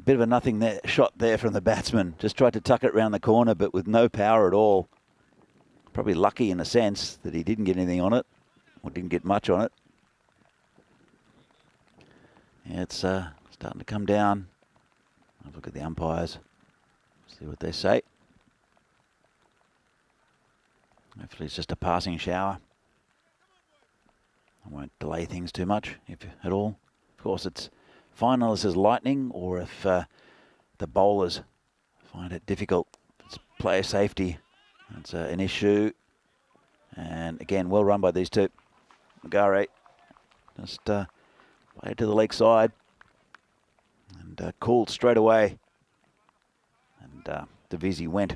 bit of a nothing shot there from the batsman. Just tried to tuck it round the corner, but with no power at all. Probably lucky in a sense that he didn't get anything on it, or didn't get much on it. Yeah, it's starting to come down. Have a look at the umpires, see what they say. Hopefully it's just a passing shower. I won't delay things too much, if at all. Of course, it's fine unless it's lightning, or if the bowlers find it difficult. It's player safety. It's an issue. And again, well run by these two. Magare just played it to the leg side and called straight away. And Divisi went.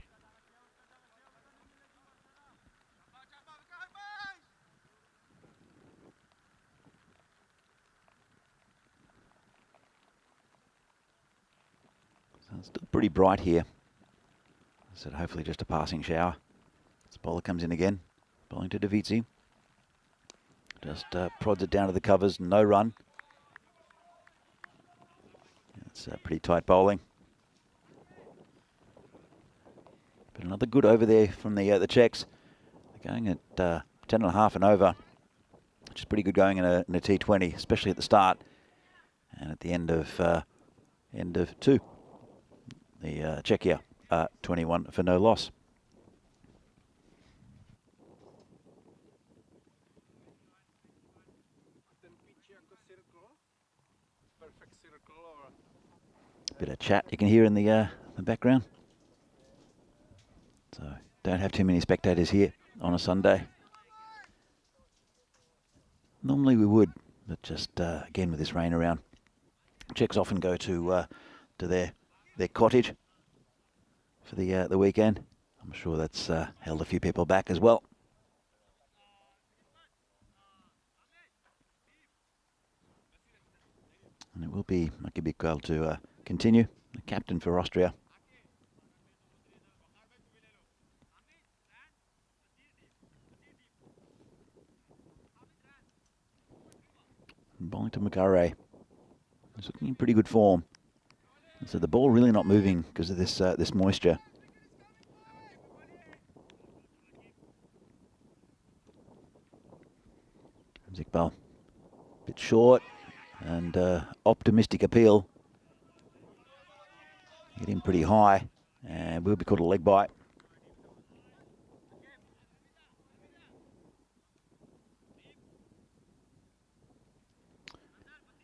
So it's still pretty bright here. So hopefully just a passing shower. This bowler comes in again, bowling to Divisi. Just prods it down to the covers, no run. It's pretty tight bowling. But another good over there from the Czechs. They're going at 10.5 and over, which is pretty good going in a T20, especially at the start and at the end of two. The Czechia 21 for no loss. Bit of chat you can hear in the background. So don't have too many spectators here on a Sunday. Normally we would, but just again with this rain around, Czechs often go to their cottage for the weekend. I'm sure that's held a few people back as well. And it will be Maki Bikal to continue, the captain for Austria. And bowling to Magare. He's looking in pretty good form. And so the ball really not moving because of this moisture. Iqbal, a bit short and optimistic appeal. Hit him pretty high and will be called a leg bite.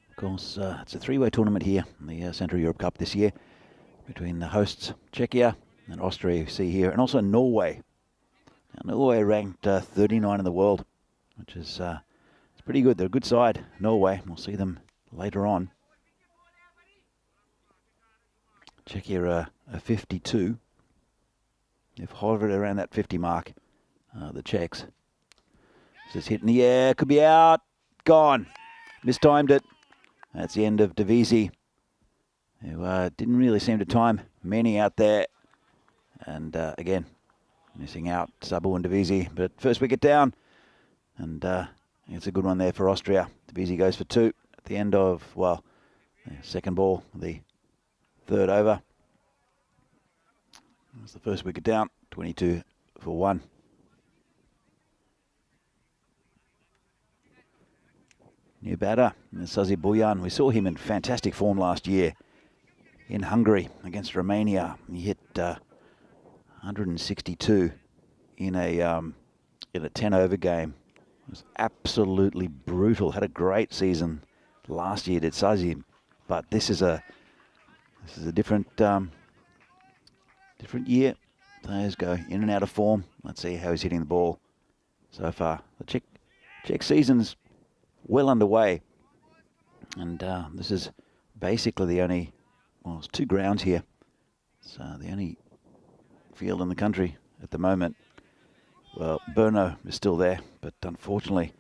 Of course, it's a three-way tournament here in the Central Europe Cup this year between the hosts Czechia and Austria, you see here, and also Norway. Now, Norway ranked 39 in the world, which is it's pretty good. They're a good side, Norway. We'll see them later on. Czechia are 52. They've hovered around that 50 mark, the Czechs. This is hit in the air, could be out, gone. Mistimed it. That's the end of Divisi, who didn't really seem to time many out there. And again, missing out Sabu and Divisi. But first wicket down, and it's a good one there for Austria. Divisi goes for 2 at the end of, well, the second ball, the third over. That's the first wicket down, 22 for 1. New batter, Sazi Boyan. We saw him in fantastic form last year in Hungary against Romania. He hit 162 in a 10-over game. It was absolutely brutal. Had a great season last year, did Sazi, but this is a different year. Players go in and out of form. Let's see how he's hitting the ball so far. The Czech season's well underway, and this is basically the only, well, it's 2 grounds here. It's the only field in the country at the moment. Well, Brno is still there, but unfortunately,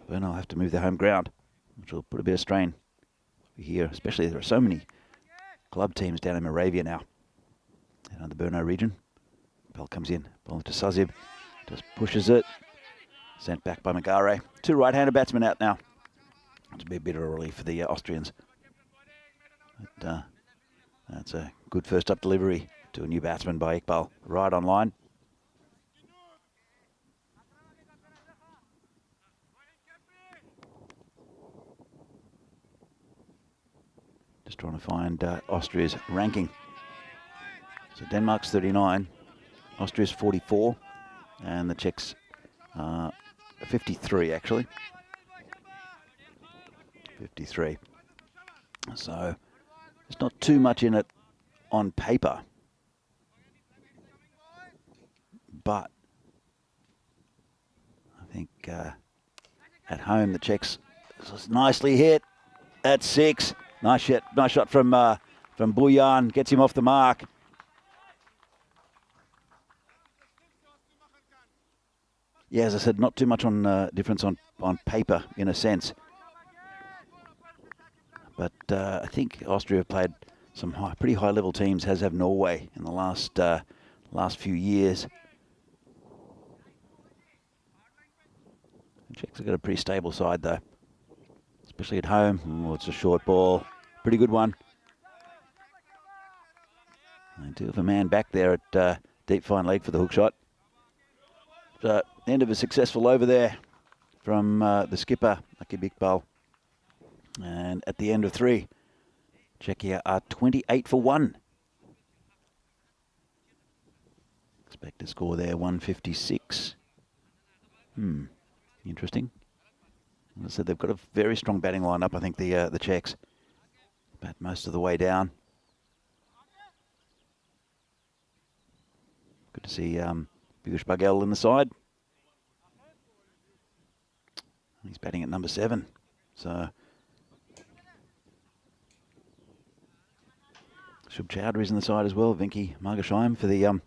Brno will have to move their home ground, which will put a bit of strain here, especially there are so many club teams down in Moravia now, and the Brno region. Bell comes in, ball to Sazib, just pushes it, sent back by Magare. 2 right-handed batsmen out now. It's a bit of a relief for the Austrians. But, That's a good first up delivery to a new batsman by Iqbal. Right on line. Just trying to find Austria's ranking. So Denmark's 39, Austria's 44, and the Czechs 53 actually. 53. So there's not too much in it on paper, but I think at home the Czechs nicely hit at 6. Nice shot from Bojan, gets him off the mark. Yeah, as I said, not too much on difference on paper in a sense. But I think Austria have played some pretty high-level teams, as have Norway in the last few years. The Czechs have got a pretty stable side, though, especially at home. Oh, it's a short ball. Pretty good one. They do have a man back there at deep fine leg for the hook shot. So, end of a successful over there from the skipper, Akib Iqbal. And at the end of 3, Czechia are 28 for 1. Expected score there, 156. Interesting. As I said, they've got a very strong batting lineup. I think the Czechs bat most of the way down. Good to see Piyush Baghel in the side. He's batting at number 7. So Shub Chowdhury's in the side as well. Vinky Margashaim for the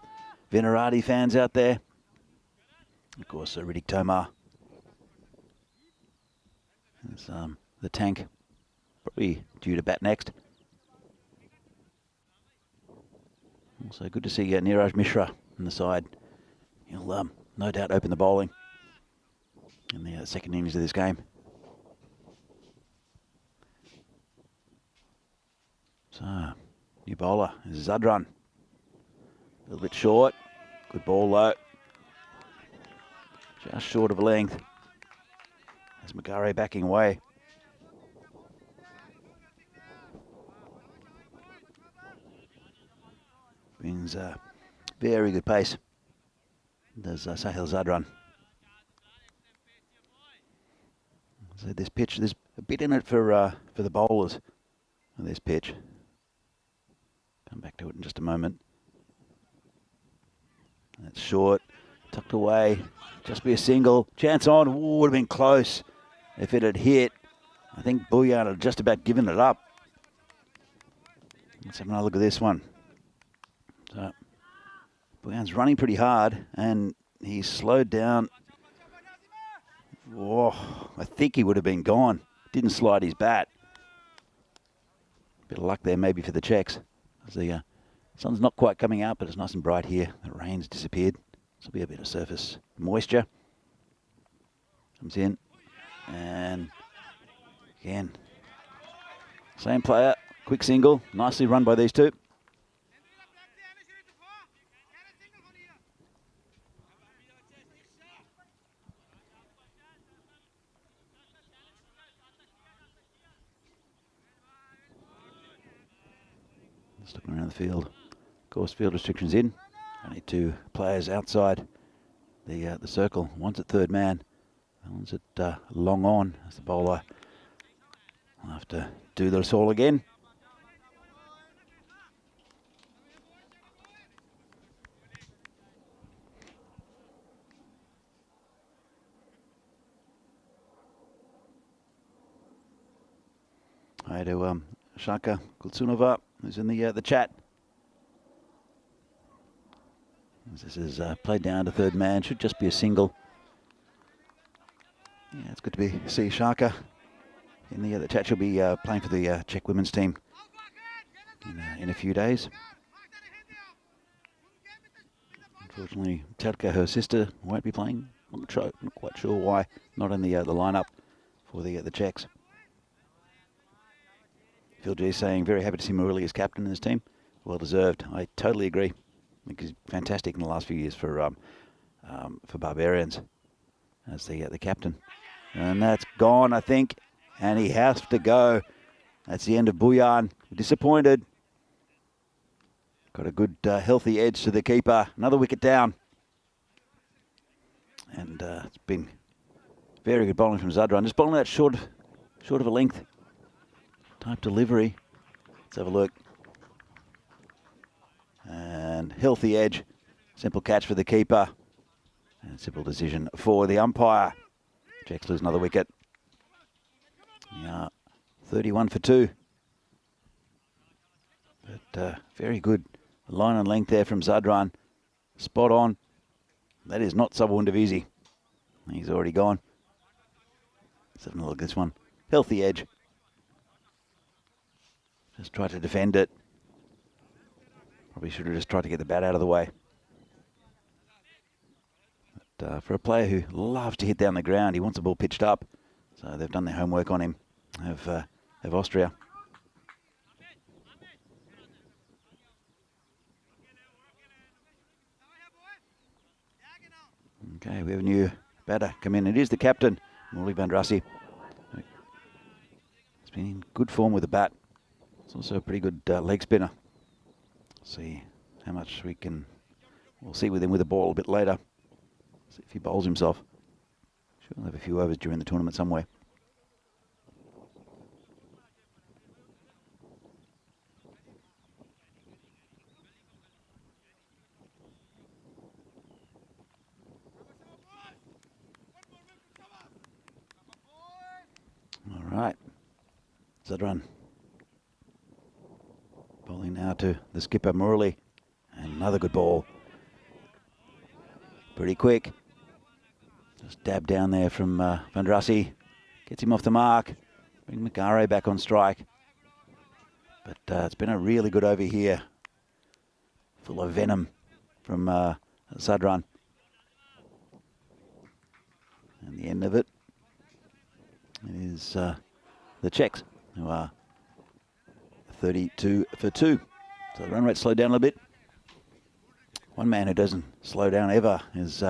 Venerati fans out there. Of course, Riddick Tomar. There's the tank, probably due to bat next. Also good to see Niraj Mishra on the side. He'll no doubt open the bowling in the second innings of this game. So, new bowler is Zadran. A little bit short. Good ball though. Just short of a length. There's Magare backing away. Brings very good pace. There's Sahil Zadran. So this pitch, there's a bit in it for the bowlers on this pitch. Come back to it in just a moment. That's short, tucked away. Just be a single. Chance on. Ooh, would have been close if it had hit. I think Bojan had just about given it up. Let's have another look at this one. So Bojan's running pretty hard and he's slowed down. Oh, I think he would have been gone. Didn't slide his bat. Bit of luck there maybe for the Czechs. The sun's not quite coming out, but it's nice and bright here. The rain's disappeared. This will be a bit of surface moisture. Comes in. And again, same player. Quick single. Nicely run by these two. Just looking around the field. Of course, field restrictions in. Only 2 players outside the circle. One's at third man. One's at long on as the bowler. I'll have to do this all again. Hi to Shaka Kultsunova, who's in the chat. This is played down to third man. Should just be a single. Yeah, it's good to see Shaka in the chat. She'll be playing for the Czech women's team in a few days. Unfortunately, Terka, her sister, won't be playing. Not quite sure why. Not in the lineup for the Czechs. Phil G saying very happy to see Murali as captain in this team. well deserved. I totally agree. I think he's fantastic in the last few years for Barbarians as the captain. And that's gone, I think. And he has to go. That's the end of Buyan. Disappointed. Got a good, healthy edge to the keeper. Another wicket down. And it's been very good bowling from Zadran. Just bowling that short of a length type delivery. Let's have a look. And healthy edge. Simple catch for the keeper. And simple decision for the umpire. Jacks lose another wicket. Yeah, 31 for 2. But very good line and length there from Zadran. Spot on. That is not Subwundavisi. He's already gone. Let's have a look at this one. Healthy edge. Just tried to defend it. Probably should have just tried to get the bat out of the way. But for a player who loves to hit down the ground, he wants the ball pitched up. So they've done their homework on him, of Austria. Okay, we have a new batter come in. It is the captain, Morley Vandrasi. He's been in good form with the bat. It's also a pretty good leg spinner. See how much we'll see with him with the ball a bit later. See if he bowls himself. Sure, he'll have a few overs during the tournament somewhere. All right, Zadran bowling now to the skipper Murali, and another good ball. Pretty quick. Just dab down there from Vandrasi. Gets him off the mark. Bring McGarray back on strike. But it's been a really good over here. Full of venom from Zadran. And the end of it is the Czechs, who are 32 for 2. So the run rate slowed down a little bit. One man who doesn't slow down ever is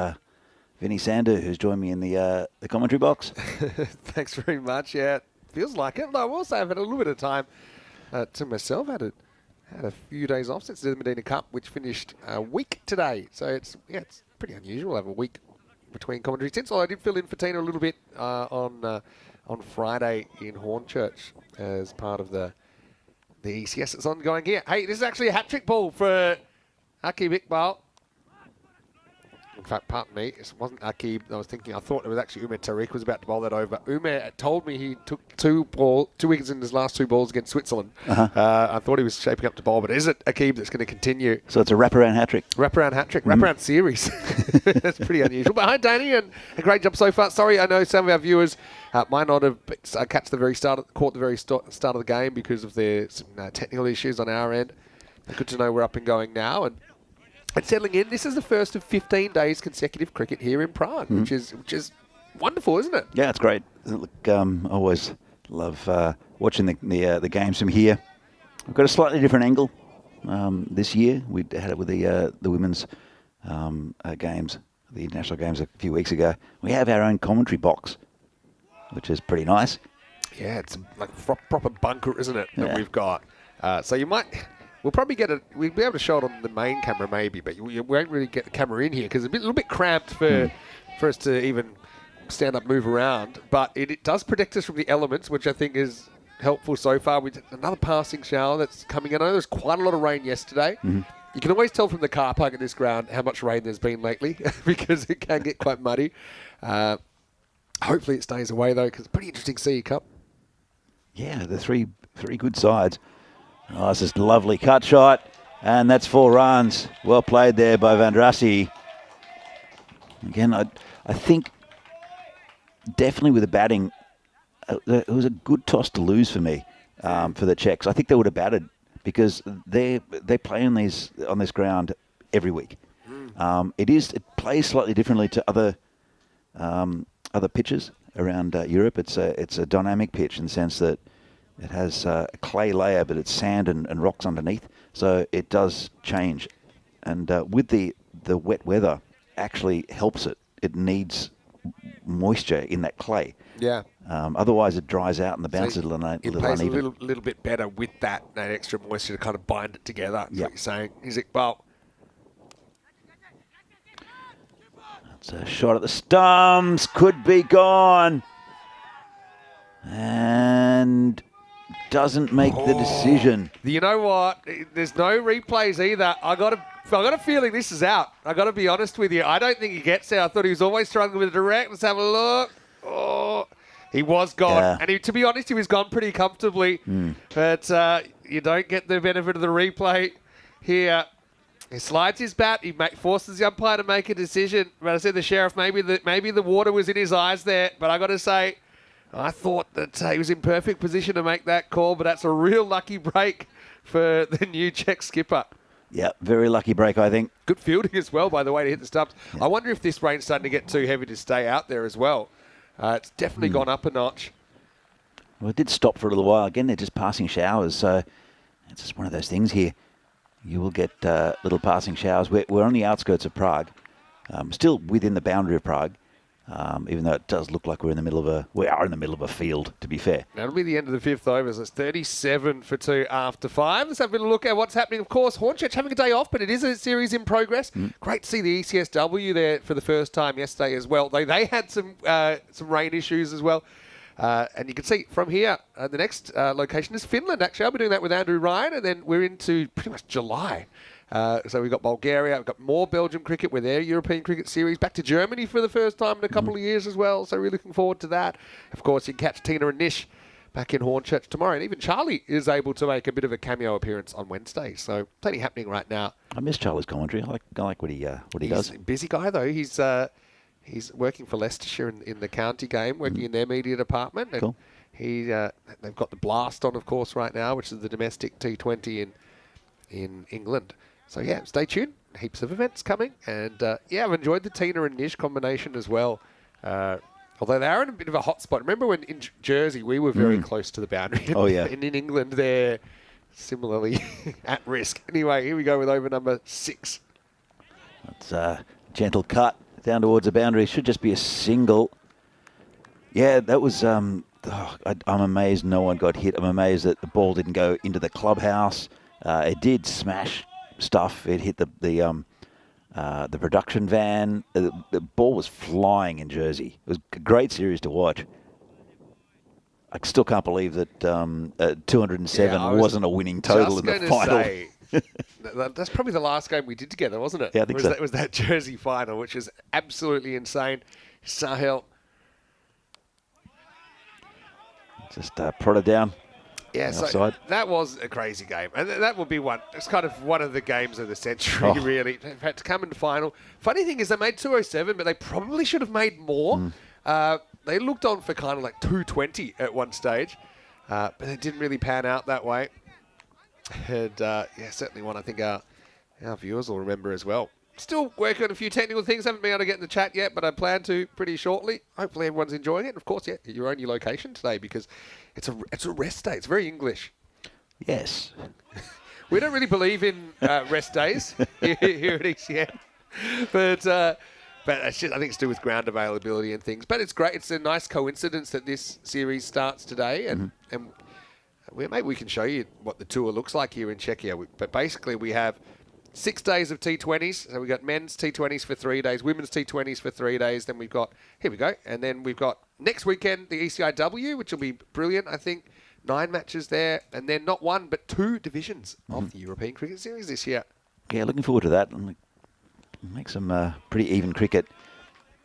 Vinny Sandu, who's joined me in the commentary box. Thanks very much. Yeah, feels like it. But I will say I've had a little bit of time to myself. Had a few days off since the Medina Cup, which finished a week today. So it's pretty unusual to have a week between commentary stints. Although I did fill in for Tina a little bit on Friday in Hornchurch as part of the ECS that's ongoing here. Hey, this is actually a hat-trick ball for Aqib Iqbal. In fact, pardon me, it wasn't Aqib. I thought it was actually Umer Tariq was about to bowl that over. Umer told me he took two wickets in his last 2 balls against Switzerland. I thought he was shaping up to bowl, but is it Aqib that's going to continue? So it's a wrap-around hat-trick. Wrap-around hat-trick, wrap-around series. That's pretty unusual. But hi, Danny, and a great job so far. Sorry, I know some of our viewers might not have caught the very start of the game because of the technical issues on our end. Good to know we're up and going now. And settling in, this is the first of 15 days consecutive cricket here in Prague, which is wonderful, isn't it? Yeah, it's great. Look, I always love watching the games from here. We've got a slightly different angle this year. We had it with the women's games, the international games a few weeks ago. We have our own commentary box, which is pretty nice. Yeah, it's like a proper bunker, isn't it, that we've got. So you might... We'll probably we'll be able to show it on the main camera maybe, but we won't really get the camera in here because it's a little bit cramped for us to even stand up, move around. But it does protect us from the elements, which I think is helpful so far. With another passing shower that's coming in. I know there's quite a lot of rain yesterday. You can always tell from the car park at this ground how much rain there's been lately because it can get quite muddy. Hopefully it stays away though, because it's a pretty interesting CE Cup. Yeah, the three good sides. Oh, it's just a lovely cut shot, and that's 4 runs. Well played there by Vandrasi. Again, I think definitely with the batting, it was a good toss to lose for me for the Czechs. I think they would have batted because they play on this ground every week. It plays slightly differently to other pitches around Europe. It's a dynamic pitch in the sense that It has a clay layer, but it's sand and rocks underneath, so it does change. And with the wet weather, actually helps it. It needs moisture in that clay. Yeah. Otherwise, it dries out and the bounce So is a little it uneven. plays a little bit better with that extra moisture to kind of bind it together. That's what you're saying. Is it? Well, it's a shot at the stumps. Could be gone. And doesn't make the decision. You know what? There's no replays either. I got a feeling this is out. I got to be honest with you. I don't think he gets there. I thought he was always struggling with it direct. Let's have a look. Oh, he was gone. Yeah. And to be honest, he was gone pretty comfortably. But you don't get the benefit of the replay here. He slides his bat. He forces the umpire to make a decision. But I said the sheriff, maybe the water was in his eyes there. But I got to say, I thought that he was in perfect position to make that call. But that's a real lucky break for the new Czech skipper. Yeah, very lucky break, I think. Good fielding as well, by the way, to hit the stumps. Yeah. I wonder if this rain's starting to get too heavy to stay out there as well. It's definitely gone up a notch. Well, it did stop for a little while. Again, they're just passing showers, so it's just one of those things here. You will get little passing showers. We're on the outskirts of Prague, still within the boundary of Prague, even though it does look like we are in the middle of a field, to be fair. That'll be the end of the fifth over. So it's 37 for 2 after 5. Let's have a little look at what's happening. Of course, Hornchurch having a day off, but it is a series in progress. Great to see the ECSW there for the first time yesterday as well. They had some rain issues as well. And you can see from here, the next location is Finland, actually. I'll be doing that with Andrew Ryan, and then we're into pretty much July. So we've got Bulgaria, we've got more Belgium cricket with their European Cricket Series, back to Germany for the first time in a couple of years as well, so really looking forward to that. Of course, you can catch Tina and Nish back in Hornchurch tomorrow, and even Charlie is able to make a bit of a cameo appearance on Wednesday, so plenty happening right now. I miss Charlie's commentary. I like what he does. He's a busy guy, though. He's working for Leicestershire in the county game, working in their media department. And cool. They've got the Blast on, of course, right now, which is the domestic T20 in England. So, yeah, stay tuned. Heaps of events coming. And, I've enjoyed the Tina and Nish combination as well. Although they are in a bit of a hot spot. Remember when in Jersey we were very close to the boundary? Oh, yeah. And in England, they're similarly at risk. Anyway, here we go with over number 6. That's a gentle cut down towards the boundary. Should just be a single. Yeah, that was... I'm amazed no one got hit. I'm amazed that the ball didn't go into the clubhouse. It did smash stuff. It hit the production van. The ball was flying in Jersey. It was a great series to watch. I still can't believe that 207 wasn't a winning total in the final. That's probably the last game we did together, wasn't it? Yeah, I think so. It was that Jersey final, which is absolutely insane. Sahel. Just prodded down. Yeah, so offside. That was a crazy game. And that will be one. It's kind of one of the games of the century, really. In fact, to come in the final. Funny thing is they made 207, but they probably should have made more. They looked on for kind of like 220 at one stage, but it didn't really pan out that way. And, certainly one I think our viewers will remember as well. Still working on a few technical things. Haven't been able to get in the chat yet, but I plan to pretty shortly. Hopefully everyone's enjoying it. And of course, you're on your location today because it's a rest day. It's very English. Yes. We don't really believe in rest days here at ECN. But it's just, I think it's to do with ground availability and things. But it's great. It's a nice coincidence that this series starts today. And maybe we can show you what the tour looks like here in Czechia. But basically we have 6 days of T20s. So we've got men's T20s for 3 days, women's T20s for 3 days. Then we've got, here we go. And then we've got next weekend, the ECIW, which will be brilliant, I think. 9 matches there. And then not 1, but 2 divisions of the European Cricket Series this year. Yeah, looking forward to that. And make some pretty even cricket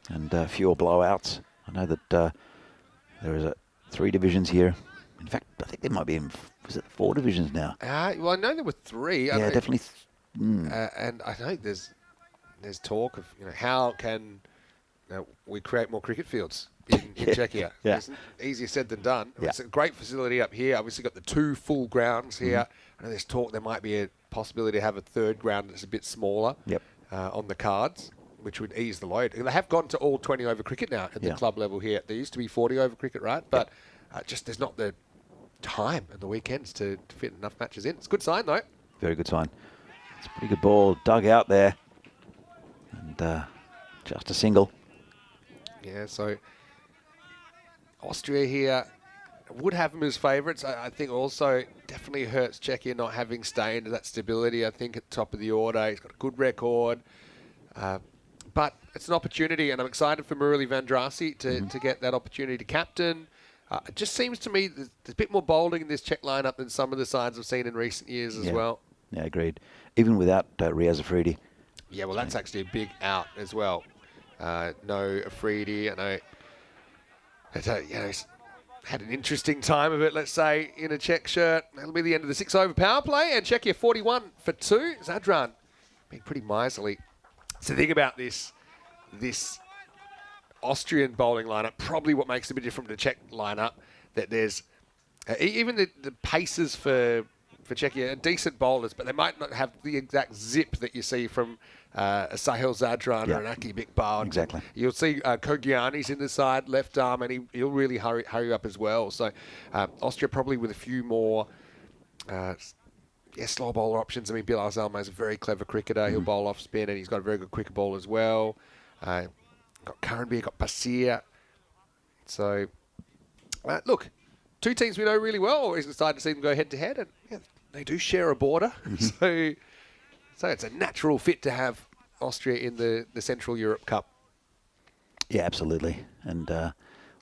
and fewer blowouts. I know that there is 3 divisions here. In fact, I think there might be, was it 4 divisions now? Well, I know there were 3. Yeah, definitely. And I know there's talk of how can we create more cricket fields in Czechia. Yeah. It's easier said than done. Yeah. It's a great facility up here. Obviously got the 2 full grounds here. I know there's talk there might be a possibility to have a 3rd ground that's a bit smaller on the cards, which would ease the load. They have gone to all 20 over cricket now at the club level here. There used to be 40 over cricket, right? But just there's not the time on the weekends to fit enough matches in. It's a good sign, though. Very good sign. It's a pretty good ball dug out there. And just a single. Yeah, so Austria here would have them as favourites. I think also definitely hurts Czechia not having stayed that stability. I think at the top of the order, he's got a good record. But it's an opportunity, and I'm excited for Murali Vandrasi to get that opportunity to captain. It just seems to me there's a bit more bowling in this Czech lineup than some of the sides I've seen in recent years as well. Yeah, agreed. Even without Riaz Afridi. Yeah, well, that's actually a big out as well. No Afridi. I know, he's had an interesting time of it, let's say, in a Czech shirt. That'll be the end of the 6-over power play, and Czechia 41 for 2. Zadran being pretty miserly. So think about this Austrian bowling lineup, probably what makes it a bit different to the Czech lineup, that there's even the paces for Czechia are decent bowlers, but they might not have the exact zip that you see from a Sahil Zadran or an Aki Iqbal. Exactly. You'll see Kogiani's in the side, left arm, and he'll really hurry up as well. So Austria probably with a few more slow bowler options. I mean, Bilal Zalmay is a very clever cricketer. He'll bowl off spin, and he's got a very good quicker ball as well. Got Karanbir, got Basir. So, look, two teams we know really well. Always excited to see them go head-to-head, and they do share a border. So it's a natural fit to have Austria in the Central Europe Cup. Yeah, absolutely. And,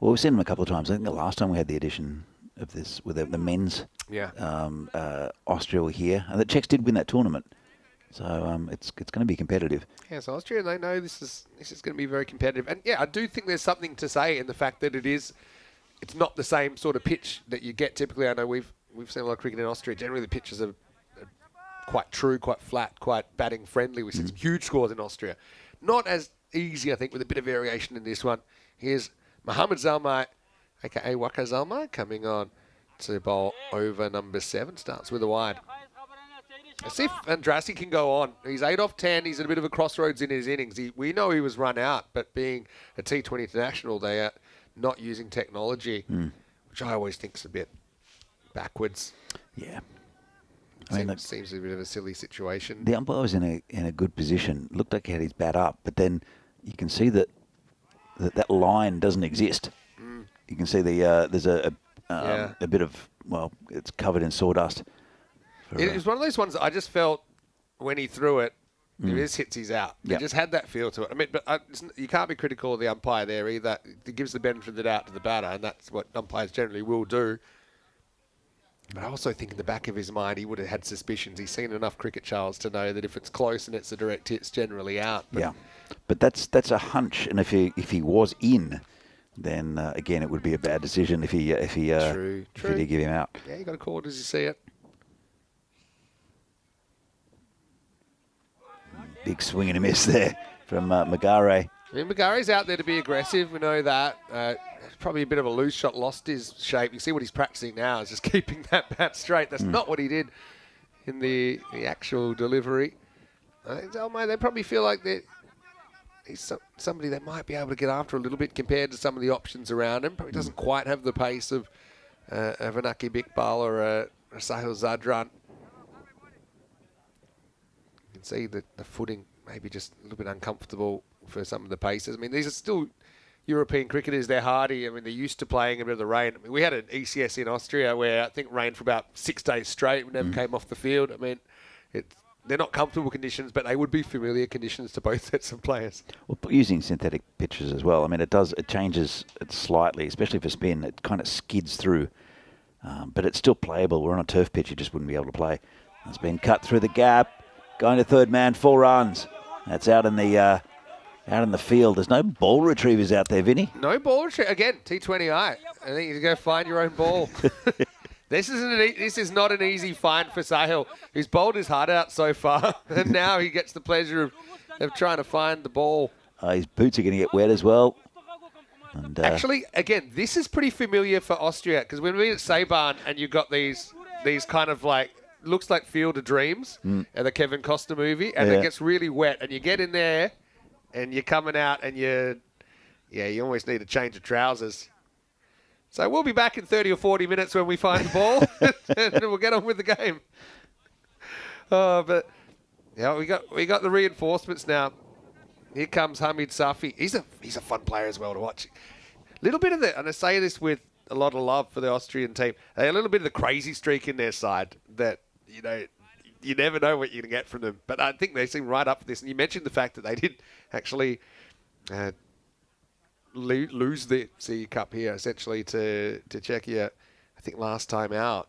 we've seen them a couple of times. I think the last time we had the edition of this with the men's, Austria were here. And the Czechs did win that tournament. So it's going to be competitive. Yeah, so Austria, they know this is going to be very competitive. And, I do think there's something to say in the fact that it's not the same sort of pitch that you get typically. I know we've seen a lot of cricket in Austria. Generally, the pitches are quite true, quite flat, quite batting friendly. We've seen some huge scores in Austria. Not as easy, I think, with a bit of variation in this one. Here's Mohammad Zalmay, a.k.a. Waka Zalmay, coming on to bowl over number 7. Starts with a wide. As if Andrassy can go on. He's 8 off 10. He's at a bit of a crossroads in his innings. We know he was run out, but being a T20 international, they are not using technology, which I always think is a bit backwards. Yeah. Seems a bit of a silly situation. The umpire was in a good position. Looked like he had his bat up, but then you can see that line doesn't exist. You can see there's a bit of, it's covered in sawdust. It was one of those ones that I just felt when he threw it, if this hits, he's out. It just had that feel to it. I mean, but you can't be critical of the umpire there either. It gives the benefit of the doubt to the batter, and that's what umpires generally will do. But I also think in the back of his mind, he would have had suspicions. He's seen enough cricket, Charles, to know that if it's close and it's a direct hit, it's generally out. But that's a hunch, and if he was in, then again it would be a bad decision if he did give him out. Yeah, you got to call it as you see it. Big swing and a miss there from Magare. I mean, Magare's out there to be aggressive. We know that. Probably a bit of a loose shot, lost his shape. You see what he's practicing now is just keeping that bat straight. That's not what he did in the actual delivery. Zalmay, they probably feel like he's somebody they might be able to get after a little bit compared to some of the options around him. Probably doesn't quite have the pace of an Aki Iqbal or a Sahil Zadran. You can see that the footing maybe just a little bit uncomfortable for some of the paces. I mean, these are still European cricketers. They're hardy. I mean, they're used to playing a bit of the rain. I mean, we had an ECS in Austria where I think rained for about 6 days straight. We never came off the field. I mean, they're not comfortable conditions, but they would be familiar conditions to both sets of players. Well, using synthetic pitches as well. I mean, it changes it slightly, especially for spin. It kind of skids through, but it's still playable. We're on a turf pitch. You just wouldn't be able to play. It's been cut through the gap. Going to third man, 4 runs. That's out in the field. There's no ball retrievers out there, Vinny. No ball retriever. Again, T20I. I think you go find your own ball. This is not an easy find for Sahil, who's bowled his heart out so far, and now he gets the pleasure of trying to find the ball. His boots are going to get wet as well. And, actually, again, this is pretty familiar for Austria, because when we were at Saban and you've got these kind of like, looks like Field of Dreams, and the Kevin Costner movie, and it gets really wet, and you get in there, and you're coming out, and you almost need a change of trousers. So we'll be back in 30 or 40 minutes when we find the ball, and we'll get on with the game. But yeah, we got the reinforcements now. Here comes Hamid Safi. He's a fun player as well to watch. Little bit of and I say this with a lot of love for the Austrian team. A little bit of the crazy streak in their side that, you never know what you're going to get from them. But I think they seem right up for this. And you mentioned the fact that they did actually lose the CE Cup here, essentially, to Czechia, I think, last time out.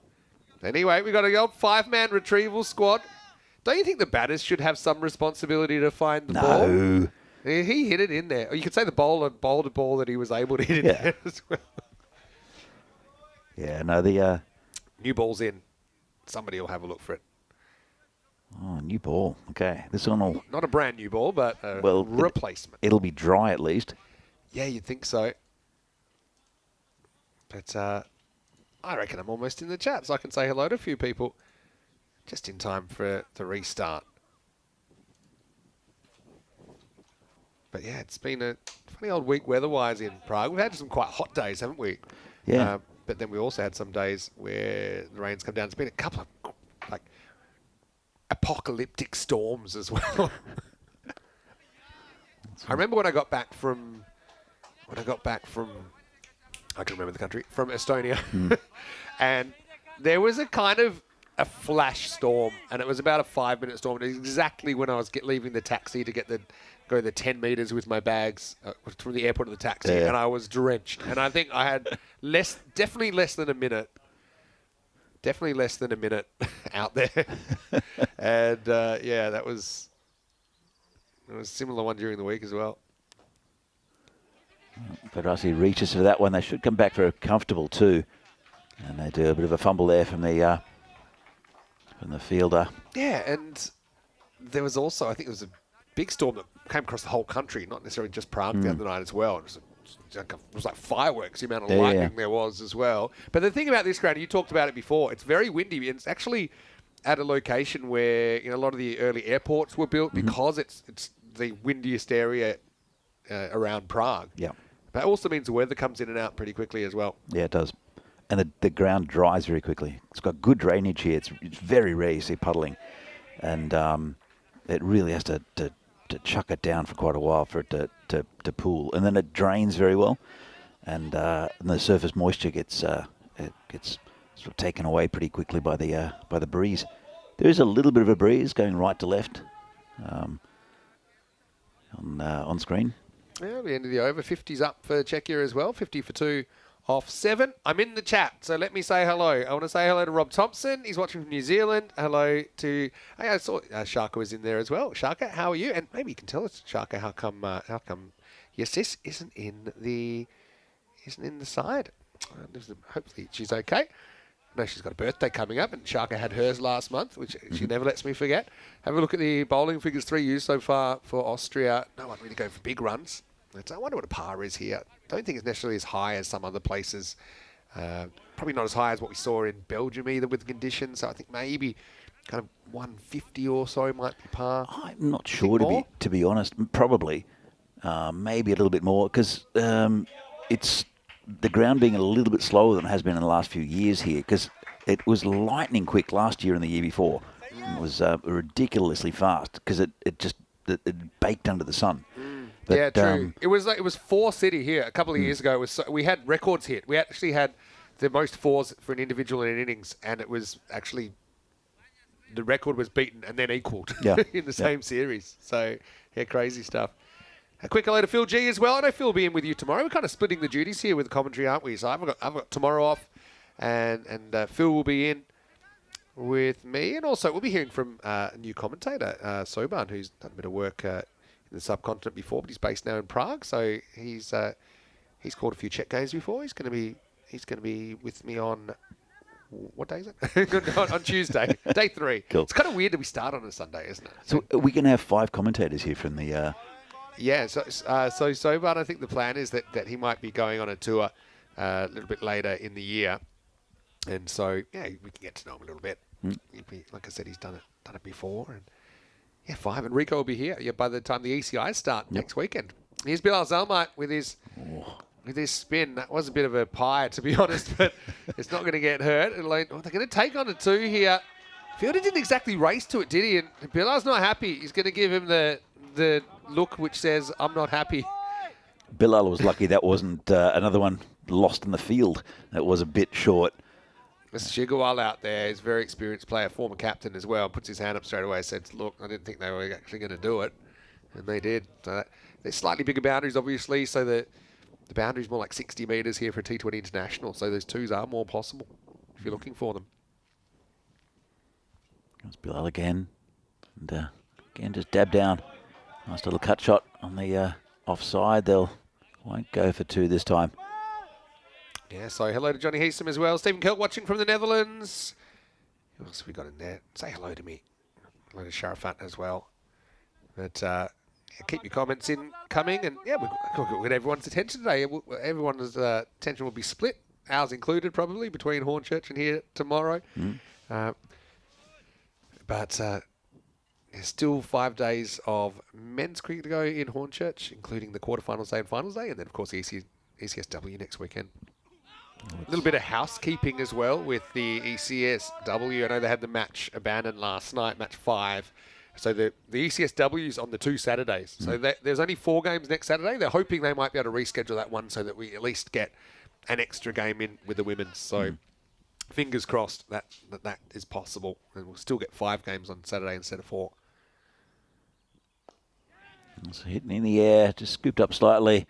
Anyway, we got a old 5-man retrieval squad. Don't you think the batters should have some responsibility to find the ball? No. He hit it in there. Or you could say the bowler bowled a ball that he was able to hit in there as well. Yeah, no, the... New ball's in. Somebody will have a look for it. Oh, new ball. Okay. This one will... Not a brand new ball, but a replacement. It'll be dry at least. Yeah, you'd think so. But I reckon I'm almost in the chat, so I can say hello to a few people just in time for the restart. But yeah, it's been a funny old week weather-wise in Prague. We've had some quite hot days, haven't we? Yeah. But then we also had some days where the rain's come down. It's been a couple of apocalyptic storms as well. I remember when I got back from, I can remember the country, from Estonia. And there was a kind of a flash storm, and it was about a 5-minute storm. It was exactly when I was leaving the taxi to go the 10 meters with my bags from the airport to the taxi, and I was drenched. And I think I had definitely less than a minute out there. And that was a similar one during the week as well. Pedrassi reaches for that one. They should come back for a comfortable 2. And they do a bit of a fumble there from the fielder. Yeah, and there was also, I think there was a big storm that came across the whole country, not necessarily just Prague the other night as well. It was like fireworks, the amount of lightning there was as well. But the thing about this ground, you talked about it before, it's very windy. And it's actually at a location where a lot of the early airports were built because it's the windiest area around Prague. Yeah. That also means the weather comes in and out pretty quickly as well. Yeah, it does. And the ground dries very quickly. It's got good drainage here. It's very rare you see puddling. And it really has to chuck it down for quite a while for it to pool. And then it drains very well. And the surface moisture gets sort of taken away pretty quickly by the breeze. There is a little bit of a breeze going right to left on screen. Yeah, the end of the over. 50's up for Czechia as well. 50 for 2 off 7. I'm in the chat, so let me say hello. I want to say hello to Rob Thompson. He's watching from New Zealand. Hello to... I saw Sharka was in there as well. Sharka, how are you? And maybe you can tell us, Sharka, how come your sis isn't in the side. Hopefully she's okay. No, she's got a birthday coming up, and Sharka had hers last month, which she never lets me forget. Have a look at the bowling figures 3 used so far for Austria. No one really going for big runs. I wonder what a par is here. Don't think it's necessarily as high as some other places. Probably not as high as what we saw in Belgium either with the conditions. So I think maybe kind of 150 or so might be par. I'm not sure, to be honest. Probably. Maybe a little bit more, because it's the ground being a little bit slower than it has been in the last few years here, because it was lightning quick last year and the year before. It was ridiculously fast because it baked under the sun. But, yeah, true. It was 4 city here a couple of years ago. We had records hit. We actually had the most 4s for an individual in an innings, and it was actually the record was beaten and then equalled in the same series. So yeah, crazy stuff. A quick hello to Phil G as well. I know Phil will be in with you tomorrow. We're kind of splitting the duties here with the commentary, aren't we? So I've got tomorrow off, and Phil will be in with me, and also we'll be hearing from a new commentator, Soban, who's done a bit of work in the subcontinent before, but he's based now in Prague. So he's called a few Czech games before. He's going to be with me on what day is it? on Tuesday, day 3. Cool. It's kind of weird that we start on a Sunday, isn't it? So we can have 5 commentators here from the. Yeah. So Soban, I think the plan is that he might be going on a tour a little bit later in the year, and so yeah, we can get to know him a little bit. Like I said, he's done it before, and. Yeah, 5. And Rico will be here by the time the ECI start next weekend. Here's Bilal Zalmait with his with this spin, that was a bit of a pie, to be honest, but it's not going to get hurt. They're going to take on a 2 here. Fielder didn't exactly race to it, did he? And Billar's not happy. He's going to give him the look which says, I'm not happy. Bilal was lucky that wasn't another one lost in the field. That was a bit short. Mr. Shigawal out there is a very experienced player, former captain as well. Puts his hand up straight away, said, look, I didn't think they were actually going to do it. And they did. So they're slightly bigger boundaries, obviously, so the boundary's more like 60 metres here for a T20 International, so those 2s are more possible if you're looking for them. It's Bilal again. And again, just dab down. Nice little cut shot on the offside. Won't go for 2 this time. Yeah, so hello to Johnny Heesum as well. Stephen Kelk watching from the Netherlands. Who else have we got in there? Say hello to me. Hello to Sharafat as well. But keep your comments coming. And yeah, we've got everyone's attention today. Everyone's attention will be split, ours included probably, between Hornchurch and here tomorrow. But there's still 5 days of men's cricket to go in Hornchurch, including the quarterfinals day and finals day, and then, of course, ECSW next weekend. A little bit of housekeeping as well with the ECSW. I know they had the match abandoned last night, match 5. So the ECSW is on the 2 Saturdays. So there's only 4 games next Saturday. They're hoping they might be able to reschedule that one so that we at least get an extra game in with the women's. So fingers crossed that is possible. And we'll still get 5 games on Saturday instead of 4. It's hitting in the air, just scooped up slightly.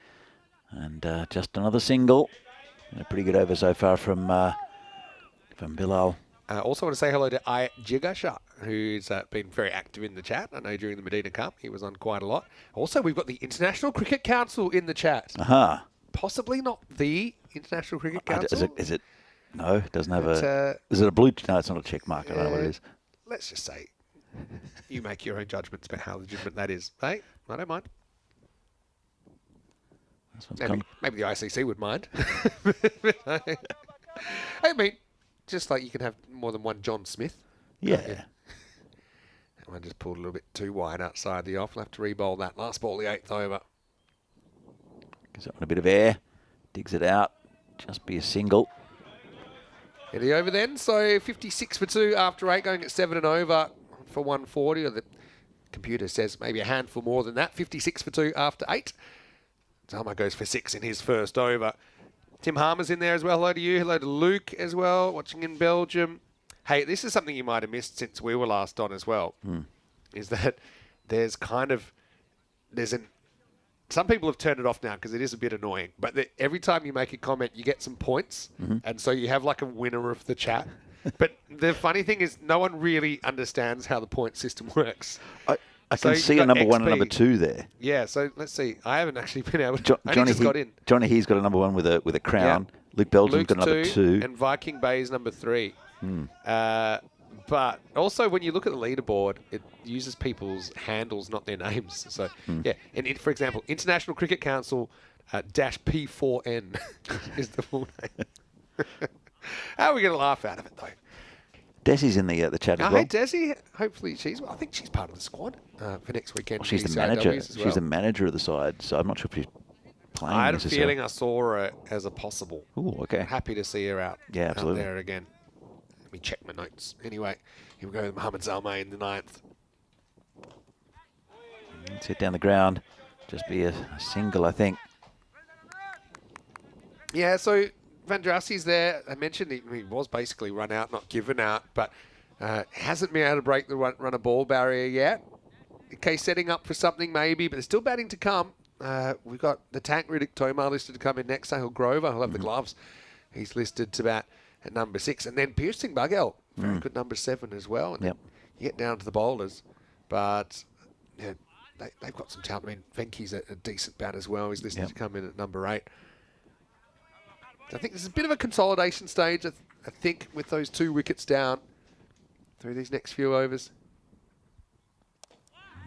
And just another single. A pretty good over so far from Bilal. Also want to say hello to I Jigasha, who's been very active in the chat. I know during the Medina Cup he was on quite a lot. Also, we've got the International Cricket Council in the chat. Aha. Possibly not the International Cricket Council. Is it? No, it doesn't have is it a blue? No, it's not a check mark. I don't know what it is. Let's just say you make your own judgments about how legitimate that is. Hey, I don't mind. Maybe the ICC would mind. I mean, just like you can have more than one John Smith. Yeah. I just pulled a little bit too wide outside the off. We'll have to re-bowl that. Last ball, the 8th over. Gives that one a bit of air. Digs it out. Just be a single. Hit the over then. So 56 for 2 after 8, going at 7 and over for 140. Or the computer says maybe a handful more than that. 56 for 2 after 8. Zalma goes for 6 in his first over. Tim Harmer's in there as well. Hello to you. Hello to Luke as well, watching in Belgium. Hey, this is something you might have missed since we were last on as well, is that there's some people have turned it off now because it is a bit annoying, but every time you make a comment, you get some points, and so you have like a winner of the chat. But the funny thing is no one really understands how the point system works. I can see a number 1 and number 2 there. Yeah, so let's see. I haven't actually been able to. Got in. Johnny He's got a number 1 with a crown. Yeah. Luke Belgium's got number 2. And Viking Bay's number 3. But also when you look at the leaderboard, it uses people's handles, not their names. So, yeah. And for example, International Cricket Council -P4N is the full name. How are we going to laugh out of it, though? Desi's in the chat as well. Hey, Desi. Hopefully I think she's part of the squad for next weekend. Well, she's the manager. She's the manager of the side, so I'm not sure if she's playing. I had a feeling I saw her as a possible. Oh, okay. Happy to see her out there again. Let me check my notes. Anyway, here we go with Mohamed Zalmay in the 9th. Let's hit down the ground. Just be a single, I think. Yeah, so Van Drassi's there. I mentioned he was basically run out, not given out, but hasn't been able to break the run a ball barrier yet. Okay, setting up for something maybe, but there's still batting to come. We've got the Tank Riddick Tomar listed to come in next. Sahil Grover, he'll have the gloves. He's listed to bat at number 6. And then Piercing Buggell, very good number 7 as well. And you get down to the bowlers. But yeah, they've got some talent. I mean, Venky's a decent bat as well. He's listed to come in at number 8. I think this is a bit of a consolidation stage, I think, with those 2 wickets down through these next few overs.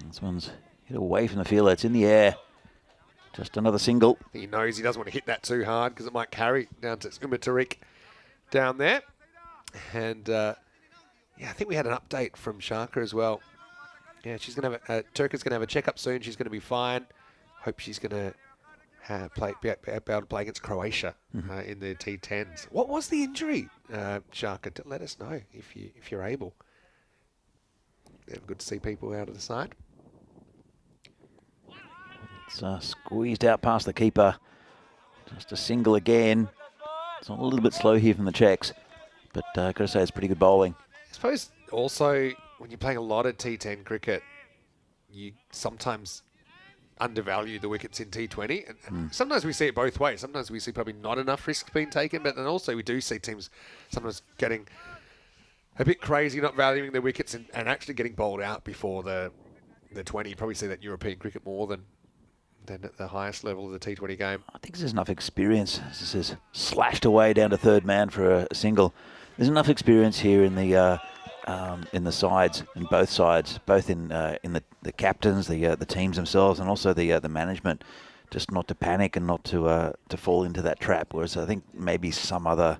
This one's hit away from the fielder. It's in the air. Just another single. He knows he doesn't want to hit that too hard because it might carry down to Uma Tariq down there. And, yeah, I think we had an update from Sharka as well. Yeah, she's going to have Turka's going to have a checkup soon. She's going to be fine. Hope she's going to be able to play against Croatia in the T10s. What was the injury, Sharka? Let us know if you're able. Yeah, good to see people out of the side. It's squeezed out past the keeper. Just a single again. It's a little bit slow here from the Czechs, but I've got to say it's pretty good bowling. I suppose also when you're playing a lot of T10 cricket, you sometimes undervalue the wickets in T20. And sometimes we see it both ways. Sometimes we see probably not enough risk being taken, but then also we do see teams sometimes getting a bit crazy, not valuing their wickets and actually getting bowled out before the 20. You probably see that in European cricket more than at the highest level of the T20 game. I think there's enough experience. This is slashed away down to third man for a single. There's enough experience here in the sides, in both sides, both in the captains, the teams themselves, and also the management, just not to panic and not to fall into that trap. Whereas I think maybe some other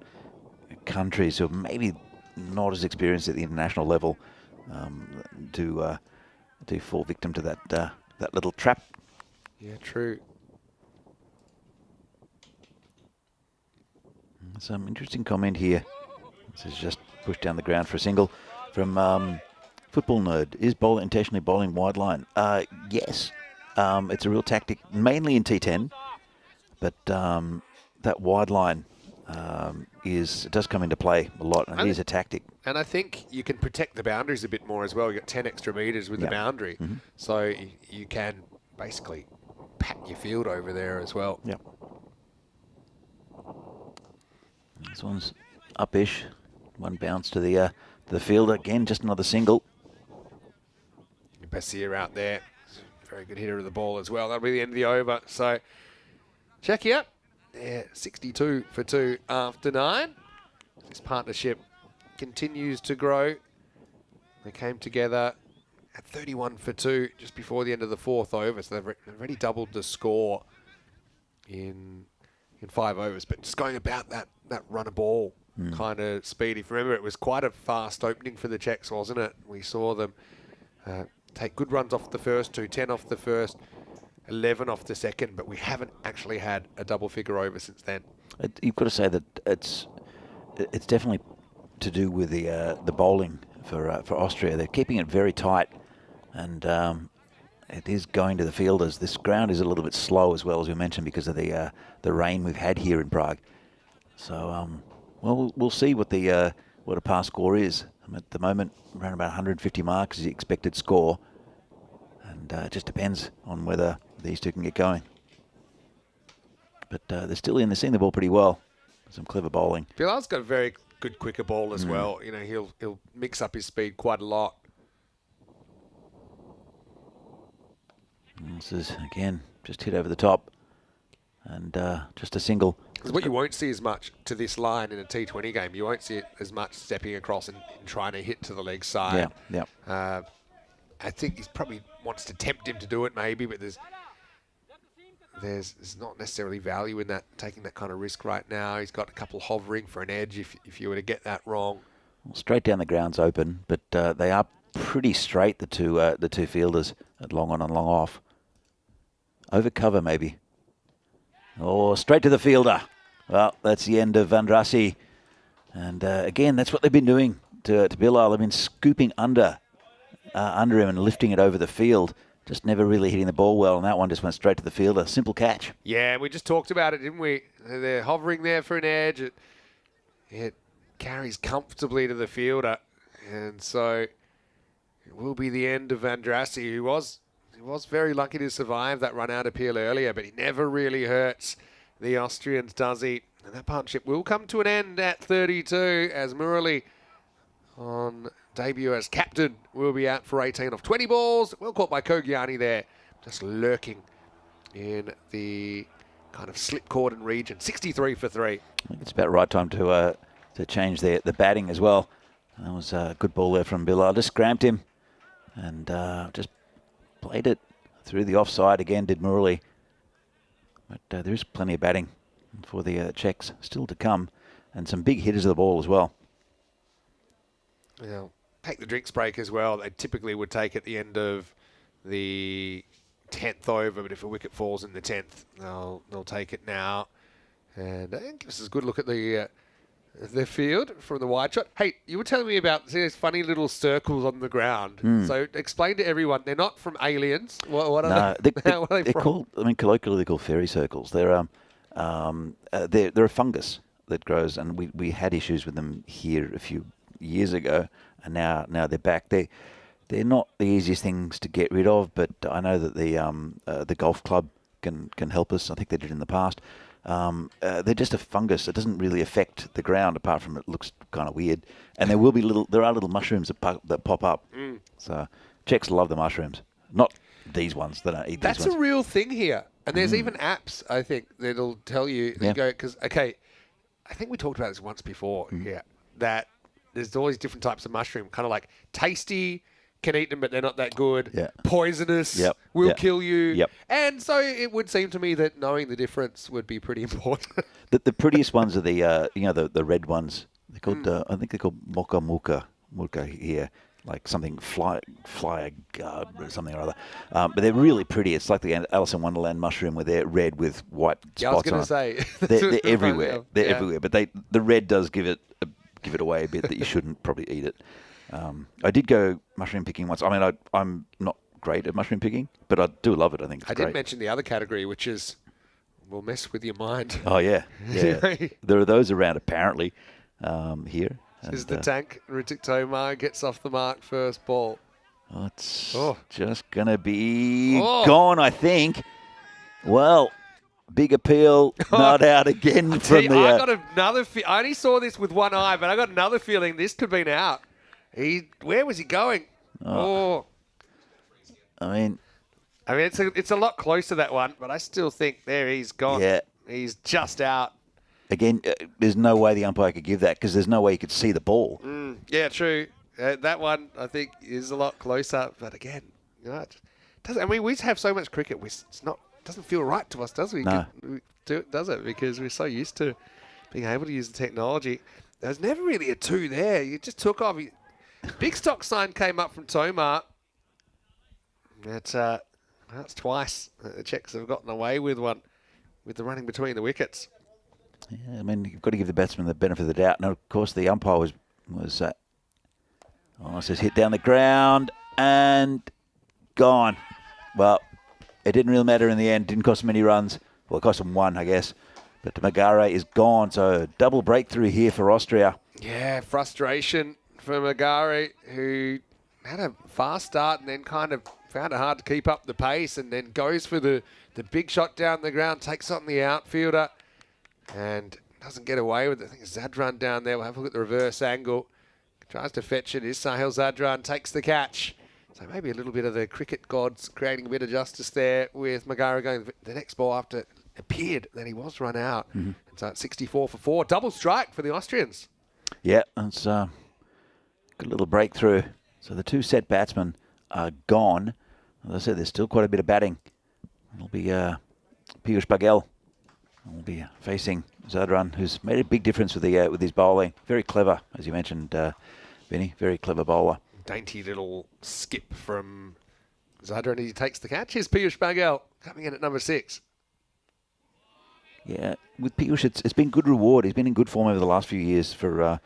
countries who are maybe not as experienced at the international level do fall victim to that little trap. Yeah, true. Some interesting comment here. This is just pushed down the ground for a single from Football Nerd. Is bowler intentionally bowling wide line? Yes. It's a real tactic, mainly in T10, but that wide line it does come into play a lot, and it is a tactic. And I think you can protect the boundaries a bit more as well. You got 10 extra metres with the boundary, so you can basically pat your field over there as well. Yep. This one's up-ish. One bounce to the fielder. Again, just another single. Bassir out there. Very good hitter of the ball as well. That'll be the end of the over. So, check you up. Yeah, 62 for 2 after 9. This partnership continues to grow. They came together at 31 for 2 just before the end of the 4th over. So they've already doubled the score in 5 overs. But just going about that run of ball kind of speed. If you remember, it was quite a fast opening for the Czechs, wasn't it? We saw them take good runs off the first 2, 10 off the first, 11 off the second, but we haven't actually had a double figure over since then. You've got to say that it's definitely to do with the bowling for Austria. They're keeping it very tight, and it is going to the fielders. This ground is a little bit slow as well, as we mentioned, because of the rain we've had here in Prague. So well, we'll see what a pass score is. At the moment, around about 150 marks is the expected score, and it just depends on whether these two can get going. But they're still in. They're seeing the ball pretty well. Some clever bowling. Bilal's got a very good quicker ball as well. You know, he'll mix up his speed quite a lot. And this is again just hit over the top, and just a single. Because what you won't see as much to this line in a T20 game, you won't see it as much stepping across and trying to hit to the leg side. Yeah. I think he probably wants to tempt him to do it maybe, but there's not necessarily value in that, taking that kind of risk right now. He's got a couple hovering for an edge if you were to get that wrong. Well, straight down the ground's open, but they are pretty straight, the two fielders, at long on and long off. Over cover maybe. Oh, straight to the fielder. Well, that's the end of Vandrasi. And again, that's what they've been doing to Bilal. They've been scooping under him and lifting it over the field. Just never really hitting the ball well, and that one just went straight to the fielder. Simple catch. Yeah, we just talked about it, didn't we? They're hovering there for an edge. It carries comfortably to the fielder. And so it will be the end of Vandrasi, who was very lucky to survive that run-out appeal earlier, but he never really hurts the Austrians, does he? And that partnership will come to an end at 32 as Murali, on debut as captain, will be out for 18 off 20 balls. Well caught by Kogiani there, just lurking in the kind of slip cordon region. 63 for 3. I think it's about right time to change the batting as well. That was a good ball there from Bilal. Just scramped him and just played it through the offside again, did Murali. But there is plenty of batting for the Czechs still to come, and some big hitters of the ball as well. Take the drinks break as well. They typically would take at the end of the 10th over, but if a wicket falls in the 10th, they'll take it now. And give us a good look at the field from the wide shot. Hey, you were telling me about these funny little circles on the ground. So explain to everyone, they're not from aliens. What are they? What are they they're from? called, I mean, colloquially they're called fairy circles. They're a fungus that grows, and we had issues with them here a few years ago, and now they're back. They're not the easiest things to get rid of, but I know that the golf club can help us. I think they did in the past. They're just a fungus. It doesn't really affect the ground, apart from it looks kind of weird. And there are little mushrooms that pop up. So Czechs love the mushrooms, not these ones. They don't eat these ones. That's a real thing here. And there's even apps, I think, that'll tell you. Yeah. Because, okay, I think we talked about this once before here, that there's all these different types of mushroom, kind of like tasty, can eat them, but they're not that good. Yeah. Poisonous, Yep. will Yep. kill you. Yep. And so it would seem to me that knowing the difference would be pretty important. The prettiest ones are the red ones. They're called I think they're called muka here, like something fly guard or something or other. But they're really pretty. It's like the Alice in Wonderland mushroom, where they're red with white spots. I was going to say They're everywhere. They're everywhere. But the red does give it away a bit that you shouldn't probably eat it. I did go mushroom picking once. I mean, I'm not great at mushroom picking, but I do love it. I think it's great. didn't mention the other category, which is will mess with your mind. Oh yeah. There are those around apparently here. This is the tank. Ritik Tomar gets off the mark first ball. Oh, it's just going to be gone, I think. Well, big appeal, not out again from the... I got another... I only saw this with one eye, but I got another feeling this could have been out. Where was he going? I mean, it's a lot closer, that one, but I still think he's gone. Yeah. He's just out. Again, there's no way the umpire could give that, because there's no way you could see the ball. Yeah, true. That one, I think, is a lot closer. But again, we have so much cricket. Doesn't feel right to us, does it? No. Does it? Because we're so used to being able to use the technology. There's never really a two there. You just took off. Big stock sign came up from Tomar. That's twice. The Czechs have gotten away with one, with the running between the wickets. Yeah, I mean, you've got to give the batsman the benefit of the doubt. And, of course, the umpire was says hit down the ground and gone. Well, it didn't really matter in the end. Didn't cost him any runs. Well, it cost him one, I guess. But Magare is gone. So double breakthrough here for Austria. Yeah, frustration for Magare, who had a fast start and then kind of found it hard to keep up the pace, and then goes for the big shot down the ground, takes on the outfielder, and doesn't get away with it. I think it's Zadran down there. We'll have a look at the reverse angle. Tries to fetch it. Is Sahil Zadran, takes the catch. So maybe a little bit of the cricket gods creating a bit of justice there, with Magara going the next ball after it appeared that he was run out. And so it's 64 for 4. Double strike for the Austrians. Yeah, it's a good little breakthrough. So the two set batsmen are gone. As I said, there's still quite a bit of batting. It'll be Piyush Paghel will be facing Zadran, who's made a big difference with his bowling. Very clever, as you mentioned, Vinny. Very clever bowler. Dainty little skip from Zadran. He takes the catch. Here's Piyush Paghel coming in at number 6. Yeah, with Piyush, it's been good reward. He's been in good form over the last few years for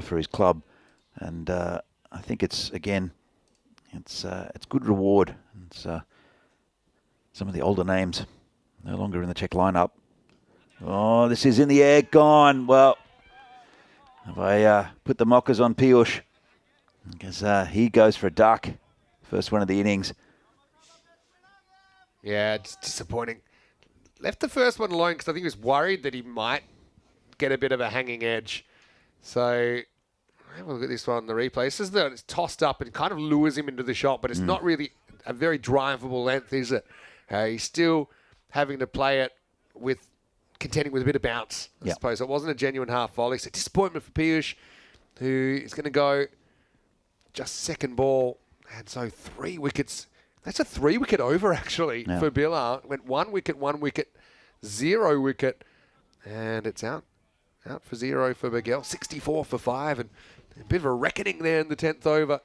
his club, and I think it's good reward. It's some of the older names no longer in the Czech lineup. Oh, this is in the air, gone. Well, if I put the mockers on Piyush, because he goes for a duck, first one of the innings. Yeah, it's disappointing. Left the first one alone because I think he was worried that he might get a bit of a hanging edge. So have a look at this one on the replay. This is it's tossed up and kind of lures him into the shot, but it's not really a very drivable length, is it? He's still having to play it with contending with a bit of bounce, I suppose. It wasn't a genuine half volley. So disappointment for Piyush, who is going to go just second ball. And so 3 wickets. That's a 3-wicket over, actually, for Billa. Went 1 wicket, 0 wicket. And it's out for 0 for Paghel. 64 for 5. And a bit of a reckoning there in the 10th over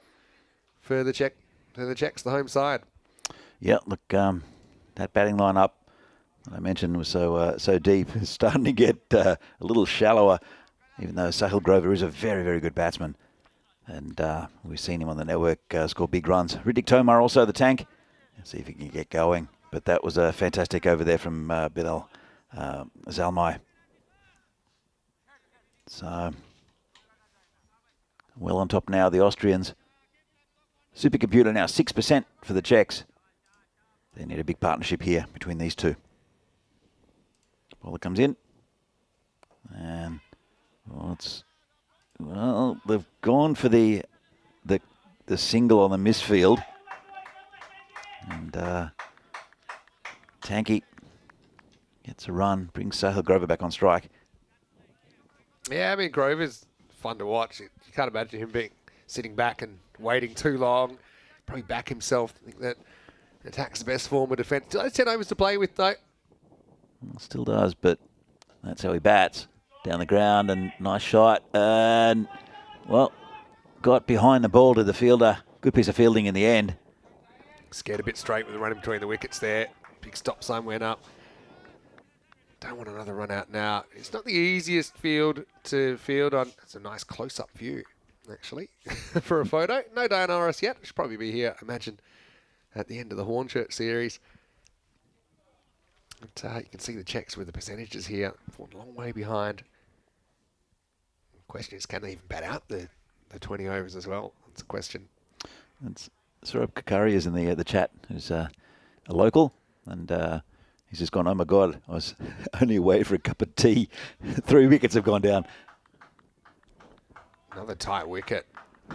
for the Czechs, the home side. Yeah, look, that batting lineup I mentioned was so deep. It's starting to get a little shallower, even though Sahil Grover is a very, very good batsman. And we've seen him on the network score big runs. Riddick Tomar also the tank. Let's see if he can get going. But that was a fantastic over there from Bilal Zalmai. So, well on top now, the Austrians. Supercomputer now 6% for the Czechs. They need a big partnership here between these two. Bowler comes in. And well, they've gone for the single on the misfield. And Tanky gets a run, brings Sahil Grover back on strike. Yeah, I mean, Grover's fun to watch. You can't imagine him sitting back and waiting too long. Probably back himself. I think that attack's the best form of defence. Still has 10 overs to play with, though. Well, still does, but that's how he bats. Down the ground, and nice shot. And, well, got behind the ball to the fielder. Good piece of fielding in the end. Scared a bit straight with the run in between the wickets there. Big stop sign went up. Don't want another run out now. It's not the easiest field to field on. It's a nice close-up view, actually, for a photo. No Diane Norris yet. Should probably be here, I imagine, at the end of the Hornchurch series. But, you can see the Czechs with the percentages here. Fallen a long way behind. The question is, can they even bat out the 20 overs as well? That's a question. It's Saurabh Kakari is in the chat, who's a local, and he's just gone, oh my God, I was only away for a cup of tea. 3 wickets have gone down. Another tight wicket.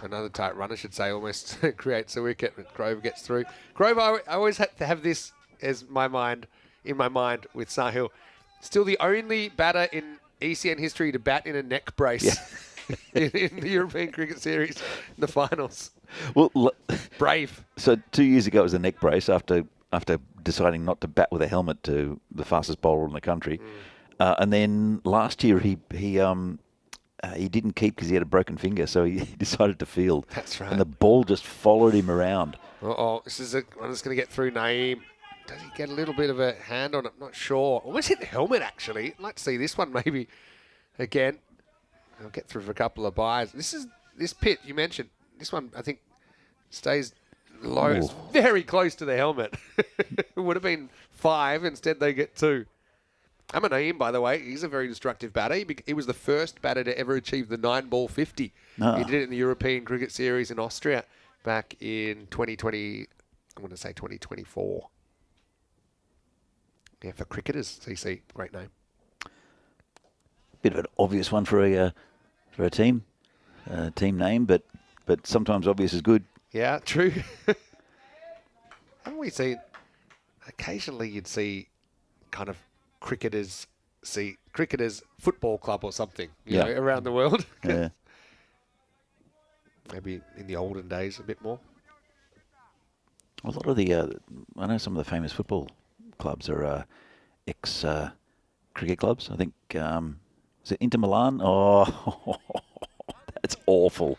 Another tight run, I should say, almost creates a wicket, but Grover gets through. Grover, I always had to have this as in my mind with Sahil. Still the only batter in ECN history to bat in a neck brace. Yeah. in the European Cricket Series, in the finals. Well, brave. So 2 years ago it was a neck brace after deciding not to bat with a helmet to the fastest bowler in the country, and then last year he didn't keep because he had a broken finger, so he decided to field. That's right. And the ball just followed him around. This is one that's going to get through Naeem. Does he get a little bit of a hand on it? Not sure. Almost hit the helmet, actually. I'd like to see this one maybe again. I'll get through for a couple of buys. This pit you mentioned. This one, I think, stays low. Ooh. It's very close to the helmet. It would have been 5. Instead, they get 2. Naeem, by the way, he's a very destructive batter. He was the first batter to ever achieve the 9-ball 50. Oh. He did it in the European Cricket Series in Austria back in 2020. I want to say 2024. Yeah, for cricketers, CC, great name. Bit of an obvious one for a team name, but sometimes obvious is good. Yeah, true. Haven't we seen? Occasionally, you'd see kind of cricketers football club or something, you know, around the world. Yeah. Maybe in the olden days a bit more. A lot of I know some of the famous football clubs are ex cricket clubs. I think is it Inter Milan? Oh, that's awful.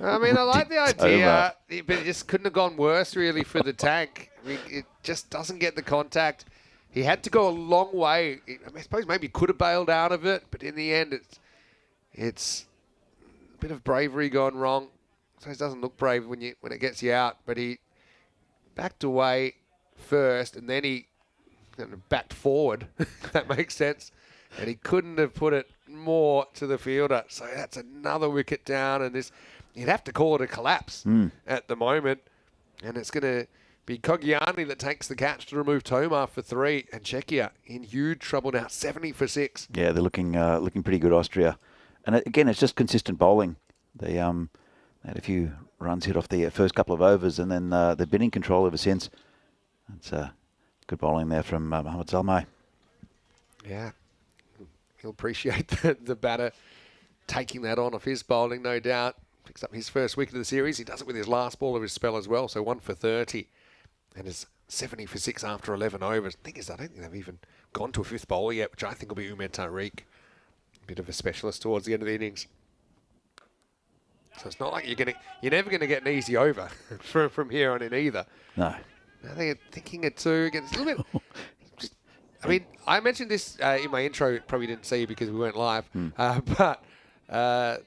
I mean, I like the idea, but it just couldn't have gone worse really for the tank. I mean, it just doesn't get the contact. He had to go a long way. I suppose maybe could have bailed out of it, but in the end, it's a bit of bravery gone wrong. So it doesn't look brave when it gets you out, but he backed away first, and then he kind of backed forward, if that makes sense. And he couldn't have put it more to the fielder. So that's another wicket down, and you'd have to call it a collapse at the moment. And it's going to be Kogiani that takes the catch to remove Tomar for 3, and Czechia in huge trouble now, 70 for 6. Yeah, they're looking pretty good, Austria. And again, it's just consistent bowling. They had a few runs hit off the first couple of overs, and then they've been in control ever since. It's good bowling there from Mohamed Zalmai. Yeah, he'll appreciate the batter taking that on off his bowling, no doubt. Picks up his first wicket of the series. He does it with his last ball of his spell as well, so 1 for 30. And is 70 for 6 after 11 overs. The thing is, I don't think they've even gone to a 5th bowler yet, which I think will be Umed Tariq. A bit of a specialist towards the end of the innings. So it's not like you're never going to get an easy over from here on in either. No. I think thinking it too against a little bit. I mean, I mentioned this in my intro. Probably didn't see because we weren't live. But I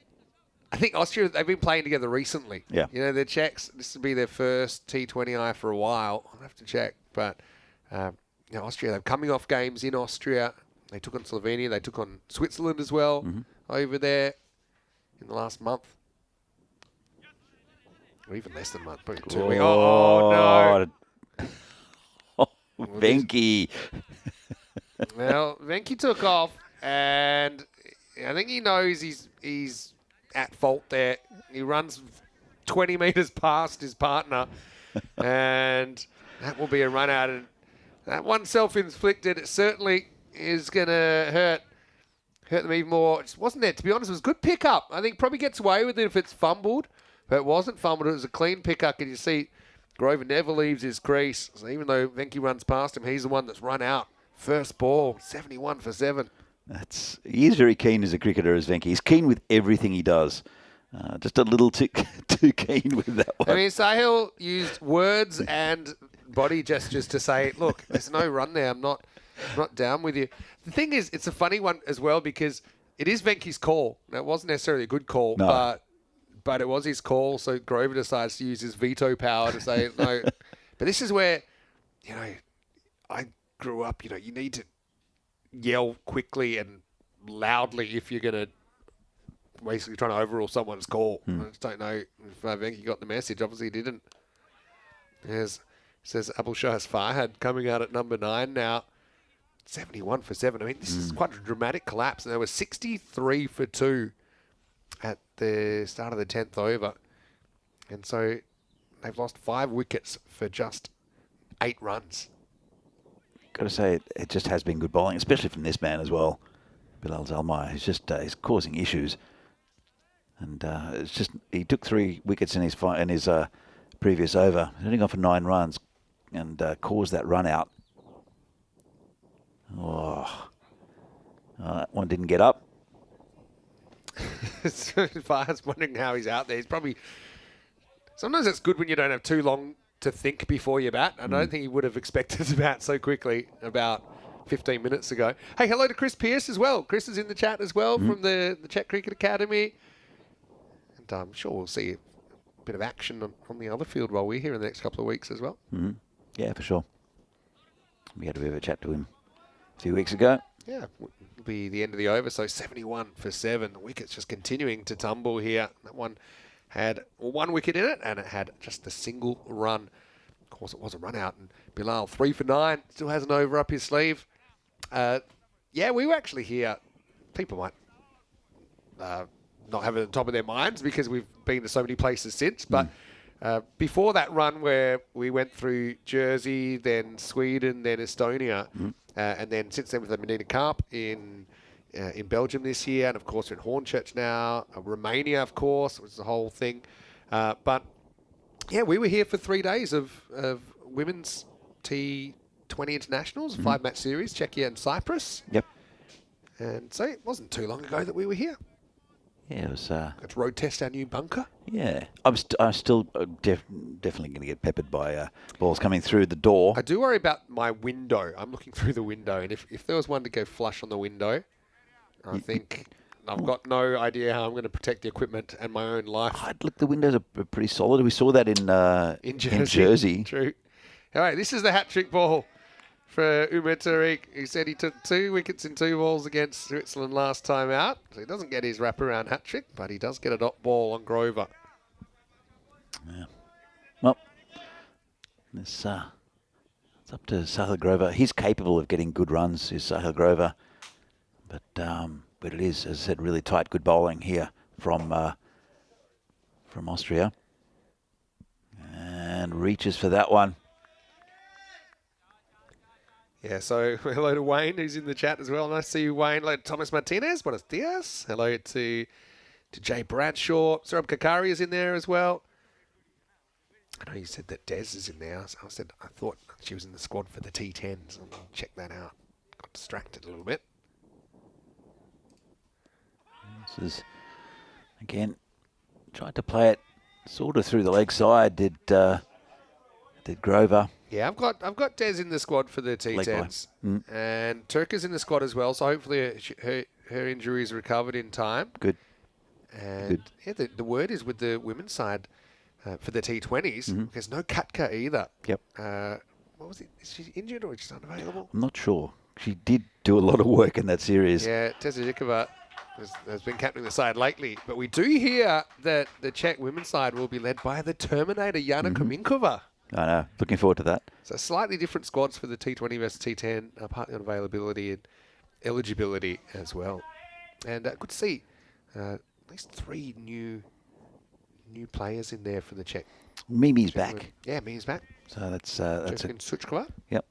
think Austria, they've been playing together recently. Yeah. You know, the Czechs, this will be their first T20I for a while. I'll have to check. But, Austria, they're coming off games in Austria. They took on Slovenia. They took on Switzerland as well over there in the last month. Or even less than a month. Probably 2 weeks. Oh, no. Venky. Well, Venky took off, and I think he knows he's at fault there. He runs 20 metres past his partner, and that will be a run out. And that one self-inflicted, it certainly is going to hurt them even more. It wasn't there, to be honest. It was a good pickup. I think probably gets away with it if it's fumbled, but it wasn't fumbled. It was a clean pickup, and you see Grover never leaves his crease. So even though Venky runs past him, he's the one that's run out. First ball, 71 for 7. He is very keen as a cricketer, as Venky. He's keen with everything he does. Just a little too keen with that one. I mean, Sahil used words and body gestures to say, look, there's no run there. I'm not down with you. The thing is, it's a funny one as well because it is Venky's call. Now, it wasn't necessarily a good call, but it was his call. So Grover decides to use his veto power to say, no. But this is where, I grew up, you need to yell quickly and loudly if you're going to basically trying to overrule someone's call. I just don't know if Venky got the message. Obviously he didn't. Says Abul Shah's Farhad coming out at number 9 now. 71 for 7. I mean, this is quite a dramatic collapse. And there was 63 for 2 at the start of the 10th over. And so they've lost 5 wickets for just 8 runs. Got to say, it just has been good bowling, especially from this man as well, Bilal Zalmai. He's causing issues, and it's just he took 3 wickets in his previous over, hitting off for 9 runs, and caused that run out. That one didn't get up. Farhad's wondering how he's out there. He's probably sometimes it's good when you don't have too long to think before you bat. I don't think he would have expected to bat so quickly about 15 minutes ago. Hey, hello to Chris Pearce as well. Chris is in the chat as well from the Czech Cricket Academy. And I'm sure we'll see a bit of action on the other field while we're here in the next couple of weeks as well. Yeah, for sure. We had a bit of a chat to him a few weeks ago. Yeah, it'll be the end of the over, so 71 for 7. The wicket's just continuing to tumble here. That one had 1 wicket in it, and it had just a single run. Of course, it was a run out, and Bilal 3 for 9, still has an over up his sleeve. Yeah, we were actually here. People might not have it at the top of their minds because we've been to so many places since, but before that run where we went through Jersey, then Sweden, then Estonia, and then since then with the Medina Cup in Belgium this year, and of course we're in Hornchurch now, Romania, of course, was the whole thing. But yeah, we were here for 3 days of women's T20 internationals, 5-match series, Czechia and Cyprus. Yep. And so it wasn't too long ago that we were here. Yeah, it was. Got to road test our new bunker. Yeah, I'm still definitely going to get peppered by balls coming through the door. I do worry about my window. I'm looking through the window, and if there was one to go flush on the window, I think I've got no idea how I'm going to protect the equipment and my own life. Look, the windows are pretty solid. We saw that in Jersey. True. All right, this is the hat-trick ball for Umar Tariq. He said he took 2 wickets in 2 balls against Switzerland last time out. So he doesn't get his wraparound hat-trick, but he does get a dot ball on Grover. Yeah. Well, it's up to Sahil Grover. He's capable of getting good runs, is Sahil Grover. But it is, as I said, really tight, good bowling here from Austria. And reaches for that one. Yeah, so hello to Wayne, who's in the chat as well. Nice to see you, Wayne. Hello to Thomas Martinez. Buenos dias. Hello to Jay Bradshaw. Surab Kakari is in there as well. I know you said that Des is in there. So I thought she was in the squad for the T10s. I'll check that out. Got distracted a little bit. This is, again, tried to play it sort of through the leg side, did Grover. Yeah, I've got Des in the squad for the T10s, and Turka's in the squad as well. So hopefully her injury is recovered in time. Good. And yeah, the word is with the women's side for the T20s. There's no Katka either. Yep. What was it? Is she injured or just unavailable? I'm not sure. She did do a lot of work in that series. Yeah, Tessa Zhikova has been captaining the side lately. But we do hear that the Czech women's side will be led by the Terminator, Jana Kominkova. I know. Looking forward to that. So slightly different squads for the T20 versus T10, partly on availability and eligibility as well. And good to see at least 3 new players in there for the Czech. Mimi's back. Yeah, Mimi's back. So that's it. Suchkova. Yep.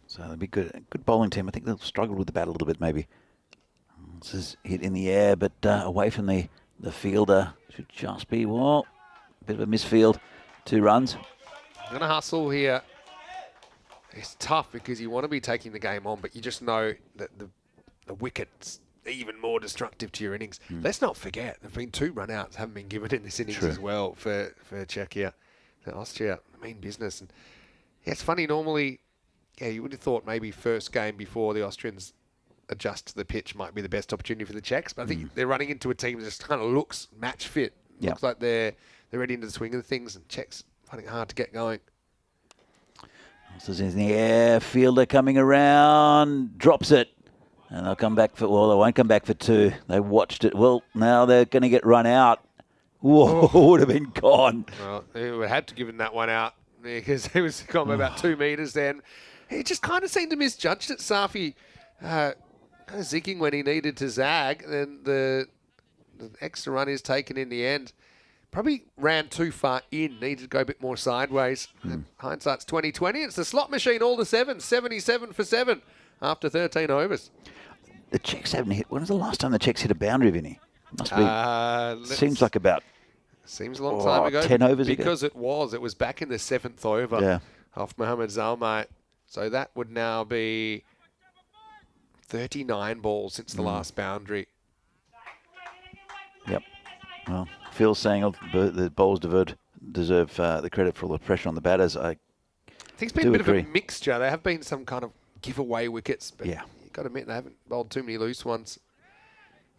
So it'll be good. Good bowling team. I think they'll struggle with the bat a little bit, maybe. This is hit in the air, but away from the fielder. Should just be, well, a bit of a misfield. 2 runs. Going to hustle here. It's tough because you want to be taking the game on, but you just know that the wicket's even more destructive to your innings. Let's not forget, there have been 2 run-outs haven't been given in this innings as well for Czechia. Austria, mean business. And yeah, it's funny, normally, you would have thought maybe first game before the Austrians adjust to the pitch might be the best opportunity for the Czechs, but I think they're running into a team that just kind of looks match fit. Looks like they're ready into the swing of the things, and Czechs finding it hard to get going. This is in the air, fielder coming around, drops it. And they'll come back for, well, they won't come back for 2. They watched it. Well, now they're going to get run out. Whoa, would have been gone. Well, they would have had to give him that one out because he was gone by about 2 metres then. He just kind of seemed to misjudge it, Safi. Kind of zigging when he needed to zag. Then the extra run is taken in the end. Probably ran too far in, needed to go a bit more sideways. Hindsight's 20/20. It's the slot machine all to 7, 77 for 7 after 13 overs. The Czechs haven't hit. When was the last time the Czechs hit a boundary, Vinny? Must be. Seems like about. Seems a long time ago. 10 overs because ago. It was back in the 7th over off Mohamed Zalmai. So that would now be 39 balls since the last boundary. Yep. Well, Phil's saying the bowlers deserve the credit for all the pressure on the batters. I think it's been a bit of a mixture. There have been some kind of giveaway wickets, but you've got to admit they haven't bowled too many loose ones.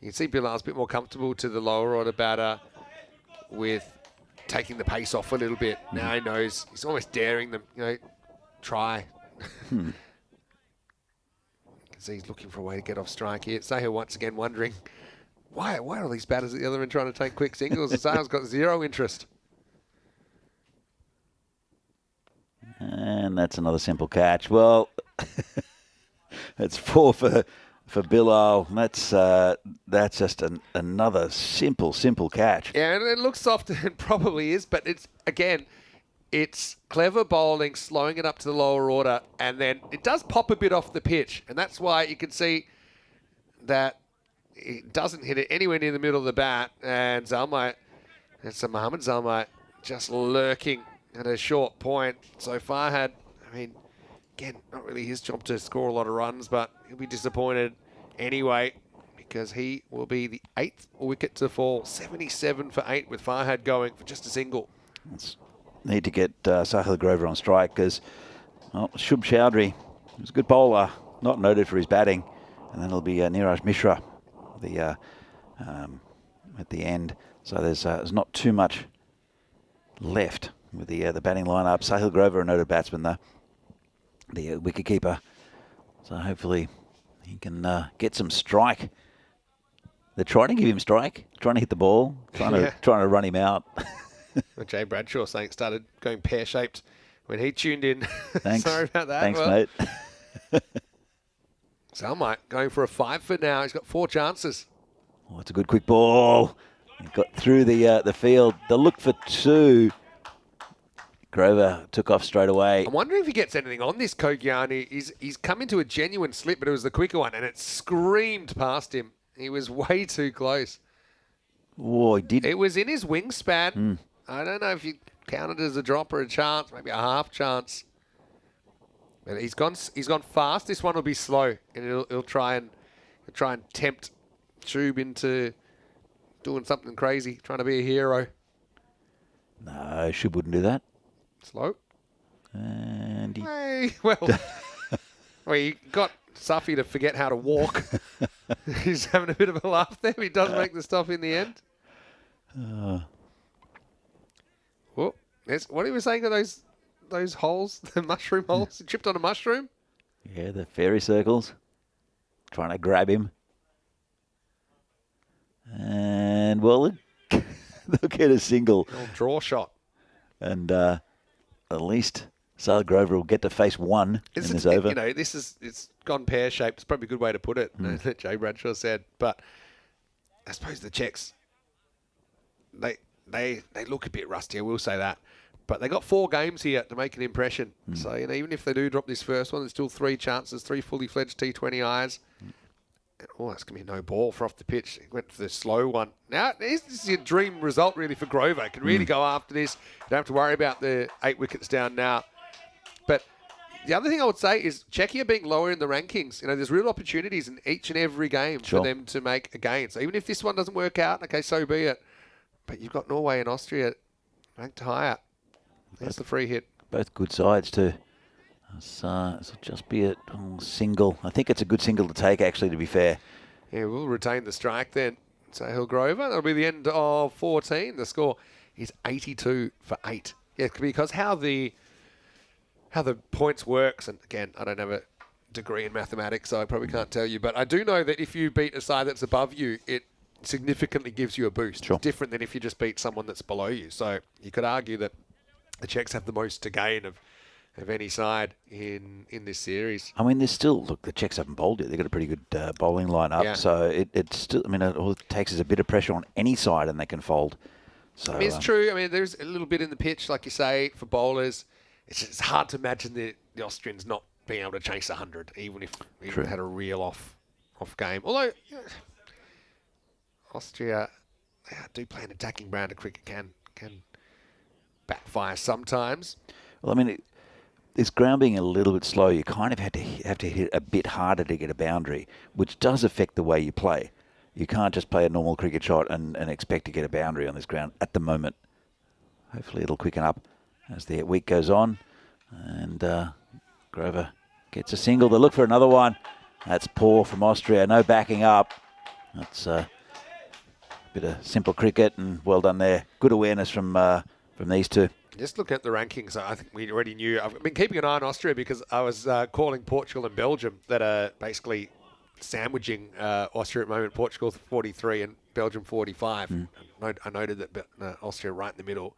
You can see Bilal's a bit more comfortable to the lower order batter with taking the pace off a little bit. Now he knows he's almost daring them, try. You can see he's looking for a way to get off strike here. Sahil once again wondering, why are all these batters at the other end trying to take quick singles? And Sahil's got 0 interest. And that's another simple catch. Well, it's 4 for Bilal. That's just another simple catch. Yeah, and it looks soft, and it probably is, but it's clever bowling, slowing it up to the lower order, and then it does pop a bit off the pitch, and that's why you can see that it doesn't hit it anywhere near the middle of the bat, and Zalmai, it's Mohamed Zalmai just lurking at a short point. So Farhad, again, not really his job to score a lot of runs, but he'll be disappointed anyway because he will be the 8th wicket to fall. 77 for 8 with Farhad going for just a single. Need to get Sahil Grover on strike because Shubh Chowdhury was a good bowler, not noted for his batting. And then it'll be Niraj Mishra at the end. So there's not too much left with the batting lineup. Sahil Grover, a noted batsman, though, the wicketkeeper. So hopefully he can get some strike. They're trying to give him strike, trying to hit the ball, trying to run him out. Jay Bradshaw saying it started going pear-shaped when he tuned in. Thanks. Sorry about that. Thanks, mate. Zalmai going for a 5 for now. He's got 4 chances. Oh, it's a good quick ball. He got through the field. They'll look for 2. Grover took off straight away. I'm wondering if he gets anything on this, Kogiani. He's come into a genuine slip, but it was the quicker one, and it screamed past him. He was way too close. Oh, he did. It was in his wingspan. I don't know if you count it as a drop or a chance, maybe a half chance. But he's gone fast. This one will be slow, and he'll try and tempt Shubh into doing something crazy, trying to be a hero. No, Shubh wouldn't do that. Slow. And And he, Hey, well, he got Suffy to forget how to walk. He's having a bit of a laugh there. He does make the stop in the end. Oh, what he was saying of those holes, the mushroom holes? He tripped on a mushroom? yeah, the fairy circles. Trying to grab him. And, well, they'll get a single. Old draw shot. And at least Sale Grover will get to face one in this over. You know, it's gone pear-shaped. It's probably a good way to put it, that Jay Bradshaw said. But I suppose the Czechs, they look a bit rusty, I will say that. But they got 4 games here to make an impression. So, you know, even if they do drop this first one, there's still 3 chances, 3 fully fledged T20Is. Oh, that's going to be no ball for off the pitch. He went for the slow one. Now, this is your dream result, really, for Grover. Can really go after this. You don't have to worry about the 8 wickets down now. But the other thing I would say is Czechia being lower in the rankings. You know, there's real opportunities in each and every game for them to make a gain. So even if this one doesn't work out, okay, so be it. But you've got Norway and Austria ranked higher. There's the free hit. Both good sides too. So it'll just be a single. I think it's a good single to take, actually, to be fair. Yeah, we'll retain the strike then. So Hill Grover, that'll be the end of 14. The score is 82 for 8. Yeah, because how the points works, and again, I don't have a degree in mathematics, so I probably can't tell you, but I do know that if you beat a side that's above you, it significantly gives you a boost. Sure. It's different than if you just beat someone that's below you. So you could argue that the Czechs have the most to gain of any side in this series. I mean, there's still, look, the Czechs haven't bowled yet. They've got a pretty good bowling lineup. Yeah. So it's still, I mean, all it takes is a bit of pressure on any side and they can fold. So I mean, it's true. I mean, there's a little bit in the pitch, like you say, for bowlers. It's hard to imagine the Austrians not being able to chase 100, even if they had a real off game. Although, you know, Austria, they do play an attacking brand of cricket, can backfire sometimes. Well, I mean, this ground being a little bit slow, you kind of have to hit a bit harder to get a boundary, which does affect the way you play. You can't just play a normal cricket shot and expect to get a boundary on this ground at the moment. Hopefully it'll quicken up as the week goes on. And Grover gets a single. They look for another one. That's poor from Austria. No backing up. That's a bit of simple cricket, and well done there. Good awareness from these two. Just look at the rankings. I think we already knew. I've been keeping an eye on Austria because I was calling Portugal and Belgium that are basically sandwiching Austria at the moment. Portugal 43 and Belgium 45. I noted that Austria right in the middle.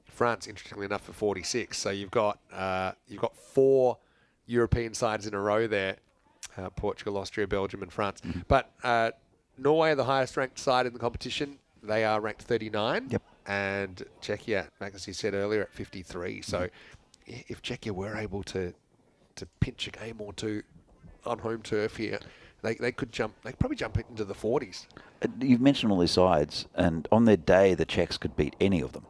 France, interestingly enough, for 46. So you've got 4 European sides in a row there: Portugal, Austria, Belgium, and France. But Norway are the highest ranked side in the competition. They are ranked 39. Yep. And Czechia, as you said earlier, at 53. So if Czechia were able to pinch a game or two on home turf here, they could jump. They could probably jump into the 40s. You've mentioned all these sides, and on their day, the Czechs could beat any of them.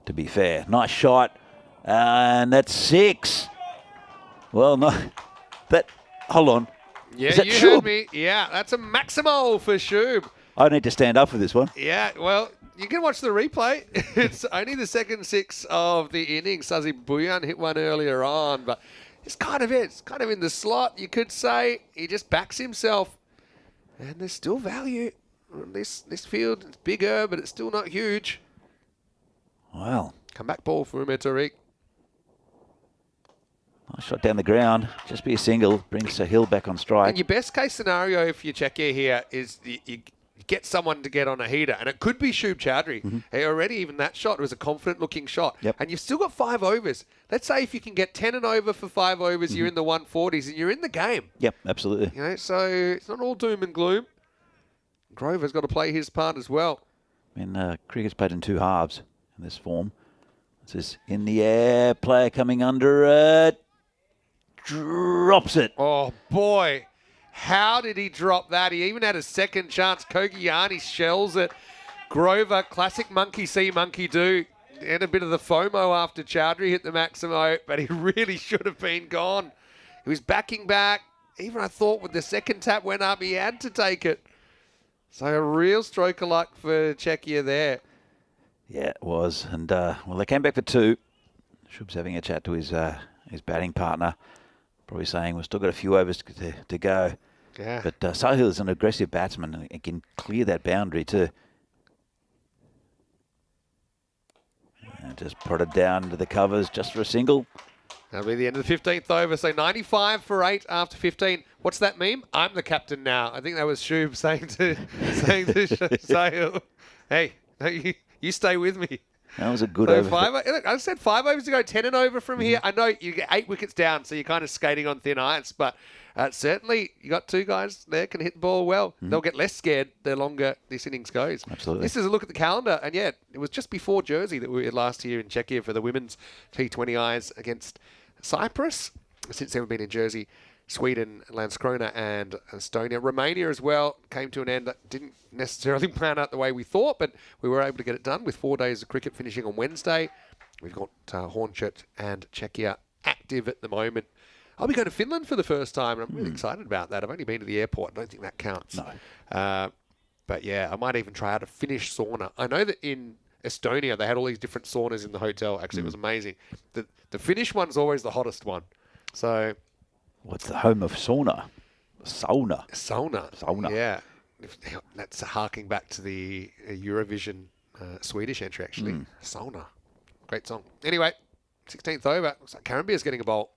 To be fair, nice shot, and that's 6. Well, no, hold on. Yeah, is that you Shub? heard me. Yeah, that's a Maximo for Shub. I need to stand up for this one. Yeah, well, you can watch the replay. It's only the second 6 of the innings. Sazi Buyan hit one earlier on, but it's kind of it. It's kind of in the slot, you could say. He just backs himself, and there's still value on this field. It's bigger, but it's still not huge. Wow. Come back ball for Umar Tariq. Nice shot down the ground. Just be a single. Brings Sahil back on strike. And your best case scenario if you check here is you get someone to get on a heater. And it could be Shub Chowdhury. Hey, already even that shot was a confident looking shot. Yep. And you've still got 5 overs. Let's say if you can get 10 and over for 5 overs, you're in the 140s and you're in the game. Yep, absolutely. You know, so it's not all doom and gloom. Grover's got to play his part as well. I mean, cricket's played in 2 halves in this form. This is in the air. Player coming under it. Drops it. Oh, boy. How did he drop that? He even had a second chance. Kogiani shells it. Grover, classic monkey see, monkey do. And a bit of the FOMO after Chowdhury hit the Maximo, but he really should have been gone. He was backing back. Even I thought with the second tap went up, he had to take it. So a real stroke of luck for Czechia there. Yeah, it was. And, well, they came back for 2. Shub's having a chat to his batting partner, probably saying we've still got a few overs to go. Yeah. But Sahil is an aggressive batsman and can clear that boundary too. And just prodded down to the covers just for a single. That'll be the end of the 15th over. So 95 for 8 after 15. What's that meme? I'm the captain now. I think that was Shub saying to Sahil, hey, no, you stay with me. That was a good So over. look, I said 5 overs to go, 10 and over from here. I know you get 8 wickets down, so you're kind of skating on thin ice, but certainly you got 2 guys there can hit the ball well. They'll get less scared the longer this innings goes. Absolutely. This is a look at the calendar, and yeah, it was just before Jersey that we were last year in Czechia for the women's T20Is against Cyprus. Since then, we've been in Jersey, Sweden, Landskrona, and Estonia. Romania as well came to an end that didn't necessarily plan out the way we thought, but we were able to get it done with 4 days of cricket finishing on Wednesday. We've got Hornchurch and Czechia active at the moment. I'll be going to Finland for the first time, and I'm really excited about that. I've only been to the airport. I don't think that counts. No. But yeah, I might even try out a Finnish sauna. I know that in Estonia, they had all these different saunas in the hotel. Actually, it was amazing. The Finnish one's always the hottest one. So, what's the home of sauna? Sauna. Sauna. Yeah. That's harking back to the Eurovision Swedish entry, actually. Sauna. Great song. Anyway, 16th over. Looks like Carambier's getting a bowl.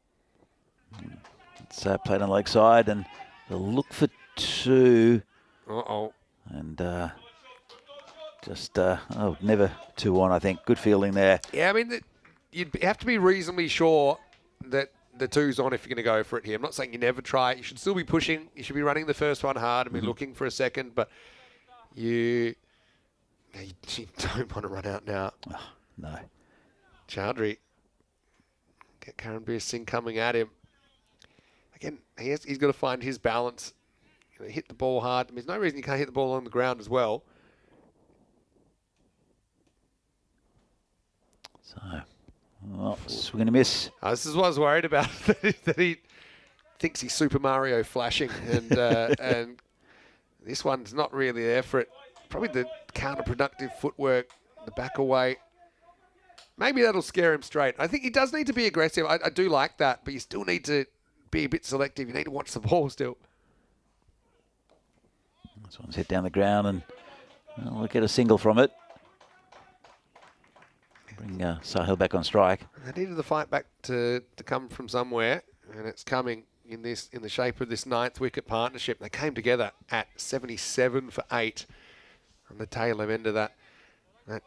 It's played on the leg side, and they'll look for 2. Uh-oh. And never 2 on, I think. Good fielding there. Yeah, I mean, you'd have to be reasonably sure that the 2's on if you're going to go for it here. I'm not saying you never try it. You should still be pushing. You should be running the first one hard and be looking for a second, but you don't want to run out now. Oh, no. Chowdhury. Get Karanbir Singh coming at him. Again, he's got to find his balance. Hit the ball hard. I mean, there's no reason you can't hit the ball on the ground as well. So, we're going to miss. This is what I was worried about, that he thinks he's Super Mario flashing, and this one's not really there for it. Probably the counterproductive footwork, the back away. Maybe that'll scare him straight. I think he does need to be aggressive. I do like that, but you still need to be a bit selective. You need to watch the ball still. This one's hit down the ground, and we'll get a single from it. Bring Sahil back on strike. They needed the fight back to come from somewhere, and it's coming in the shape of this 9th wicket partnership. They came together at 77 for 8 on the tail end of that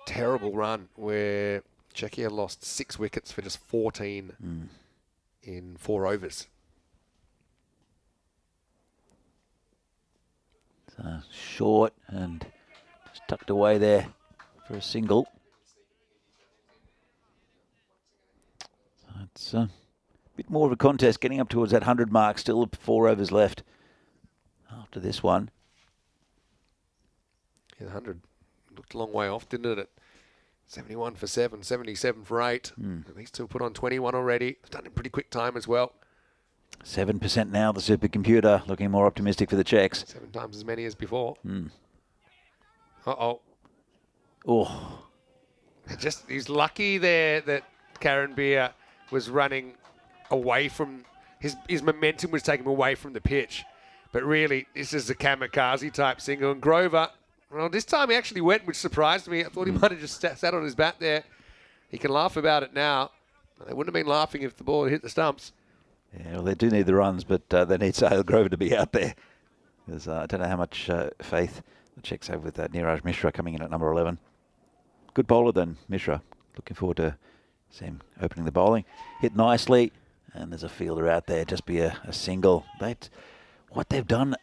terrible run where Czechia lost 6 wickets for just 14 in 4 overs. So short and just tucked away there for a single. So it's a bit more of a contest, getting up towards that 100 mark. Still 4 overs left after this one. Yeah, the 100 looked a long way off, didn't it? 71 for 7, 77 for 8. These two put on 21 already. They've done it in pretty quick time as well. 7% now, the supercomputer, looking more optimistic for the Czechs. 7 times as many as before. Uh-oh. Oh. He's lucky there that Karanbir was running away from... His momentum was taking him away from the pitch. But really, this is a kamikaze type single. And Grover, well, this time he actually went, which surprised me. I thought he might have just sat on his bat there. He can laugh about it now. They wouldn't have been laughing if the ball had hit the stumps. Yeah, well, they do need the runs, but they need Sahil Grover to be out there. Because I don't know how much faith the Czechs have with Niraj Mishra coming in at number 11. Good bowler then, Mishra. Looking forward to see him opening the bowling. Hit nicely, and there's a fielder out there. Just be a single. What they've done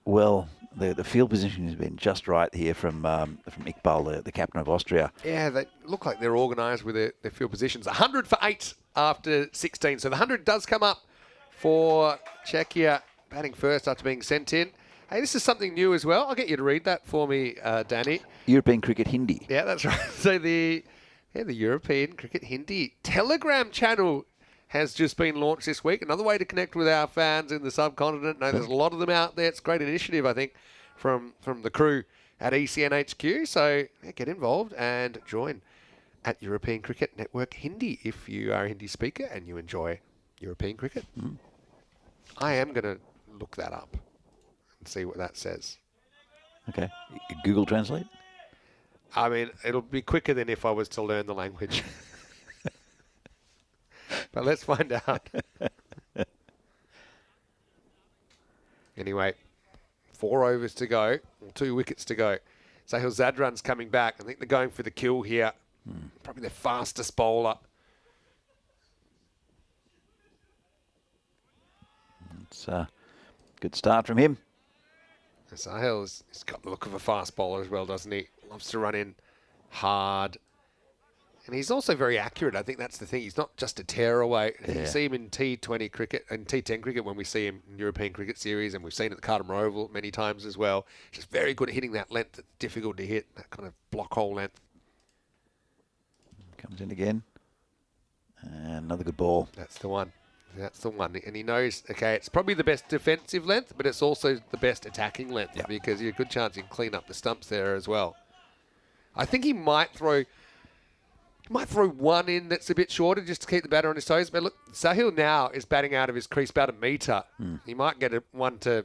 well, the field position has been just right here from Iqbal, the captain of Austria. Yeah, they look like they're organised with their field positions. 100 for 8 after 16. So the 100 does come up for Czechia, batting first after being sent in. Hey, this is something new as well. I'll get you to read that for me, Danny. European Cricket Hindi. Yeah, that's right. So the European Cricket Hindi Telegram channel has just been launched this week. Another way to connect with our fans in the subcontinent. No, there's a lot of them out there. It's a great initiative, I think, from the crew at ECN HQ. So yeah, get involved and join at European Cricket Network Hindi if you are a Hindi speaker and you enjoy European cricket. I am going to look that up and see what that says. Okay. Google Translate? I mean, it'll be quicker than if I was to learn the language. But let's find out. Anyway, 4 overs to go, 2 wickets to go. Sahil Zadran's coming back. I think they're going for the kill here. Probably their fastest bowler. It's a good start from him. Sahil's he's got the look of a fast bowler as well, doesn't he? Loves to run in hard. And he's also very accurate. I think that's the thing. He's not just a tearaway. You see him in T20 cricket and T10 cricket when we see him in European Cricket Series, and we've seen it at the Carlton Oval many times as well. Just very good at hitting that length that's difficult to hit, that kind of block hole length. Comes in again. And another good ball. That's the one. That's the one. And he knows, okay, it's probably the best defensive length, but it's also the best attacking length because you have a good chance you can clean up the stumps there as well. I think he might throw one in that's a bit shorter just to keep the batter on his toes. But look, Sahil now is batting out of his crease about a metre. He might get one to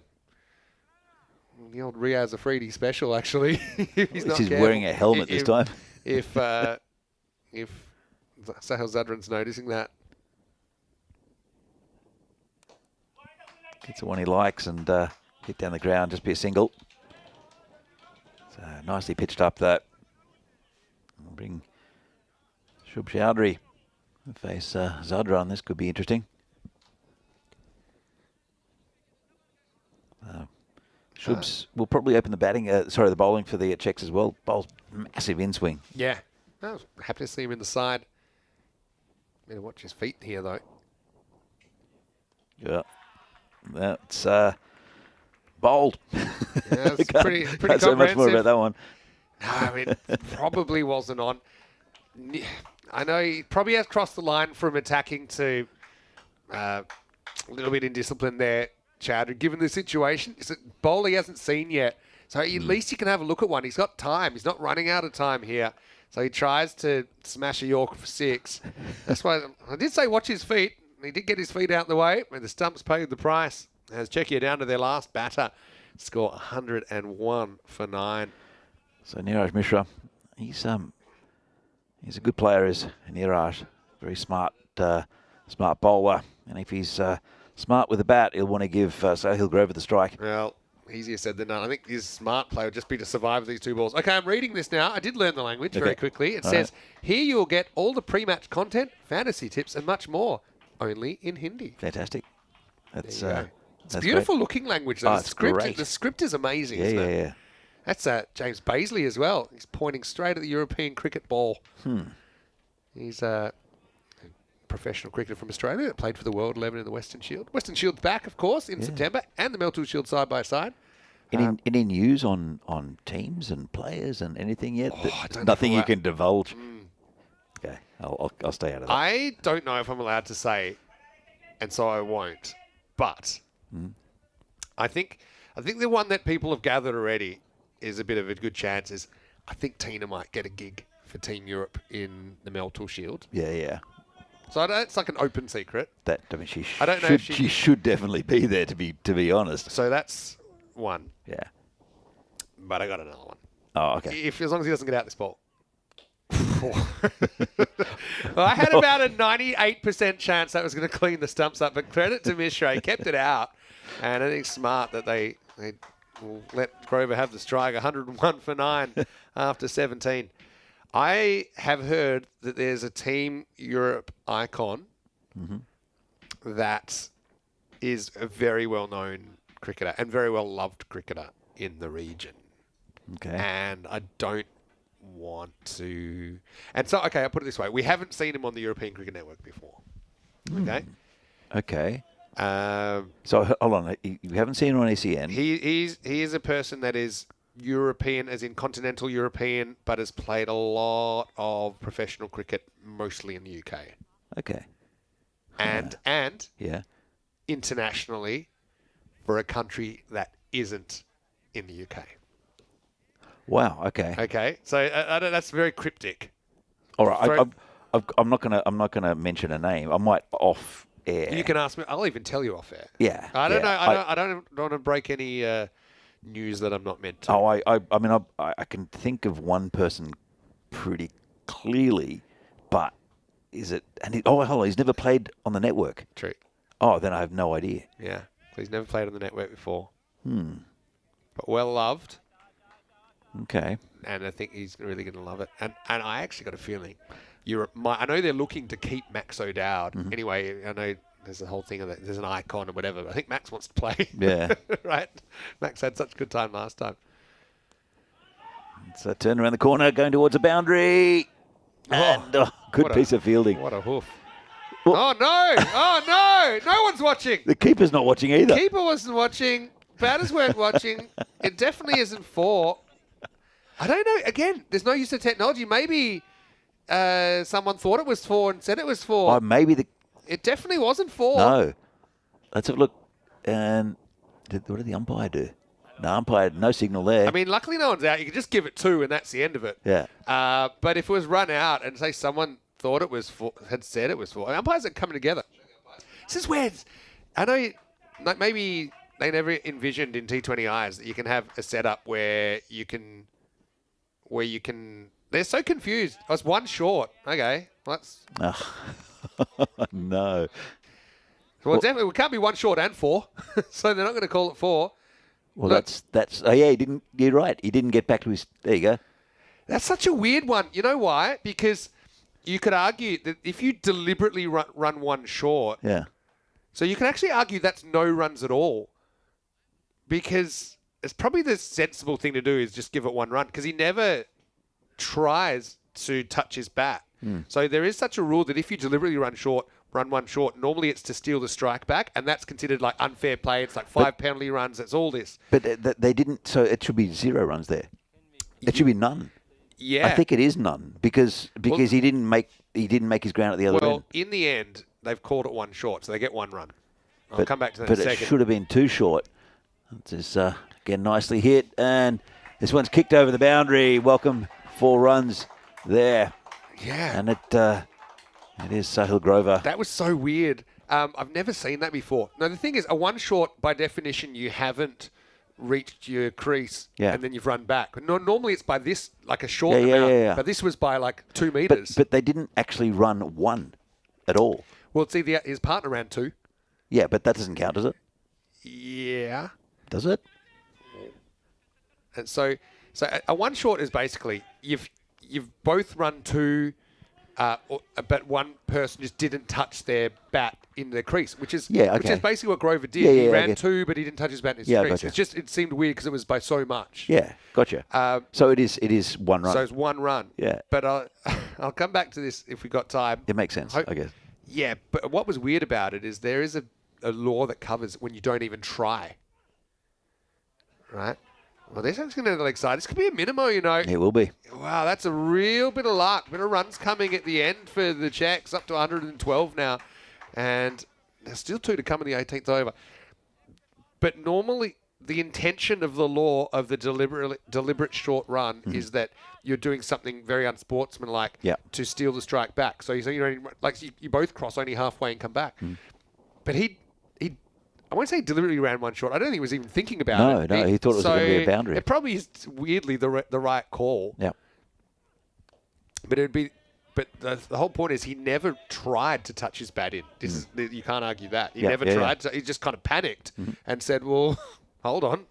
the old Riaz Afridi special, actually. He's not careful. Wearing a helmet this time. If Sahil Zadran's noticing that. Gets the one he likes and hit down the ground, just be a single. So nicely pitched up that. We'll bring Shub Chowdhury face Zadran. This could be interesting. Shubs will probably open the batting, the bowling for the Czechs as well. Bowls massive in swing. Yeah, I was happy to see him in the side. Better watch his feet here though. Yeah, that's bold. Yeah, it's pretty Can't say much more about that one. No, I mean, probably wasn't on. I know he probably has crossed the line from attacking to a little bit indisciplined there, Chowdhury, given the situation. It's a bowl he hasn't seen yet. So at least he can have a look at one. He's got time. He's not running out of time here. So he tries to smash a Yorker for 6. That's why I did say watch his feet. He did get his feet out the way, and the stumps paid the price. As Czechia down to their last batter, score 101 for 9. So Niraj Mishra, he's a good player, is Niraj. Very smart, smart bowler. And if he's smart with the bat, he'll want to give Sahil Grover the strike. Well, easier said than done. I think his smart play would just be to survive these 2 balls. Okay, I'm reading this now. I did learn the language very quickly. It says, here you'll get all the pre-match content, fantasy tips, and much more. Only in Hindi. Fantastic. That's it's beautiful looking language. Though. It's great. The script is amazing, yeah, isn't it? Yeah. That's James Baisley as well. He's pointing straight at the European cricket ball. He's a professional cricketer from Australia that played for the World 11 in the Western Shield. Western Shield's back, of course, in September, and the Melton Shield side by side. Any news on teams and players and anything yet? Nothing you can divulge. Okay, I'll stay out of that. I don't know if I'm allowed to say, and so I won't. But I think the one that people have gathered already is a bit of a good chance. Is I think Tina might get a gig for Team Europe in the Melton Shield. Yeah. So it's like an open secret. I mean, she should definitely be there. To be honest. So that's one. Yeah. But I got another one. Oh, okay. As long as he doesn't get out this ball. Well, I had about a 98% chance that was going to clean the stumps up, but credit to Mishra, he kept it out. And I think smart that they will let Grover have the strike, 101 for 9 after 17. I have heard that there's a Team Europe icon that is a very well-known cricketer and very well-loved cricketer in the region. Okay. And I don't want to... And so, okay, I'll put it this way. We haven't seen him on the European Cricket Network before. Okay? Okay. So, hold on. You haven't seen him on ECN? He is a person that is European, as in continental European, but has played a lot of professional cricket, mostly in the UK. Okay. And yeah, internationally for a country that isn't in the UK. Wow, okay. Okay, so that's very cryptic. All right, I'm not gonna mention a name. I might off air. You can ask me. I'll even tell you off air. Yeah, I don't yeah. know. I don't want to break any news that I'm not meant to. Oh, I mean, I can think of one person pretty clearly, but is it? And hold on, he's never played on the network. True. Oh, then I have no idea. Yeah, he's never played on the network before. But well loved. Okay. And I think he's really going to love it. And I actually got a feeling, I know they're looking to keep Max O'Dowd. Anyway, I know there's a whole thing of that. There's an icon or whatever. But I think Max wants to play. Yeah. Right. Max had such a good time last time. So turn around the corner, going towards the boundary. And good piece of fielding. What a hoof. Well, oh, no. Oh, no. No one's watching. The keeper's not watching either. Keeper wasn't watching. Batters weren't watching. It definitely isn't 4. I don't know. Again, there's no use of technology. Maybe someone thought it was 4 and said it was 4. Oh, maybe It definitely wasn't 4. No. Let's have a look. And what did the umpire do? No, umpire had no signal there. I mean, luckily no one's out. You can just give it 2 and that's the end of it. Yeah. But if it was run out and say someone thought it was 4, had said it was 4, umpires are coming together. This is where I know maybe they never envisioned in T20Is that you can have a setup where you can. They're so confused. I was 1 short. Okay, that's. No. Well, definitely, we can't be 1 short and 4, so they're not going to call it 4. Well, that's. Oh yeah, he didn't. You're right. He didn't get back to his. There you go. That's such a weird one. You know why? Because you could argue that if you deliberately run 1 short. Yeah. So you can actually argue that's no runs at all. Because it's probably the sensible thing to do is just give it 1 run because he never tries to touch his bat. So there is such a rule that if you deliberately run 1 short, normally it's to steal the strike back, and that's considered like unfair play. It's like 5 penalty runs. It's all this. But they didn't. So it should be 0 runs there. It should be none. Yeah, I think it is none because he didn't make his ground at the other end. Well, in the end, they've called it 1 short, so they get 1 run. I'll come back to that in a But second. it should have been 2 short. It's again nicely hit, and this one's kicked over the boundary. Welcome 4 runs there. Yeah. And it is Sahil Grover. That was so weird. I've never seen that before. Now, the thing is, a 1 short, by definition, you haven't reached your crease and then you've run back. No, normally it's by this, like a short amount. Yeah. But this was by like 2 meters. But they didn't actually run 1 at all. Well, see, his partner ran 2. Yeah, but that doesn't count, does it? Yeah. Does it? And so a 1 short is basically you've both run 2, but one person just didn't touch their bat in the crease, which is basically what Grover did. He ran 2, but he didn't touch his bat in his crease. Gotcha. It seemed weird because it was by so much. Yeah, gotcha. So it is 1 run. So it's 1 run. Yeah. But I'll come back to this if we got time. It makes sense, I guess. Yeah, but what was weird about it is there is a law that covers when you don't even try. Right? Well, this one's going to get excited. This could be a minimo, you know. It will be. Wow, that's a real bit of luck. Bit of runs coming at the end for the Czechs, up to 112 now. And there's still 2 to come in the 18th over. But normally, the intention of the law of the deliberate short run is that you're doing something very unsportsmanlike to steal the strike back. So you both cross only halfway and come back. But he I won't say deliberately ran 1 short. I don't think he was even thinking about it. No, he thought it was going to be a boundary. It probably is weirdly the right call. Yeah. But the whole point is he never tried to touch his bat in. You can't argue that. He never tried to. He just kind of panicked and said, well, hold on.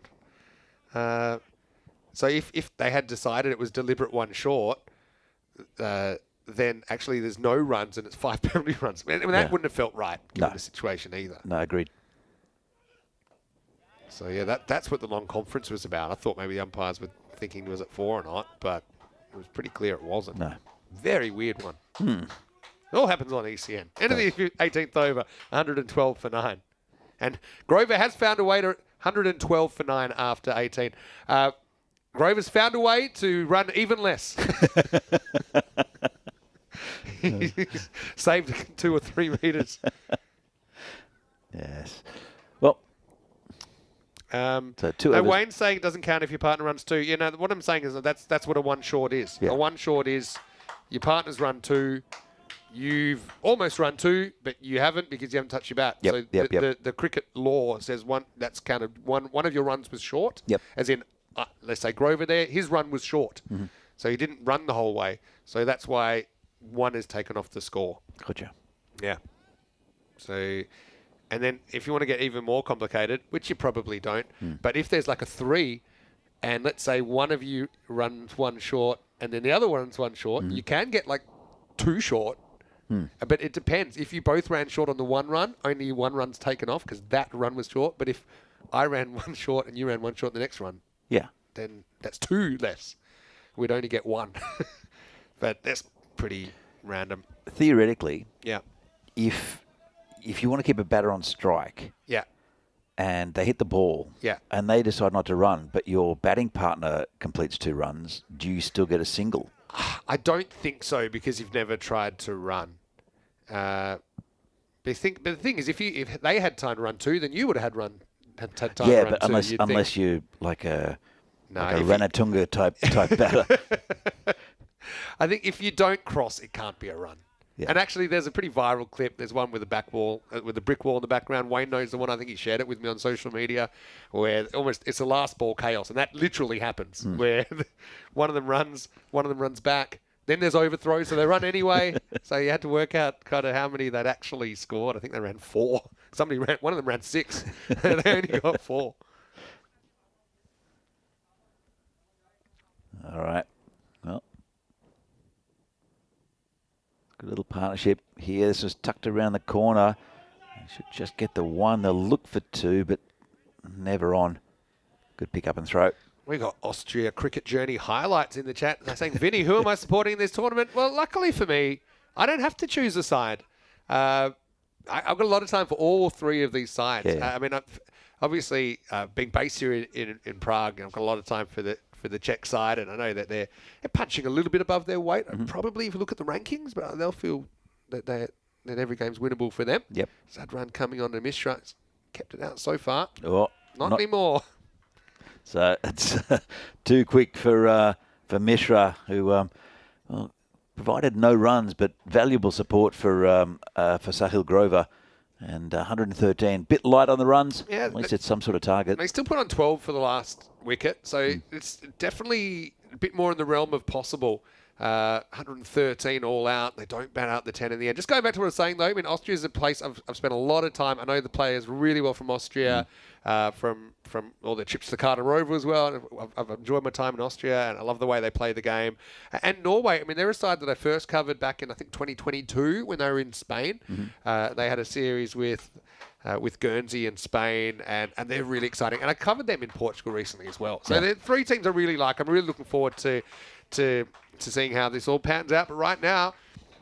So if they had decided it was deliberate 1 short, then actually there's no runs and it's 5 penalty runs. I mean, that wouldn't have felt right given the situation either. No, agreed. So, yeah, that's what the long conference was about. I thought maybe the umpires were thinking was it 4 or not, but it was pretty clear it wasn't. No. Very weird one. It all happens on ECN. End of the 18th over, 112 for 9. And Grover has found a way to 112 for 9 after 18. Grover's found a way to run even less. He's saved 2 or 3 meters. Yes. Well, so 2 overs. Wayne's saying it doesn't count if your partner runs 2. You know, what I'm saying is that's what a 1 short is. Yeah. A 1 short is your partner's run 2, you've almost run 2, but you haven't because you haven't touched your bat. Yep, So yep. the cricket law says that's counted. One of your runs was short. Yep. As in, let's say Grover there, his run was short. Mm-hmm. So he didn't run the whole way. So that's why 1 is taken off the score. Gotcha. Yeah. So, and then if you want to get even more complicated, which you probably don't, but if there's like a 3, and let's say one of you runs 1 short, and then the other runs 1 short, you can get like 2 short. But it depends. If you both ran short on the 1 run, only 1 run's taken off because that run was short. But if I ran 1 short and you ran 1 short the next run, Yeah. then that's 2 less. We'd only get 1. But that's pretty random. Theoretically, Yeah. if you want to keep a batter on strike Yeah. and they hit the ball Yeah. and they decide not to run, but your batting partner completes 2 runs, do you still get a single? I don't think so because you've never tried to run. But the thing is, if they had time to run 2, then you would have had time to run 2. But unless you're like a No, like a Ranatunga type batter. I think if you don't cross, it can't be a run. Yeah. And actually, there's a pretty viral clip. There's one with a back wall, with a brick wall in the background. Wayne knows the one. I think he shared it with me on social media, where it's a last ball chaos, and that literally happens. Where one of them runs back. Then there's overthrows, so they run anyway. So you had to work out kind of how many they'd actually scored. I think they ran 4. One of them ran 6. And they only got 4. All right. Well, good little partnership here. This is tucked around the corner. Should just get the 1. They'll look for 2, but never on. Good pick up and throw. We got Austria Cricket Journey highlights in the chat. They're saying, Vinny, who am I supporting in this tournament? Well, luckily for me, I don't have to choose a side. I've got a lot of time for all 3 of these sides. Yeah. I mean, obviously, being based here in Prague, I've got a lot of time for the Czech side, and I know that they're punching a little bit above their weight. Probably, if you look at the rankings, but they'll feel that every game's winnable for them. Yep. Zadran coming on to Mishra. It's kept it out so far. Oh, Not anymore. So it's too quick for Mishra, who provided no runs but valuable support for Sahil Grover, and 113. Bit light on the runs. Yeah, at least it's some sort of target. They still put on 12 for the last wicket, so it's definitely a bit more in the realm of possible. 113 all out. They don't bat out the 10 in the end. Just going back to what I was saying, though, I mean, Austria is a place I've spent a lot of time. I know the players really well from Austria, from all their trips to Carter Rover as well. I've enjoyed my time in Austria, and I love the way they play the game. And Norway, I mean, they're a side that I first covered back in, I think, 2022 when they were in Spain. They had a series with Guernsey and Spain, and they're really exciting. And I covered them in Portugal recently as well. So they're 3 teams I really like. I'm really looking forward to seeing how this all pans out. But right now,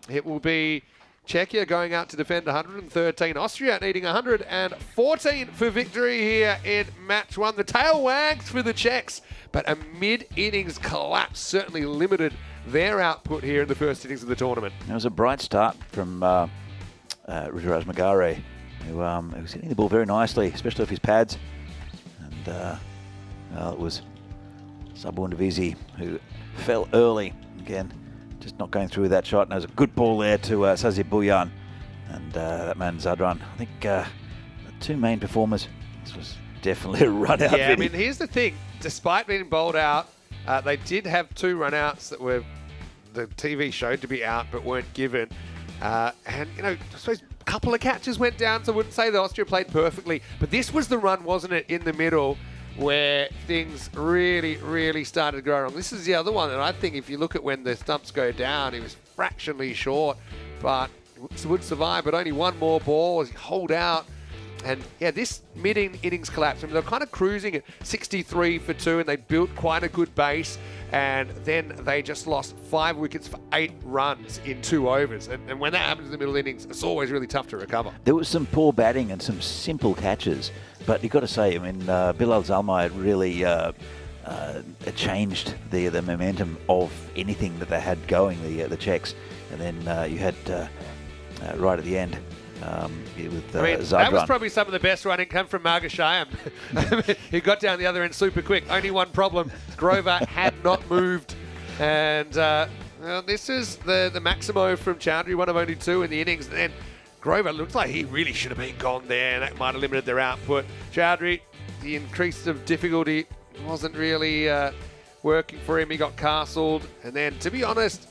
it will be Czechia going out to defend 113. Austria needing 114 for victory here in match 1. The tail wags for the Czechs, but a mid-innings collapse certainly limited their output here in the first innings of the tournament. It was a bright start from Ruturaj Magare, who was hitting the ball very nicely, especially off his pads. And it was Sabundavisi who fell early. Again, just not going through with that shot. And there was a good ball there to Sazi Buyan and that man Zadran. I think the 2 main performers, this was definitely a run out. Yeah, I mean, here's the thing. Despite being bowled out, they did have 2 run-outs that were the TV showed to be out but weren't given. And, you know, I suppose a couple of catches went down, so I wouldn't say that Austria played perfectly. But this was the run, wasn't it, in the middle, where things really, really started to go wrong. This is the other one, and I think if you look at when the stumps go down, he was fractionally short, but would survive, but only 1 more ball as he holed out. And yeah, this mid-innings collapse, I mean, they're kind of cruising at 63 for 2, and they built quite a good base, and then they just lost 5 wickets for 8 runs in 2 overs. And when that happens in the middle innings, it's always really tough to recover. There was some poor batting and some simple catches, but you've got to say, I mean, Bilal Zalmay really changed the momentum of anything that they had going, the Czechs. And then you had right at the end with Zadran. That was probably some of the best running come from Margashayam. He got down the other end super quick. Only one problem, Grover had not moved. And Well, this is the Maximo from Chowdhury, one of only two in the innings. And then Grover looks like he really should have been gone there, and that might have limited their output. Chowdhury, the increase of difficulty wasn't really working for him. He got castled. And then, to be honest,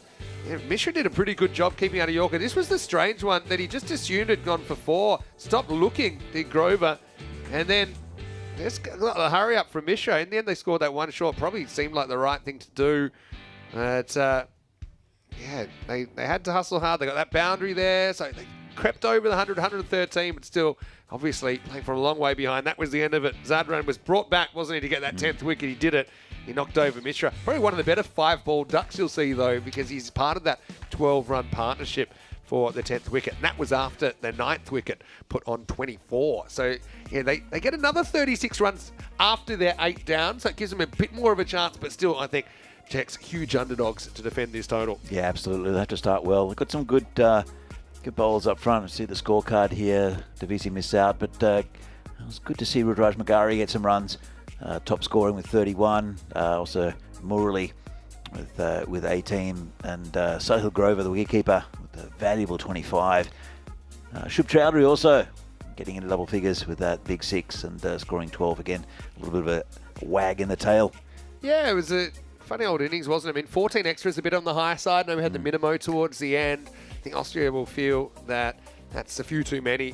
Mishra did a pretty good job keeping out of Yorker. This was the strange one that he just assumed had gone for 4. Stopped looking, did Grover. And then there's a hurry up from Mishra. In the end, they scored that one short. Probably seemed like the right thing to do. But, yeah, they had to hustle hard. They got that boundary there. So they crept over the 100, 113, but still, obviously, playing from a long way behind. That was the end of it. Zadran was brought back, wasn't he, to get that 10th wicket. He did it. He knocked over Mishra. Probably one of the better 5-ball ducks you'll see, though, because he's part of that 12-run partnership for the 10th wicket. And that was after the 9th wicket put on 24. So, yeah, they get another 36 runs after they're 8 down. So it gives them a bit more of a chance. But still, I think Czechs huge underdogs to defend this total. Yeah, absolutely. They have to start well. They've got some good bowlers up front. See the scorecard here. Davisi missed out. But it was good to see Rudraj Magari get some runs. Top scoring with 31. Also Murali with 18, and Sahil Grover, the wicketkeeper, with a valuable 25. Shub Chowdhury also getting into double figures with that big 6 and scoring 12 again. A little bit of a wag in the tail. Yeah, it was a funny old innings, wasn't it? I mean, 14 extras, a bit on the higher side. I know we had the minimo towards the end. I think Austria will feel that that's a few too many,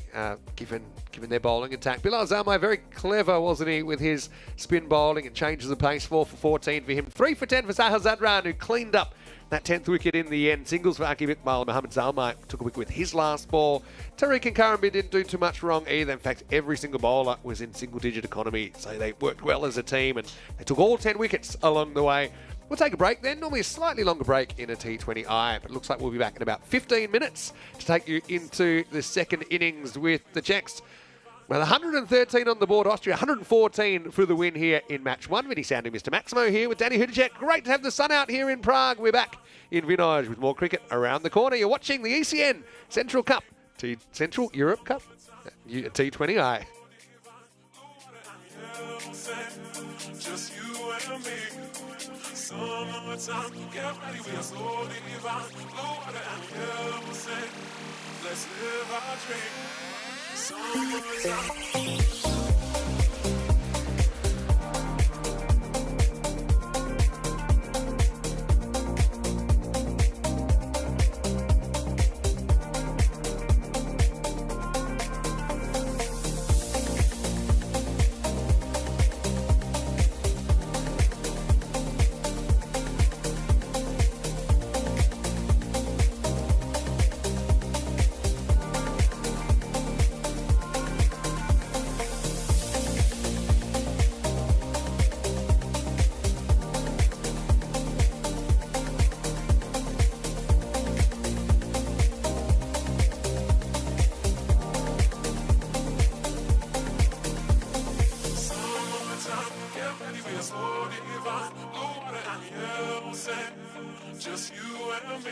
given their bowling attack. Bilal Zalmai, very clever, wasn't he, with his spin bowling and changes the pace. 4 for 14 for him. 3 for 10 for Sahil Zadran, who cleaned up that 10th wicket in the end. Singles for Akib Iqbal. Mohammad Zalmai took a wicket with his last ball. Tariq and Karambi didn't do too much wrong either. In fact, every single bowler was in single-digit economy, so they worked well as a team, and they took all 10 wickets along the way. We'll take a break then, normally a slightly longer break in a T20I, but it looks like we'll be back in about 15 minutes to take you into the second innings with the Czechs. Well, 113 on the board, Austria 114 for the win here in match 1. Vinny sounding Mr. Maximo here with Danny Hudacek. Great to have the sun out here in Prague. We're back in Vinaj with more cricket around the corner. You're watching the ECN Central Cup, Central Europe Cup, T20I. Just you and me. Summertime, get ready, we are so divine. Blue water and yellow sand. Let's live our dream. Summertime. Just you and me.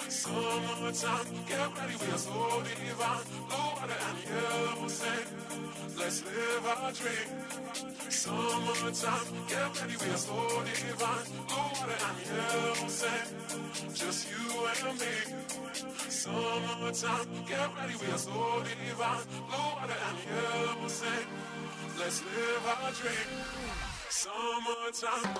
Summertime, get ready, we are so divine. Blue water and yellow sand. Let's live our dream. Summertime, get ready, we are so divine. Blue water and yellow sand. Just you and me. Summertime, get ready, we are so divine. Blue water and yellow sand. Let's live our dream. Summertime.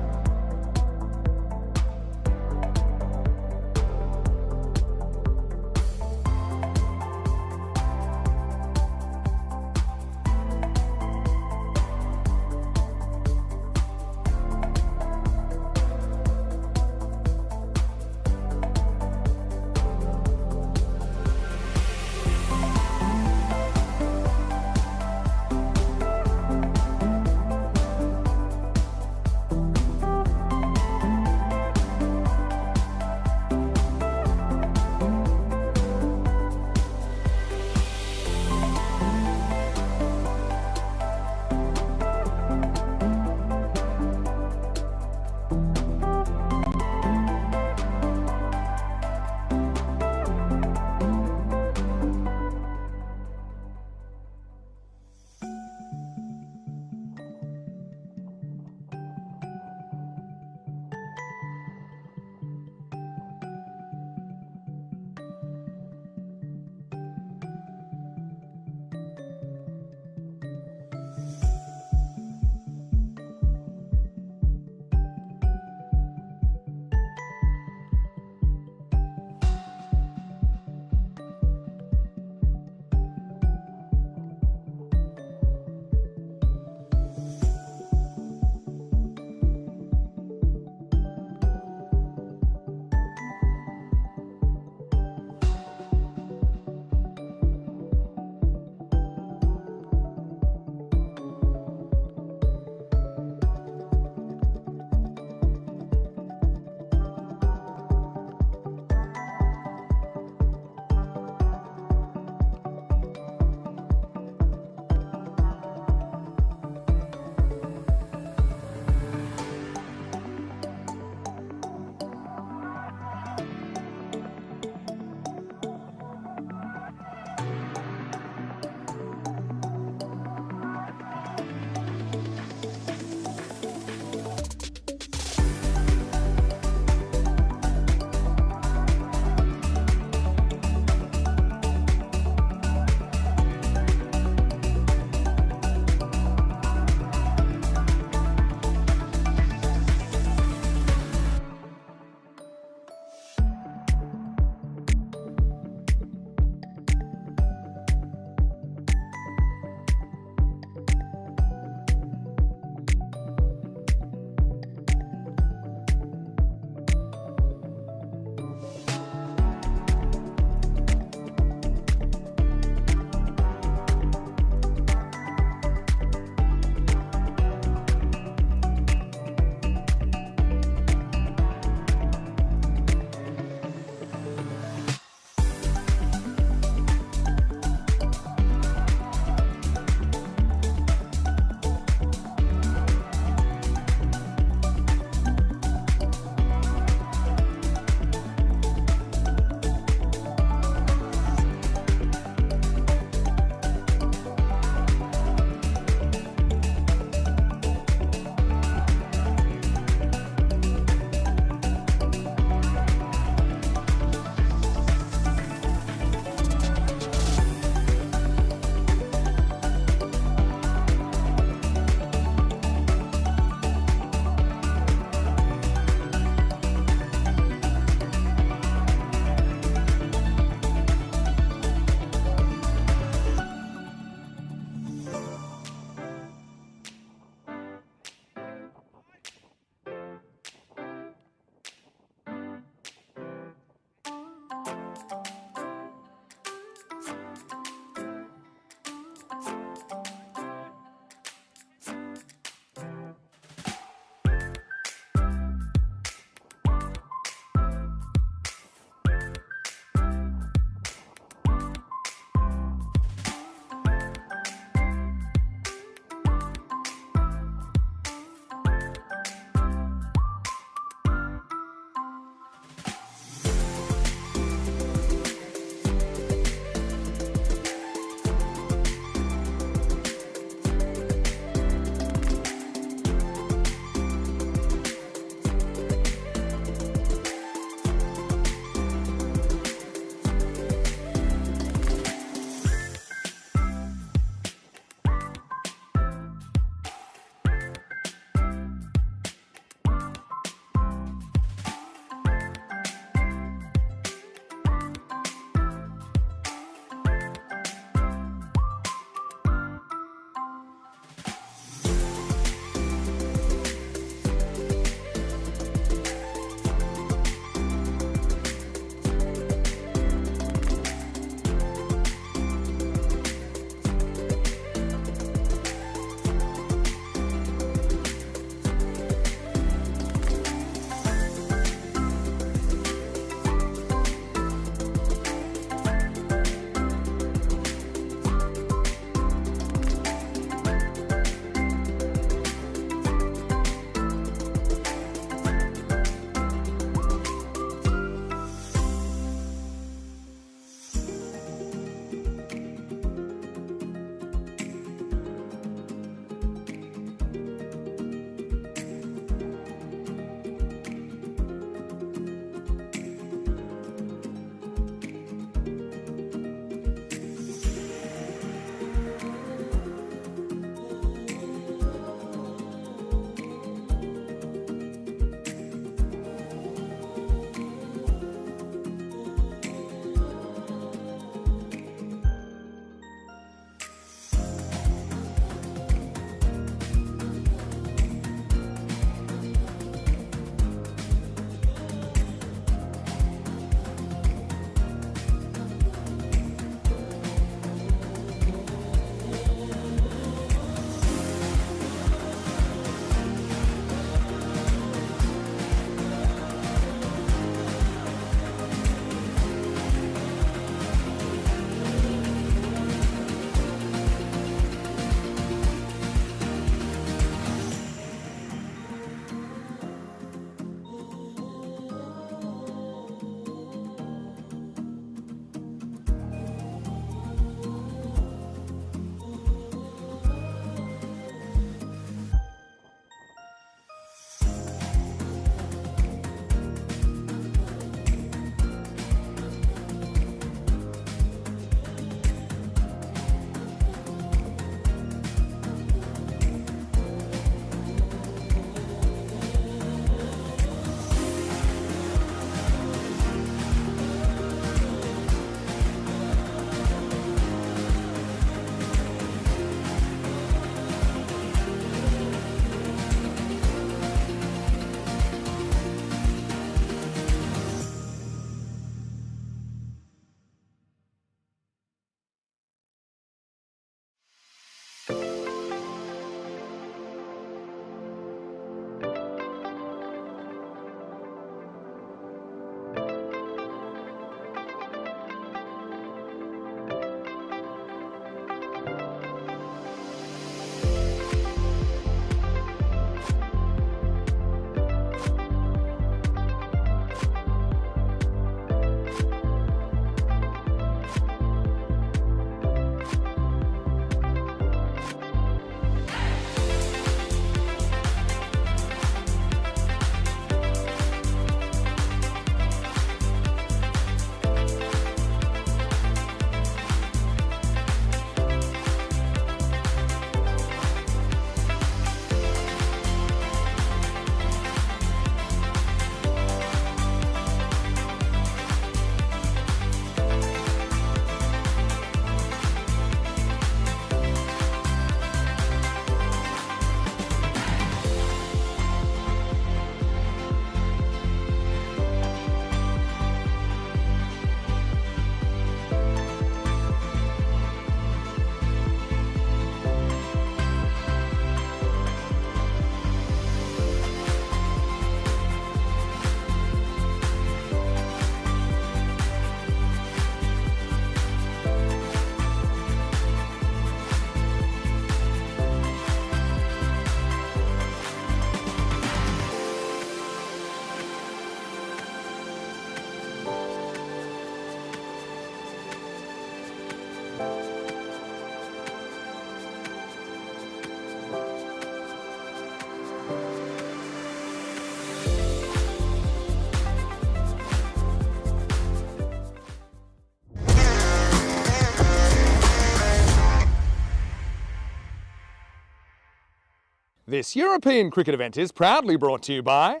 This European cricket event is proudly brought to you by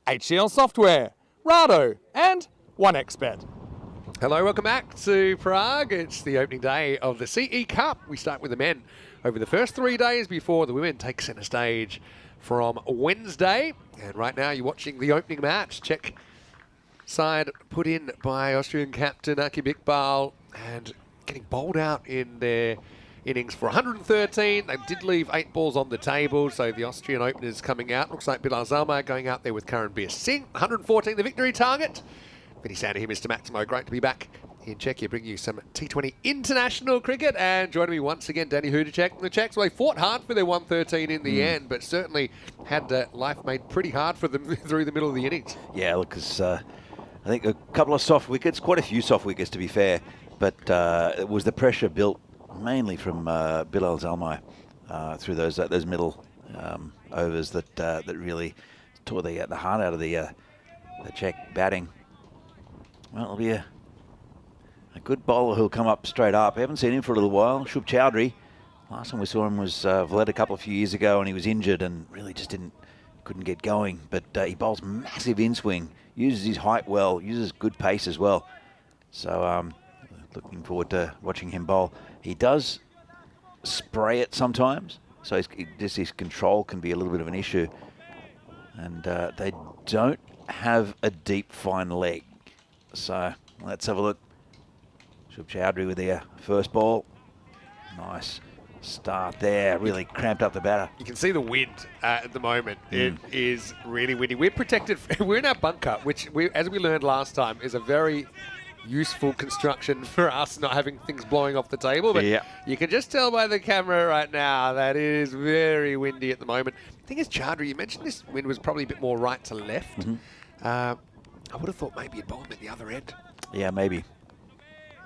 HCL Software, Rado and 1xBet. Hello, welcome back to Prague. It's the opening day of the CE Cup. We start with the men over the first 3 days before the women take centre stage from Wednesday. And right now you're watching the opening match. Czech side put in by Austrian captain Aki Iqbal and getting bowled out in their innings for 113. They did leave 8 balls on the table, so the Austrian openers coming out. Looks like Bilal Zalmay going out there with Karanbir Singh. 114 the victory target. Vinny Sandy here, Mr. Maximo. Great to be back in Czechia, bringing you some T20 international cricket. And joining me once again, Danny Hudacek. The Czechs, well, they fought hard for their 113 in the end, but certainly had life made pretty hard for them through the middle of the innings. Yeah, look, because I think a couple of soft wickets, quite a few soft wickets to be fair, but it was the pressure built mainly from Bilal Zalmay through those middle overs that really tore the heart out of the Czech batting. Well, it'll be a good bowler who'll come up straight up. I haven't seen him for a little while. Shub Chowdhury. Last time we saw him was Valletta a few years ago, and he was injured and really just couldn't get going. But he bowls massive in-swing, uses his height well, uses good pace as well. So looking forward to watching him bowl. He does spray it sometimes, so his control can be a little bit of an issue. And they don't have a deep, fine leg. So let's have a look. Shub Chowdhury with their first ball. Nice start there. Really cramped up the batter. You can see the wind at the moment. It is really windy. We're protected. We're in our bunker, which, as we learned last time, is a very useful construction for us, not having things blowing off the table. But you can just tell by the camera right now that it is very windy at the moment. The thing is, Chowdhury, you mentioned this wind was probably a bit more right to left. I would have thought maybe you'd bowl him at the other end. Yeah, maybe.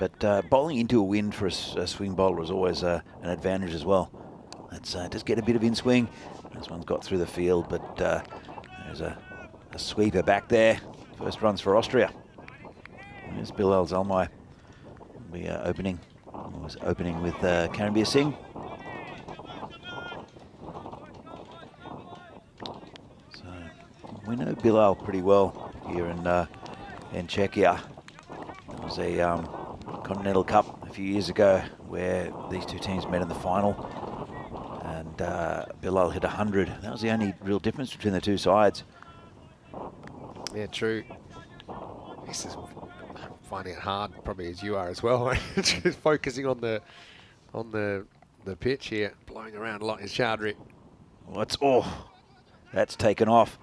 But bowling into a wind for a swing bowler is always an advantage as well. Let's just get a bit of in-swing. This one's got through the field, but there's a sweeper back there. First runs for Austria. There's Bilal Zalmay. We are opening. Was opening with Karanbir Singh. So we know Bilal pretty well here in Czechia. There was a Continental Cup a few years ago where these two teams met in the final, and Bilal hit 100. That was the only real difference between the two sides. Yeah, true. This is finding it hard, probably as you are as well. Just focusing on the pitch here, blowing around a lot is Chowdhury. That's taken off.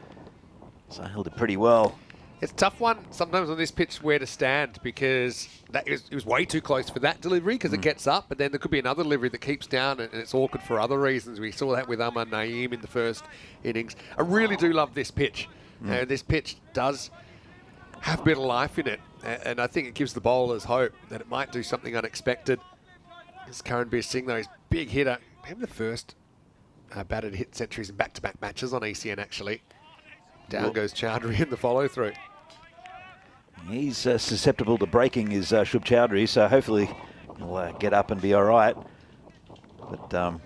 So I held it pretty well. It's a tough one sometimes on this pitch where to stand, because it was way too close for that delivery because it gets up, but then there could be another delivery that keeps down, and it's awkward for other reasons. We saw that with Ahmad Naeem in the first innings. I really do love this pitch. This pitch does have a bit of life in it, and I think it gives the bowlers hope that it might do something unexpected. This Karanbir Singh, though, is big hitter. Maybe the first batter to hit centuries in back-to-back matches on ECN, actually. Down goes Chowdhury in the follow-through. He's susceptible to breaking, is Shub Chowdhury, so hopefully he'll get up and be all right. But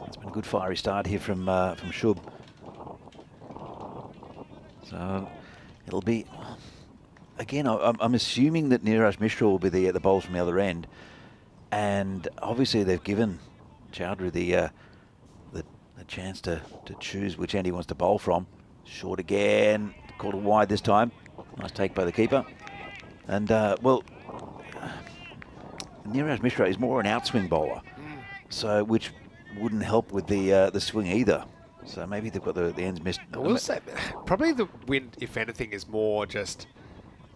it's been a good fiery start here from Shub. So it'll be, again, I'm assuming that Neeraj Mishra will be the bowl from the other end, and obviously they've given Chowdhury the chance to choose which end he wants to bowl from. Short again, called a wide this time. Nice take by the keeper. And, well, Neeraj Mishra is more an outswing bowler, so which wouldn't help with the swing either. So maybe they've got the ends missed. I will say, probably the wind, if anything, is more just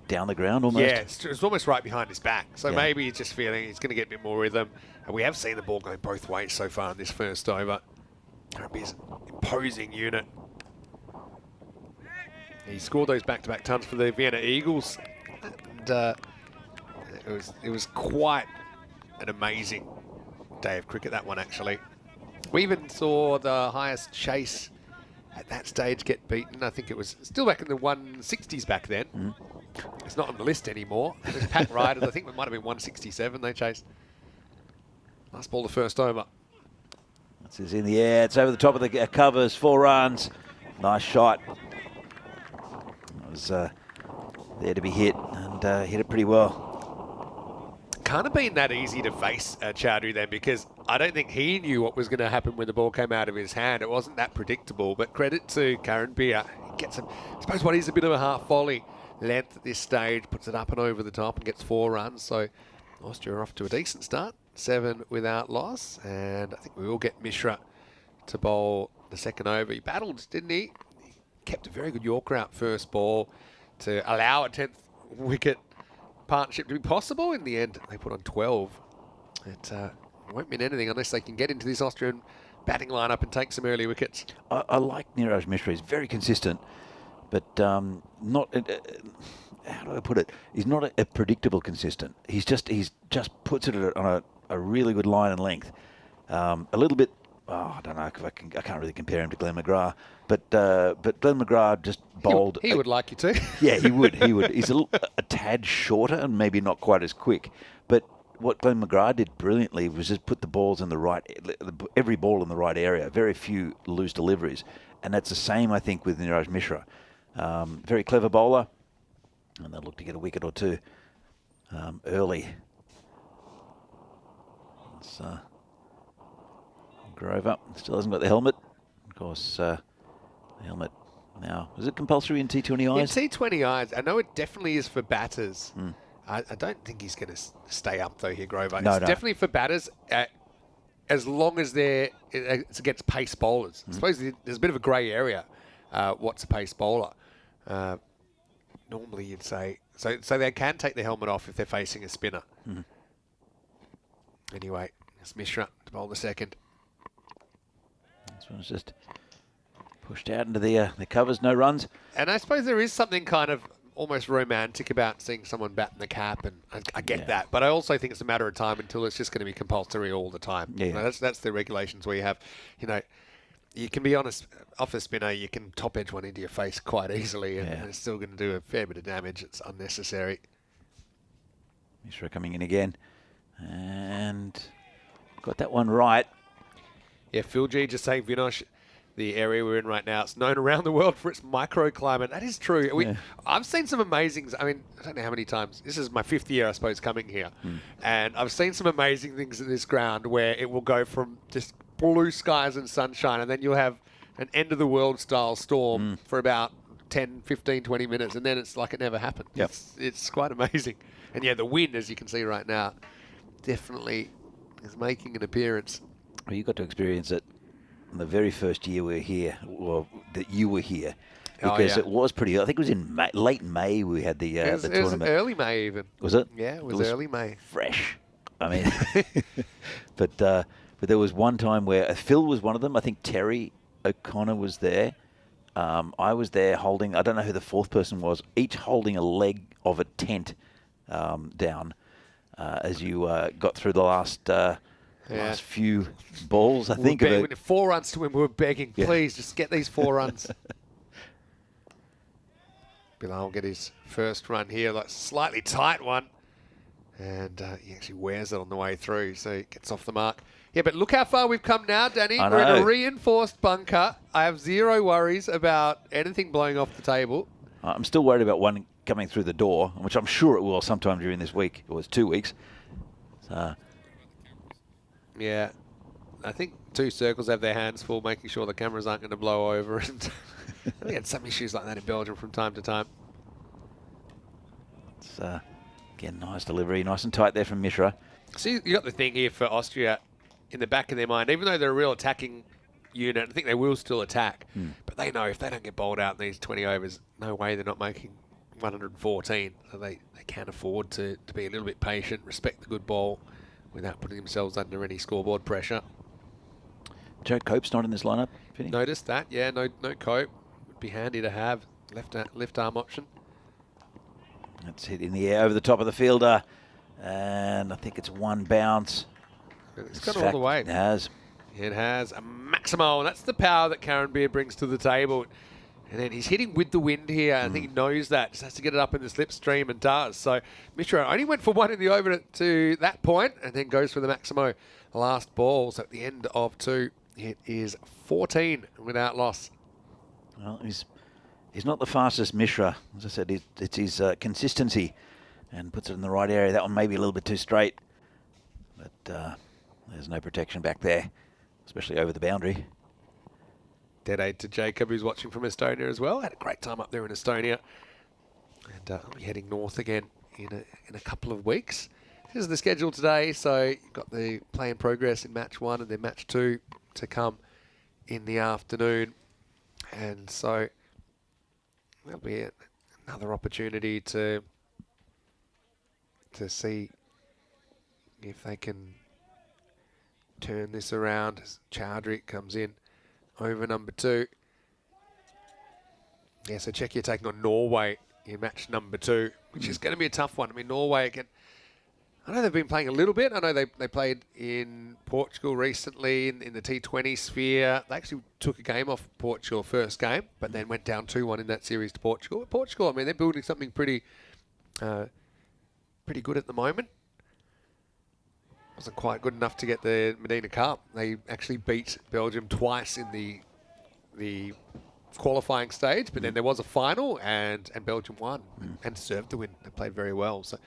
down the ground almost. Yeah, it's almost right behind his back. So maybe he's just feeling he's going to get a bit more rhythm. And we have seen the ball go both ways so far in this first over. Karanbir's an imposing unit. He scored those back-to-back tons for the Vienna Eagles, and it was quite an amazing day of cricket, that one, actually. We even saw the highest chase at that stage get beaten. I think it was still back in the 160s back then. It's not on the list anymore. It was Pat Ryder's. I think it might have been 167 they chased. Last ball the first over. This is in the air. It's over the top of the covers. 4 runs. Nice shot. It was there to be hit, and hit it pretty well. Can't have been that easy to face Chowdhury then, because I don't think he knew what was going to happen when the ball came out of his hand. It wasn't that predictable, but credit to Karen Beer. He gets him, I suppose what is a bit of a half volley length at this stage, puts it up and over the top and gets 4 runs. So Austria are off to a decent start, 7 without loss, and I think we will get Mishra to bowl the second over. He battled, didn't he? He kept a very good Yorker out first ball to allow a 10th wicket partnership to be possible. In the end, they put on 12. It won't mean anything unless they can get into this Austrian batting lineup and take some early wickets. I like Niraj Mishra. He's very consistent, but not. How do I put it? He's not a predictable consistent. He's just puts it on a really good line and length. A little bit. I don't know if I can't really compare him to Glenn McGrath, but Glenn McGrath just bowled. He would like you to. Yeah, he would. He's a tad shorter and maybe not quite as quick. But what Glenn McGrath did brilliantly was just put the balls in every ball in the right area. Very few loose deliveries, and that's the same I think with Niraj Mishra. Very clever bowler, and they'll look to get a wicket or two early. It's, Grover still hasn't got the helmet. Of course, the helmet now. Is it compulsory in T20Is? In T20Is, I know it definitely is for batters. I don't think he's going to stay up though here, Grover. No, it's definitely for batters as long as it's against pace bowlers. I suppose there's a bit of a grey area. What's a pace bowler? Normally you'd say, so they can take the helmet off if they're facing a spinner. Anyway, it's Mishra to bowl the second. This one's just pushed out into the covers, no runs. And I suppose there is something kind of almost romantic about seeing someone bat in the cap, and I get that. But I also think it's a matter of time until it's just going to be compulsory all the time. Yeah. You know, that's the regulations we have. You know, you can be honest, off a spinner, you can top edge one into your face quite easily, and it's still going to do a fair bit of damage. It's unnecessary. Mishra coming in again, and got that one right. Yeah, Phil G just saying, Vinosh, the area we're in right now, it's known around the world for its microclimate. That is true. I've seen some amazing, I mean, I don't know how many times. This is my 5th year, I suppose, coming here. And I've seen some amazing things at this ground where it will go from just blue skies and sunshine, and then you'll have an end-of-the-world style storm for about 10, 15, 20 minutes, and then it's like it never happened. Yep. It's quite amazing. And yeah, the wind, as you can see right now, definitely is making an appearance. Well, you got to experience it the very first year we were here, or that you were here, because it was pretty. I think it was in late May we had the tournament. It was early May even. Was it? Yeah, it was early May. Fresh. I mean, but there was one time where Phil was one of them. I think Terry O'Connor was there. I was there holding. I don't know who the 4th person was. Each holding a leg of a tent down as you got through the last few balls, I think. We had 4 runs to win. We were begging, please, just get these 4 runs. Bilal will get his first run here, like slightly tight one. And he actually wears it on the way through, so he gets off the mark. Yeah, but look how far we've come now, Danny. We're in a reinforced bunker. I have zero worries about anything blowing off the table. I'm still worried about one coming through the door, which I'm sure it will sometime during this week. It was 2 weeks. Yeah, I think 2 circles have their hands full, making sure the cameras aren't going to blow over. And we had some issues like that in Belgium from time to time. It's again, nice delivery, nice and tight there from Mishra. See, you got the thing here for Austria in the back of their mind, even though they're a real attacking unit, I think they will still attack. But they know if they don't get bowled out in these 20 overs, no way they're not making 114. So they can afford to be a little bit patient, respect the good ball, without putting themselves under any scoreboard pressure. Joe Cope's not in this lineup, Vinny? Noticed that, yeah, no Cope. Would be handy to have left arm option. It's hit in the air over the top of the fielder, and I think it's one bounce. It's gone all the way. It has. It has a Maximo, and that's the power that Karen Beer brings to the table. And then he's hitting with the wind here. I think he knows that. Just has to get it up in the slipstream and does. So Mishra only went for 1 in the over to that point and then goes for the Maximo last ball. So at the end of 2, It is 14 without loss. Well, he's not the fastest Mishra. As I said, it's his consistency and puts it in the right area. That one may be a little bit too straight, but there's no protection back there, especially over the boundary. Dead aid to Jacob, who's watching from Estonia as well. Had a great time up there in Estonia. And I'll be heading north again in a couple of weeks. This is the schedule today, so you've got the play in progress in match 1 and then match 2 to come in the afternoon. And so there'll be another opportunity to see if they can turn this around as Chowdhury comes in over number 2. Yeah, so Czechia taking on Norway in match number 2, which is going to be a tough one. I mean, Norway again, I know they've been playing a little bit. I know they played in Portugal recently in the T20 sphere. They actually took a game off Portugal first game, but then went down 2-1 in that series to Portugal. But Portugal, I mean, they're building something pretty good at the moment. Wasn't quite good enough to get the Medina Cup. They actually beat Belgium twice in the qualifying stage, but then there was a final and Belgium won and deserved to win. They played very well. So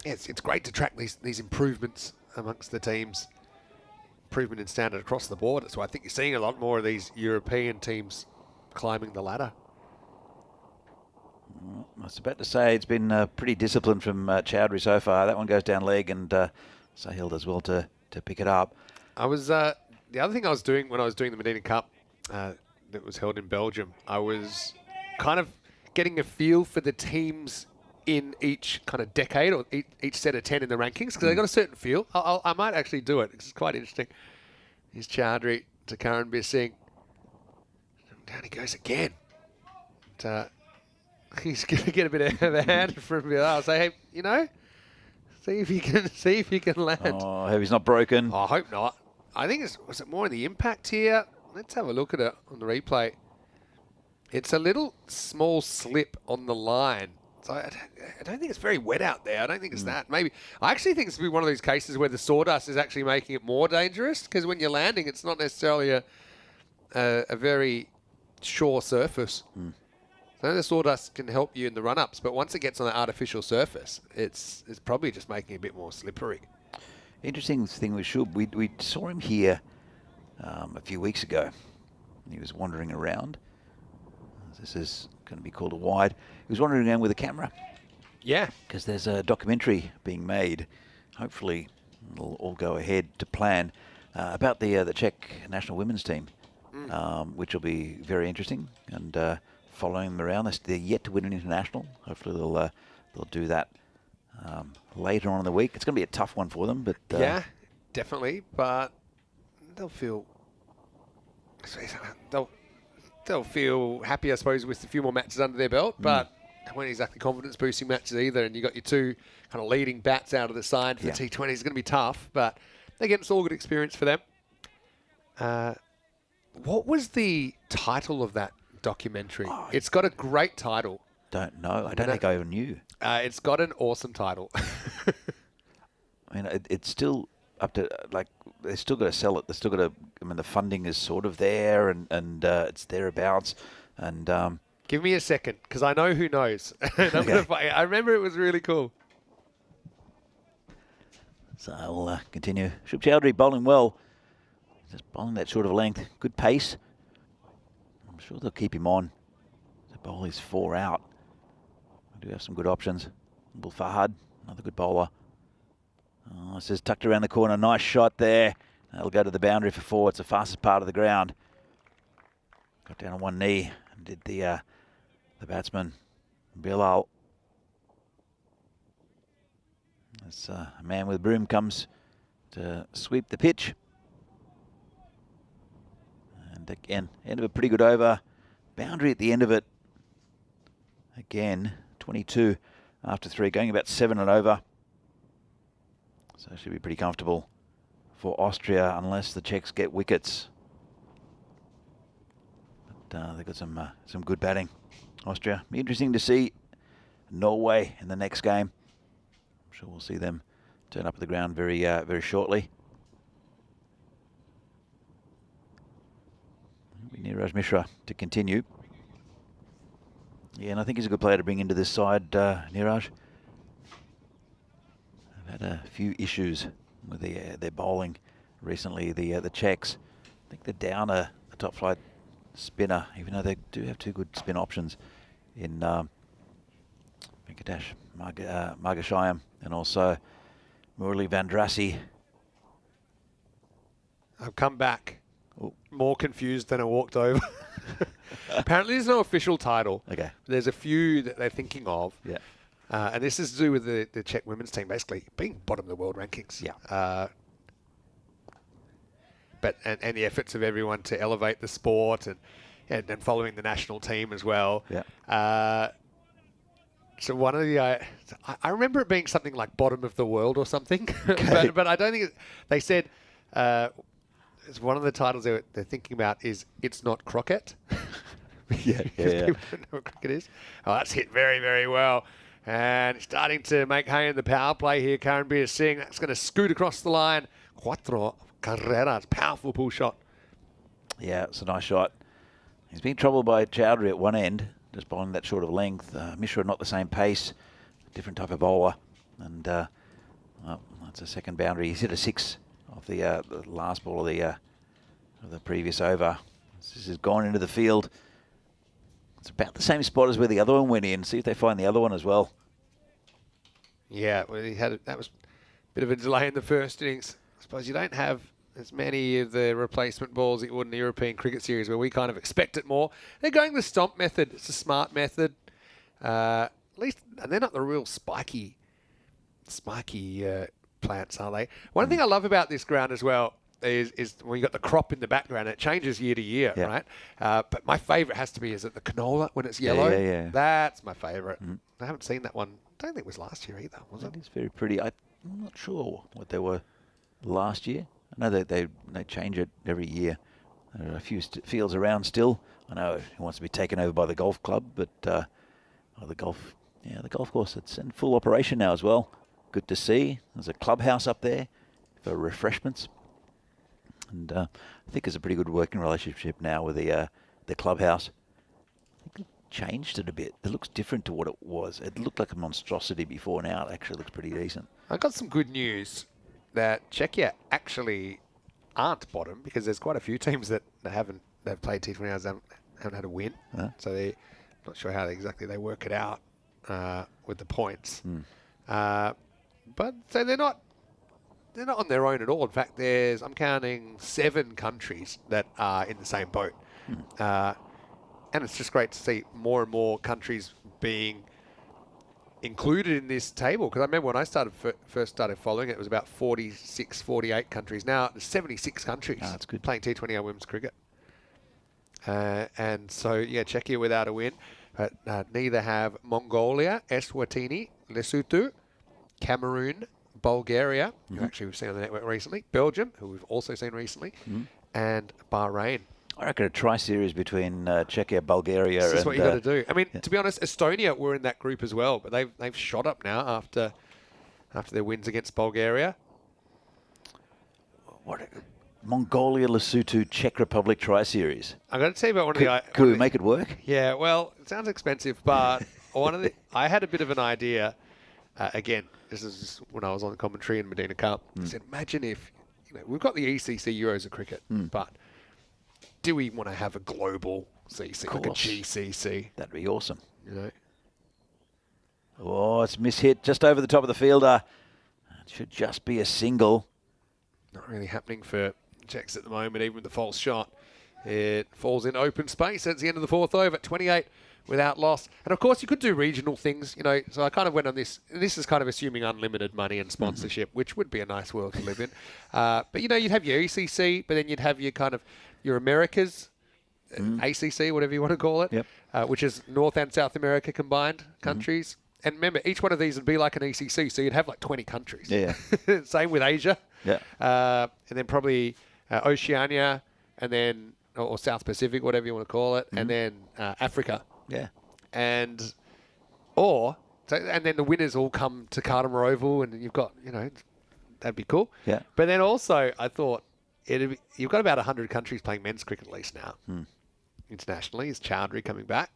it's great to track these improvements amongst the teams. Improvement in standard across the board. That's why I think you're seeing a lot more of these European teams climbing the ladder. I was about to say it's been pretty disciplined from Chowdhury so far. That one goes down leg, and Sahil does well to pick it up. I was the other thing I was doing when I was doing the Medina Cup that was held in Belgium, I was kind of getting a feel for the teams in each kind of decade or each set of 10 in the rankings, because they got a certain feel. I might actually do it. It's quite interesting. Here's Chowdhury to Karanbir Singh. Down he goes again. He's going to get a bit of a hand from me. I'll say, hey, you know, see if you can land. Oh, I hope he's not broken. Oh, I hope not. I think was it more in the impact here? Let's have a look at it on the replay. It's a little small slip on the line. So I don't think it's very wet out there. I don't think it's that. Maybe I actually think it's one of these cases where the sawdust is actually making it more dangerous, because when you're landing, it's not necessarily a very sure surface. So the sawdust can help you in the run-ups, but once it gets on the artificial surface, it's probably just making it a bit more slippery. Interesting thing with Shub, we saw him here a few weeks ago. He was wandering around. This is going to be called a wide. He was wandering around with a camera. Yeah. Because there's a documentary being made. Hopefully it'll all go ahead to plan about the Czech national women's team, which will be very interesting. And following them around, they're yet to win an international. Hopefully they'll do that later on in the week. It's going to be a tough one for them, but yeah, definitely. But they'll feel happy, I suppose, with a few more matches under their belt. But they weren't exactly confidence-boosting matches either. And you got your two kind of leading bats out of the side for the T20. It's going to be tough, but again, it's all good experience for them. What was the title of that documentary? It's got a great title. Don't know. I don't think I even knew. It's got an awesome title. I mean, it's still up to, like, they've still got to sell it. They've still got to, I mean, the funding is sort of there and it's thereabouts. And give me a second, because I know who knows. I remember it was really cool. So I'll continue. Shub Chowdhury bowling well. Just bowling that short of length. Good pace. I'm sure they'll keep him on. The bowl is 4 out. I do have some good options. Abul Fahad, another good bowler. Oh, this is tucked around the corner. Nice shot there. That'll go to the boundary for 4. It's the fastest part of the ground. Got down on one knee and did the batsman, Bilal. As a man with a broom comes to sweep the pitch. And again, end of a pretty good over. Boundary at the end of it. Again, 22 after 3, going about 7 and over. So it should be pretty comfortable for Austria unless the Czechs get wickets. But they've got some good batting. Austria, be interesting to see Norway in the next game. I'm sure we'll see them turn up at the ground very shortly. Niraj Mishra to continue. Yeah, and I think he's a good player to bring into this side, Niraj. They've had a few issues with their bowling recently, the Czechs. I think they're down a top flight spinner, even though they do have two good spin options in Venkatesh Margashayam and also Murali Vandrasi. I've come back more confused than I walked over. Apparently there's no official title. Okay. There's a few that they're thinking of. Yeah. And this is to do with the Czech women's team basically being bottom of the world rankings. Yeah. And the efforts of everyone to elevate the sport and following the national team as well. Yeah. So one of the, I remember it being something like bottom of the world or something, Okay. but I don't think they said, it's one of the titles they're thinking about is It's Not Croquet. Yeah. Because people don't know what cricket is. Oh, that's hit very, very well. And starting to make hay in the power play here, Karanbir Singh. That's going to scoot across the line. Cuatro carreras. Powerful pull shot. Yeah, it's a nice shot. He's been troubled by Chowdhury at one end, just bowling that short of length. Mishra not the same pace, different type of bowler. And well, that's a second boundary. He's hit a 6 off the last ball of the previous over. This has gone into the field. It's about the same spot as where the other one went in. See if they find the other one as well. Yeah, well, that was a bit of a delay in the first innings. I suppose you don't have as many of the replacement balls that you would in the European Cricket Series where we kind of expect it more. They're going the stomp method. It's a smart method. At least, and they're not the real spiky plants, are they? One thing I love about this ground as well is when you got the crop in the background, it changes year to year, Yeah. right? But my favourite has to be is it the canola when it's yellow. Yeah. That's my favourite. I haven't seen that one. I don't think it was last year either, was it? It is very pretty. I'm not sure what they were last year. I know that they change it every year. There are a few fields around still. I know it wants to be taken over by the golf club, but the golf course, it's in full operation now as well. Good to see. There's a clubhouse up there for refreshments. And I think there's a pretty good working relationship now with the clubhouse. I think it changed it a bit. It looks different to what it was. It looked like a monstrosity before. Now it actually looks pretty decent. I got some good news that Czechia actually aren't bottom because there's quite a few teams that they've played T20Is haven't had a win. Huh? So they're not sure how exactly they work it out with the points. But so they're not on their own at all. In fact, I'm counting 7 countries that are in the same boat. And it's just great to see more and more countries being included in this table. Because I remember when I first started following it, it was about 46, 48 countries. Now there's 76 countries that's good. playing T20I women's cricket. And so, yeah, Czechia without a win. But neither have Mongolia, Eswatini, Lesotho, Cameroon, Bulgaria, who actually we've seen on the network recently, Belgium, who we've also seen recently, and Bahrain. I reckon a tri-series between Czechia, Bulgaria, This is and what you got to do. I mean, to be honest, Estonia were in that group as well, but they've shot up now after their wins against Bulgaria. Mongolia, Lesotho, Czech Republic tri-series. I got to tell you about one of the. Could we make it work? Yeah, well, it sounds expensive, but I had a bit of an idea. Again, this is when I was on the commentary in Medina Cup. I said, imagine if we've got the ECC Euros of cricket, but do we want to have a global CC, like a GCC? That'd be awesome. Oh, it's mishit just over the top of the fielder. It should just be a single. Not really happening for Czechs at the moment, even with the false shot. It falls in open space. That's the end of the 4th over at 28 without loss. And of course, you could do regional things, So I kind of went on this. And this is kind of assuming unlimited money and sponsorship, which would be a nice world to live in. But you'd have your ECC, but then you'd have your Americas, ACC, whatever you want to call it, which is North and South America combined countries. And remember, each one of these would be like an ECC, so you'd have like 20 countries. Yeah. Same with Asia. Yeah. And then probably Oceania, and then or South Pacific, whatever you want to call it, and then Africa. Yeah. And then the winners all come to Carter Oval, and you've got that'd be cool. Yeah. But then also I thought you've got about 100 countries playing men's cricket at least now. internationally is Chowdhury coming back.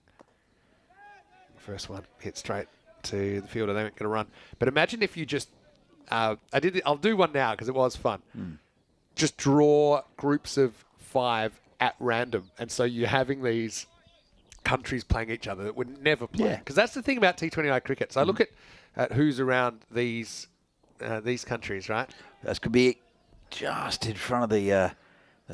First one hit straight to the fielder. They weren't going to run. But imagine if you just... I'll do one now because it was fun. Just draw groups of 5 at random. And so you're having these countries playing each other that would never play. Yeah. Because that's the thing about T20I cricket. So I look at who's around these countries, right? This could be just in front of the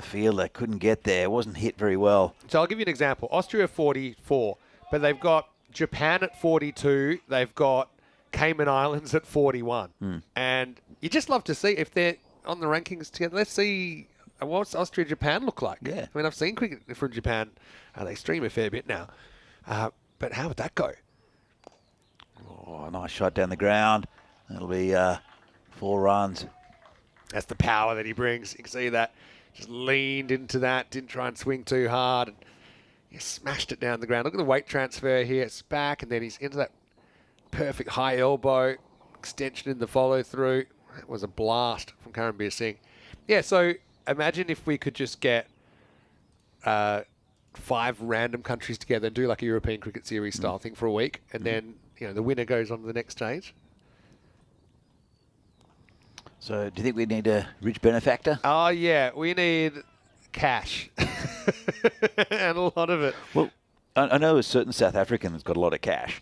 fielder. Couldn't get there. It wasn't hit very well. So I'll give you an example. Austria 44, but they've got Japan at 42. They've got Cayman Islands at 41. And you just love to see if they're on the rankings together. Let's see what's Austria-Japan look like. Yeah. I mean, I've seen cricket from Japan. They stream a fair bit now. But how would that go? Oh, nice shot down the ground. That'll be 4 runs. That's the power that he brings. You can see that. Just leaned into that. Didn't try and swing too hard. And he smashed it down the ground. Look at the weight transfer here. It's back, and then he's into that perfect high elbow. Extension in the follow-through. That was a blast from Karanbir Singh. Yeah, so imagine if we could just get 5 random countries together and do like a European Cricket Series style thing for a week, and then the winner goes on to the next stage. So do you think we need a rich benefactor? Oh, yeah, we need cash. And a lot of it. Well, I know a certain South African that's got a lot of cash.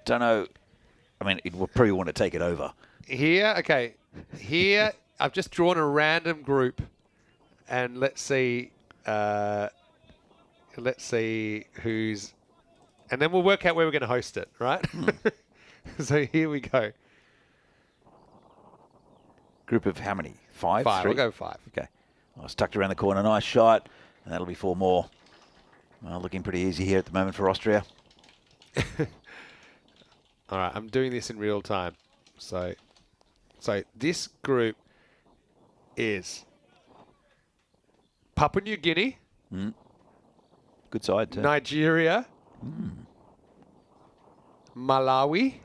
Don't know. I mean, it will probably want to take it over. Here, I've just drawn a random group, and let's see who's, and then we'll work out where we're going to host it, right? So here we go. Group of how many? 5? 5. 3? We'll go 5. Okay. I was tucked around the corner. Nice shot. And that'll be 4 more. Well, looking pretty easy here at the moment for Austria. All right, I'm doing this in real time. So this group is Papua New Guinea, Good side, too. Nigeria, Malawi,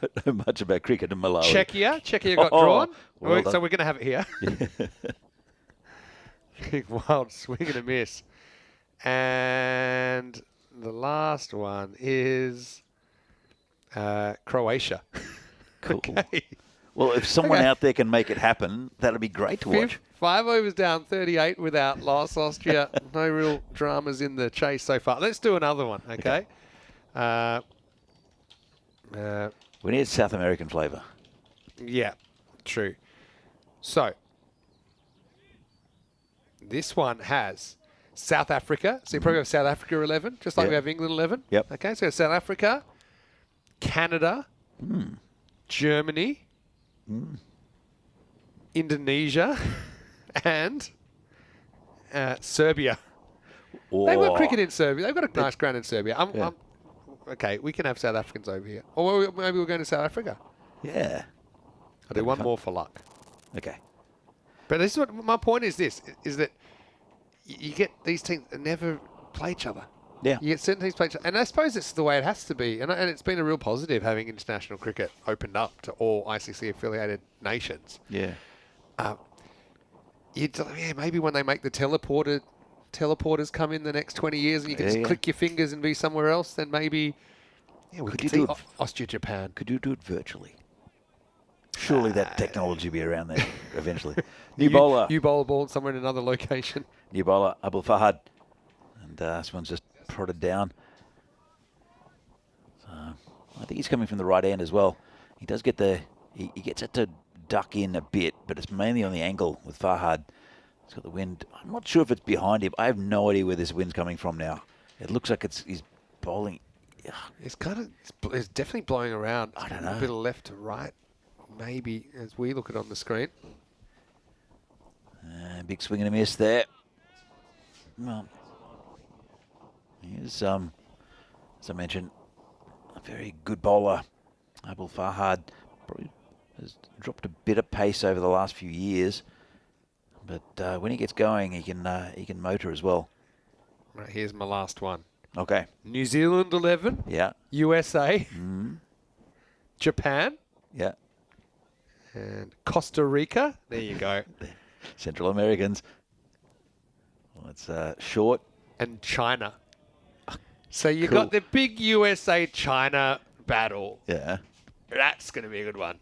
Don't know much about cricket in Malawi. Czechia got Oh, drawn. well So done. we're going to have it here. Big wild swing and a miss. And the last one is Croatia. Cool. Okay. Well, if someone out there can make it happen, that'll be great to watch. 5 overs down, 38 without loss. Austria, no real dramas in the chase so far. Let's do another one, okay? We need South American flavour. Yeah, true. So, this one has South Africa. So you probably have South Africa 11, just like Yep. we have England 11. Yep. Okay, so South Africa, Canada, Germany, Indonesia, and Serbia. They've got cricket in Serbia. They've got a nice ground in Serbia. Okay, we can have South Africans over here. Or maybe we're going to South Africa. Yeah. I'll do one more for luck. Okay. But this is what my point is. Is that you get these teams that never play each other. Yeah. You get certain teams play each other, and I suppose it's the way it has to be. And it's been a real positive having international cricket opened up to all ICC affiliated nations. Yeah. Maybe when they make the teleporters come in the next 20 years, and you can just click your fingers and be somewhere else, then maybe we could see Austria, Japan. Could you do it virtually? Surely that technology will be around there eventually. New bowler. You bowl a ball somewhere in another location. New bowler, Abul Fahad. And this one's just prodded down. So I think he's coming from the right end as well. He does get he gets it to duck in a bit, but it's mainly on the angle with Fahad. He's got the wind. I'm not sure if it's behind him. I have no idea where this wind's coming from now. It looks like he's bowling. It's it's definitely blowing around. I don't know. A bit of left to right, maybe, as we look at it on the screen. Big swing and a miss there. Well, here's, as I mentioned, a very good bowler. Abul Fahad probably has dropped a bit of pace over the last few years, but when he gets going, he can motor as well. Right, here's my last one. Okay. New Zealand 11, Yeah. USA, Japan, Yeah. and Costa Rica. There you go. Central Americans. Well, it's short. and China. So you cool. got the big USA-China battle. Yeah. That's going to be a good one.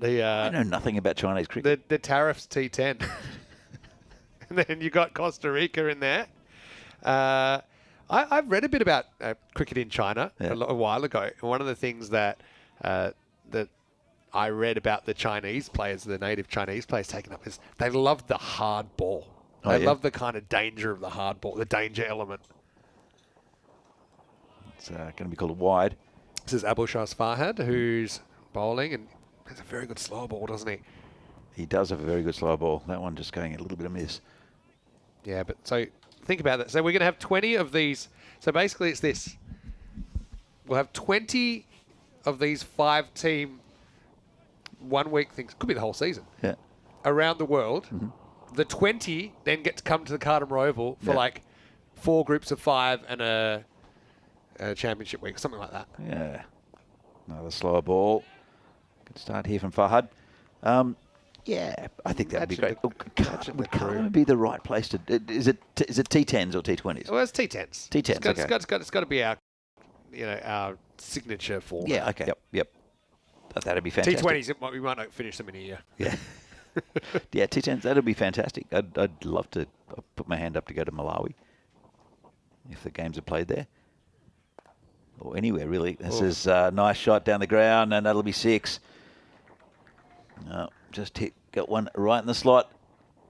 I know nothing about Chinese cricket. The tariffs T10. And then you got Costa Rica in there. I've read a bit about cricket in China a while ago. And one of the things that that I read about the Chinese players, the native Chinese players taking up, is they love the hard ball. They love the kind of danger of the hard ball, the danger element. It's going to be called a wide. This is Abulshaz Farhad, who's bowling, and has a very good slow ball, doesn't he? He does have a very good slow ball. That one just going a little bit amiss. Yeah, but so think about that. So we're going to have 20 of these. So basically it's this. We'll have 20 of these 5-team 1 week things. Could be the whole season. Yeah. Around the world. Mm-hmm. The 20 then get to come to the Carter Oval for like 4 groups of 5 and a championship week, something like that. Yeah. Another slower ball. Good start here from Farhad. Yeah, I think that would be great. Would Carlton be the right place to? Is it T10s or T20s? Well, it's T10s. T10s. It's got to be our, our signature format. Yeah. Okay. Yep. That'd be fantastic. T20s, we might not finish them in a year. Yeah. Yeah, T10s. That'd be fantastic. I'd love to put my hand up to go to Malawi if the games are played there. Or anywhere, really. This is a nice shot down the ground, and that'll be 6. No, just got one right in the slot.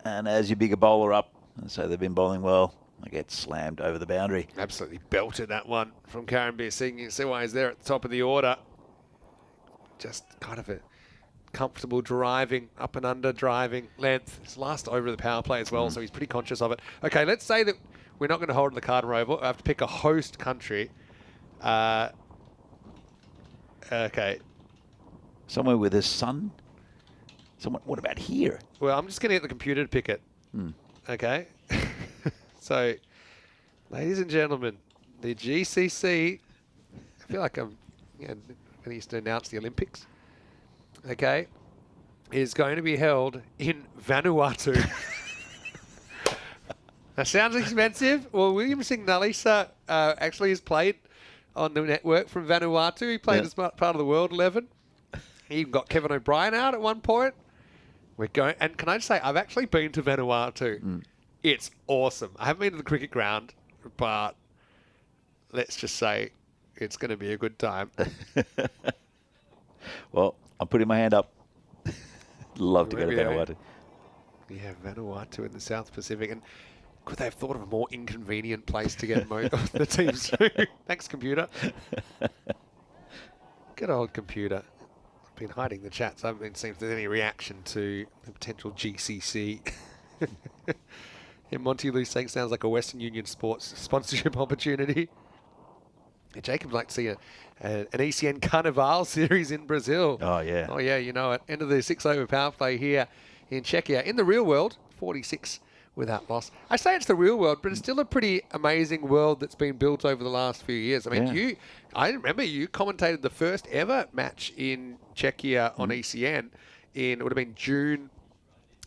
And as your bigger bowler up, and so they've been bowling well, they get slammed over the boundary. Absolutely belted that one from Karen Singh. You can see why he's there at the top of the order. Just kind of a comfortable driving, up and under driving length. It's last over the power play as well, so he's pretty conscious of it. Okay, let's say that we're not going to hold the Carter Oval. I have to pick a host country. Okay. Somewhere with his sun? What about here? Well, I'm just going to get the computer to pick it. Okay. So, ladies and gentlemen, the GCC, I feel like I'm when he used to announce the Olympics, okay, is going to be held in Vanuatu. That sounds expensive. Well, William Singh Nalisa actually has played on the network from Vanuatu. He played as part of the World 11. He even got Kevin O'Brien out at one point. We're going, and can I just say, I've actually been to Vanuatu. It's awesome. I haven't been to the cricket ground, but let's just say it's going to be a good time. Well, I'm putting my hand up. Love to go to Vanuatu. Yeah, Vanuatu in the South Pacific. And could they have thought of a more inconvenient place to get the teams to? Thanks, computer. Good old computer. I've been hiding the chats. I haven't been seeing if there's any reaction to the potential GCC. Yeah, Monty Lou saying sounds like a Western Union Sports sponsorship opportunity. Yeah, Jacob would like to see an ECN Carnival series in Brazil. Oh, yeah. Oh, yeah, you know it. End of the 6-over power play here in Czechia. In the real world, 46 without loss. I say it's the real world, but it's still a pretty amazing world that's been built over the last few years. I mean, I remember you commentated the first ever match in Czechia on ECN it would have been June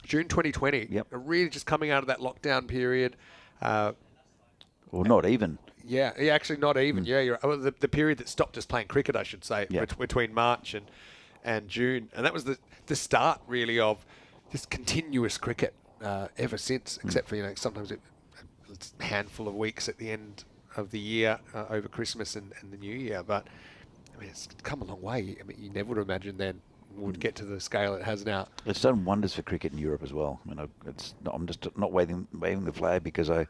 2020. Yep. Really just coming out of that lockdown period. Well, not even. Yeah, actually not even. Yeah, you're the period that stopped us playing cricket, I should say, between March and June. And that was the start, really, of this continuous cricket ever since, except for, sometimes it's a handful of weeks at the end of the year over Christmas and the New Year. But, I mean, it's come a long way. I mean, you never would imagine then would get to the scale it has now. It's done wonders for cricket in Europe as well. I mean, I'm just not waving the flag because I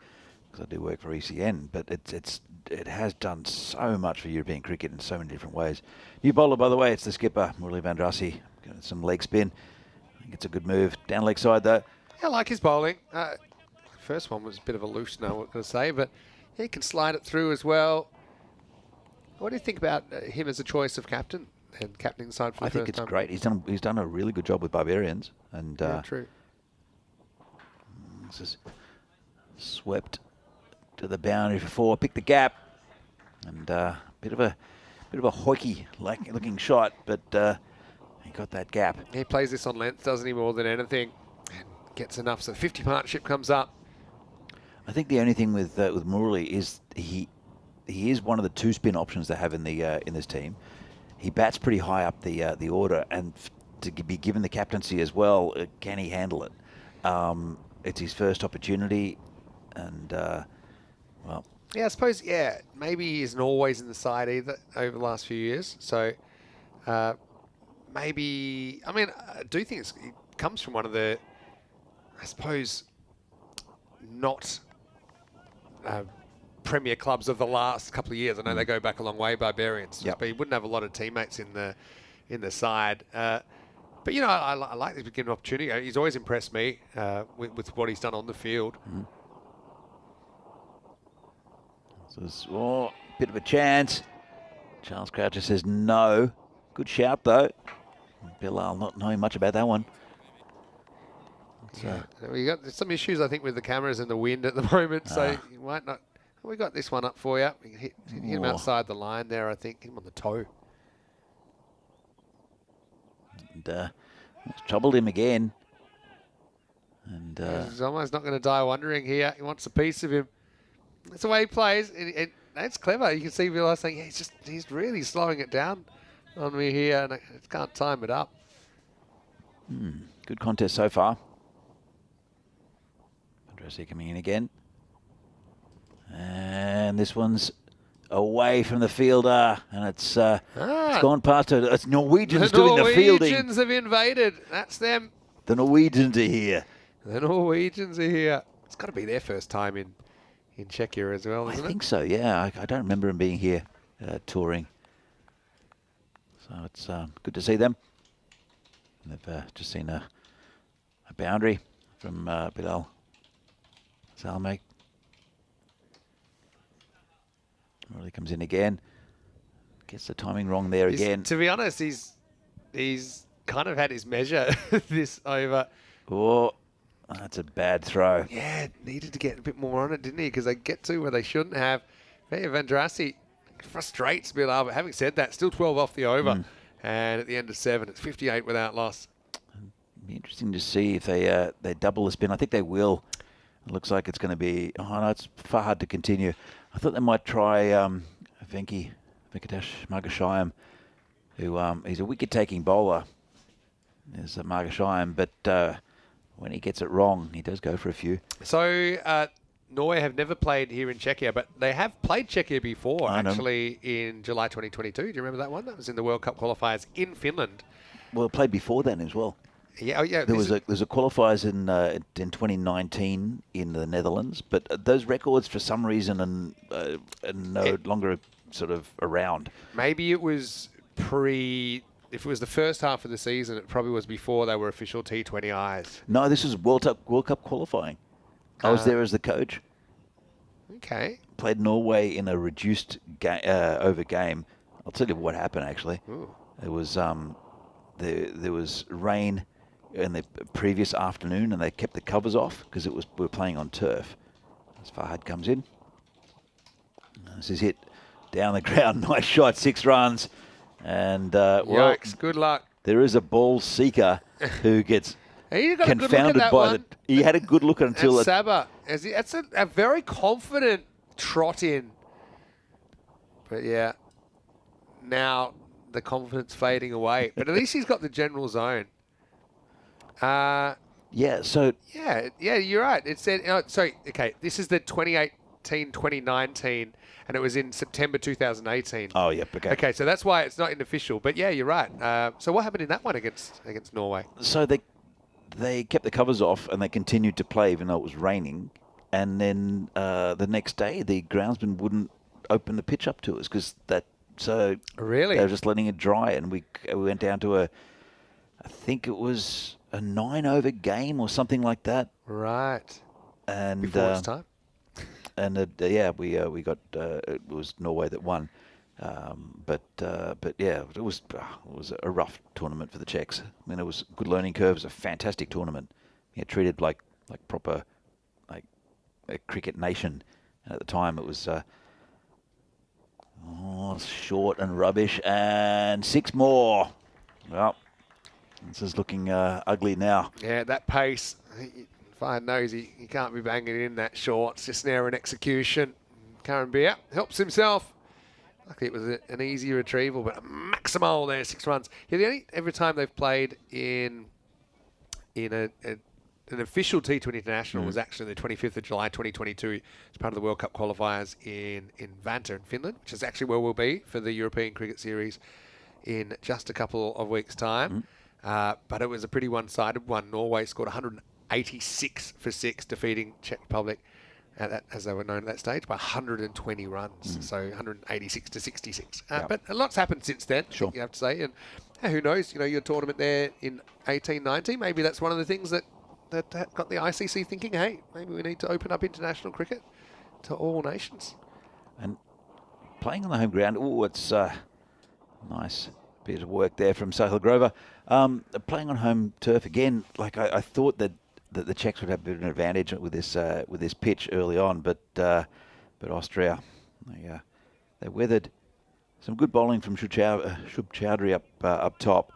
do work for ECN, but it has done so much for European cricket in so many different ways. New bowler, by the way, it's the skipper, Murali van Drassi. Got some leg spin. I think it's a good move. Down leg side, though. Yeah, I like his bowling. First one was a bit of a loose, no, what can I say, but he can slide it through as well. What do you think about him as a choice of captain and captaining the side for the first time? I think it's great. He's done a really good job with Barbarians. And, yeah, true. This is swept to the boundary for 4, pick the gap, and bit of a hoiky looking shot, but he got that gap. He plays this on length, doesn't he, more than anything, and gets enough. So the 50 partnership comes up. I think the only thing with Morley is he is one of the 2 spin options they have in the in this team. He bats pretty high up the order, and to be given the captaincy as well, can he handle it? It's his first opportunity, and well, Yeah, I suppose. Yeah, maybe he isn't always in the side either over the last few years. So maybe, I mean, I do think it comes from one of the, I suppose, not premier clubs of the last couple of years. I know they go back a long way, Barbarians, Yep. but he wouldn't have a lot of teammates in the side. But you know, I like this beginning opportunity. He's always impressed me with what he's done on the field. So it's bit of a chance. Charles Croucher says no. Good shout though. Bilal not knowing much about that one. Yeah. We got some issues, I think, with the cameras and the wind at the moment, so you might not. We got this one up for you. We can hit him outside the line there, I think. Hit him on the toe. And it's troubled him again. And He's almost not going to die wondering here. He wants a piece of him. That's the way he plays. That's clever. You can see Villar saying, yeah, he's really slowing it down on me here, and I can't time it up. good contest so far. Andresi coming in again. And this one's away from the fielder, and it's gone past her. It's Norwegians doing the fielding. The Norwegians have invaded. That's them. The Norwegians are here. The Norwegians are here. It's got to be their first time in Czechia as well, isn't it? I think so, yeah. I don't remember him being here touring. So it's good to see them. They've just seen a boundary from Bilal Salmek. Really comes in again. Gets the timing wrong there again. To be honest, he's kind of had his measure this over. Oh, that's a bad throw. Yeah, needed to get a bit more on it, didn't he? Because they get to where they shouldn't have. Hey, Vandrassi frustrates Bilal, but having said that, still 12 off the over. And at the end of 7, it's 58 without loss. It'd be interesting to see if they double the spin. I think they will. It looks like it's going to be... Oh, no, it's far hard to continue. I thought they might try Venkatesh Margashayam, who he's a wicket-taking bowler. There's Margashayam, but when he gets it wrong, he does go for a few. So Norway have never played here in Czechia, but they have played Czechia before, actually, in July 2022. Do you remember that one? That was in the World Cup qualifiers in Finland. Well, it played before then as well. Yeah, oh yeah. There's a qualifiers in 2019 in the Netherlands, but those records for some reason are no longer sort of around. Maybe it was if it was the first half of the season, it probably was before they were official T20Is. No, this is World Cup qualifying. I was there as the coach. Okay. Played Norway in a reduced over game. I'll tell you what happened actually. Ooh. It was there was rain in the previous afternoon, and they kept the covers off because we were playing on turf. As Fahad comes in, this is hit down the ground. Nice shot, 6 runs, and Yikes! Good luck. There is a ball seeker who gets He got confounded a good look at that by one. He had a good look until Saba. That's a very confident trot in. But yeah, now the confidence fading away. But at least he's got the general zone. yeah. So Yeah, you're right. It said, okay, this is the 2018-2019, and it was in September 2018. oh yeah, okay. Okay, so that's why it's not unofficial. But yeah, you're right. So what happened in that one against Norway? So they kept the covers off and they continued to play even though it was raining. And then the next day, the groundsman wouldn't open the pitch up to us because Really? they were just letting it dry, and we went down to I think it was a 9-over game or something like that. Right. And Before it's time. And we got it was Norway that won. But yeah, it was a rough tournament for the Czechs. I mean, it was a good learning curve. It was a fantastic tournament. Yeah, treated like proper like a cricket nation. And at the time, it was short and rubbish. And 6 more. Well, this is looking ugly now. Yeah, that pace. Fine knows he can't be banging it in that short. It's just an error in execution. Karen Beer helps himself. Luckily, it was an easy retrieval, but a maximal there, 6 runs. Yeah, every time they've played in an official T20 International was actually the 25th of July 2022 as part of the World Cup qualifiers in Vanta in Finland, which is actually where we'll be for the European Cricket Series in just a couple of weeks' time. But it was a pretty one-sided one. Norway scored 186 for 6, defeating Czech Republic, as they were known at that stage, by 120 runs. So 186 to 66. But a lot's happened since then, Sure. you have to say. And who knows, your tournament there in 18-19, maybe that's one of the things that got the ICC thinking, hey, maybe we need to open up international cricket to all nations. And playing on the home ground, it's nice bit of work there from Sahil Grover. Playing on home turf again, like I thought that the Czechs would have a bit of an advantage with this pitch early on, but Austria, they weathered some good bowling from Shub Chowdhury up top,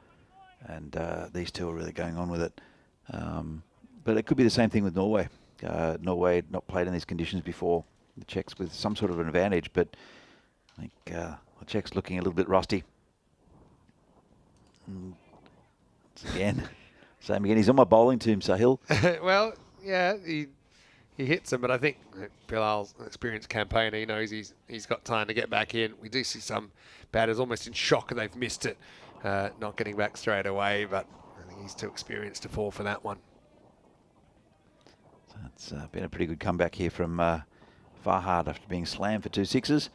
and these two are really going on with it. But it could be the same thing with Norway. Norway had not played in these conditions before. The Czechs with some sort of an advantage, but I think the Czechs looking a little bit rusty. Again, same again. He's on my bowling team, Sahil. Well, yeah, he hits them, but I think Bilal's an experienced campaigner. He knows he's got time to get back in. We do see some batters almost in shock and they've missed it, not getting back straight away, but I think he's too experienced to fall for that one. So it's been a pretty good comeback here from Farhad after being slammed for 2 sixes.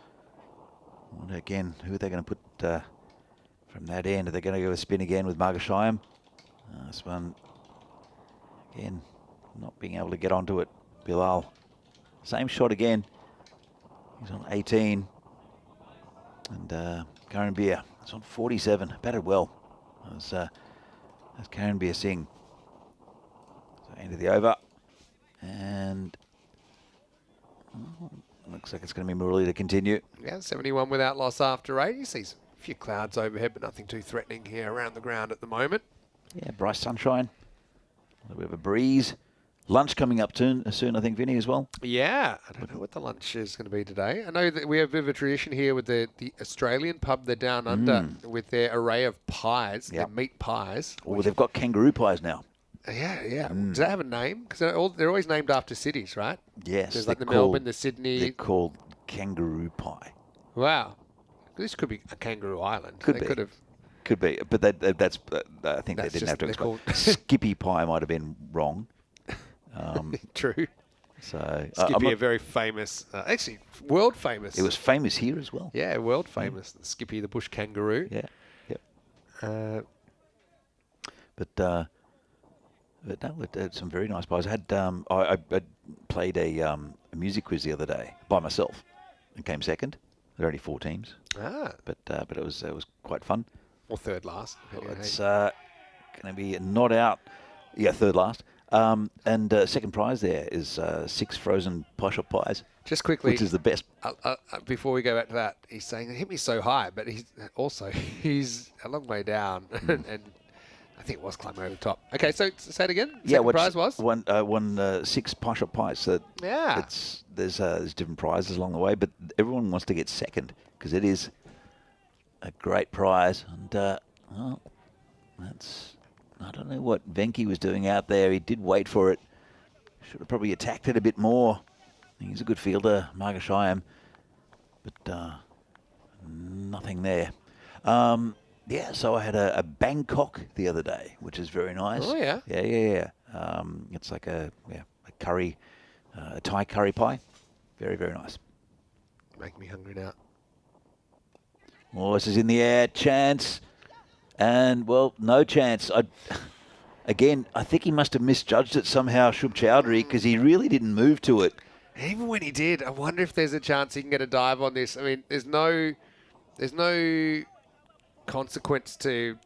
And again, who are they going to put from that end? Are they going to go with spin again with Margashayam? This one, again, not being able to get onto it. Bilal, same shot again. He's on 18. And Karen Beer is on 47. Batted well. As Karen Beer Singh. So end of the over. And looks like it's going to be Murali to continue. Yeah, 71 without loss after 8. He sees a few clouds overhead, but nothing too threatening here around the ground at the moment. Yeah, bright sunshine. A little bit of a breeze. Lunch coming up soon, I think, Vinny, as well. Yeah, I don't know what the lunch is going to be today. I know that we have a bit of a tradition here with the Australian pub, the Down Under, with their array of pies, their meat pies. Oh, they've got kangaroo pies now. Yeah. Does that have a name? Because they're always named after cities, right? Yes. There's like the Melbourne, the Sydney. They're called kangaroo pie. Wow. This could be a kangaroo island. Could be, but that's. I think they didn't have to explain. Skippy pie might have been wrong. True. So Skippy, a very famous, actually world famous. It was famous here as well. Yeah, world famous. Skippy the bush kangaroo. Yeah. Yep. But no, it had some very nice pies. I had I played a music quiz the other day by myself and came second. There are only 4 teams. But it was quite fun. Or third last. It's going to be not out. Yeah, third last. And second prize there is 6 frozen pie shop pies. Just quickly, which is the best. Before we go back to that, he's saying it hit me so high, but he's a long way down, and I think it was climbing over the top. Okay, so say it again. Second prize was won 6 pie shop pies. So yeah, there's different prizes along the way, but everyone wants to get second because it is a great prize. And I don't know what Venki was doing out there. He did wait for it. Should have probably attacked it a bit more. He's a good fielder, Margashayam, but nothing there. Yeah, so I had a Bangkok the other day, which is very nice. Oh, yeah? Yeah. It's like a curry, a Thai curry pie. Very, very nice. Make me hungry now. Morris is in the air. Chance. And, well, no chance. Again, I think he must have misjudged it somehow, Shub Chowdhury, because he really didn't move to it. Even when he did, I wonder if there's a chance he can get a dive on this. I mean, there's no consequence to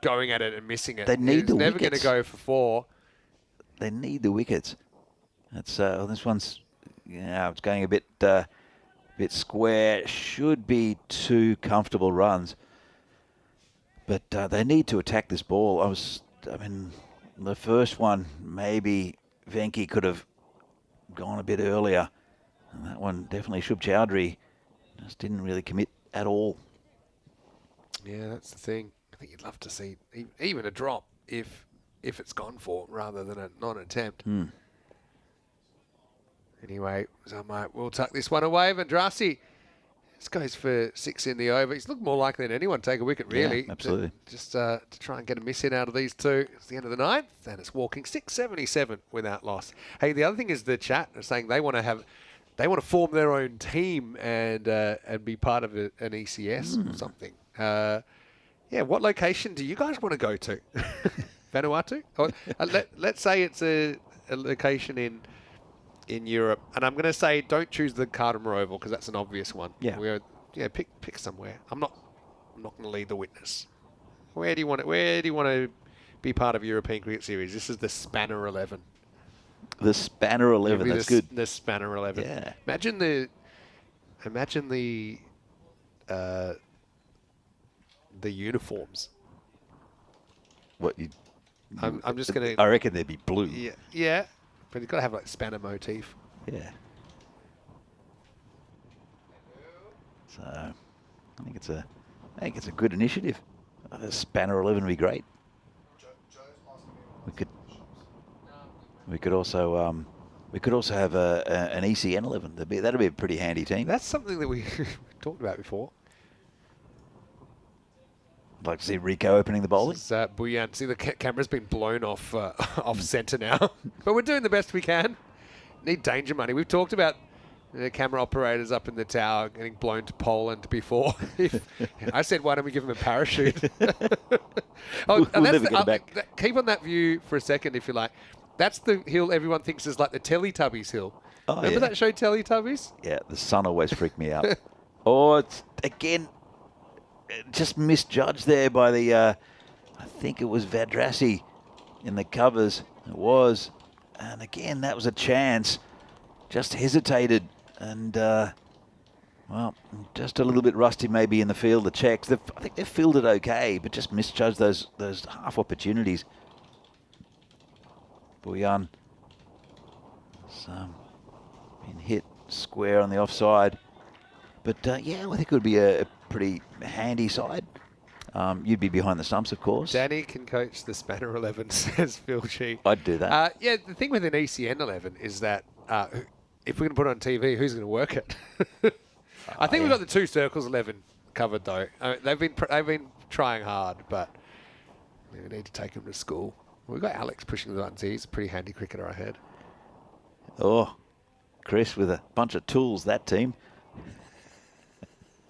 going at it and missing it. They need the never wickets. going to go for 4. They need the wickets. That's this one's it's going a bit square. Should be 2 comfortable runs. But they need to attack this ball. I mean, the first one, maybe Venki could have gone a bit earlier. And that one definitely Shub Chowdhury just didn't really commit at all. Yeah, that's the thing. I think you'd love to see even a drop if it's gone for rather than a non-attempt. Anyway, so we'll tuck this one away. Vendrasi just goes for 6 in the over. He's looked more likely than anyone to take a wicket, really. Yeah, absolutely. Just to try and get a miss in out of these two. It's the end of the ninth, and it's walking 677 without loss. Hey, the other thing is the chat are saying they want to form their own team and be part of an ECS or something. Yeah, what location do you guys want to go to? Vanuatu? Or, let's say it's a location in Europe, and I'm going to say don't choose the Cardimer Oval because that's an obvious one. Yeah. Pick somewhere. I'm not going to lead the witness. Where do you want to be part of European Cricket Series? This is the Spanner 11. The Spanner 11, that's good. The Spanner 11. Yeah. Imagine the uniforms. What you? I'm just going to. I reckon they'd be blue. Yeah, but you've got to have like Spanner motif. Yeah. So, I think it's a good initiative. The Spanner 11 would be great. We could also have an ECN 11. That'd be a pretty handy team. That's something that we talked about before. I'd like to see Rico opening the bowling. This is Buyan. See, the camera's been blown off off centre now. But we're doing the best we can. Need danger money. We've talked about the camera operators up in the tower getting blown to Poland before. I said, why don't we give them a parachute? We'll never get it back. Keep on that view for a second, if you like. That's the hill everyone thinks is like the Teletubbies hill. Oh, Remember that show Teletubbies? Yeah, the sun always freaked me out. It's again just misjudged there by the I think it was Vadrasi in the covers. It was, and again that was a chance. Just hesitated and well, just a little bit rusty maybe in the field. The checks, I think they've fielded okay, but just misjudged those half opportunities. Buyan been hit square on the offside. But yeah, I think it would be a pretty handy side. You'd be behind the stumps, of course. Danny can coach the Spanner 11, says Phil G. I'd do that. Yeah, the thing with an ECN 11 is that if we're going to put it on TV, who's going to work it? I think we've got the 2 circles 11 covered, though. They've been trying hard, but we need to take them to school. We've got Alex pushing the buttons. He's a pretty handy cricketer, I heard. Oh, Chris with a bunch of tools, that team.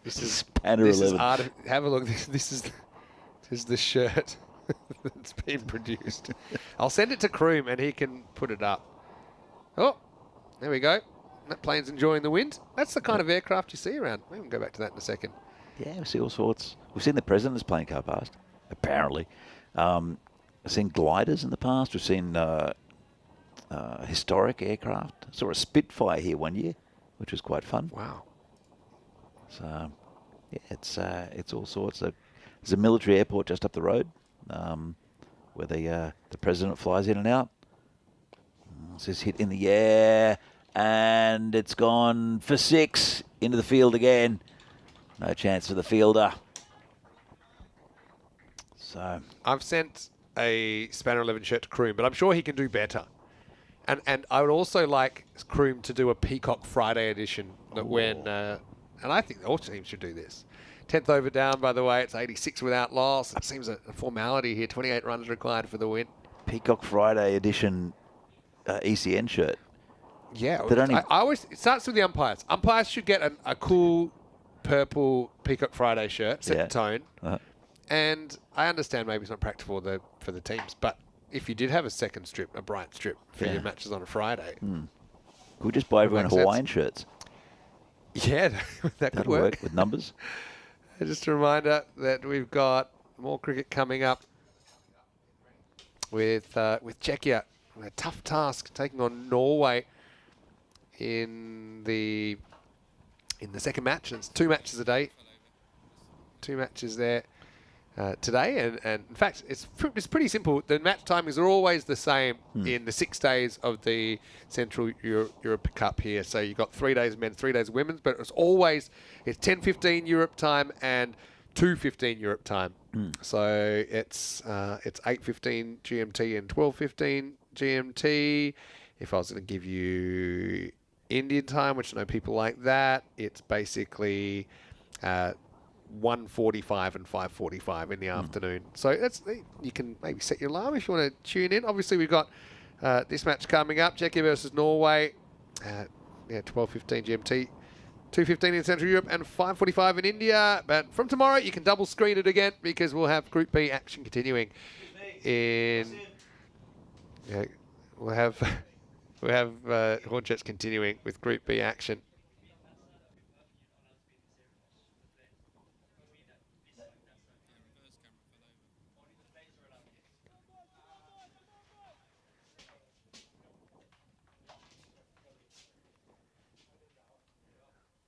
This is Spanner 11. Have a look. This is the shirt that's been produced. I'll send it to Kroom and he can put it up. Oh, there we go. That plane's enjoying the wind. That's the kind of aircraft you see around. We can go back to that in a second. Yeah, we see all sorts. We've seen the president's plane car past, apparently. We've seen gliders in the past. We've seen historic aircraft. I saw a Spitfire here one year, which was quite fun. Wow. So, yeah, it's all sorts. There's a military airport just up the road where the president flies in and out. This is hit in the air, and it's gone for 6 into the field again. No chance for the fielder. So I've sent a Spanner 11 shirt to Kroom, but I'm sure he can do better. And I would also like Kroom to do a Peacock Friday edition that when, and I think all teams should do this. 10th over down, by the way, it's 86 without loss. It seems a formality here. 28 runs required for the win. Peacock Friday edition ECN shirt. Yeah, I always it starts with the umpires. Umpires should get a cool purple Peacock Friday shirt, set the tone. And I understand maybe it's not practical for the teams, but if you did have a second strip, a bright strip for your matches on a Friday. Could we just buy everyone Hawaiian shirts? Yeah, that could work. With numbers. Just a reminder that we've got more cricket coming up with Czechia. A tough task taking on Norway in the second match. It's 2 matches a day. 2 matches there. today. And in fact, it's pretty simple. The match timings are always the same in the 6 days of the Central Europe Cup here. So you've got 3 days of men's, 3 days of women's, but it's 10:15 Europe time and 2:15 Europe time. So it's 8:15 GMT and 12:15 GMT. If I was going to give you Indian time, which I know people like that, it's basically 1:45 and 5:45 in the afternoon. So you can maybe set your alarm if you want to tune in. Obviously, we've got this match coming up, Czechia versus Norway, 12:15 GMT, 2:15 in Central Europe, and 5:45 in India. But from tomorrow, you can double screen it again because we'll have Group B action continuing. We'll have Hornchurch continuing with Group B action.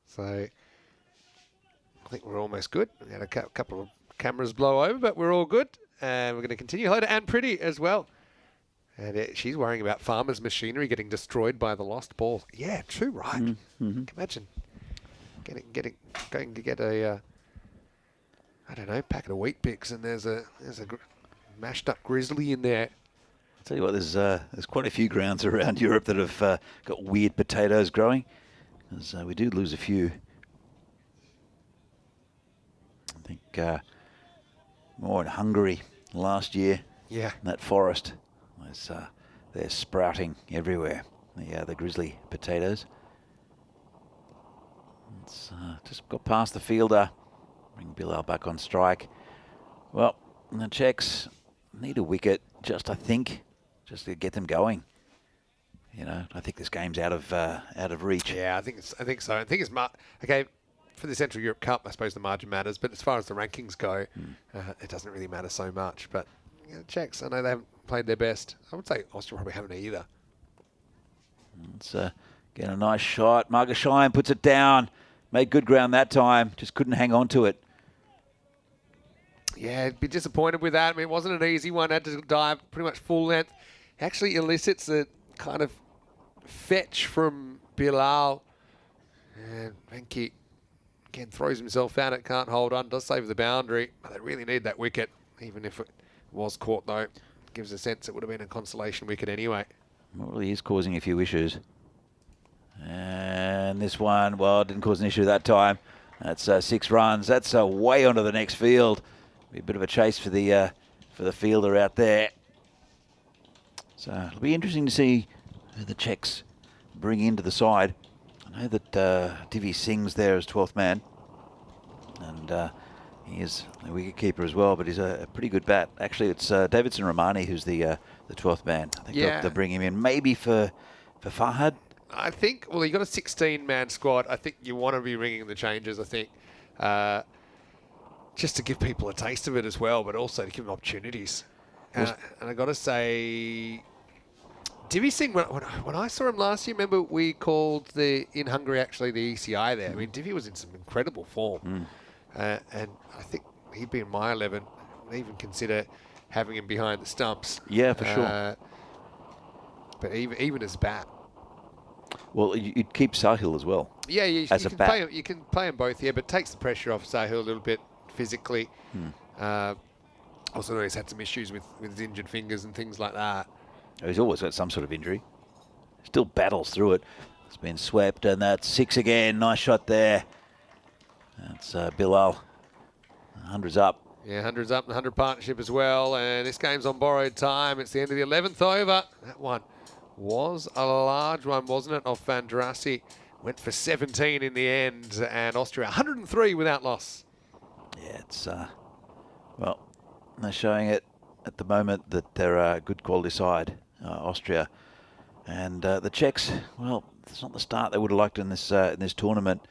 So I think we're almost good. We had a couple of cameras blow over, but we're all good. And we're going to continue. Hello to Anne Pretty as well. And she's worrying about farmers' machinery getting destroyed by the lost ball. Yeah, true, right. Imagine going to get a, I don't know, packet of Wheat Bix, and there's a mashed up grizzly in there. I'll tell you what, there's quite a few grounds around Europe that have got weird potatoes growing. As we do lose a few. I think more in Hungary last year. Yeah. In that forest. They're sprouting everywhere. The grizzly potatoes. It's just got past the fielder. Bring Bilal back on strike. Well, the Czechs need a wicket, I think, just to get them going. You know, I think this game's out of reach. Yeah, I think so. I think it's okay for the Central Europe Cup. I suppose the margin matters, but as far as the rankings go, it doesn't really matter so much. But Czechs, I know they haven't played their best. I would say Austria probably haven't either. It's getting a nice shot. Margashayan puts it down. Made good ground that time. Just couldn't hang on to it. Yeah, I'd be disappointed with that. I mean, it wasn't an easy one. Had to dive pretty much full length. Actually elicits a kind of fetch from Bilal. And Venki again throws himself out. It can't hold on. Does save the boundary. But they really need that wicket. Even if it was caught, though, gives a sense it would have been a consolation wicket anyway. Well, he is causing a few issues. And this one, well, it didn't cause an issue that time. That's 6 runs. That's way onto the next field. Be a bit of a chase for the fielder out there. So it'll be interesting to see who the Czechs bring into the side. I know that Divi Singh's there as 12th man. And he is a wicketkeeper as well, but he's a pretty good bat. Actually, it's Davidson Romani who's the 12th man. I think they'll bring him in maybe for Fahad. I think, well, you've got a 16-man squad. I think you want to be ringing the changes, I think, just to give people a taste of it as well, but also to give them opportunities. And I got to say, Divi Singh, when I saw him last year, remember we called in Hungary actually the ECI there. I mean, Divi was in some incredible form. And I think he'd be in my 11. I'd even consider having him behind the stumps. Yeah, for sure. But even as bat. Well, you'd keep Sahil as well. Yeah, you can play them both, but takes the pressure off Sahil a little bit physically. Also, he's had some issues with his injured fingers and things like that. He's always got some sort of injury. Still battles through it. It's been swept, and that's 6 again. Nice shot there. That's Bilal. 100's up. Yeah, 100's up, and 100 partnership as well. And this game's on borrowed time. It's the end of the 11th over. That one was a large one, wasn't it, off Van Drassi. Went for 17 in the end, and Austria 103 without loss. Yeah, it's, well, they're showing it at the moment that they're a good quality side, Austria. And the Czechs, well, it's not the start they would have liked in this tournament.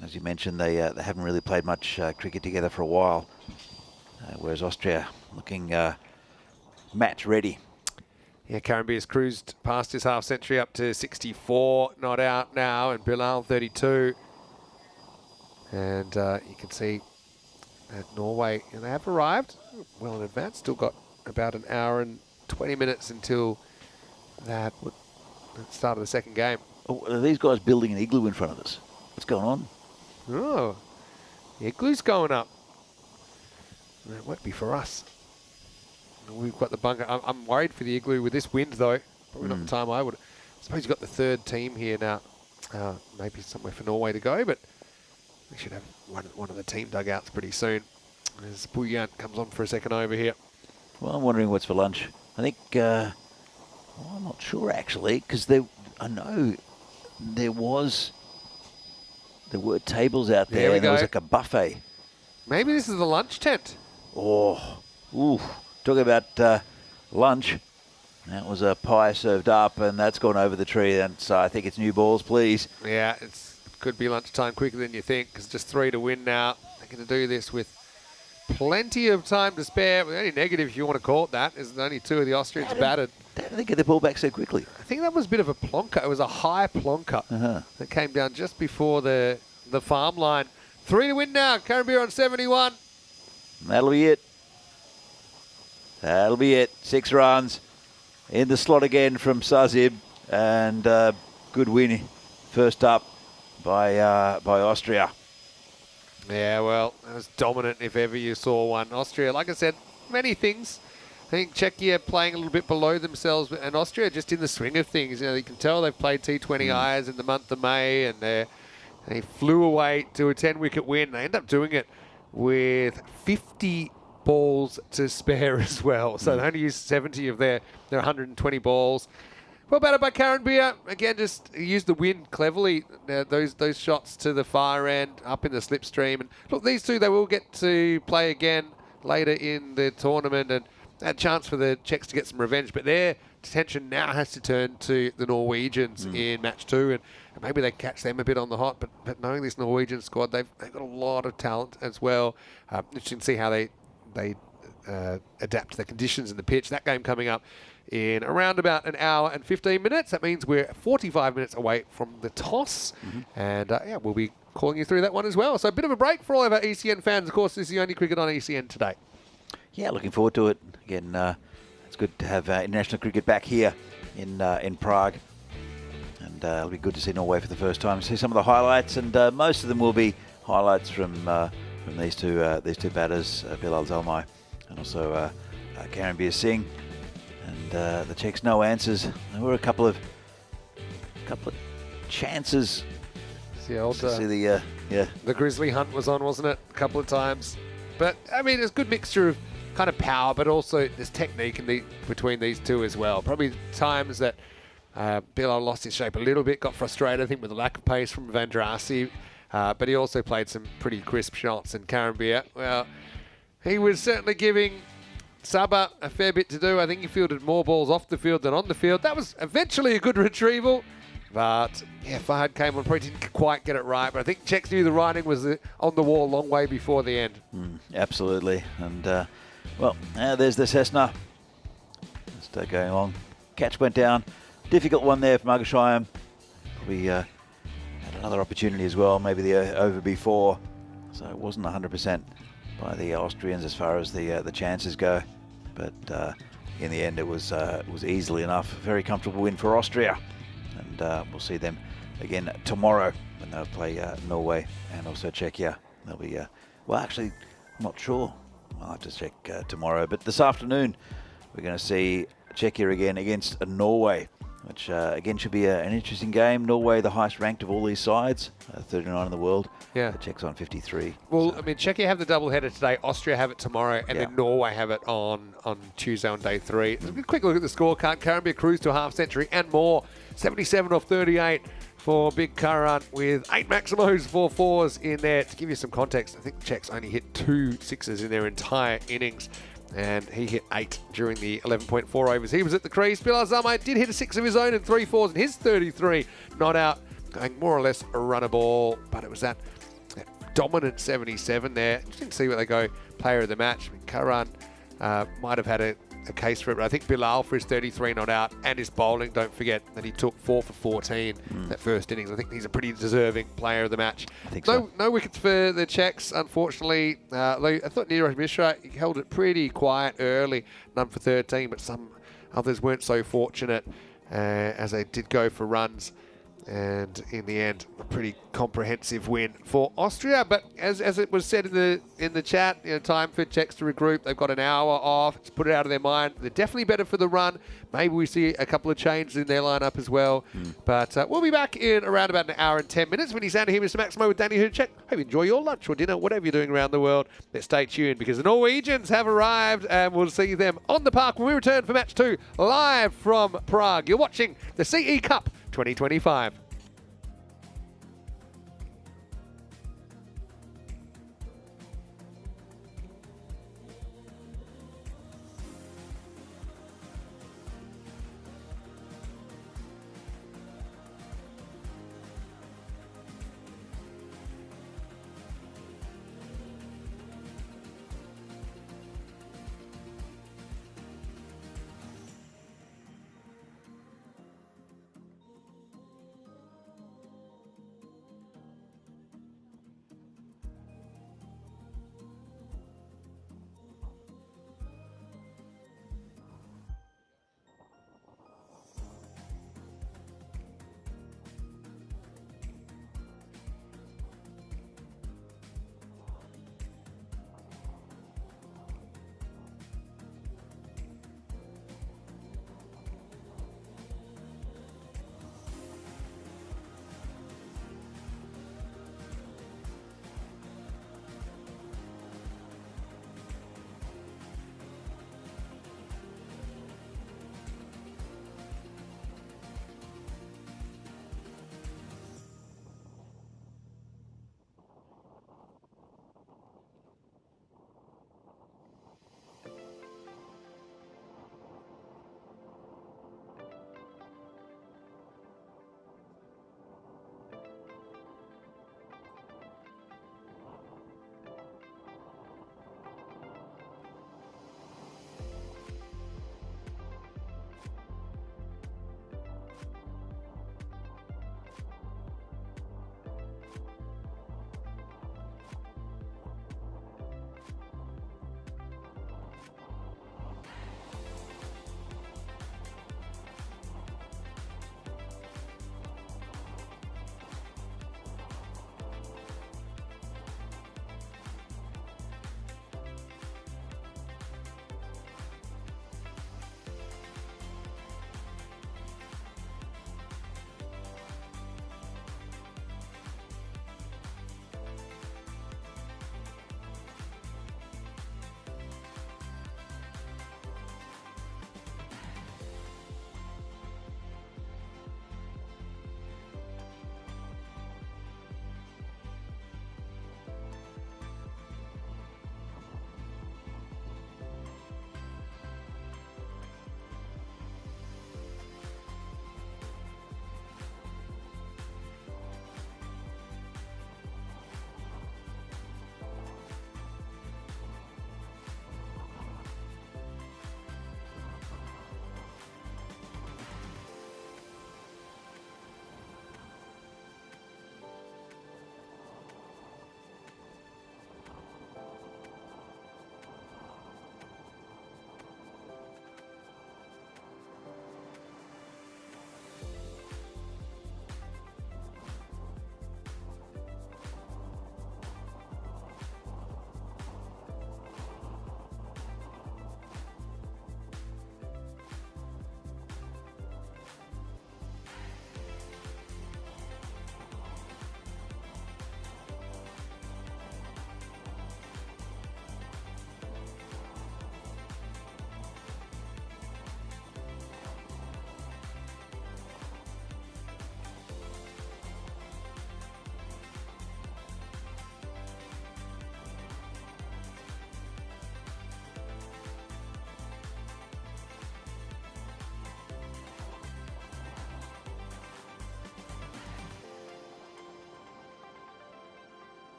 As you mentioned, they haven't really played much cricket together for a while, whereas Austria looking match ready. Yeah, Karambi has cruised past his half century up to 64, not out now, and Bilal 32. And you can see at Norway. And they have arrived well in advance. Still got about an hour and 20 minutes until that start of the second game. Oh, are these guys building an igloo in front of us? What's going on? Oh, the igloo's going up. It won't be for us. We've got the bunker. I'm worried for the igloo with this wind, though. Probably not the time I would. I suppose you've got the third team here now. Maybe somewhere for Norway to go, but we should have one of the team dugouts pretty soon. As Bouillant comes on for a second over here. Well, I'm wondering what's for lunch. I think, well, I'm not sure actually, because I know there were tables out there, and there was like a buffet. Maybe this is the lunch tent. Oh, ooh, talking about lunch. That was a pie served up, and that's gone over the tree. And so I think it's new balls, please. Yeah, it could be lunchtime quicker than you think, because just 3 to win now. They're going to do this with plenty of time to spare. The only negative, if you want to call it that, is that only 2 of the Austrians batted. How did they get the ball back so quickly? I think that was a bit of a plonker. It was a high plonker that came down just before the farm line. 3 to win now. Caribbean on 71. That'll be it. That'll be it. 6 runs. In the slot again from Sazib, and good win first up by Austria. Yeah, well, that was dominant if ever you saw one. Austria, like I said, many things. I think Czechia playing a little bit below themselves, and Austria just in the swing of things. You know, you can tell they've played T20Is in the month of May, and they flew away to a 10-wicket win. They end up doing it with 50 balls to spare as well. So they only used 70 of their 120 balls. Well batted by Karen Beer. Again, just used the wind cleverly. Those shots to the far end, up in the slipstream. And look, these two, they will get to play again later in the tournament, and a chance for the Czechs to get some revenge. But their attention now has to turn to the Norwegians in match 2, and maybe they catch them a bit on the hot. But knowing this Norwegian squad, they've got a lot of talent as well. Interesting to see how they adapt to the conditions in the pitch. That game coming up in around about an hour and 15 minutes. That means we're 45 minutes away from the toss. And yeah, we'll be calling you through that one as well. So a bit of a break for all of our ECN fans. Of course, this is the only cricket on ECN today. Yeah, looking forward to it. Again, it's good to have international cricket back here in Prague. And it'll be good to see Norway for the first time. See some of the highlights, and most of them will be highlights from these two batters, Bilal Zalmai and also Karen Beer Singh. And the Czechs, no answers. There were a couple of chances. To see the Grizzly hunt was on, wasn't it? A couple of times. But I mean, it's a good mixture of kind of power, but also there's technique between these two as well. Probably times that Bilal lost his shape a little bit, got frustrated, I think, with the lack of pace from Van Drassi. But he also played some pretty crisp shots. And Karen Beer, well, he was certainly giving Sabah a fair bit to do. I think he fielded more balls off the field than on the field. That was eventually a good retrieval. But, yeah, Fahad came on, probably didn't quite get it right. But I think Czechs knew the writing was on the wall a long way before the end. Absolutely. And, well, there's the Cessna. Just going along. Catch went down. Difficult one there for Margashayam. Probably had another opportunity as well, maybe the over before. So it wasn't 100% by the Austrians as far as the chances go. But in the end, it was easily enough. Very comfortable win for Austria. And we'll see them again tomorrow when they'll play Norway and also Czechia. They'll be, well, actually, I'm not sure. I'll have to check tomorrow. But this afternoon, we're going to see Czechia again against Norway, which again should be an interesting game. Norway, the highest ranked of all these sides, 39 in the world. Yeah. The Czechs on 53. Well, so. I mean, Czechia have the doubleheader today, Austria have it tomorrow, and then Norway have it on Tuesday on day 3. A quick look at the scorecard. Karambir cruised to a half century and more. 77 off 38 for Big Karan with 8 Maximos, 4 4s in there. To give you some context, I think the Czechs only hit 2 6s in their entire innings, and he hit 8 during the 11.4 overs. He was at the crease. Bilal Zalmai did hit a 6 of his own and 3 4s in his 33. Not out, going more or less a runner ball, but it was that dominant 77 there. Just didn't see where they go player of the match. I mean, Karan might have had a a case for it. But I think Bilal for his 33 not out and his bowling, don't forget that he took 4 for 14 that first innings. I think he's a pretty deserving player of the match. I think so. No wickets for the Czechs, unfortunately. I thought Neeraj Mishra held it pretty quiet early, none for 13, but some others weren't so fortunate as they did go for runs. And in the end, a pretty comprehensive win for Austria. But as it was said in the chat, time for Czechs to regroup. They've got an hour off. Just put it out of their mind. They're definitely better for the run. Maybe we see a couple of changes in their lineup as well. But we'll be back in around about an hour and 10 minutes. When he's down here, Mr. Maximo with Danny Hunchek. Hope you enjoy your lunch or dinner, whatever you're doing around the world. Let's stay tuned because the Norwegians have arrived and we'll see them on the park when we return for match 2 live from Prague. You're watching the CE Cup 2025.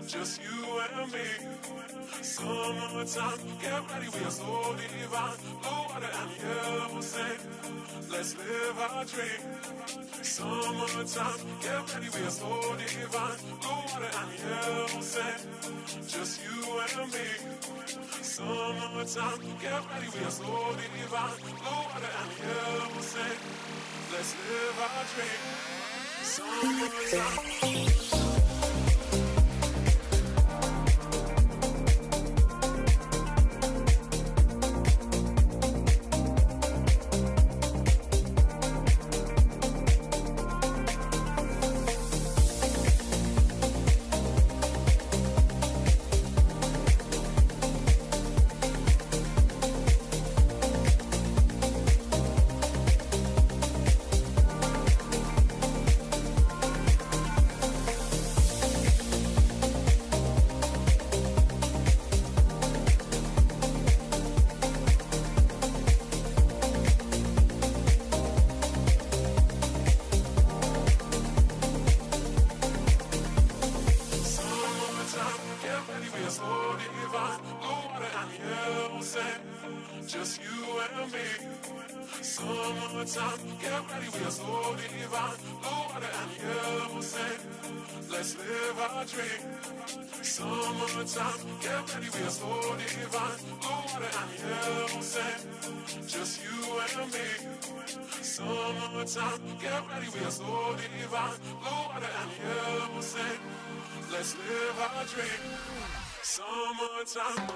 just you and me. Summertime, get ready, we are so divine. Blue water and yellow sand, let's live our dream. Summertime, get ready, we are so divine. Blue water and yellow sand, just you and me. Summertime, get ready, we are so divine. Blue water and yellow sand, let's live our dream. Summertime. Just you and me. Summertime, get ready, we are so divine. Blue water and yellow sand, let's live our dream. Summertime, get ready, we are so divine. Blue water and yellow sand, just you and me. Summertime, get ready, we are so divine. Blue water and yellow sand, let's live our dream. Summertime.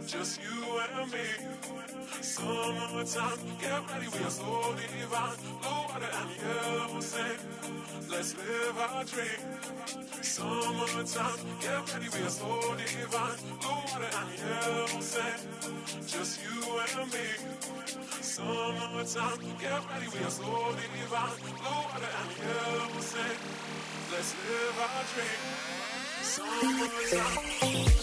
just you and me. Summertime, get ready, we are so divine. Blue water and yellow sand, let's live our dream. Summertime, get ready, we are so divine. Blue water and yellow sand, just you and me. Summertime, get ready, we are so divine. Blue water and yellow sand, let's live our dream. Summertime.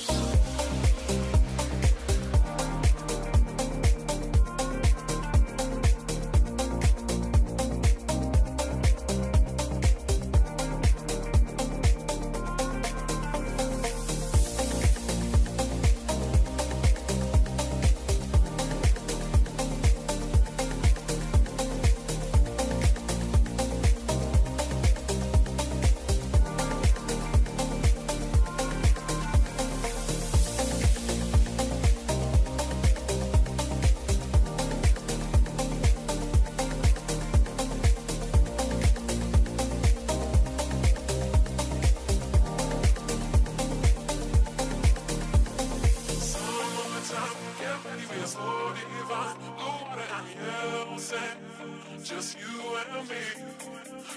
Just you and me.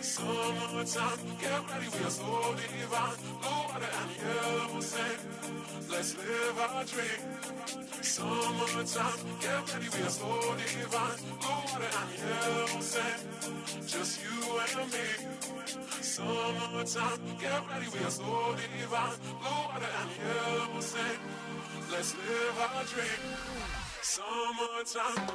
Summertime, get ready, we are so divine. Blue water and yellow sand, let's live our dream. Summertime, get ready, we are so divine. Blue water and yellow sand, just you and me. Summertime, get ready, we are so divine. Blue water and yellow sand, let's live our dream. Summertime.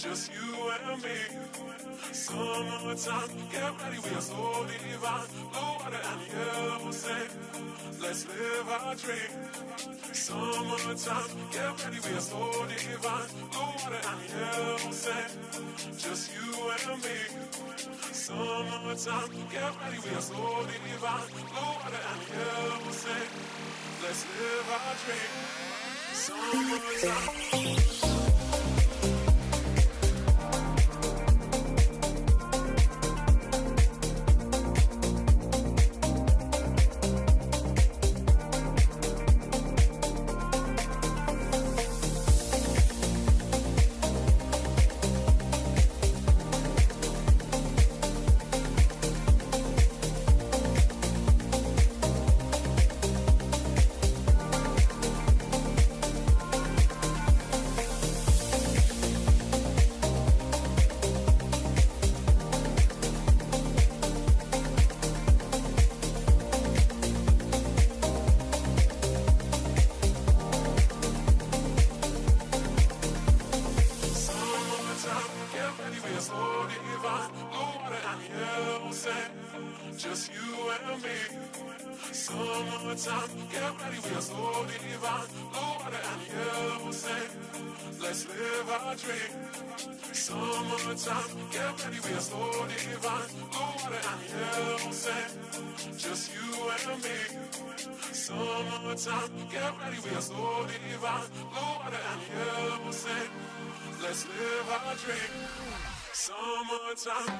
just you and me. Summertime, get ready, we are so divine. Blue water and yellow sand, let's live our dream. Summertime, get ready, we are so divine. Blue water and yellow sand, just you and me. Summertime, get ready, we are so divine. Blue water and yellow sand, let's live our dream. Summertime. Just you and me. Summertime, get ready, we are so divine. Blue water and yellow sand, let's live our dream. Summertime, get ready, we are so divine. Blue water and yellow sand, just you and me. Summertime, get ready, we are so divine. Blue water and yellow sand, let's live our dream. Summertime.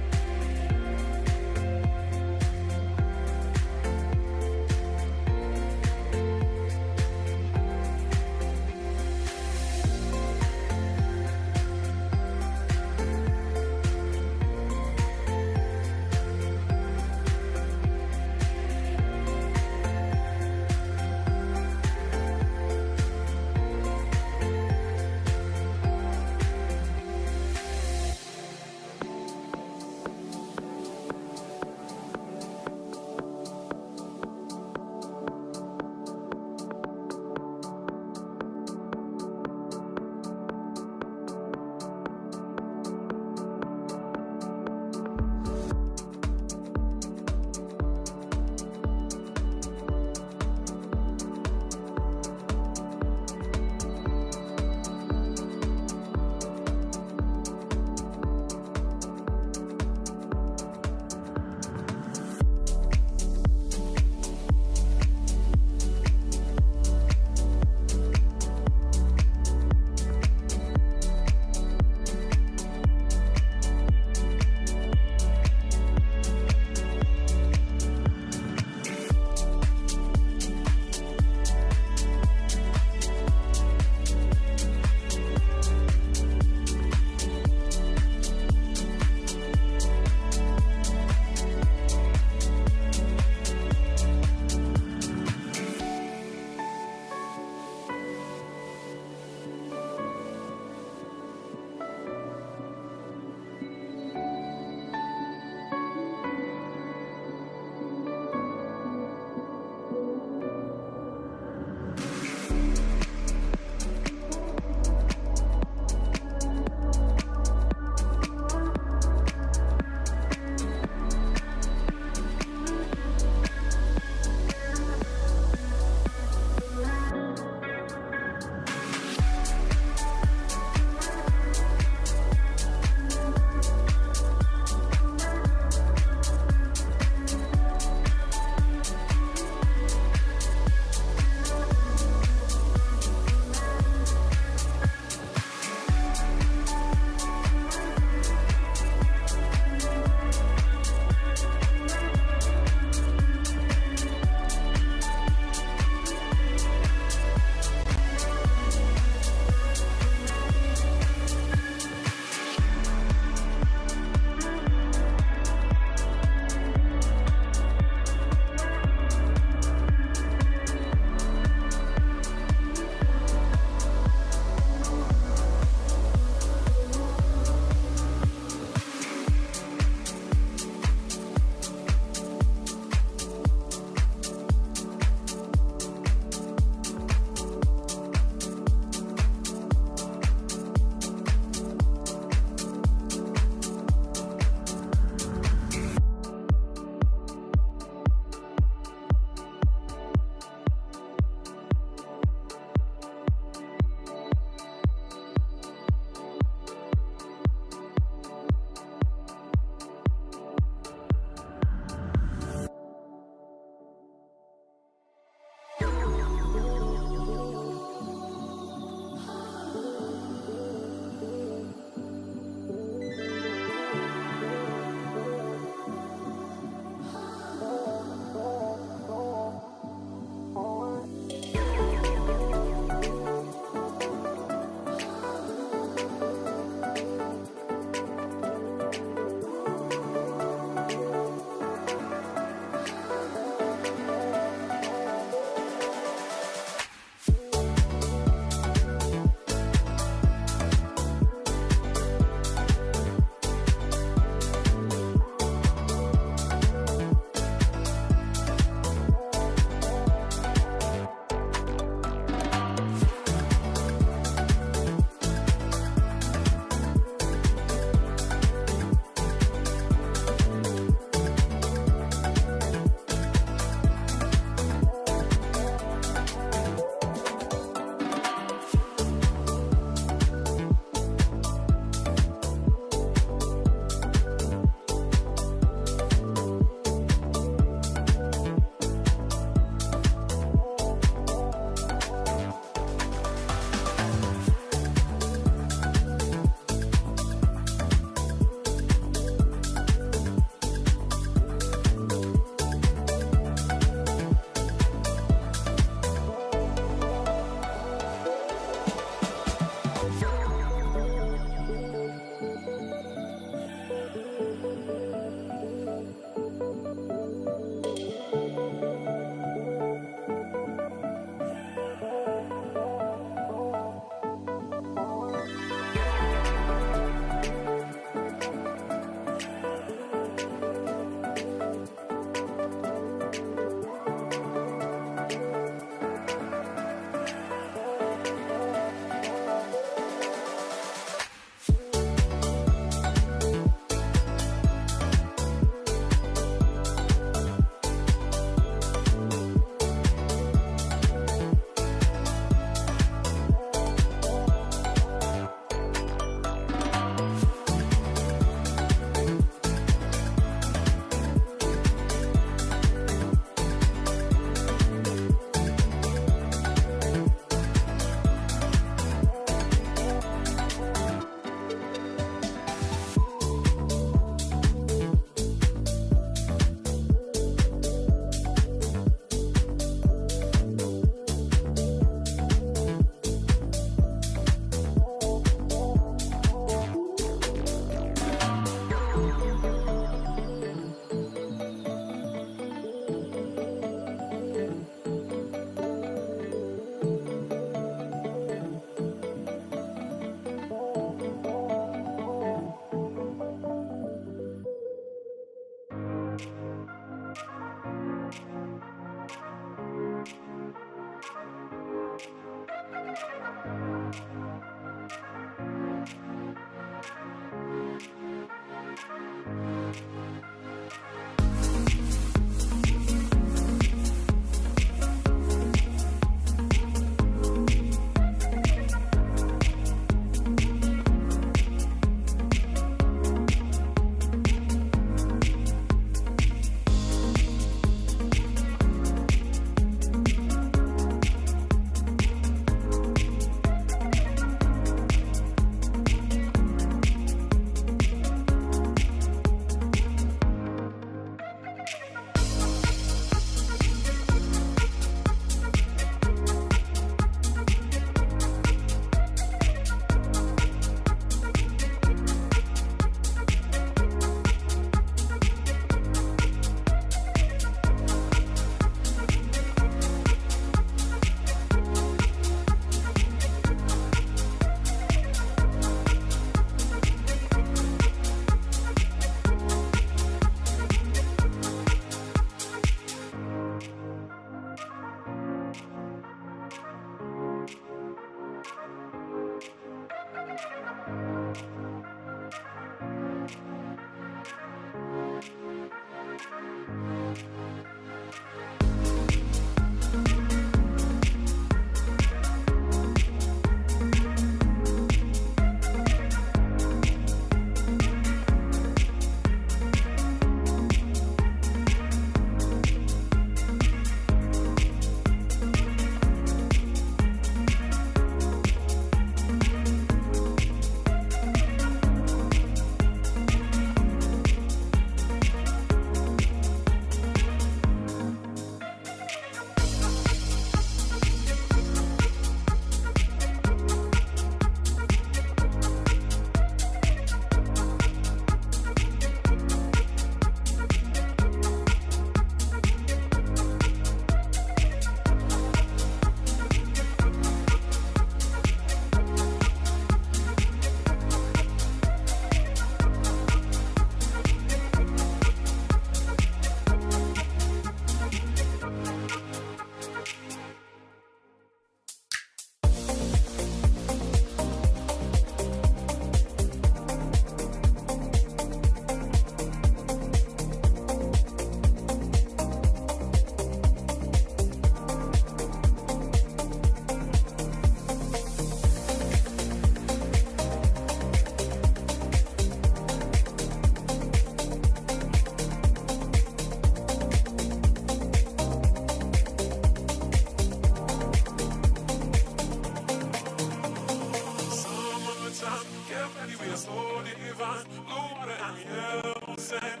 we are so divine. Blue water and yellow sand,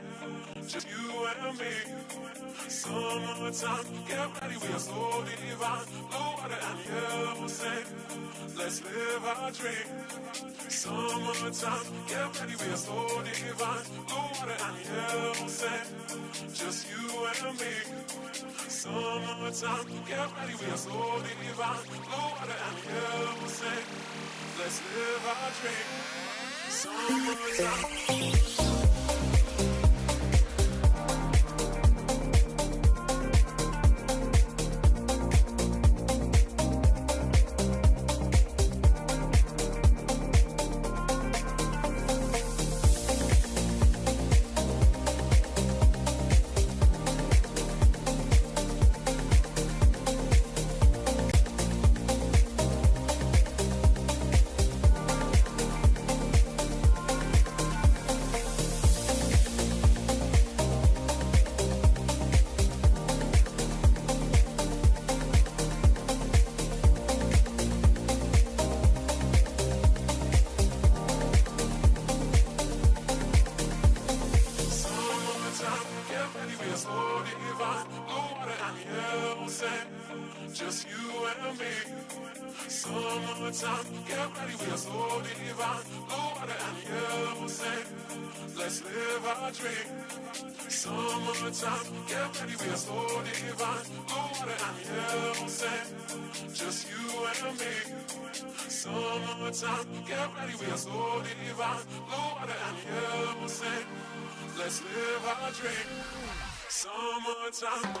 just you and me. Summertime, get ready, we are so divine. Blue water and yellow sand, let's live our dream. Summertime, get ready, we are so divine. Blue water and yellow sand, just you and me. Summertime, get ready, we are so divine. Blue water and yellow sand, let's live our dream. Summertime. Just you and me. Summertime, get ready, we are so divine. Blue water and yellow sand, let's live our dream. Summertime, get ready, we are so divine. Blue water and yellow sand, just you and me. Summertime, get ready, we are so divine. Blue water and yellow sand, let's live our dream. Summertime.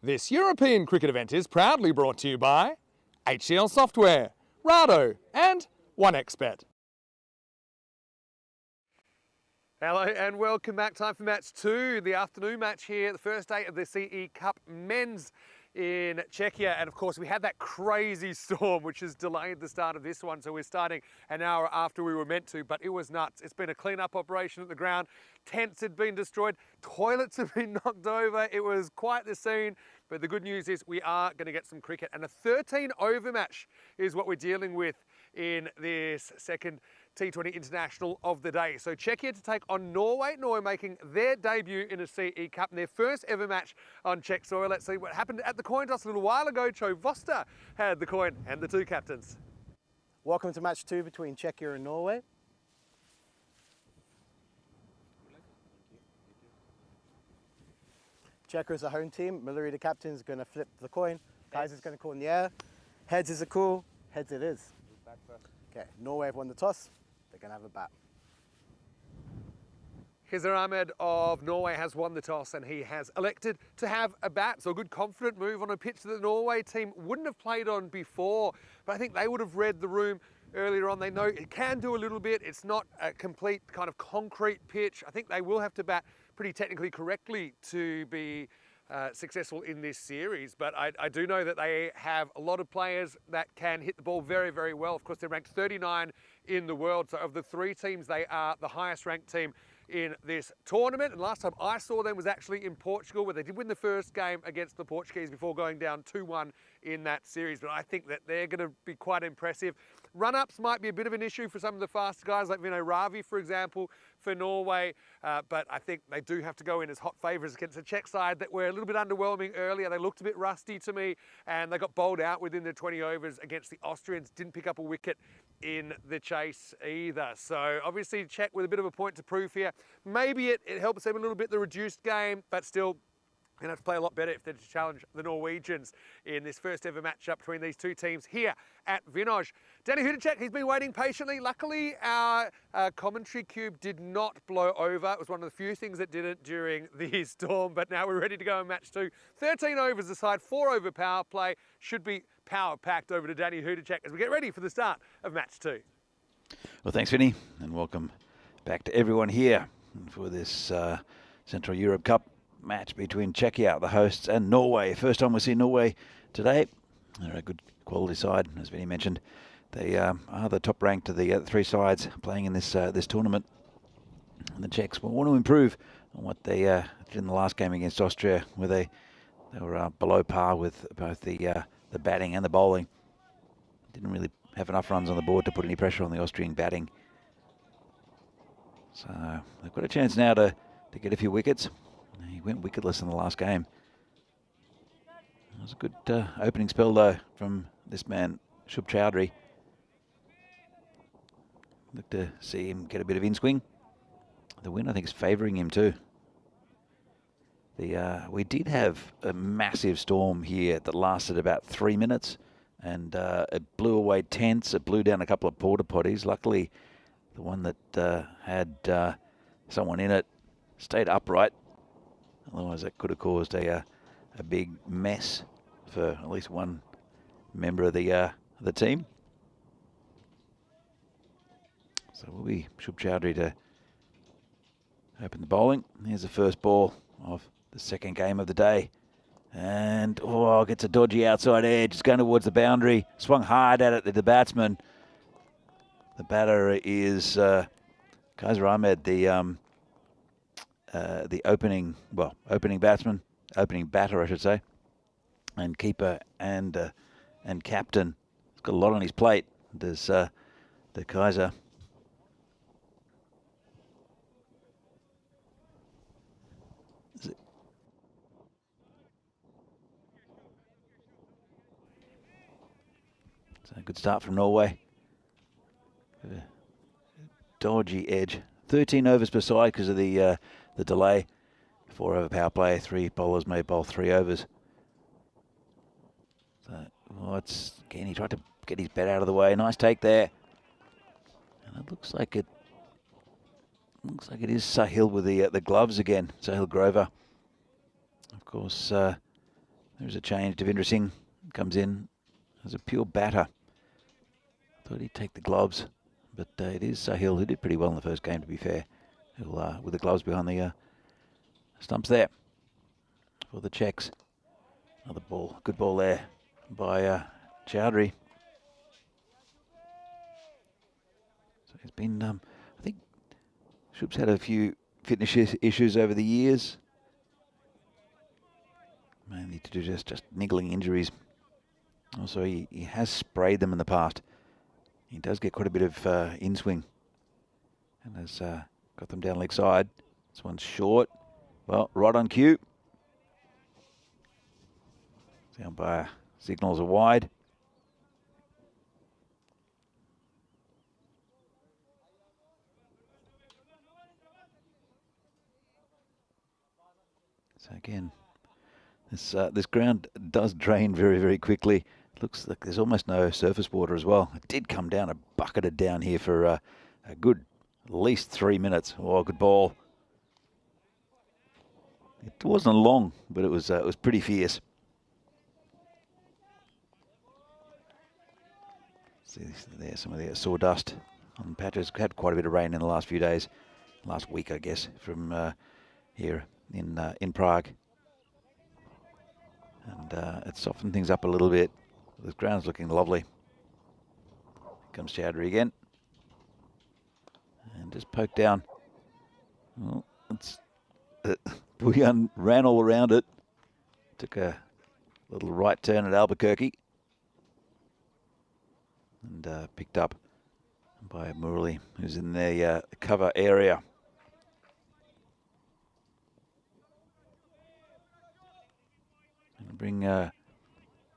This European cricket event is proudly brought to you by HCL Software, Rado and 1xBet. Hello and welcome back. Time for match 2, the afternoon match here, the first day of the CE Cup Men's in Czechia. And of course we had that crazy storm which has delayed the start of this one, so we're starting an hour after we were meant to, but it was nuts. It's been a clean-up operation at the ground. Tents had been destroyed, toilets have been knocked over. It was quite the scene, but the good news is we are going to get some cricket, and a 13-over match is what we're dealing with in this second T20 International of the day. So Czechia to take on Norway. Norway making their debut in a CE Cup and their first ever match on Czech soil. Let's see what happened at the coin toss a little while ago. Cho Voster had the coin and the two captains. Welcome to match 2 between Czechia and Norway. Czechia is the home team. Millery, the captain, is going to flip the coin. Kaiser's going to call in the air. Heads is a call. Heads it is. Okay, Norway have won the toss. They're going to have a bat. Khizr Ahmed of Norway has won the toss and he has elected to have a bat. So a good confident move on a pitch that the Norway team wouldn't have played on before, but I think they would have read the room earlier on. They know it can do a little bit. It's not a complete kind of concrete pitch. I think they will have to bat pretty technically correctly to be successful in this series, but I do know that they have a lot of players that can hit the ball very, very well. Of course, they're ranked 39 in the world, so of the 3 teams, they are the highest ranked team in this tournament. And last time I saw them was actually in Portugal, where they did win the first game against the Portuguese before going down 2-1 in that series. But I think that they're going to be quite impressive. Run-ups might be a bit of an issue for some of the faster guys like Vinay Ravi, for example, for Norway. But I think they do have to go in as hot favourites against a Czech side that were a little bit underwhelming earlier. They looked a bit rusty to me, and they got bowled out within the 20 overs against the Austrians. Didn't pick up a wicket in the chase either. So obviously Czech with a bit of a point to prove here. Maybe it helps them a little bit, the reduced game, but still going to have to play a lot better if they're to challenge the Norwegians in this first ever matchup between these two teams here at Vinoj. Danny Hudacek, he's been waiting patiently. Luckily, our commentary cube did not blow over. It was one of the few things that didn't during the storm, but now we're ready to go in match 2. 13 overs aside, 4 over power play. Should be power-packed. Over to Danny Hudacek as we get ready for the start of match 2. Well, thanks, Vinny, and welcome back to everyone here for this Central Europe Cup match between Czechia, the hosts, and Norway. First time we see Norway today. They're a good quality side, as Vinny mentioned. They are the top ranked of the 3 sides playing in this this tournament. And the Czechs will want to improve on what they did in the last game against Austria, where they were below par with both the batting and the bowling. Didn't really have enough runs on the board to put any pressure on the Austrian batting. So they've got a chance now to get a few wickets. He went wicketless in the last game. It was a good opening spell, though, from this man, Shub Chowdhury. Look to see him get a bit of in-swing. The wind, I think, is favouring him too. We did have a massive storm here that lasted about 3 minutes, and it blew away tents. It blew down a couple of porta potties. Luckily, the one that had someone in it stayed upright. Otherwise, that could have caused a big mess for at least one member of the team. So we'll be Shub Chowdhury to open the bowling. Here's the first ball of the second game of the day. And, gets a dodgy outside edge. It's going towards the boundary. Swung hard at it, the batsman. The batter is Khizr Ahmed, the opening batsman, opening batter, I should say, and keeper and captain. He's got a lot on his plate. There's the Kaiser. So a good start from Norway. Dodgy edge. 13 overs per side because of the delay. 4 over power play. 3 bowlers may bowl 3 overs. So again, he tried to get his bat out of the way. Nice take there. And it looks like it is Sahil with the gloves again. Sahil Grover. Of course, There's a change. Devendra Singh comes in as a pure batter. Thought he'd take the gloves, but it is Sahil who did pretty well in the first game, to be fair. He'll, with the gloves behind the stumps there for the Czechs. Another ball, good ball there by Chowdhury. So he's been, I think, Shub's had a few fitness issues over the years. Mainly to do just niggling injuries. Also, he has sprayed them in the past. He does get quite a bit of in-swing. And has got them down leg side. This one's short. Well, right on cue. The umpire signals are wide. So again, this ground does drain very, very quickly. Looks like there's almost no surface water as well. It did come down, bucketed down here for a good at least 3 minutes. Oh, good ball. It wasn't long, but it was pretty fierce. See there, some of the sawdust on patches. Had quite a bit of rain in the last few days, last week, I guess, from here in Prague. And it softened things up a little bit. The ground's looking lovely. Here comes Chowdhury again. And just poked down. Well, Bhuyan ran all around it. Took a little right turn at Albuquerque. And picked up by Murali, who's in the cover area. And bring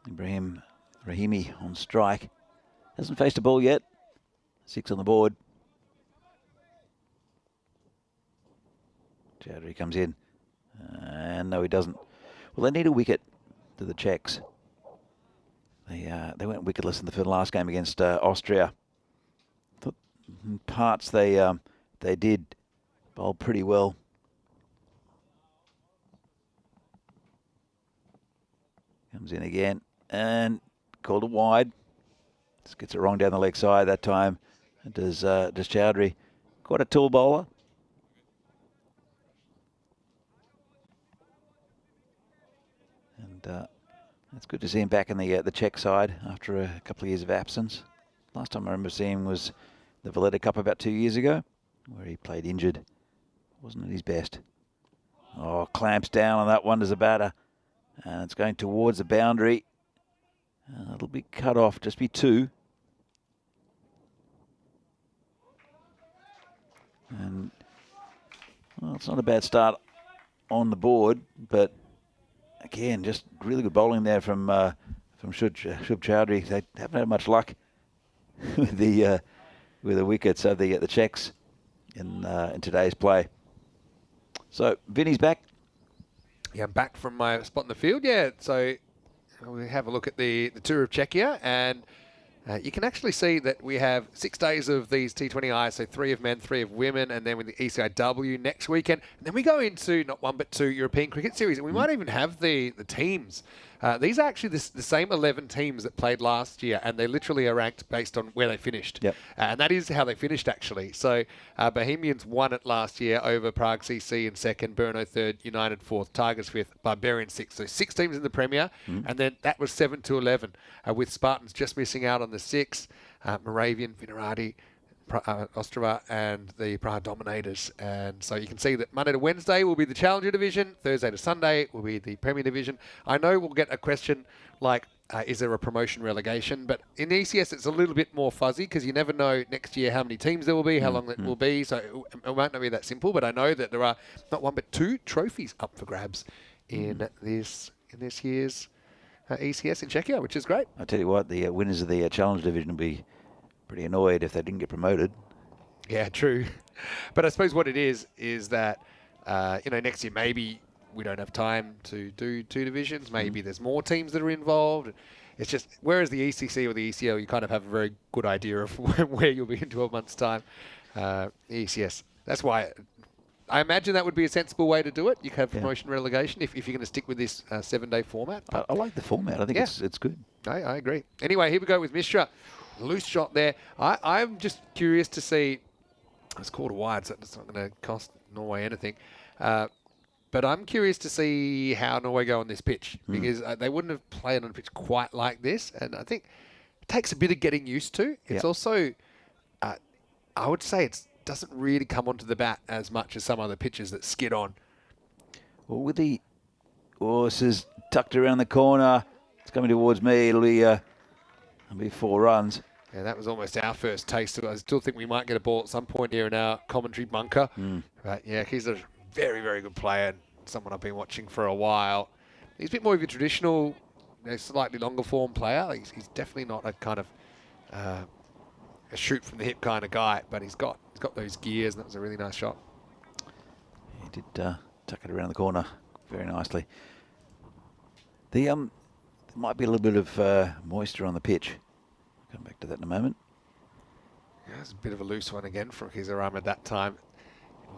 Ibrahim Rahimi on strike. Hasn't faced a ball yet. 6 on the board. Chowdhury comes in. And no, he doesn't. Well, they need a wicket to the Czechs. They went wicketless in the last game against Austria. Thought in parts they did bowl pretty well. Comes in again and called it wide. Just gets it wrong down the leg side that time. Does Chowdhury. Quite a tall bowler. And it's good to see him back in the Czech side after a couple of years of absence. Last time I remember seeing him was the Valletta Cup about 2 years ago, where he played injured. Wasn't at his best. Oh, clamps down on that one as a batter. And it's going towards the boundary. It'll be cut off, just be 2. And, well, it's not a bad start on the board, but again, just really good bowling there from Shub Chowdhury. They haven't had much luck with the wickets of the Czechs in today's play. So Vinny's back. Yeah, I'm back from my spot in the field. Yeah, so we have a look at the tour of Czechia, and you can actually see that we have 6 days of these T20I, so 3 of men, 3 of women, and then with the ECIW next weekend. And then we go into not 1 but 2 European Cricket Series, and we might even have the teams. These are actually the same 11 teams that played last year, and they literally are ranked based on where they finished. Yep. And that is how they finished, actually. So Bohemians won it last year over Prague CC in 2nd, Brno 3rd, United 4th, Tigers 5th, Barbarian 6th. So 6 teams in the Premier, and then that was 7 to 11, with Spartans just missing out on the 6, Moravian, Vinarati, Ostrava, and the Praha Dominators. And so you can see that Monday to Wednesday will be the Challenger Division, Thursday to Sunday will be the Premier Division. I know we'll get a question like, is there a promotion relegation? But in ECS, it's a little bit more fuzzy because you never know next year how many teams there will be, how long it will be. So it might not be that simple, but I know that there are not 1 but 2 trophies up for grabs in this year's ECS in Czechia, which is great. I tell you what, the winners of the Challenge Division will be pretty annoyed if they didn't get promoted. Yeah, true. But I suppose what it is that, next year maybe we don't have time to do 2 divisions. Maybe there's more teams that are involved. It's just, whereas the ECC or the ECL, you kind of have a very good idea of where you'll be in 12 months' time. The ECS, that's why I imagine that would be a sensible way to do it. You could have Yeah. promotion relegation if you're going to stick with this 7-day format. I like the format. I think it's good. I agree. Anyway, here we go with Mishra. Loose shot there. I'm just curious to see. It's called a wide, so it's not going to cost Norway anything. But I'm curious to see how Norway go on this pitch because they wouldn't have played on a pitch quite like this. And I think it takes a bit of getting used to. It's also, I would say it doesn't really come onto the bat as much as some other pitches that skid on. Well, with the horses tucked around the corner, it's coming towards me. It'll be 4 runs. Yeah, that was almost our first taste of it. I still think we might get a ball at some point here in our commentary bunker. But yeah, he's a very, very good player and someone I've been watching for a while. He's a bit more of a traditional, slightly longer form player. He's definitely not a kind of a shoot from the hip kind of guy, but he's got those gears, and that was a really nice shot. He did tuck it around the corner very nicely. There might be a little bit of moisture on the pitch. Come back to that in a moment. Yeah, it's a bit of a loose one again from Kizaram at that time.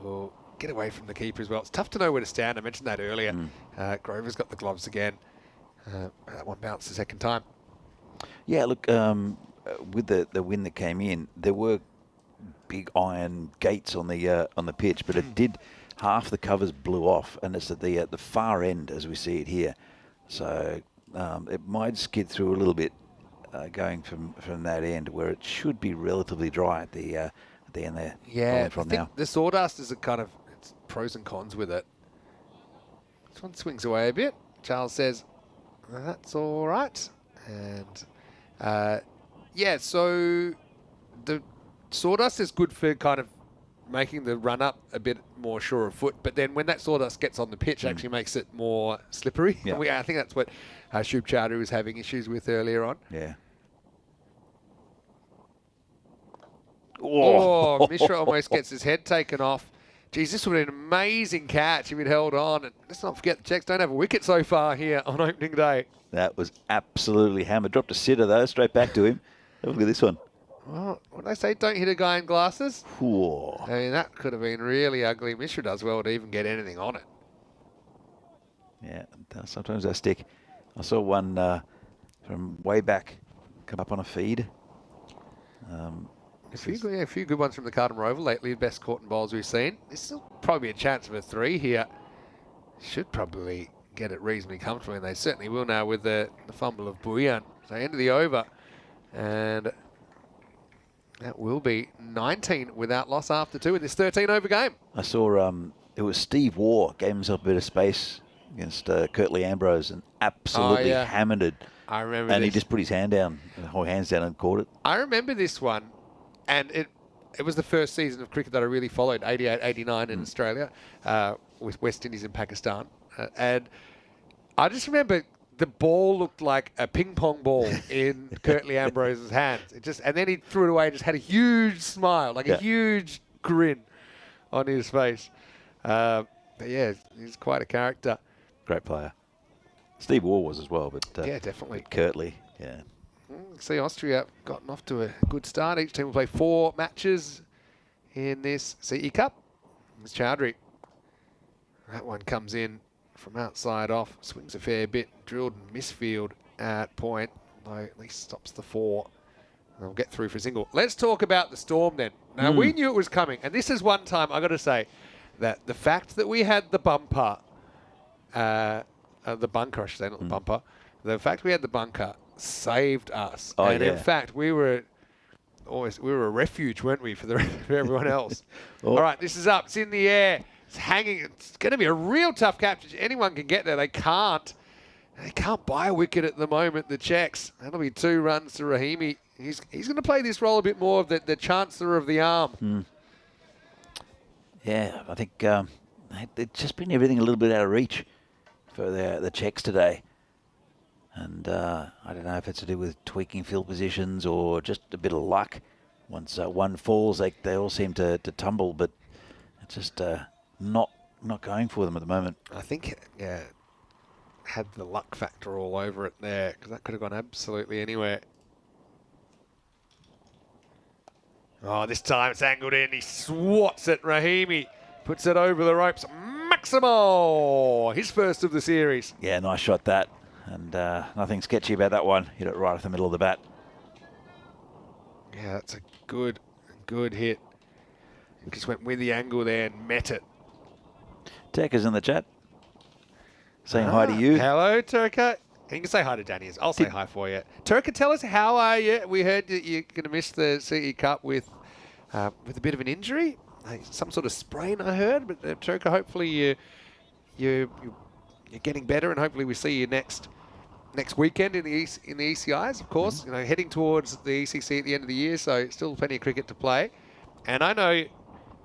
We'll get away from the keeper as well. It's tough to know where to stand. I mentioned that earlier. Grover's got the gloves again. That one bounced the second time. Yeah, look, with the wind that came in, there were big iron gates on the pitch, but it did, half the covers blew off, and it's at the far end as we see it here. So it might skid through a little bit going from that end, where it should be relatively dry at the end there. Yeah, from I think now. the sawdust is a kind of it's pros and cons with it. This one swings away a bit. Charles says, that's all right. And yeah, so the sawdust is good for kind of making the run up a bit more sure of foot. But then when that sawdust gets on the pitch, it actually makes it more slippery. Yeah. I think that's what Shub Chowdhury was having issues with earlier on. Yeah. Oh, Mishra almost gets his head taken off. Geez, this would have been an amazing catch if he'd held on. And let's not forget the Czechs don't have a wicket so far here on opening day. That was absolutely hammered. Dropped a sitter though, straight back to him. Have a look at this one. Well, what did they say? Don't hit a guy in glasses. Whoa. I mean, that could have been really ugly. Mishra does well to even get anything on it. Yeah, sometimes they stick. I saw one from way back come up on a feed. A few good ones from the Cardamom Rover lately. The best caught and bowls we've seen. There's still probably a chance of a 3 here. Should probably get it reasonably comfortably, and they certainly will now with the fumble of Buyan. So end of the over, and that will be 19 without loss after 2 in this 13-over game. I saw it was Steve Waugh gave himself a bit of space against Kurtley Ambrose and absolutely hammered it. I remember and this. he just put his hand down, hands down, and caught it. I remember this one, and it was the first season of cricket that I really followed, 88, 89 in Australia, with West Indies and Pakistan. And I just remember the ball looked like a ping pong ball in Kurtley Ambrose's hands. And then he threw it away and just had a huge smile, like a huge grin on his face. But yeah, he's quite a character. Great player. Steve Waugh was as well, but Yeah, definitely. Kurtley, yeah. See, Austria gotten off to a good start. Each team will play 4 matches in this CE Cup. It's Chowdhury. That one comes in from outside off, swings a fair bit, drilled and misfield at point, though at least stops the 4. They'll get through for a single. Let's talk about the Storm then. Now, we knew it was coming, and this is one time, I've got to say, that the fact that we had the bumper, the bunker, I should say, not the bumper, the fact we had the bunker saved us. Oh, and yeah. in fact, we were a refuge, weren't we, for everyone else? All right, this is up. It's in the air. It's hanging. It's going to be a real tough capture. Anyone can get there. They can't. They can't buy a wicket at the moment, the Czechs. That'll be 2 runs to Rahimi. He's going to play this role a bit more of the chancellor of the arm. Yeah, I think they've just been everything a little bit out of reach for the Czechs today. And I don't know if it's to do with tweaking field positions or just a bit of luck. Once one falls, they all seem to tumble, but it's just not going for them at the moment. I think, had the luck factor all over it there, because that could have gone absolutely anywhere. Oh, this time it's angled in. He swats at Rahimi. puts it over the ropes. Maximo, his first of the series. Yeah, nice shot that. And nothing sketchy about that one. Hit it right at the middle of the bat. Yeah, that's a good hit. He just went with the angle there and met it. Tech is in the chat. Saying hi to you. Hello, Turka. You can say hi to Danny. I'll say hi for you. Turka, tell us, how are you? We heard that you're going to miss the CE Cup with a bit of an injury. Some sort of sprain, I heard. But Turka, hopefully you're getting better, and hopefully we see you next weekend in the ECIs, of course. You know, heading towards the ECC at the end of the year, so still plenty of cricket to play. And I know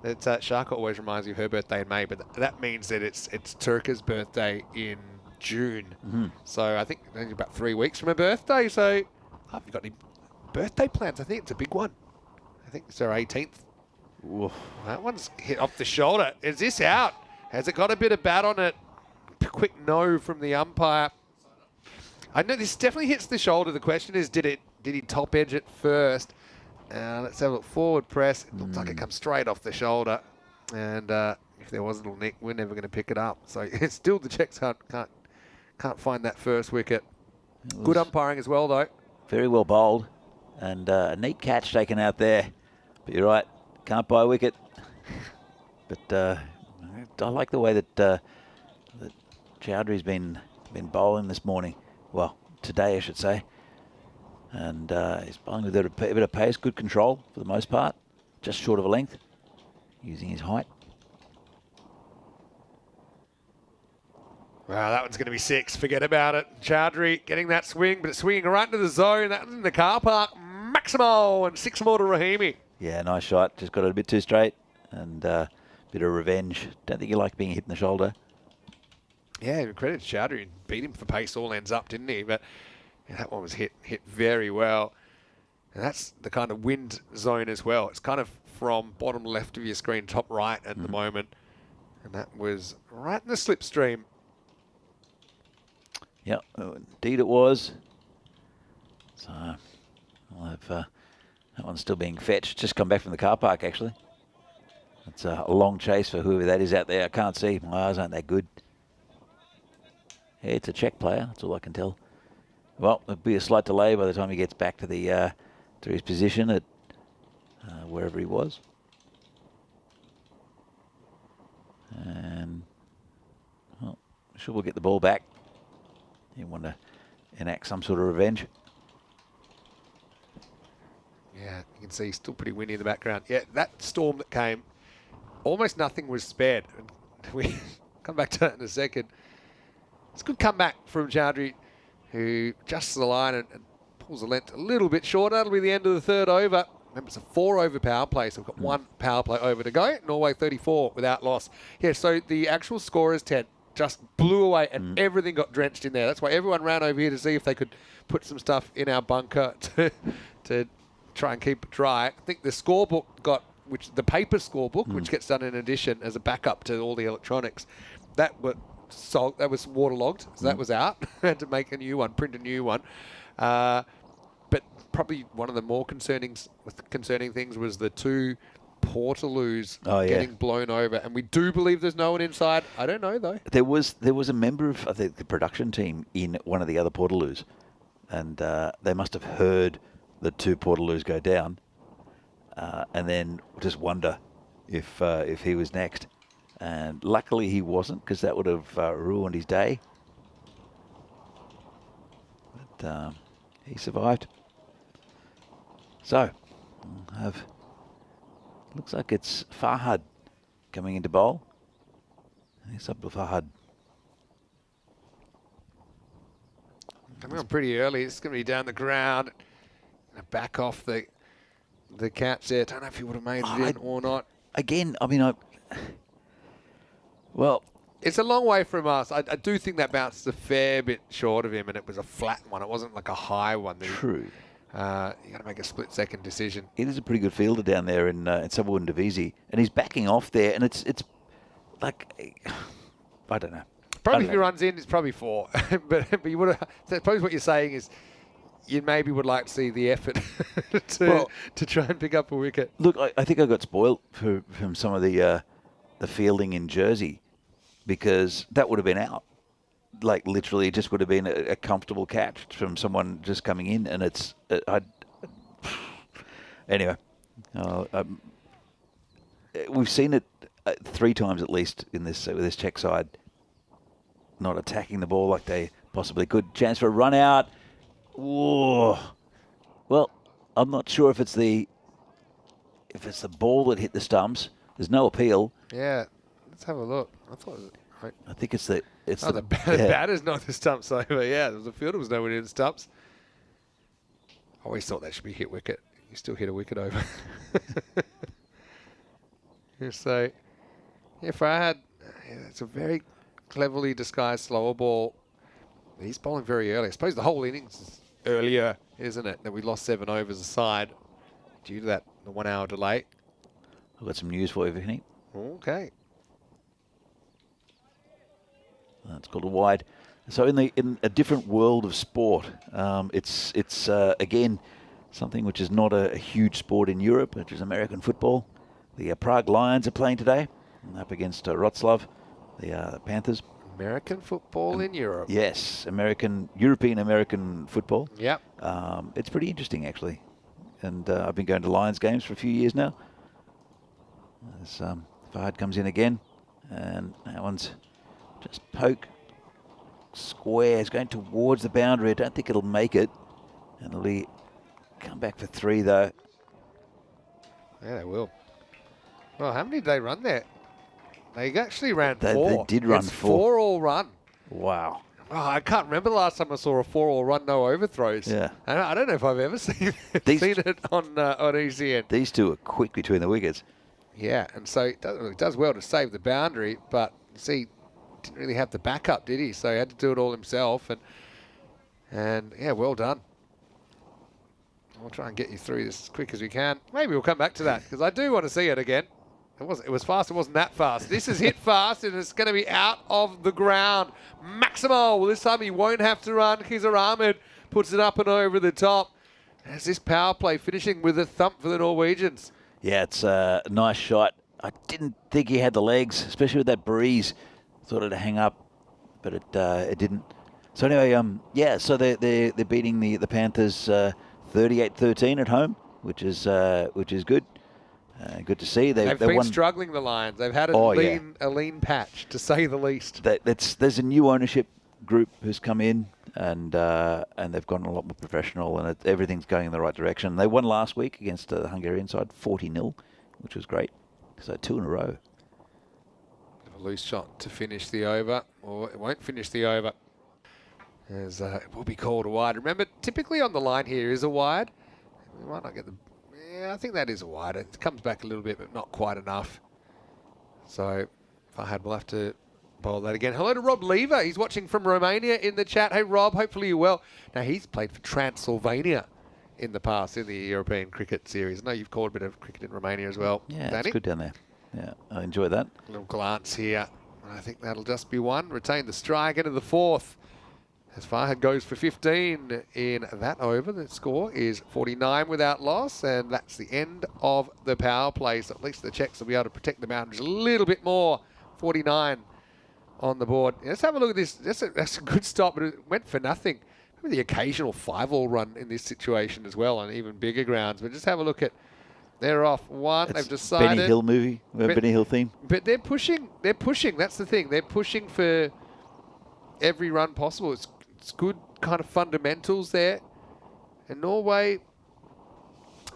that Sharka always reminds you of her birthday in May, but that means that it's Turka's birthday in June. So I think only about 3 weeks from her birthday. So have you got any birthday plans? I think it's a big one. I think it's her 18th. Oof. That one's hit off the shoulder. Is this out? Has it got a bit of bat on it? Quick no from the umpire. I know this definitely hits the shoulder. The question is, did he top edge it first? Let's have a look. Forward press. It looks like it comes straight off the shoulder. And if there was a little nick, we're never going to pick it up. So it's still the Czechs can't find that first wicket. Good umpiring as well, though. Very well bowled. And a neat catch taken out there. But you're right. Can't buy a wicket. But I like the way that Chowdhury's been bowling this morning. Well, today I should say. And he's bowling with a bit of pace, good control for the most part. Just short of a length, using his height. Wow, that one's going to be 6. Forget about it. Chowdhury getting that swing, but it's swinging right into the zone. That was in the car park. Maximo, and 6 more to Rahimi. Yeah, nice shot. Just got it a bit too straight. And a bit of revenge. Don't think you like being hit in the shoulder. Yeah, credit to Chowdhury. Beat him for pace all ends up, didn't he? But yeah, that one was hit very well. And that's the kind of wind zone as well. It's kind of from bottom left of your screen, top right at the moment. And that was right in the slipstream. Yeah, indeed it was. So I'll have that one's still being fetched. Just come back from the car park, actually. It's a long chase for whoever that is out there. I can't see. My eyes aren't that good. Yeah, it's a Czech player. That's all I can tell. Well, there'll be a slight delay by the time he gets back to the to his position at wherever he was. And well, I'm sure we'll get the ball back. You want to enact some sort of revenge. Yeah, you can see still pretty windy in the background. Yeah, that storm that came, almost nothing was spared. We come back to that in a second. It's a good comeback from Chowdhury, who adjusts the line and pulls the length a little bit short. That'll be the end of the 3rd over. Remember, it's a 4-over power play, so we've got 1 power play over to go. Norway 34 without loss. Yeah, so the actual score is 10. Just blew away, and everything got drenched in there. That's why everyone ran over here to see if they could put some stuff in our bunker to try and keep it dry. I think the scorebook got, the paper scorebook, which gets done in addition as a backup to all the electronics, that was waterlogged, so that was out. Had to make a new one, print a new one. But probably one of the more concerning things was the 2 Portaloos getting blown over, and we do believe there's no one inside. I don't know though. There was a member of the production team in one of the other Portaloos, and they must have heard the 2 Portaloos go down, and then just wonder if he was next. And luckily he wasn't, because that would have ruined his day. But he survived. So we'll have. Looks like it's Farhad coming into bowl. It's up to Farhad. Coming on pretty early. It's going to be down the ground. Back off the catch there. Don't know if he would have made it in or not. Again, I mean, well, it's a long way from us. I do think that bounced a fair bit short of him, and it was a flat one. It wasn't like a high one. True. You got to make a split-second decision. It is a pretty good fielder down there in Subwood and Divisi, and he's backing off there, and it's like, I don't know. Probably if he runs in, it's probably 4. but you would have. I suppose what you're saying is, you maybe would like to see the effort to try and pick up a wicket. Look, I think I got spoiled from some of the the fielding in Jersey, because that would have been out. Like literally, it just would have been a comfortable catch from someone just coming in, and it's anyway. We've seen it 3 times at least in this with this Czech side, not attacking the ball like they possibly could. Chance for a run out. Whoa. Well, I'm not sure if it's the ball that hit the stumps. There's no appeal. Yeah, let's have a look. I thought. I think it's the batter's not the stumps over. Yeah, the fielder was nowhere near the stumps. I always thought that should be hit wicket. You still hit a wicket over. So, if I had, it's a very cleverly disguised slower ball. He's bowling very early. I suppose the whole innings is earlier, isn't it? That we lost 7 overs aside due to the 1 hour delay. I've got some news for you, Vinny. Okay. It's called a wide. So in a different world of sport, it's again something which is not a huge sport in Europe, which is American football. The Prague Lions are playing today, up against Wroclaw, the Panthers. American football in Europe. Yes, European American football. Yep. It's pretty interesting actually, and I've been going to Lions games for a few years now. As Fahad comes in again, and that one's just poke square. It's going towards the boundary. I don't think it'll make it, and it'll come back for 3 though. Yeah, they will. Well, how many did they run there? They actually ran 4. They did run it's 4. 4-all run. Wow. Oh, I can't remember the last time I saw a 4-all run, no overthrows. Yeah. And I don't know if I've ever seen it on ECN. These 2 are quick between the wickets. Yeah, and so it does well to save the boundary, but see, didn't really have the backup, did he? So he had to do it all himself, and yeah, well done. We'll try and get you through this as quick as we can. Maybe we'll come back to that because I do want to see it again. It was fast. It wasn't that fast. This is hit fast, and it's going to be out of the ground. Maximo. Well, this time he won't have to run. Khizar Ahmed puts it up and over the top. There's this power play finishing with a thump for the Norwegians. Yeah, it's a nice shot. I didn't think he had the legs, especially with that breeze. Thought it'd hang up, but it didn't. So anyway, yeah. So they're beating the Panthers 38-13 at home, which is good. Good to see. They've been won. struggling, the Lions. They've had a lean patch, to say the least. There's a new ownership group who's come in, and they've gotten a lot more professional, and everything's going in the right direction. They won last week against the Hungarian side, 40-0, which was great. So 2 in a row. A loose shot to finish the over, or it won't finish the over. As it will be called a wide. Remember, typically on the line here is a wide. We might not get the... Yeah, I think that is a wide. It comes back a little bit, but not quite enough. So, Fahad will have to bowl that again. Hello to Rob Lever. He's watching from Romania in the chat. Hey, Rob, hopefully you're well. Now, he's played for Transylvania in the past in the European cricket series. I know you've called a bit of cricket in Romania as well. Yeah, Danny? it's good down there. Yeah, I enjoy that. A little glance here. I think that'll just be one. Retain the strike into the 4th. As Fahad goes for 15 in that over, the score is 49 without loss, and that's the end of the power play. So at least the Czechs will be able to protect the boundaries a little bit more. 49 on the board. Let's have a look at this. That's a good stop, but it went for nothing. Maybe the occasional 5-all run in this situation as well on even bigger grounds. But just have a look at, they're off 1. They've decided. Benny Hill movie, Benny Hill theme. But they're pushing. That's the thing. They're pushing for every run possible. It's good kind of fundamentals there. And Norway,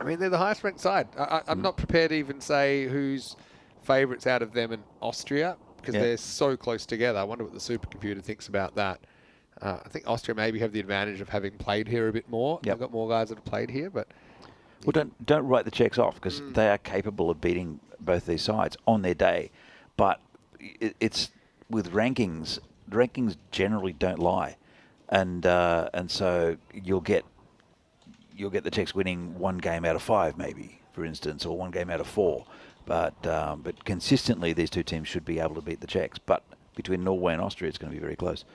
I mean, they're the highest ranked side. I'm not prepared to even say who's favourites out of them and Austria, because they're so close together. I wonder what the supercomputer thinks about that. I think Austria maybe have the advantage of having played here a bit more. They've got more guys that have played here, but... Well, don't write the Czechs off, because they are capable of beating both these sides on their day. But it's with rankings generally don't lie. And so you'll get the Czechs winning 1 game out of 5, maybe, for instance, or 1 game out of 4. But consistently, these 2 teams should be able to beat the Czechs. But between Norway and Austria, it's going to be very close.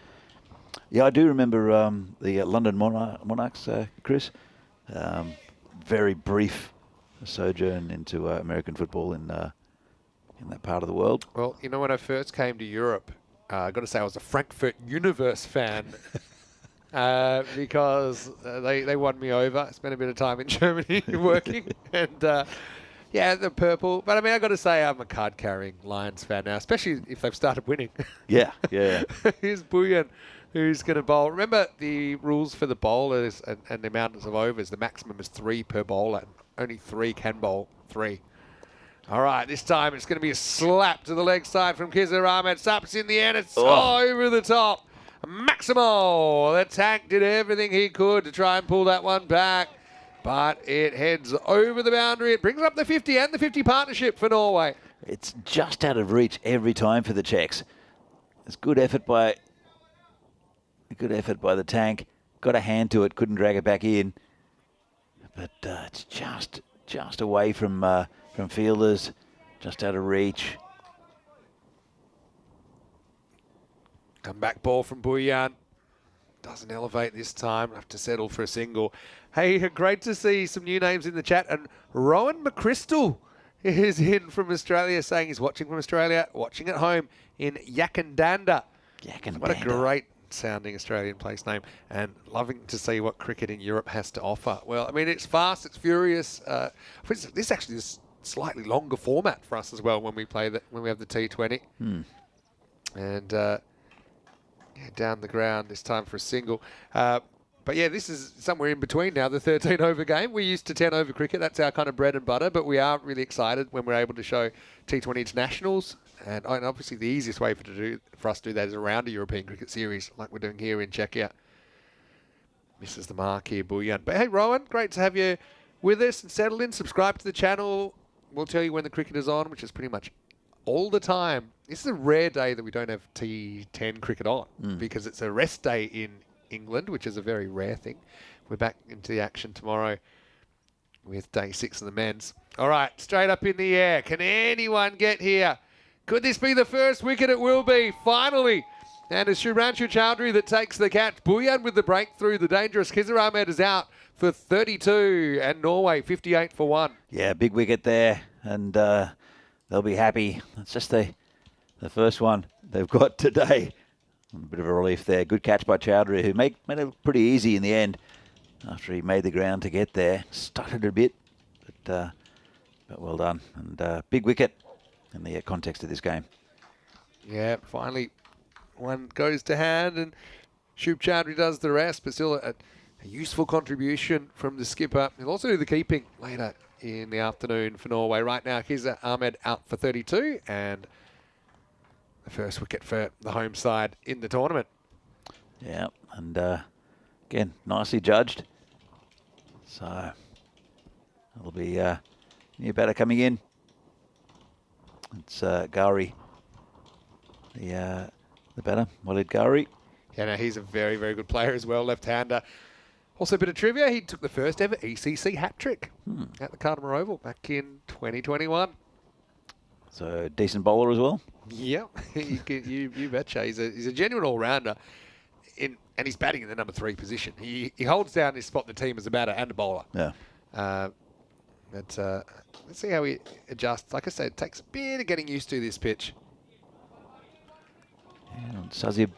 Yeah, I do remember the London Monarchs, Chris. Very brief sojourn into American football in in that part of the world. Well, you know, when I first came to Europe, I got to say I was a Frankfurt Universe fan because they won me over. I spent a bit of time in Germany working, and yeah, the purple. But I mean, I got to say I'm a card-carrying Lions fan now, especially if they've started winning. Yeah. Here's Bouillon, who's going to bowl. Remember the rules for the bowlers and the amounts of overs. The maximum is 3 per bowler, and only 3 can bowl 3. All right, this time it's going to be a slap to the leg side from Kizzer Ahmed. Saps in the end. It's over the top. Maximo, the tank, did everything he could to try and pull that one back, but it heads over the boundary. It brings up the 50 and the 50 partnership for Norway. It's just out of reach every time for the Czechs. It's good effort by the tank. Got a hand to it, couldn't drag it back in, but it's just away from fielders, just out of reach. Come back ball from Bouillon. Doesn't elevate this time. Have to settle for a single. Hey, great to see some new names in the chat. And Rowan McChrystal is in from Australia, saying he's watching from Australia, watching at home in Yakandanda. What a great sounding Australian place name, and loving to see what cricket in Europe has to offer. Well, I mean, it's fast, it's furious. This actually is slightly longer format for us as well when we play when we have the T20. And yeah, down the ground this time for a single. But yeah, this is somewhere in between now, the 13-over game. We're used to 10-over cricket. That's our kind of bread and butter, but we are really excited when we're able to show T20 internationals. And obviously the easiest way for us to do that is around a European cricket series like we're doing here in Czechia. Misses the mark here, Bouillon. But hey, Rowan, great to have you with us and settle in. Subscribe to the channel. We'll tell you when the cricket is on, which is pretty much all the time. This is a rare day that we don't have T10 cricket on because it's a rest day in England, which is a very rare thing. We're back into the action tomorrow with day 6 of the men's. All right, straight up in the air. Can anyone get here? Could this be the first wicket? It will be, finally. And it's Shubhranshu Chowdhury that takes the catch. Bouillon with the breakthrough. The dangerous Kizzer Ahmed is out for 32. And Norway 58 for 1. Yeah, big wicket there. And they'll be happy. It's just the first one they've got today. A bit of a relief there. Good catch by Chowdhury, who made it look pretty easy in the end after he made the ground to get there. Stuttered a bit, but well done. And big wicket in the context of this game. Yeah, finally one goes to hand, and Shub Chowdhury does the rest, but still a useful contribution from the skipper. He'll also do the keeping later in the afternoon for Norway. Right now, Kizzer Ahmed out for 32, and the first wicket for the home side in the tournament. Yeah, and again, nicely judged. So it'll be new batter coming in. It's Gowrie, the batter, Walid Gowrie. Yeah, no, he's a very, very good player as well, left-hander. Also, a bit of trivia, he took the first ever ECC hat-trick at the Cardimer Oval back in 2021. So decent bowler as well. Yeah, you betcha. He's a genuine all-rounder, and he's batting in the number 3 position. He holds down his spot in the team as a batter and a bowler. Yeah. But let's see how he adjusts. Like I said, it takes a bit of getting used to this pitch. Yeah, Sazib's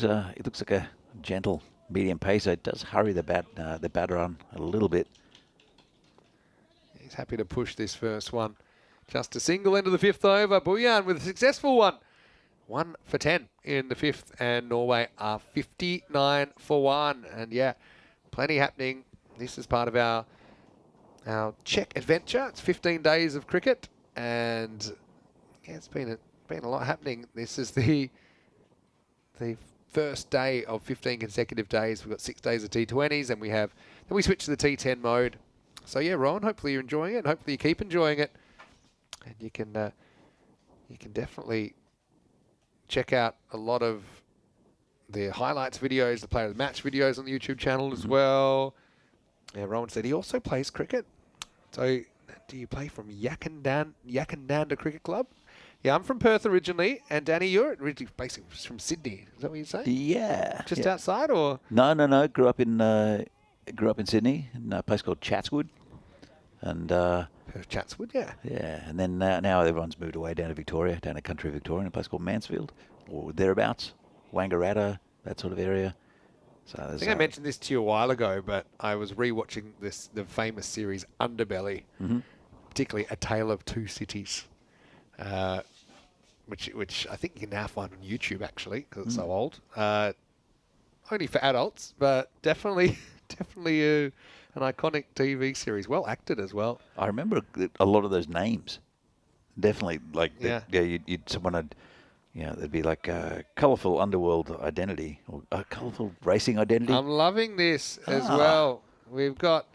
it looks like a gentle medium pacer. It does hurry the batter on a little bit. He's happy to push this first one. Just a single into the 5th over. Bouillon with a successful one. 1 for 10 in the 5th, and Norway are 59 for 1. And yeah, plenty happening. This is part of our Czech adventure. It's 15 days of cricket, and yeah, it's been a lot happening. This is the first day of 15 consecutive days. We've got 6 days of T20s, and then we switch to the T10 mode. So yeah, Ron, hopefully you're enjoying it, and hopefully you keep enjoying it. And you can definitely check out a lot of the highlights videos, the player of the match videos on the YouTube channel as well. Yeah, Rowan said he also plays cricket. So do you play from Yakandanda Cricket Club? Yeah, I'm from Perth originally, and Danny, you're originally basically from Sydney. Is that what you say? Yeah. Just outside, or? No. Grew up in Sydney, in a place called Chatswood, and Chatswood, yeah. Yeah, and then now everyone's moved away down to Victoria, down to country Victoria, in a place called Mansfield, or thereabouts, Wangaratta, that sort of area. So I think I mentioned this to you a while ago, but I was rewatching the famous series Underbelly, particularly A Tale of Two Cities, which I think you can now find on YouTube actually because it's so old. Only for adults, but definitely an iconic TV series. Well acted as well. I remember a lot of those names. Definitely, like someone had. There'd be like a colourful underworld identity or a colourful racing identity. I'm loving this as well. We've got,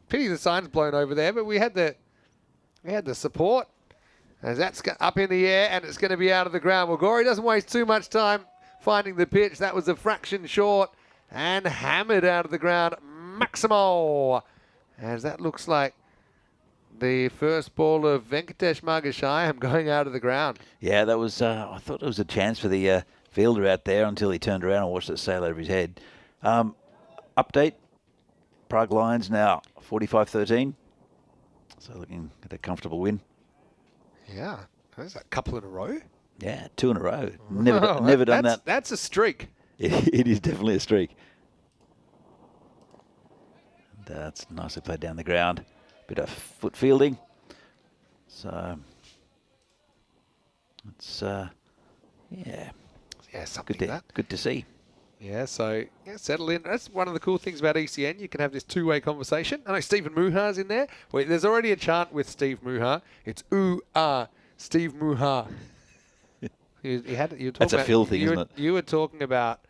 pity the sign's blown over there, but we had the support as that's up in the air and it's going to be out of the ground. Well, Gory doesn't waste too much time finding the pitch. That was a fraction short and hammered out of the ground. Maximo, as that looks like the first ball of Venkatesh Margashayam going out of the ground. Yeah, that was. I thought it was a chance for the fielder out there until he turned around and watched it sail over his head. Update: Prague Lions now 45-13, so looking at a comfortable win. Yeah, there's a couple in a row. Yeah, 2 in a row. Never done that. That's a streak. It is definitely a streak. And, it's nicely played down the ground. Bit of foot fielding. So it's something good to see. Yeah, so settle in. That's one of the cool things about ECN. You can have this two-way conversation. I know Stephen Muhar's in there. Wait, there's already a chant with Steve Muhar. It's Steve Muhar. That's a Phil thing, isn't it? You were talking about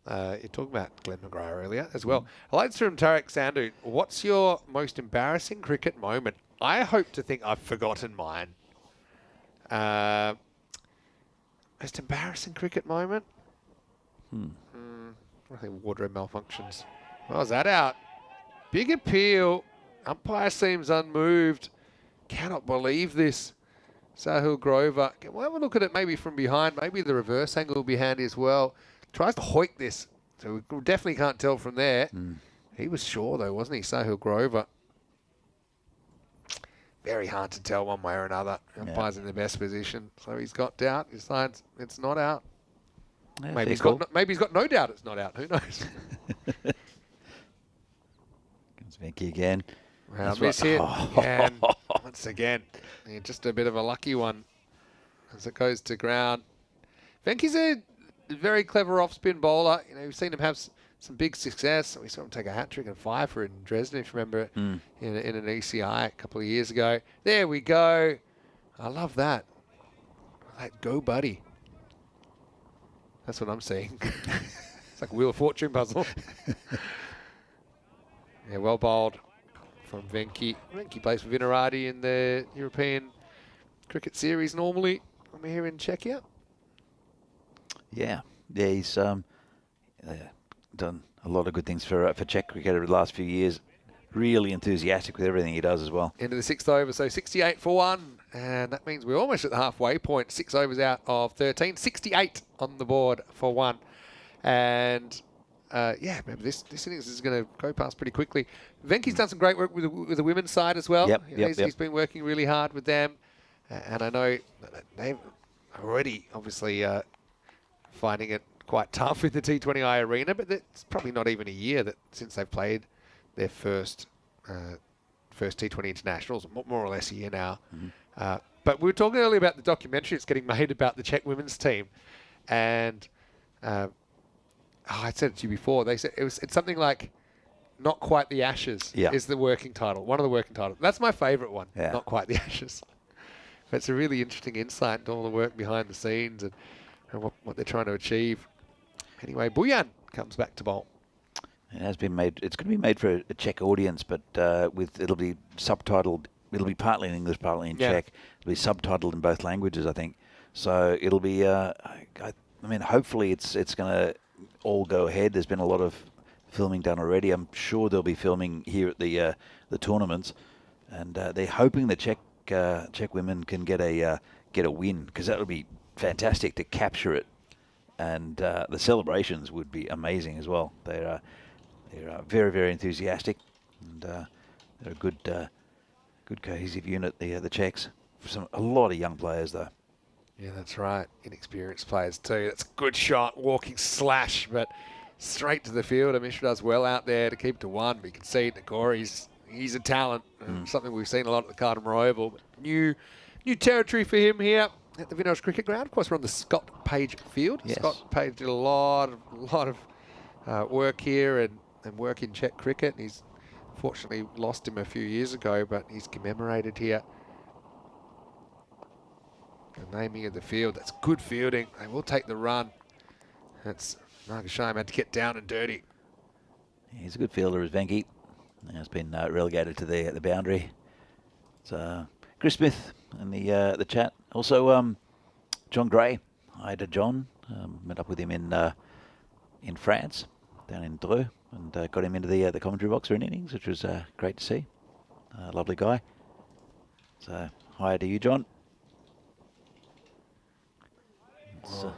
Glenn McGrath earlier as well. I like this from Tarek Sandhu. What's your most embarrassing cricket moment? I hope to think I've forgotten mine. Most embarrassing cricket moment? I think wardrobe malfunctions. How's that out? Big appeal. Umpire seems unmoved. Cannot believe this. Sahil Grover. We'll have a look at it maybe from behind. Maybe the reverse angle will be handy as well. Tries to hoik this. So we definitely can't tell from there. He was sure though, wasn't he, Sahil Grover? Very hard to tell one way or another. Umpire's in the best position. So he's got doubt. He decides it's not out. Yeah, maybe he's got no doubt it's not out. Who knows? Comes Venky again. Well, miss hit. And once again, just a bit of a lucky one as it goes to ground. Venky's a very clever off-spin bowler. We've seen him have some big success. We saw him take a hat-trick and fiver in Dresden, if you remember, in an ECI a couple of years ago. There we go. I love that. Go, buddy. That's what I'm seeing. It's like a Wheel of Fortune puzzle. Yeah, well bowled from Venky. Venky plays for Vinarati in the European Cricket Series normally. I'm here in Czechia. Yeah, he's done a lot of good things for Czech cricket over the last few years. Really enthusiastic with everything he does as well. Into the sixth over, so 68 for 1. And that means we're almost at the halfway point. 6 overs out of 13. 68 on the board for 1. And, remember, this innings is going to go past pretty quickly. Venky's done some great work with the women's side as well. He's been working really hard with them. And I know they've already, obviously, finding it quite tough with the T20I arena. But it's probably not even a year since they've played their first T20 internationals, more or less a year now. But we were talking earlier about the documentary that's getting made about the Czech women's team, and I said it to you before. They said it's something like "Not Quite the Ashes" is the working title, one of the working titles. That's my favourite one. Not Quite the Ashes. But it's a really interesting insight into all the work behind the scenes and what they're trying to achieve. Anyway, Buyan comes back to bowl. It has been made. It's going to be made for a Czech audience, but it'll be subtitled. It'll be partly in English, partly in Czech. It'll be subtitled in both languages, I think. So it'll be. Hopefully it's going to all go ahead. There's been a lot of filming done already. I'm sure they'll be filming here at the tournaments, and they're hoping the Czech women can get a win, because that would be fantastic to capture it, and the celebrations would be amazing as well. They're very, very enthusiastic, and they're a Good cohesive unit, the Czechs. A lot of young players, though. Yeah, that's right. Inexperienced players too. That's a good shot, walking slash, but straight to the field. Mishra does well out there to keep to one. But you can see Nagore, he's a talent. Something we've seen a lot at the Cardamore Oval. But new territory for him here at the Vintage Cricket Ground. Of course, we're on the Scott Page field. Yes. Scott Page did a lot of work here and work in Czech cricket. He's fortunately lost him a few years ago, but he's commemorated here. The naming of the field, that's good fielding. They will take the run. That's Margashime had to get down and dirty. He's a good fielder, as Venki. Has been relegated to the boundary. So Chris Smith in the chat. Also, John Gray. Hi to John. Met up with him in France, down in Dreux, and got him into the commentary box for an innings, which was great to see. Lovely guy. So hi to you, John. Oh,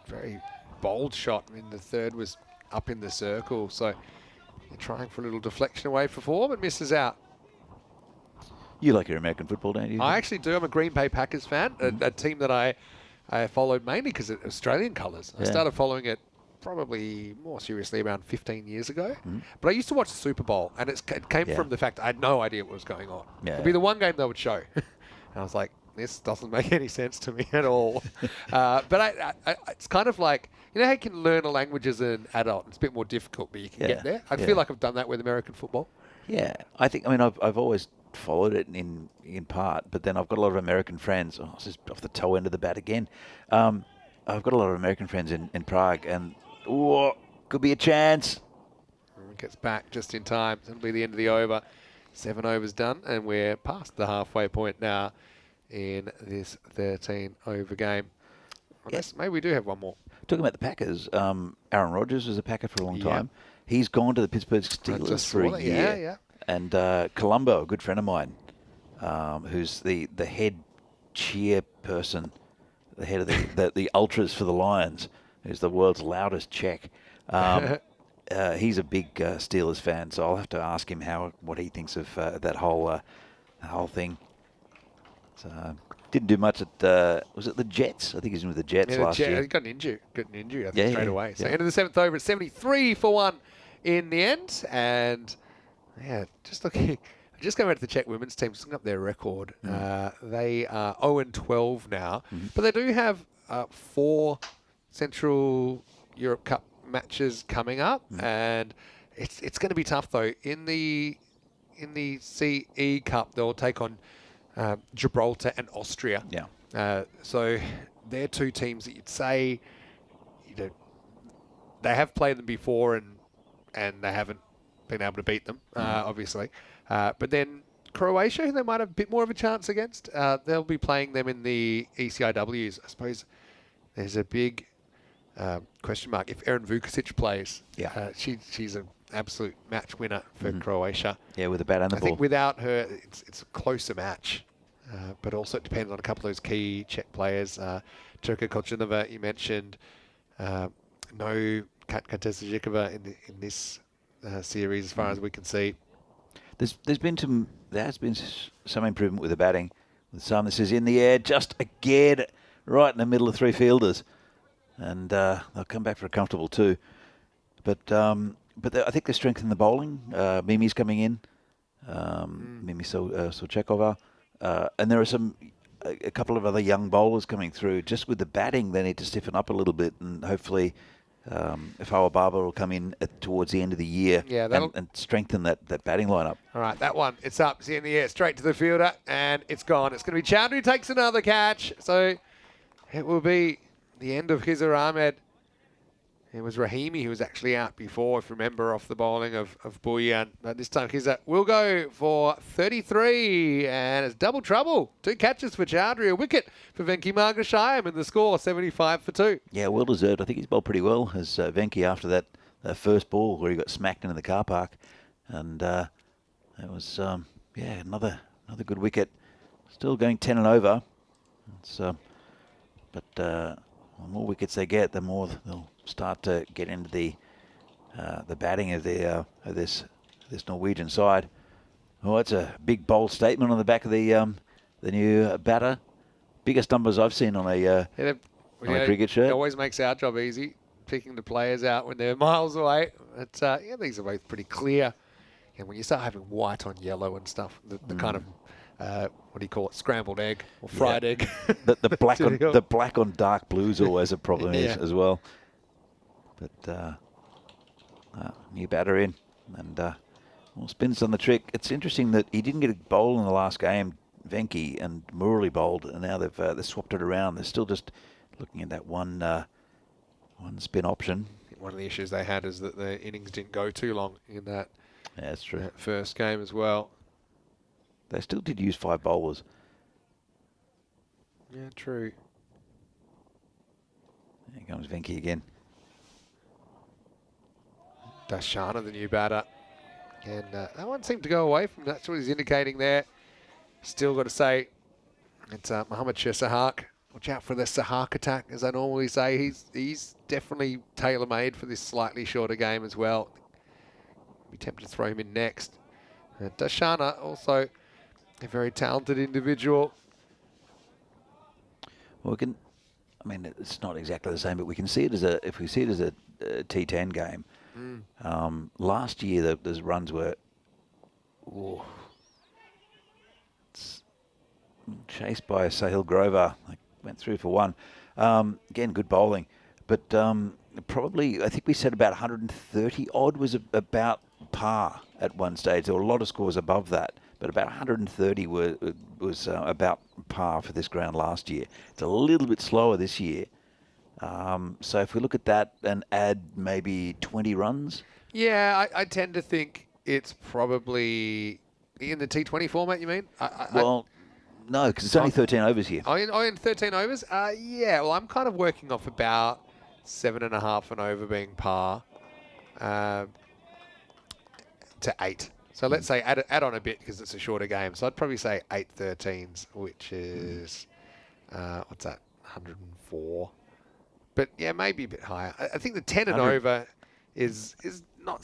very bold shot. I mean, the third was up in the circle, so you're trying for a little deflection away for four, but misses out. You like your American football, don't you? I actually do. I'm a Green Bay Packers fan, a team that I followed mainly because of Australian colours. I started following it probably more seriously around 15 years ago. But I used to watch the Super Bowl, and it came from the fact I had no idea what was going on. It'd be the one game they would show. And I was like, this doesn't make any sense to me at all. But it's kind of like, you know how you can learn a language as an adult? It's a bit more difficult, but you can get there. I feel like I've done that with American football. Yeah, I mean, I've always followed it in part, but then I've got a lot of American friends. Oh, this is off the toe end of the bat again. I've got a lot of American friends in Prague, and could be a chance. Gets back just in time. It'll be the end of the over. 7 overs done, and we're past the halfway point now in this 13-over game. Unless maybe we do have one more. Talking about the Packers, Aaron Rodgers was a Packer for a long time. He's gone to the Pittsburgh Steelers for a year. Yeah. And Columbo, a good friend of mine, who's the head cheer person, the head of the ultras for the Lions, who's the world's loudest Czech. He's a big Steelers fan, so I'll have to ask him what he thinks of that whole thing. So didn't do much at was it the Jets? I think he was in with the Jets last year. He got an injury. I think straight away. So end of the 7th over at 73 for 1 in the end, and just looking. Just going back to the Czech women's team, just looking up their record. They are 0-12 now, but they do have 4 Central Europe Cup matches coming up, and it's going to be tough though. In the CE Cup, they'll take on Gibraltar and Austria. So they're 2 teams that you'd say, they have played them before, and they haven't been able to beat them, obviously. But then Croatia, who they might have a bit more of a chance against, they'll be playing them in the ECIWs. I suppose there's a big question mark if Erin Vukovic plays. She's an absolute match winner for Croatia. Yeah, with the bat and the ball. I think without her, it's a closer match. But also it depends on a couple of those key Czech players. Turka Kolchinova, you mentioned. No Katka Zhikova in this series, as far as we can see. There has been some improvement with the batting. With some, this is in the air, just again, right in the middle of 3 fielders, and they'll come back for a comfortable 2. But I think they're strengthening the bowling. Mimi's coming in, Mimi Sochekova, and there are a couple of other young bowlers coming through. Just with the batting, they need to stiffen up a little bit, and hopefully. If Awa Baba will come in towards the end of the year and strengthen that batting lineup. All right, that one, it's up, it's in the air, straight to the fielder, and it's gone. It's going to be Chowdhury who takes another catch. So it will be the end of Khizr Ahmed. It was Rahimi who was actually out before, if you remember, off the bowling of Bhuyan. But this time Khizr will go for 33, and it's double trouble. 2 catches for Chowdhury, a wicket for Venki Margashayam, and the score 75 for 2. Yeah, well deserved. I think he's bowled pretty well as Venki after that first ball where he got smacked into the car park, and it was another good wicket. Still going 10 and over. But the more wickets they get, the more they'll start to get into the batting of this Norwegian side. Well, that's a big, bold statement on the back of the new batter. Biggest numbers I've seen on a cricket shirt. It always makes our job easy, picking the players out when they're miles away. But, these are both pretty clear. And when you start having white on yellow and stuff, the kind of, what do you call it, scrambled egg or fried egg. the black on dark blue is always a problem as well. But new batter in, and well, spins on the trick. It's interesting that he didn't get a bowl in the last game, Venki, and Murali bowled, and now they've swapped it around. They're still just looking at that one spin option. One of the issues they had is that the innings didn't go too long in that. Yeah, that's true. That first game as well. They still did use 5 bowlers. Yeah, true. Here comes Venki again. Dashana, the new batter. And that one seemed to go away from that's what he's indicating there. Still got to say, it's Mohammad Sahak. Watch out for the Sahak attack, as I normally say. He's definitely tailor-made for this slightly shorter game as well. Be tempted to throw him in next. Dashana, also a very talented individual. Well, I mean, it's not exactly the same, but we can see it as if we see it as a T10 game. Last year, those runs were chased by Sahil Grover. Like, went through for 1. Again, good bowling, but probably I think we said about 130 odd was about par at one stage. There were a lot of scores above that, but about 130 was about par for this ground last year. It's a little bit slower this year. So if we look at that and add maybe 20 runs. Yeah, I tend to think it's probably in the T20 format, you mean? No, because it's only 13 overs here. In 13 overs? Yeah, well, I'm kind of working off about 7.5 and over being par to 8. So let's say add on a bit because it's a shorter game. So I'd probably say 8 13s, which is, what's that, 104. But yeah, maybe a bit higher. I think the 10 and over is not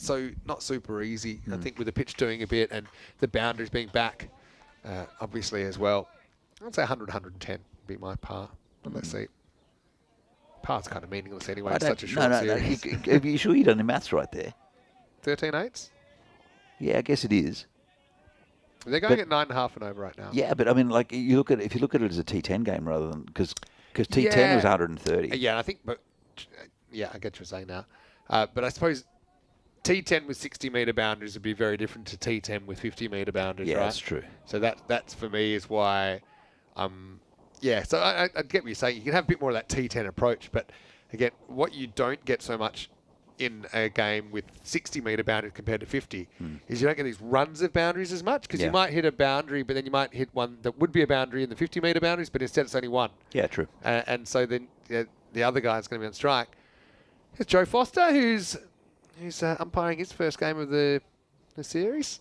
super easy. I think with the pitch doing a bit and the boundaries being back, obviously as well. I'd say 100, 110 would be my par. But let's see. Par's kind of meaningless anyway. It's such a short series. No. Are you sure you done the maths right there? 13 8s? Yeah, I guess it is. They're going at 9.5 and over right now. Yeah, but I mean, like if you look at it as a T10 game rather than because T10 was 130. Yeah, I think, but yeah, I get what you're saying now. But I suppose T10 with 60-metre boundaries would be very different to T10 with 50-metre boundaries, right? Yeah, that's true. So that's for me is why, so I get what you're saying. You can have a bit more of that T10 approach, but again, what you don't get so much in a game with 60-metre boundaries compared to 50 is you don't get these runs of boundaries as much because you might hit a boundary, but then you might hit one that would be a boundary in the 50-metre boundaries, but instead it's only one. Yeah, true. And so then the other guy's going to be on strike. Here's Joe Foster, who's umpiring his first game of the series.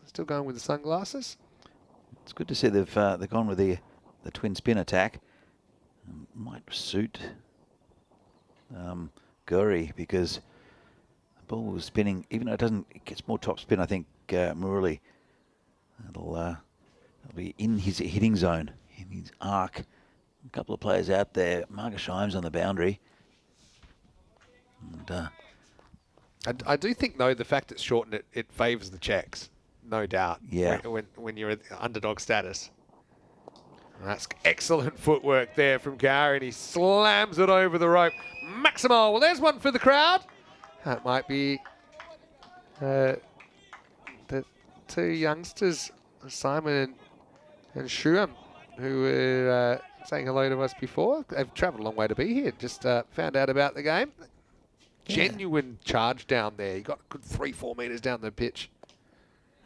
Still going with the sunglasses. It's good to see they've gone with the twin spin attack. Might suit Gurry because the ball was spinning. Even though it gets more top spin, I think Murali it'll be in his hitting zone, in his arc. A couple of players out there. Marcus Shimes on the boundary. And, I do think, though, the fact it's shortened, it favours the checks, no doubt. Yeah. When you're at underdog status. And that's excellent footwork there from Gary, and he slams it over the rope. Maximal. Well, there's one for the crowd. That might be the 2 youngsters, Simon and Shuam, who were saying hello to us before. They've travelled a long way to be here. Just found out about the game. Genuine charge down there. He got a good 3-4 metres down the pitch.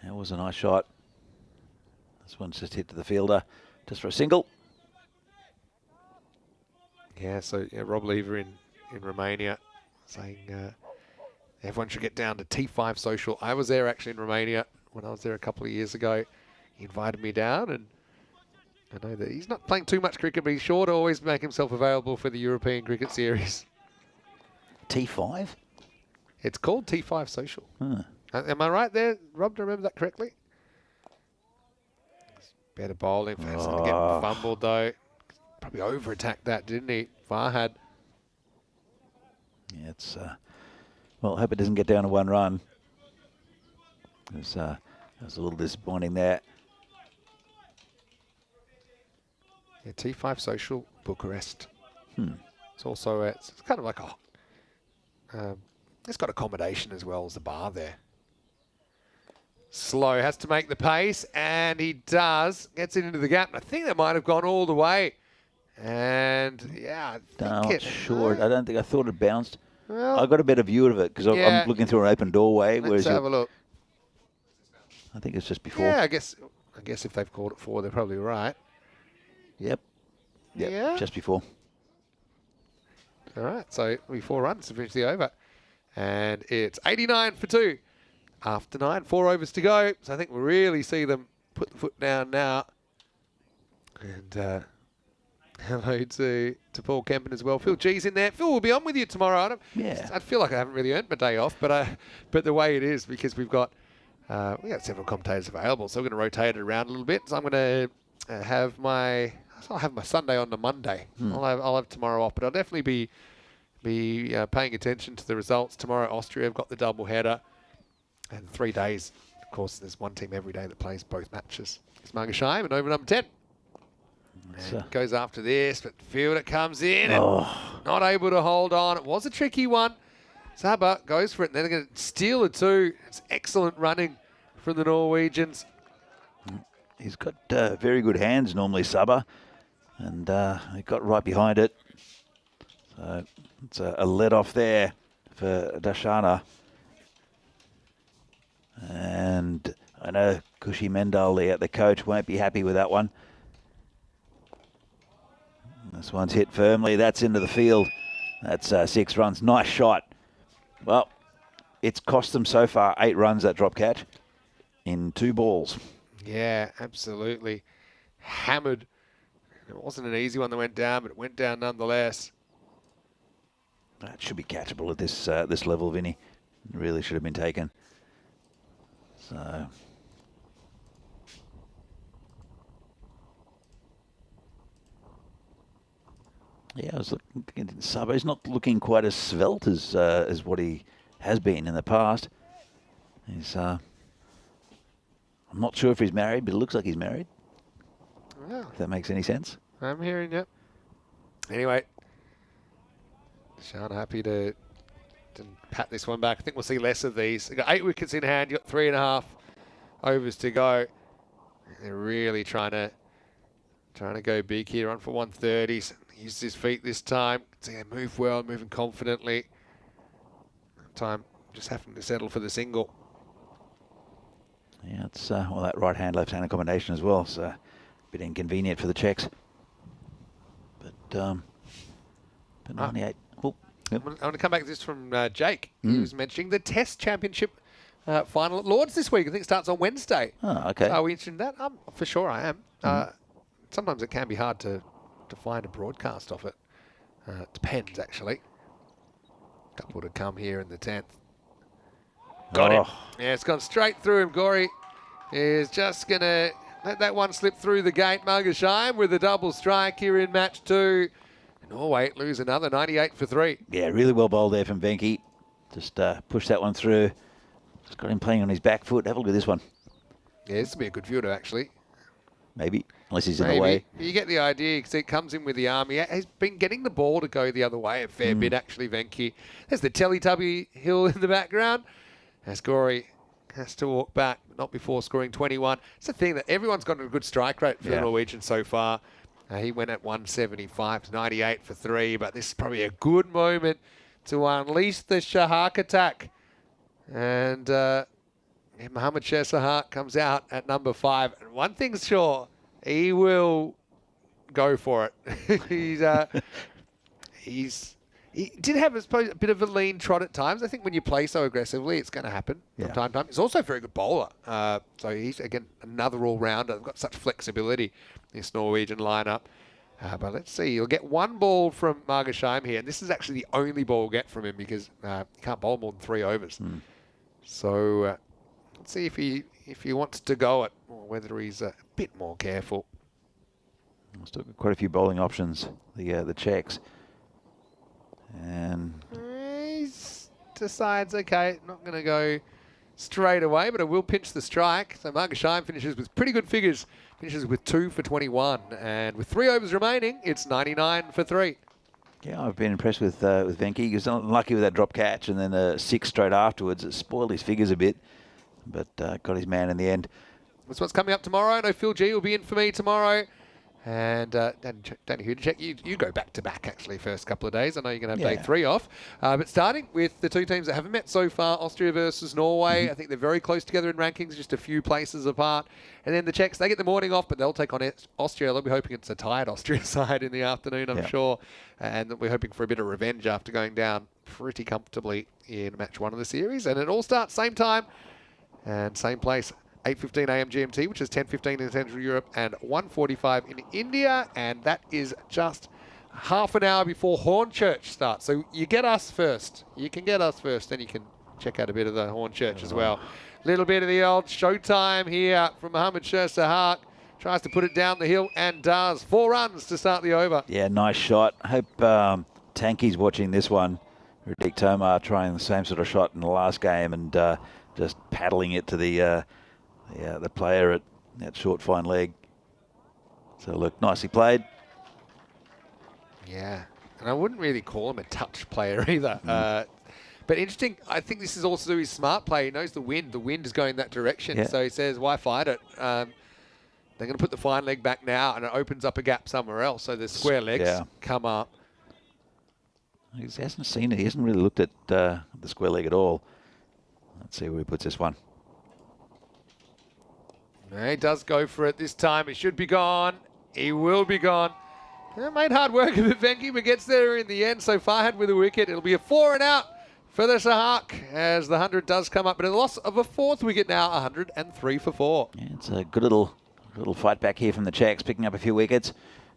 That was a nice shot. This one's just hit to the fielder, just for a single. Yeah, so Rob Lever in Romania saying everyone should get down to T5 Social. I was there actually in Romania when I was there a couple of years ago. He invited me down, and I know that he's not playing too much cricket, but he's sure to always make himself available for the European Cricket Series. T5? It's called T5 Social. Huh. Am I right there, Rob? Do I remember that correctly? Better bowling. Fast to get fumbled, though. Probably over-attacked that, didn't he? Farhad. Yeah, it's... well, I hope it doesn't get down to 1 run. It was a little disappointing there. Yeah, T5 Social Bucharest. It's also it's kind of like a it's got accommodation as well as the bar there. Slow has to make the pace, and he does. Gets it into the gap. I think that might have gone all the way. And yeah, Not sure. I don't think I thought it bounced. Well, I got a better view of it because I'm looking through an open doorway. Let's have a look. I think it's just before. Yeah, I guess if they've called it 4, they're probably right. Yep. Yeah. Just before. All right, so it'll be 4 runs to finish the over. And it's 89 for 2. After 9, 4 overs to go. So I think we'll really see them put the foot down now. And hello to Paul Kempen as well. Phil G's in there. Phil will be on with you tomorrow, Adam. Yeah. I feel like I haven't really earned my day off, but the way it is, because we got several commentators available, so we're going to rotate it around a little bit. So I'm going to have my Sunday on the Monday. I'll have tomorrow off, but I'll definitely be paying attention to the results tomorrow. Austria have got the double header, and 3 days. Of course, there's one team every day that plays both matches. It's Margashheim and over number 10. And goes after this, but fielder comes in and not able to hold on. It was a tricky one. Saba goes for it, and then they're going to steal a 2. It's excellent running from the Norwegians. He's got very good hands normally, Saba, and he got right behind it. So it's a let off there for Dashana. And I know Kushi Mendal, the coach, won't be happy with that one. This one's hit firmly. That's into the field. That's 6 runs. Nice shot. Well, it's cost them so far 8 runs, that drop catch, in 2 balls. Yeah, absolutely. Hammered. It wasn't an easy one that went down, but it went down nonetheless. That should be catchable at this level, Vinny. It really should have been taken. So... yeah, I was looking at Saba. He's not looking quite as svelte as what he has been in the past. He's I'm not sure if he's married, but it looks like he's married. Yeah. If that makes any sense. I'm hearing you. Anyway, Sean happy to pat this one back. I think we'll see less of these. They've got 8 wickets in hand. You've got 3.5 overs to go. They're really trying to go big here. On for 130s. Used his feet this time. So they move well, moving confidently. Time just having to settle for the single. Yeah, it's well, that right-hand, left-hand combination as well. So a bit inconvenient for the Czechs. But 98. Oh, yep. I'm going to come back to this from Jake. He was mentioning the Test Championship final at Lords this week. I think it starts on Wednesday. Oh, okay. Are we interested in that? For sure I am. Sometimes it can be hard to find a broadcast of it. Depends, actually. Couple to come here in the 10th. Got him. Yeah, it's gone straight through him. Gori is just going to let that one slip through the gate. Margashheim with a double strike here in match 2. Norway lose another 98 for 3. Yeah, really well bowled there from Venki. Just pushed that one through. Just got him playing on his back foot. Have a look at this one. Yeah, this will be a good fielder, actually. Maybe, unless he's in the way. You get the idea, because it comes in with the arm. He's been getting the ball to go the other way a fair bit, actually, Venki. There's the Teletubby hill in the background. As Gori has to walk back, not before scoring 21. It's the thing that everyone's got a good strike rate for the Norwegians so far. He went at 175 to 98 for 3, but this is probably a good moment to unleash the Shahak attack. And Mohammad Shah Shahak comes out at number 5. And one thing's sure, he will go for it. He did have, I suppose, a bit of a lean trot at times. I think when you play so aggressively, it's going to happen from time to time. He's also a very good bowler. So he's, again, another all-rounder. They've got such flexibility, this Norwegian lineup. But let's see. You'll get 1 ball from Margashheim here. And this is actually the only ball we'll get from him because he can't bowl more than 3 overs. So let's see if he if he wants to go it, or whether he's a bit more careful. Still got quite a few bowling options, the Czechs. And He decides, okay, not going to go straight away, but I will pinch the strike. So Margasheim finishes with pretty good figures. Finishes with 2 for 21. And with 3 overs remaining, it's 99 for 3. yeah, I've been impressed with Venki. He was unlucky with that drop catch, and then a 6 straight afterwards. It spoiled his figures a bit, but got his man in the end. That's what's coming up tomorrow. I know Phil G will be in for me tomorrow. And Danny Hudacek, you go back-to-back, actually, first couple of days. I know you're going to have day 3 off. But starting with the 2 teams that haven't met so far, Austria versus Norway. I think they're very close together in rankings, just a few places apart. And then the Czechs, they get the morning off, but they'll take on Austria. They'll be hoping it's a tired Austria side in the afternoon, I'm sure. And we're hoping for a bit of revenge after going down pretty comfortably in match 1 of the series. And it all starts same time and same place. 8:15 a.m. GMT, which is 10:15 in Central Europe and 1:45 in India, and that is just half an hour before Hornchurch starts. So you get us first. You can get us first, then you can check out a bit of the Hornchurch as well. Little bit of the old showtime here from Mohammad Sahak. Tries to put it down the hill and does. 4 runs to start the over. Yeah, nice shot. I hope Tanky's watching this one. Radik Tomar trying the same sort of shot in the last game and just paddling it to the player at that short, fine leg. So, look, nicely played. Yeah, and I wouldn't really call him a touch player either. But interesting, I think this is also his smart play. He knows the wind. The wind is going that direction. So he says, why fight it? They're going to put the fine leg back now, and it opens up a gap somewhere else. So the square legs come up. He hasn't seen it. He hasn't really looked at the square leg at all. Let's see where he puts this one. He does go for it this time. It should be gone. He will be gone. Made hard work of it, Venki, but gets there in the end. So Farhad with a wicket. It'll be a 4 and out for the Sahak as the 100 does come up. But a loss of a 4th wicket now, 103 for 4. Yeah, it's a good little fight back here from the Czechs, picking up a few wickets.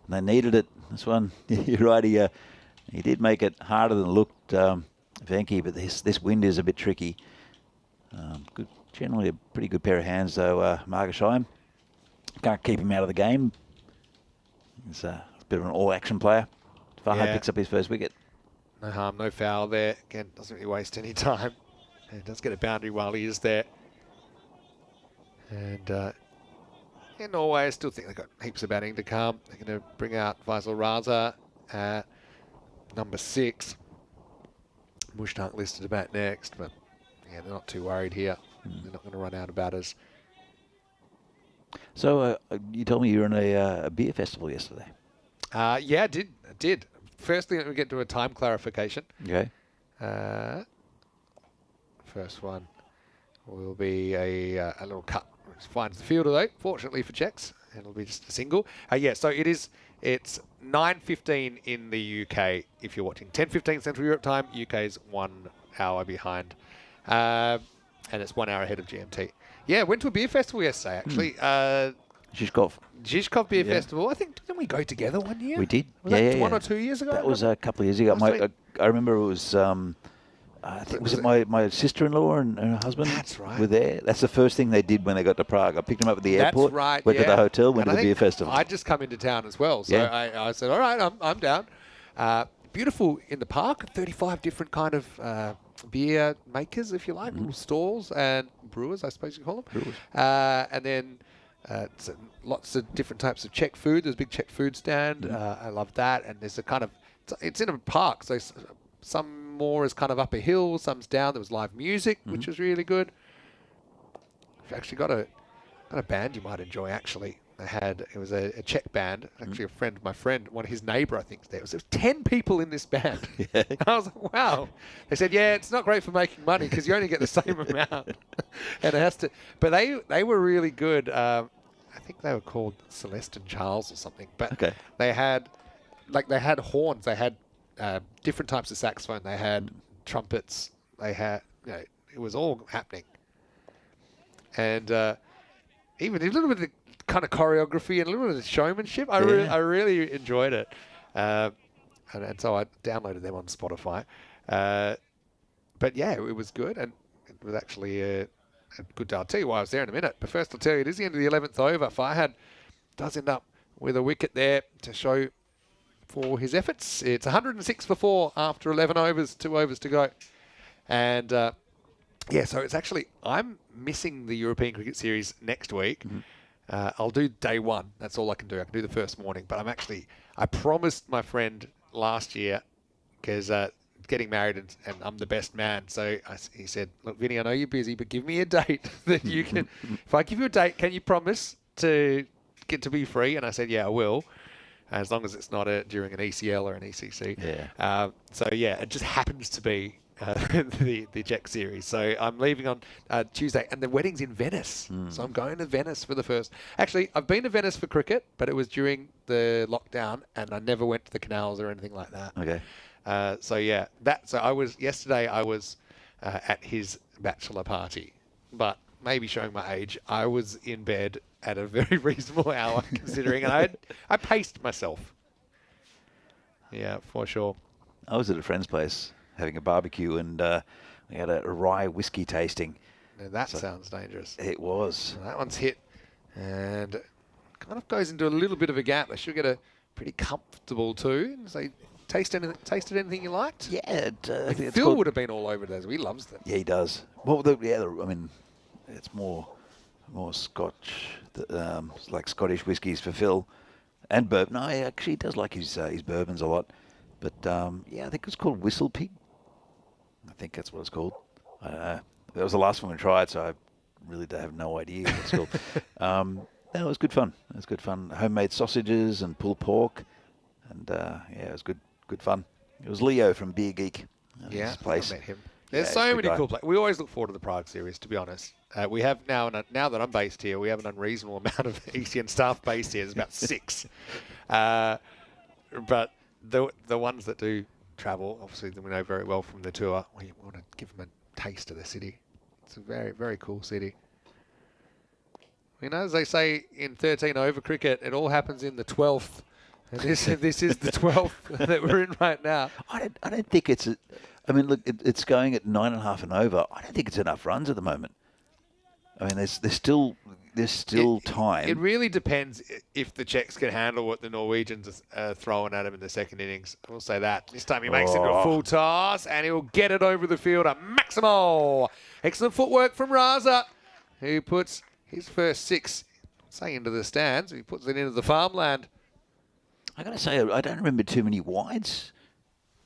And they needed it. This one, you're right, he did make it harder than it looked, Venki, but this wind is a bit tricky. Good. Generally a pretty good pair of hands, though, Margasheim. Can't keep him out of the game. He's a bit of an all-action player. Farhad picks up his first wicket. No harm, no foul there. Again, doesn't really waste any time. And does get a boundary while he is there. And in Norway, I still think they've got heaps of batting to come. They're going to bring out Faisal Raza at number 6. Mushtaq listed to bat next, but yeah, they're not too worried here. They're not going to run out of batters. So you told me you were in a beer festival yesterday. Yeah, I did. Firstly, let me get to a time clarification. Okay. First one will be a little cut, which finds the fielder though, fortunately for Czechs. And it'll be just a single. So it's 9:15 in the UK if you're watching. 10:15 Central Europe time. UK's 1 hour behind. And it's 1 hour ahead of GMT. Yeah, went to a beer festival yesterday, actually. Zhizkov Beer Festival. I think, didn't we go together one year? We did. Was that 1 or 2 years ago? That was a couple of years ago. I remember it was, I think, was it my sister-in-law and her husband? That's right. Were there. That's the first thing they did when they got to Prague. I picked them up at the airport. That's right, went to the hotel, went to the beer festival. I'd just come into town as well. So I said, all right, I'm down. Beautiful in the park. 35 different kind of beer makers, if you like, little stalls and brewers, I suppose you call them. Brewers. And then lots of different types of Czech food. There's a big Czech food stand. I love that. And there's a kind of, it's in a park, so some more is kind of up a hill, some's down. There was live music, which was really good. We've actually got a band you might enjoy, actually. It was a Czech band, actually my friend, his neighbour, I think, there was 10 people in this band. I was like, wow. They said, yeah, it's not great for making money because you only get the same amount. And it has to, but they were really good. I think they were called Celeste and Charles or something, but they had horns, they had different types of saxophone, they had trumpets, they had, it was all happening. And even a little bit of the kind of choreography and a little bit of the showmanship. I really enjoyed it. And so I downloaded them on Spotify. But yeah, it was good. And it was actually good day. I'll tell you why I was there in a minute. But first, I'll tell you, it is the end of the 11th over. Farhad does end up with a wicket there to show for his efforts. It's 106 for 4 after 11 overs, 2 overs to go. And, yeah, so it's actually, I'm missing the European Cricket Series next week. I'll do day 1. That's all I can do. I can do the first morning. But I promised my friend last year, because getting married and I'm the best man. So he said, look, Vinny, I know you're busy, but give me a date that you can. If I give you a date, can you promise to get to be free? And I said, yeah, I will, as long as it's not during an ECL or an ECC. Yeah. So yeah, it just happens to be the Czech series. So I'm leaving on Tuesday, and the wedding's in Venice. So I'm going to Venice for the first. Actually, I've been to Venice for cricket, but it was during the lockdown, and I never went to the canals or anything like that. Okay. So yeah, yesterday I was at his bachelor party, but maybe showing my age, I was in bed at a very reasonable hour considering, and I paced myself. Yeah, for sure. I was at a friend's place having a barbecue, and we had a rye whiskey tasting. Now that sounds dangerous. It was. So that one's hit, and kind of goes into a little bit of a gap. I should get a pretty comfortable too. And say, tasted anything you liked? Yeah, I think it's Phil called- would have been all over those. He loves them. Yeah, he does. Well, I mean, it's more Scotch, like Scottish whiskies for Phil, and bourbon. No, he actually does like his bourbons a lot. But yeah, I think it's called Whistle Pig. I think that's what it's called. That was the last one we tried, so I really have no idea what it's called. No, it was good fun. It was good fun. Homemade sausages and pulled pork, and yeah, it was good fun. It was Leo from Beer Geek. Yeah, his place. I met him. There's Yeah, so he's a many good guy. cool places. We always look forward to the Prague series, to be honest. We have now that I'm based here, we have an unreasonable amount of ECN staff based here. There's about 6. But the ones that do travel, obviously, that we know very well from the tour, we want to give them a taste of the city. It's a very, very cool city. You know, as they say in 13 over cricket, it all happens in the 12th. And this is the 12th that we're in right now. I don't think it's. I mean, look, it's going at 9.5 and over. I don't think it's enough runs at the moment. I mean, there's still time. It really depends if the Czechs can handle what the Norwegians are throwing at him in the second innings. I will say that. This time he makes it into a full toss, and he'll get it over the fielder. Maximo! Excellent footwork from Raza, who puts his first 6, say, into the stands. He puts it into the farmland. I got to say, I don't remember too many wides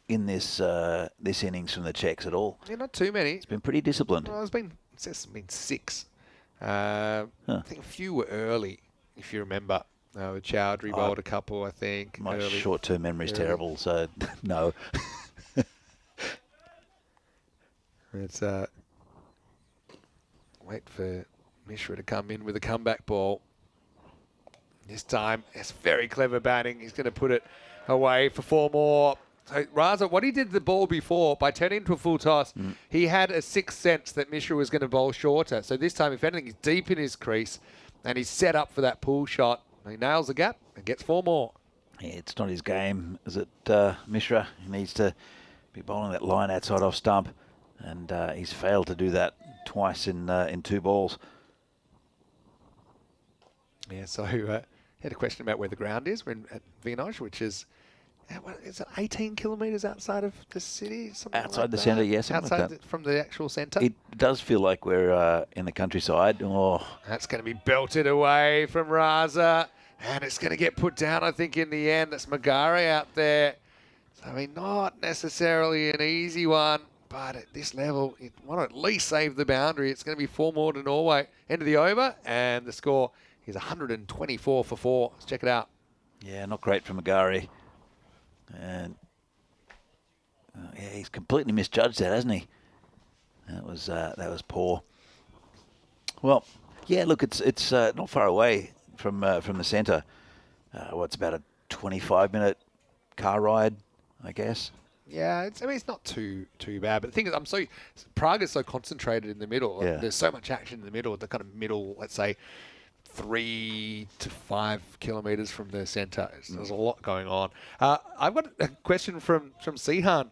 in this innings from the Czechs at all. Yeah, not too many. It's been pretty disciplined. Well, it says 6. I think a few were early, if you remember. Chowdhury bowled a couple, I think. My early. short-term memory's Early. terrible, so no. It's wait for Mishra to come in with a comeback ball. This time, it's very clever batting. He's going to put it away for 4 more. So Raza, what he did the ball before, by turning into a full toss, he had a 6th sense that Mishra was going to bowl shorter. So this time, if anything, he's deep in his crease, and he's set up for that pull shot. He nails the gap and gets 4 more. Yeah, it's not his game, is it, Mishra? He needs to be bowling that line outside off stump, and he's failed to do that twice in 2 balls. Yeah, so he had a question about where the ground is. We're at Vinoj, which is, is it 18 kilometres outside of the city? Outside like the that? centre, yes. Yeah, Outside from the actual centre? It does feel like we're in the countryside. Oh, That's going to be belted away from Raza. And it's going to get put down, I think, in the end. That's Magare out there. So, I mean, not necessarily an easy one. But at this level, it want to at least save the boundary. It's going to be 4 more to Norway. End of the over. And the score is 124 for 4. Let's check it out. yeah, not great from Magari. And yeah, he's completely misjudged that, hasn't he? That was poor. Well, yeah, look, it's not far away from the centre. It's about a 25-minute car ride, I guess. Yeah, it's not too bad. But the thing is, Prague is so concentrated in the middle. Yeah. There's so much action in the middle, the kind of middle, let's say, 3 to 5 kilometres from the centre. There's a lot going on. I've got a question from Sihan.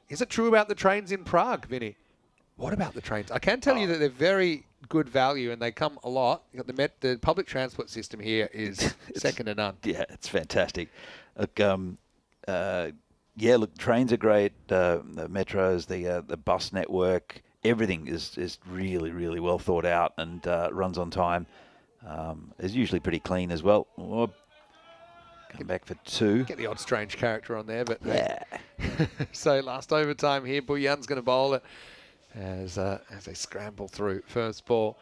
Is it true about the trains in Prague, Vinny? What about the trains? I can tell you that they're very good value, and they come a lot. You got the public transport system here is second to none. Yeah, it's fantastic. Look, trains are great. The metros, the bus network, everything is really, really well thought out and runs on time. Is usually pretty clean as well. Oh, come back for 2. Get the odd strange character on there, but Yeah. So last overtime here, Buyan's going to bowl it as they scramble through first ball,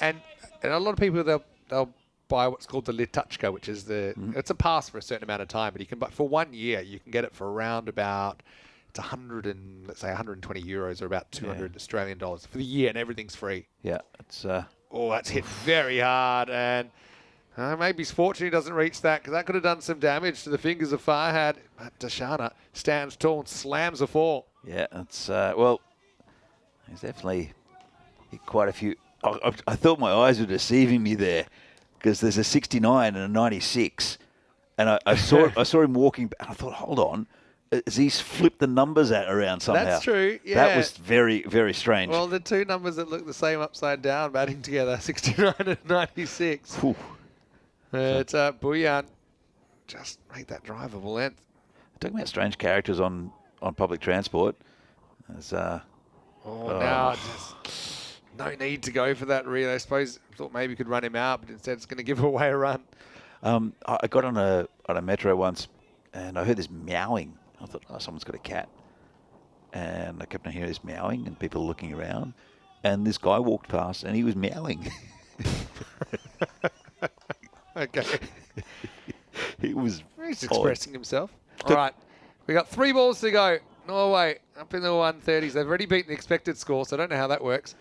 and a lot of people they'll buy what's called the Lituchka, which is it's a pass for a certain amount of time, but for 1 year you can get it for around about it's 120 euros or about 200 Australian dollars for the year, and everything's free. Yeah, it's that's hit very hard, and maybe he's fortunate he doesn't reach that, because that could have done some damage to the fingers of Farhad. But Dashana stands tall and slams a 4. yeah, it's there's definitely quite a few. I thought my eyes were deceiving me there, because there's a 69 and a 96, and I saw him walking, and I thought, hold on, has he flipped the numbers around somehow? That's true, yeah. That was very, very strange. Well, the two numbers that look the same upside down batting together, 69 and 96. Whew. But Buyan just made that drivable length. Talking about strange characters on public transport. There's, Now just no need to go for that, really. I suppose thought maybe you could run him out, but instead it's going to give away a run. I got on a metro once, and I heard this meowing. I thought, someone's got a cat. And I kept on hearing this meowing and people looking around. And this guy walked past, and he was meowing. Okay. He's expressing himself. All right. We got 3 balls to go. Norway up in the 130s. They've already beaten the expected score, so I don't know how that works.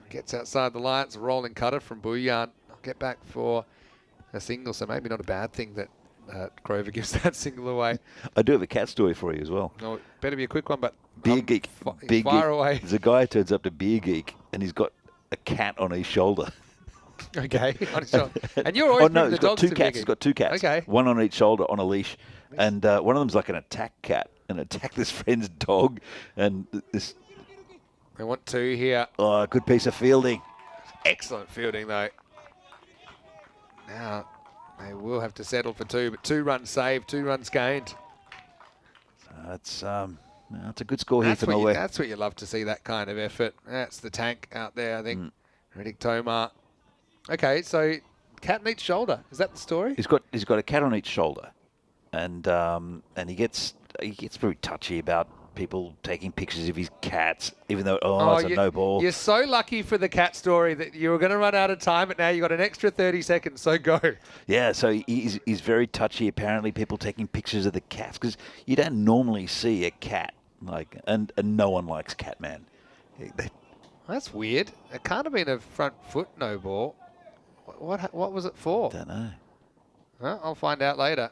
Gets outside the line. It's a rolling cutter from Buyan. I'll get back for a single, so maybe not a bad thing that Grover gives that single away. I do have a cat story for you as well. No, it better be a quick one, but Beer Geek. Beer fire Geek. away. There's a guy who turns up to Beer Geek, and he's got a cat on his shoulder. Okay. And you're always no, the he's got dogs 2 to cats. Biggie. He's got 2 cats. Okay. One on each shoulder on a leash. And one of them's like an attack cat and attacked this friend's dog. And this... They want 2 here. Oh, good piece of fielding. Excellent fielding, though. Now, they will have to settle for 2, but 2 runs saved, 2 runs gained. That's a good score here for Norway. That's what you love to see, that kind of effort. That's the tank out there, I think. Riddick Tomar. Okay, so cat on each shoulder. Is that the story? He's got a cat on each shoulder, and he gets very touchy about people taking pictures of his cats, even though it's a no ball. You're so lucky for the cat story that you were going to run out of time, but now you got an extra 30 seconds. So go. Yeah, so he's very touchy. Apparently, people taking pictures of the cats, because you don't normally see a cat and no one likes Catman. That's weird. It can't have been a front foot no ball. What was it for? Don't know. Well, I'll find out later.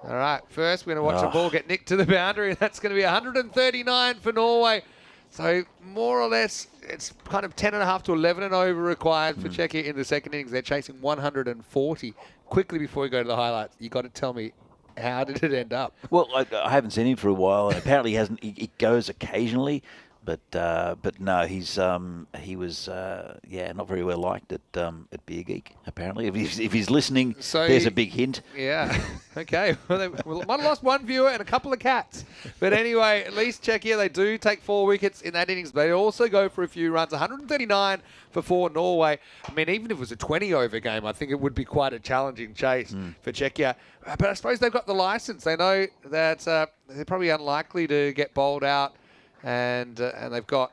All right, first we're going to watch a ball get nicked to the boundary. That's going to be 139 for Norway. So more or less, it's kind of 10.5 to 11 and over required for Czechia in the second innings. They're chasing 140. Quickly before we go to the highlights, you got to tell me, how did it end up? Well, I haven't seen him for a while, and apparently he hasn't. He goes occasionally. But no, he was not very well liked at Beer Geek. Apparently, if he's listening, there's a big hint. Yeah. Okay. Well, they might have lost 1 viewer and a couple of cats. But anyway, at least Czechia, they do take 4 wickets in that innings. They also go for a few runs. 139 for 4 Norway. I mean, even if it was a 20-over game, I think it would be quite a challenging chase for Czechia. But I suppose they've got the license. They know that they're probably unlikely to get bowled out. And they've got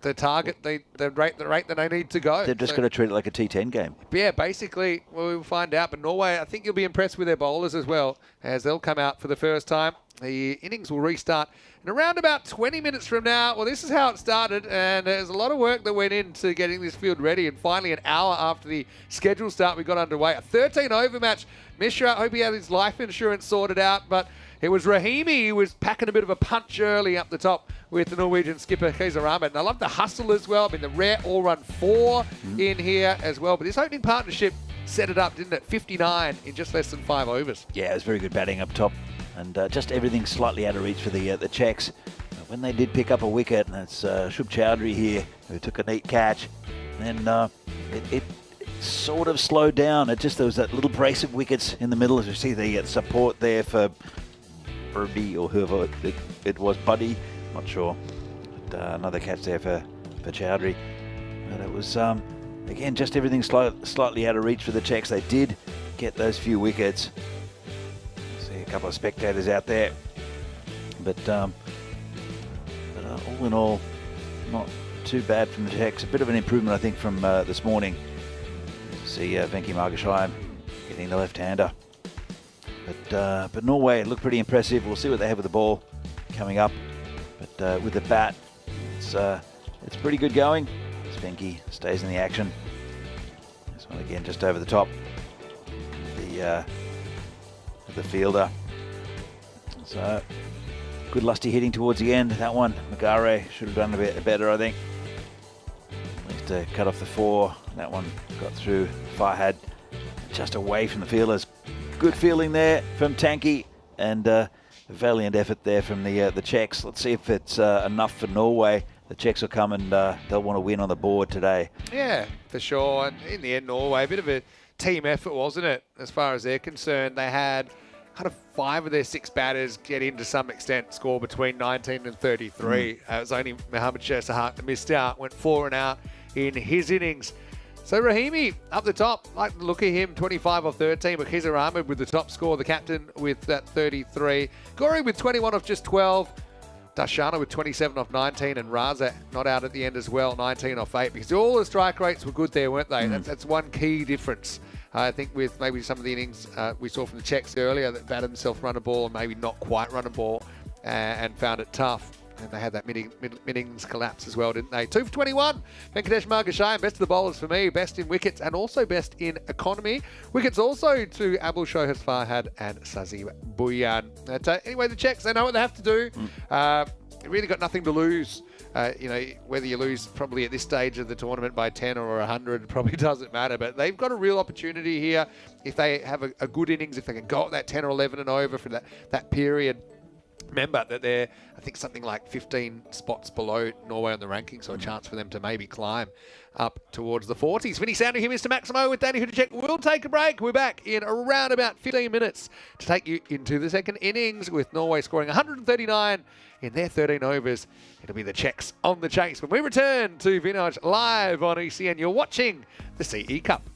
the target, the rate that they need to go. They're just going to treat it like a T10 game. Yeah, basically, we'll find out. But Norway, I think you'll be impressed with their bowlers as well, as they'll come out for the first time. The innings will restart in around about 20 minutes from now. Well, this is how it started, and there's a lot of work that went into getting this field ready. And finally, an hour after the scheduled start, we got underway. A 13-over match. Mishra, I hope he had his life insurance sorted out, but it was Rahimi who was packing a bit of a punch early up the top with the Norwegian skipper, Kaiser Ahmed. And I love the hustle as well. I mean, the rare all-run 4 in here as well. But this opening partnership set it up, didn't it? 59 in just less than 5 overs. Yeah, it was very good batting up top. And just everything slightly out of reach for the Czechs. when they did pick up a wicket, and it's Shub Chowdhury here who took a neat catch, and it sort of slowed down. There was that little brace of wickets in the middle, as you see the support there for Birdie or whoever it was, Buddy, not sure. But, another catch there for Chowdhury. But it was, again, just everything slightly out of reach for the Czechs. They did get those few wickets. See a couple of spectators out there. But all in all, not too bad from the Czechs. A bit of an improvement, I think, from this morning. See Venki Margashine getting the left-hander. But Norway looked pretty impressive. We'll see what they have with the ball coming up. But with the bat, it's pretty good going. As Venki stays in the action. This one again just over the top. The fielder. So good lusty hitting towards the end. That one, Magare should have done a bit better, I think. At least to cut off the 4. That one got through. Farhad just away from the fielders. Good feeling there from Tanky, and a valiant effort there from the Czechs. Let's see if it's enough for Norway. The Czechs will come and they'll want to win on the board today. Yeah, for sure. And in the end, Norway, a bit of a team effort, wasn't it? As far as they're concerned, they had kind of 5 of their 6 batters get in to some extent, score between 19 and 33. It was only Mohammad Shahzad that missed out, went 4 and out in his innings. So Rahimi up the top, like the look at him, 25 off 13, but Khizar Ahmed with the top score, the captain with that 33. Gori with 21 off just 12. Darshana with 27 off 19, and Raza not out at the end as well, 19 off 8, because all the strike rates were good there, weren't they? That's one key difference. I think with maybe some of the innings we saw from the Czechs earlier that batted themselves run a ball and maybe not quite run a ball and found it tough. And they had that mid-innings collapse as well, didn't they? 2 for 21. Venkatesh Margashine, best of the bowlers for me, best in wickets and also best in economy. Wickets also to Abul Shohaz Farhad and Sazib Buyan. Anyway, the Czechs, they know what they have to do. Really got nothing to lose. Whether you lose probably at this stage of the tournament by 10 or 100 probably doesn't matter. But they've got a real opportunity here if they have a good innings, if they can go at that 10 or 11 and over for that period. Remember that they're, I think, something like 15 spots below Norway on the ranking, so a chance for them to maybe climb up towards the 40s. Vinny Sounder here, Mr. Maximo with Danny Hudacek. We'll take a break. We're back in around about 15 minutes to take you into the second innings with Norway scoring 139 in their 13 overs. It'll be the Czechs on the chase. When we return to Vinaj live on ECN, you're watching the CE Cup.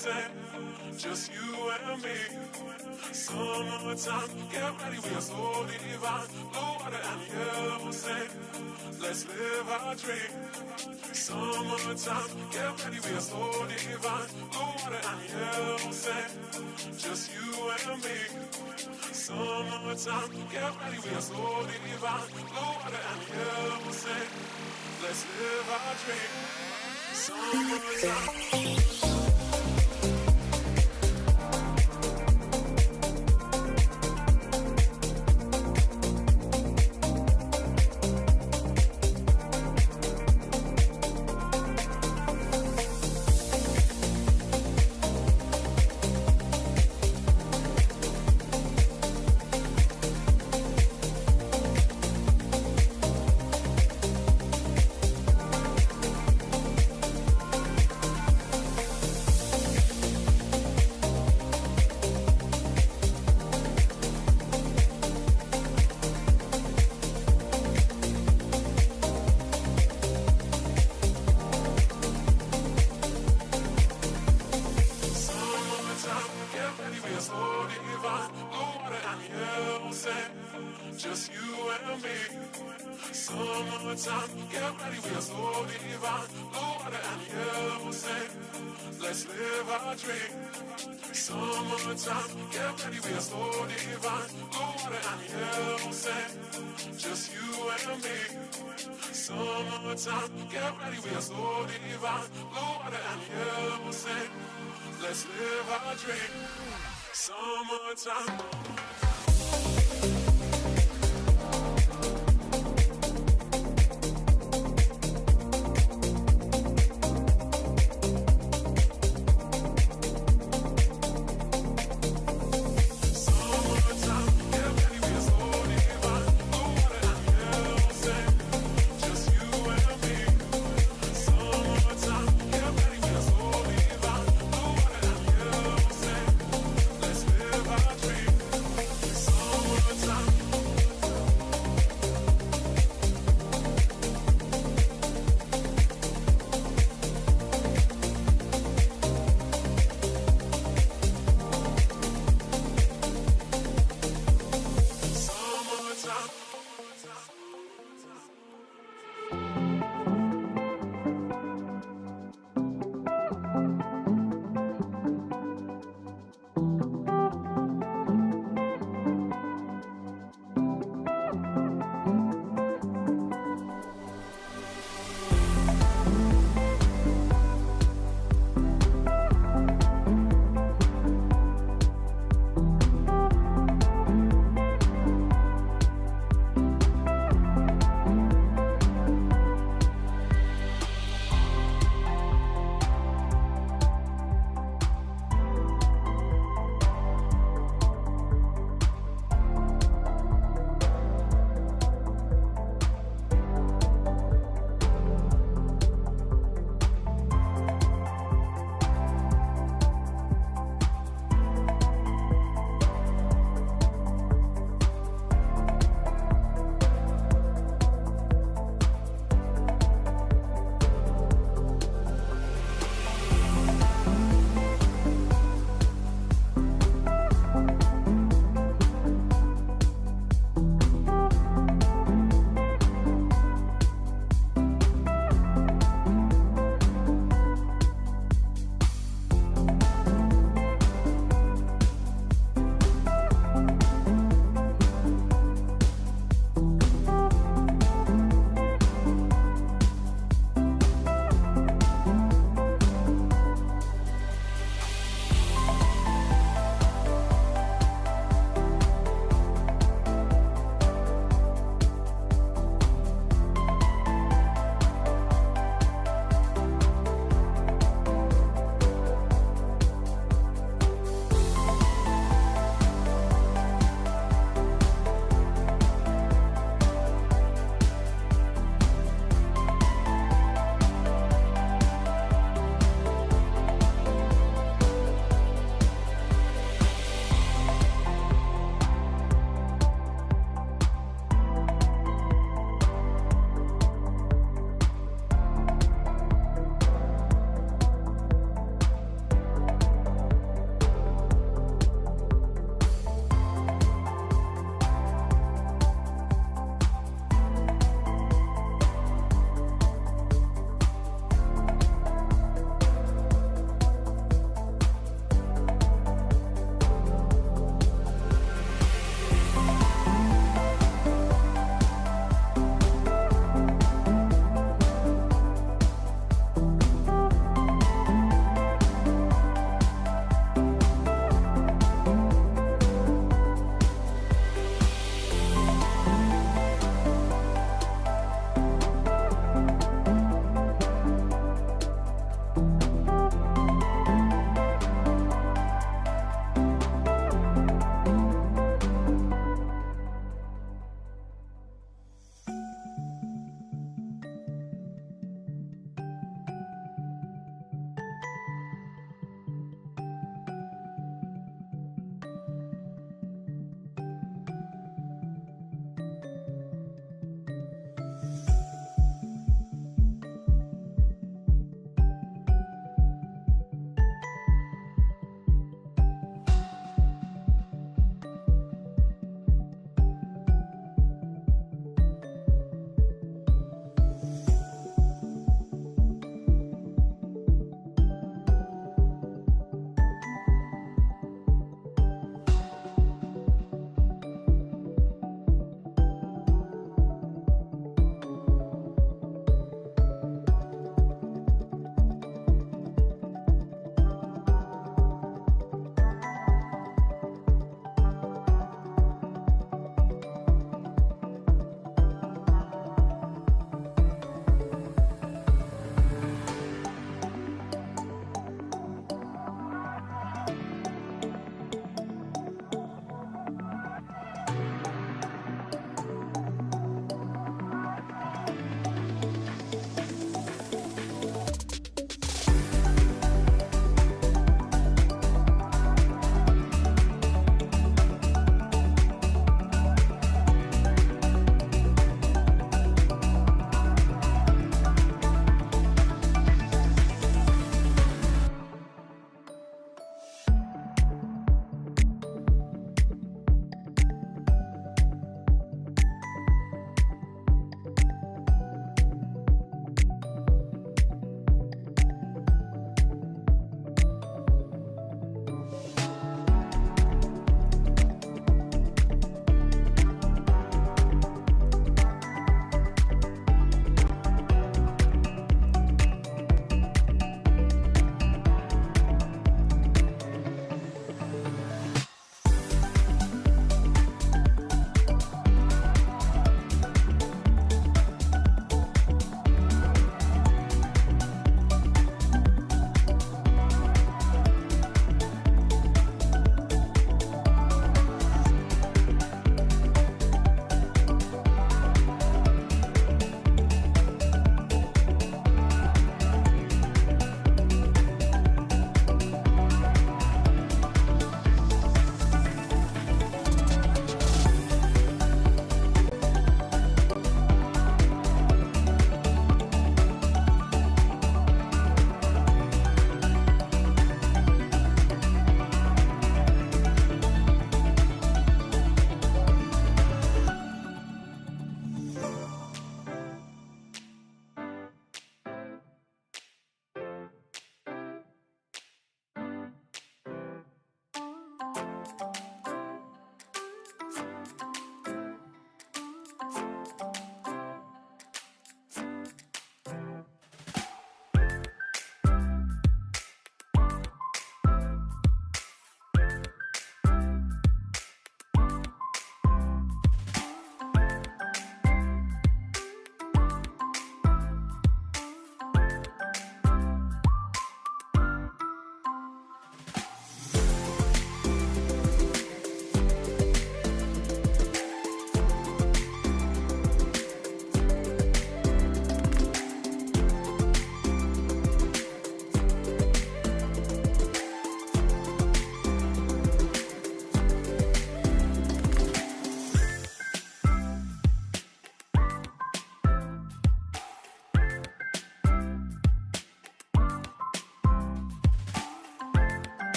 sand, just you and me. Summertime, get ready, we are so divine. Blue water and yellow sand, let's live our dream. Summertime, get ready, we are so divine. Blue water and yellow sand, just you and me. Summertime, get ready, we are so divine. Blue water and yellow sand, let's live our dream. Summertime. Just you and me. Summertime, get ready, we are so divine. Blue water and yellow sand, let's live our dream. Summertime, get ready, we are so divine. Blue water and yellow sand, just you and me. Summertime, get ready, we are so divine. Blue water and yellow sand, let's live our dream. Summertime.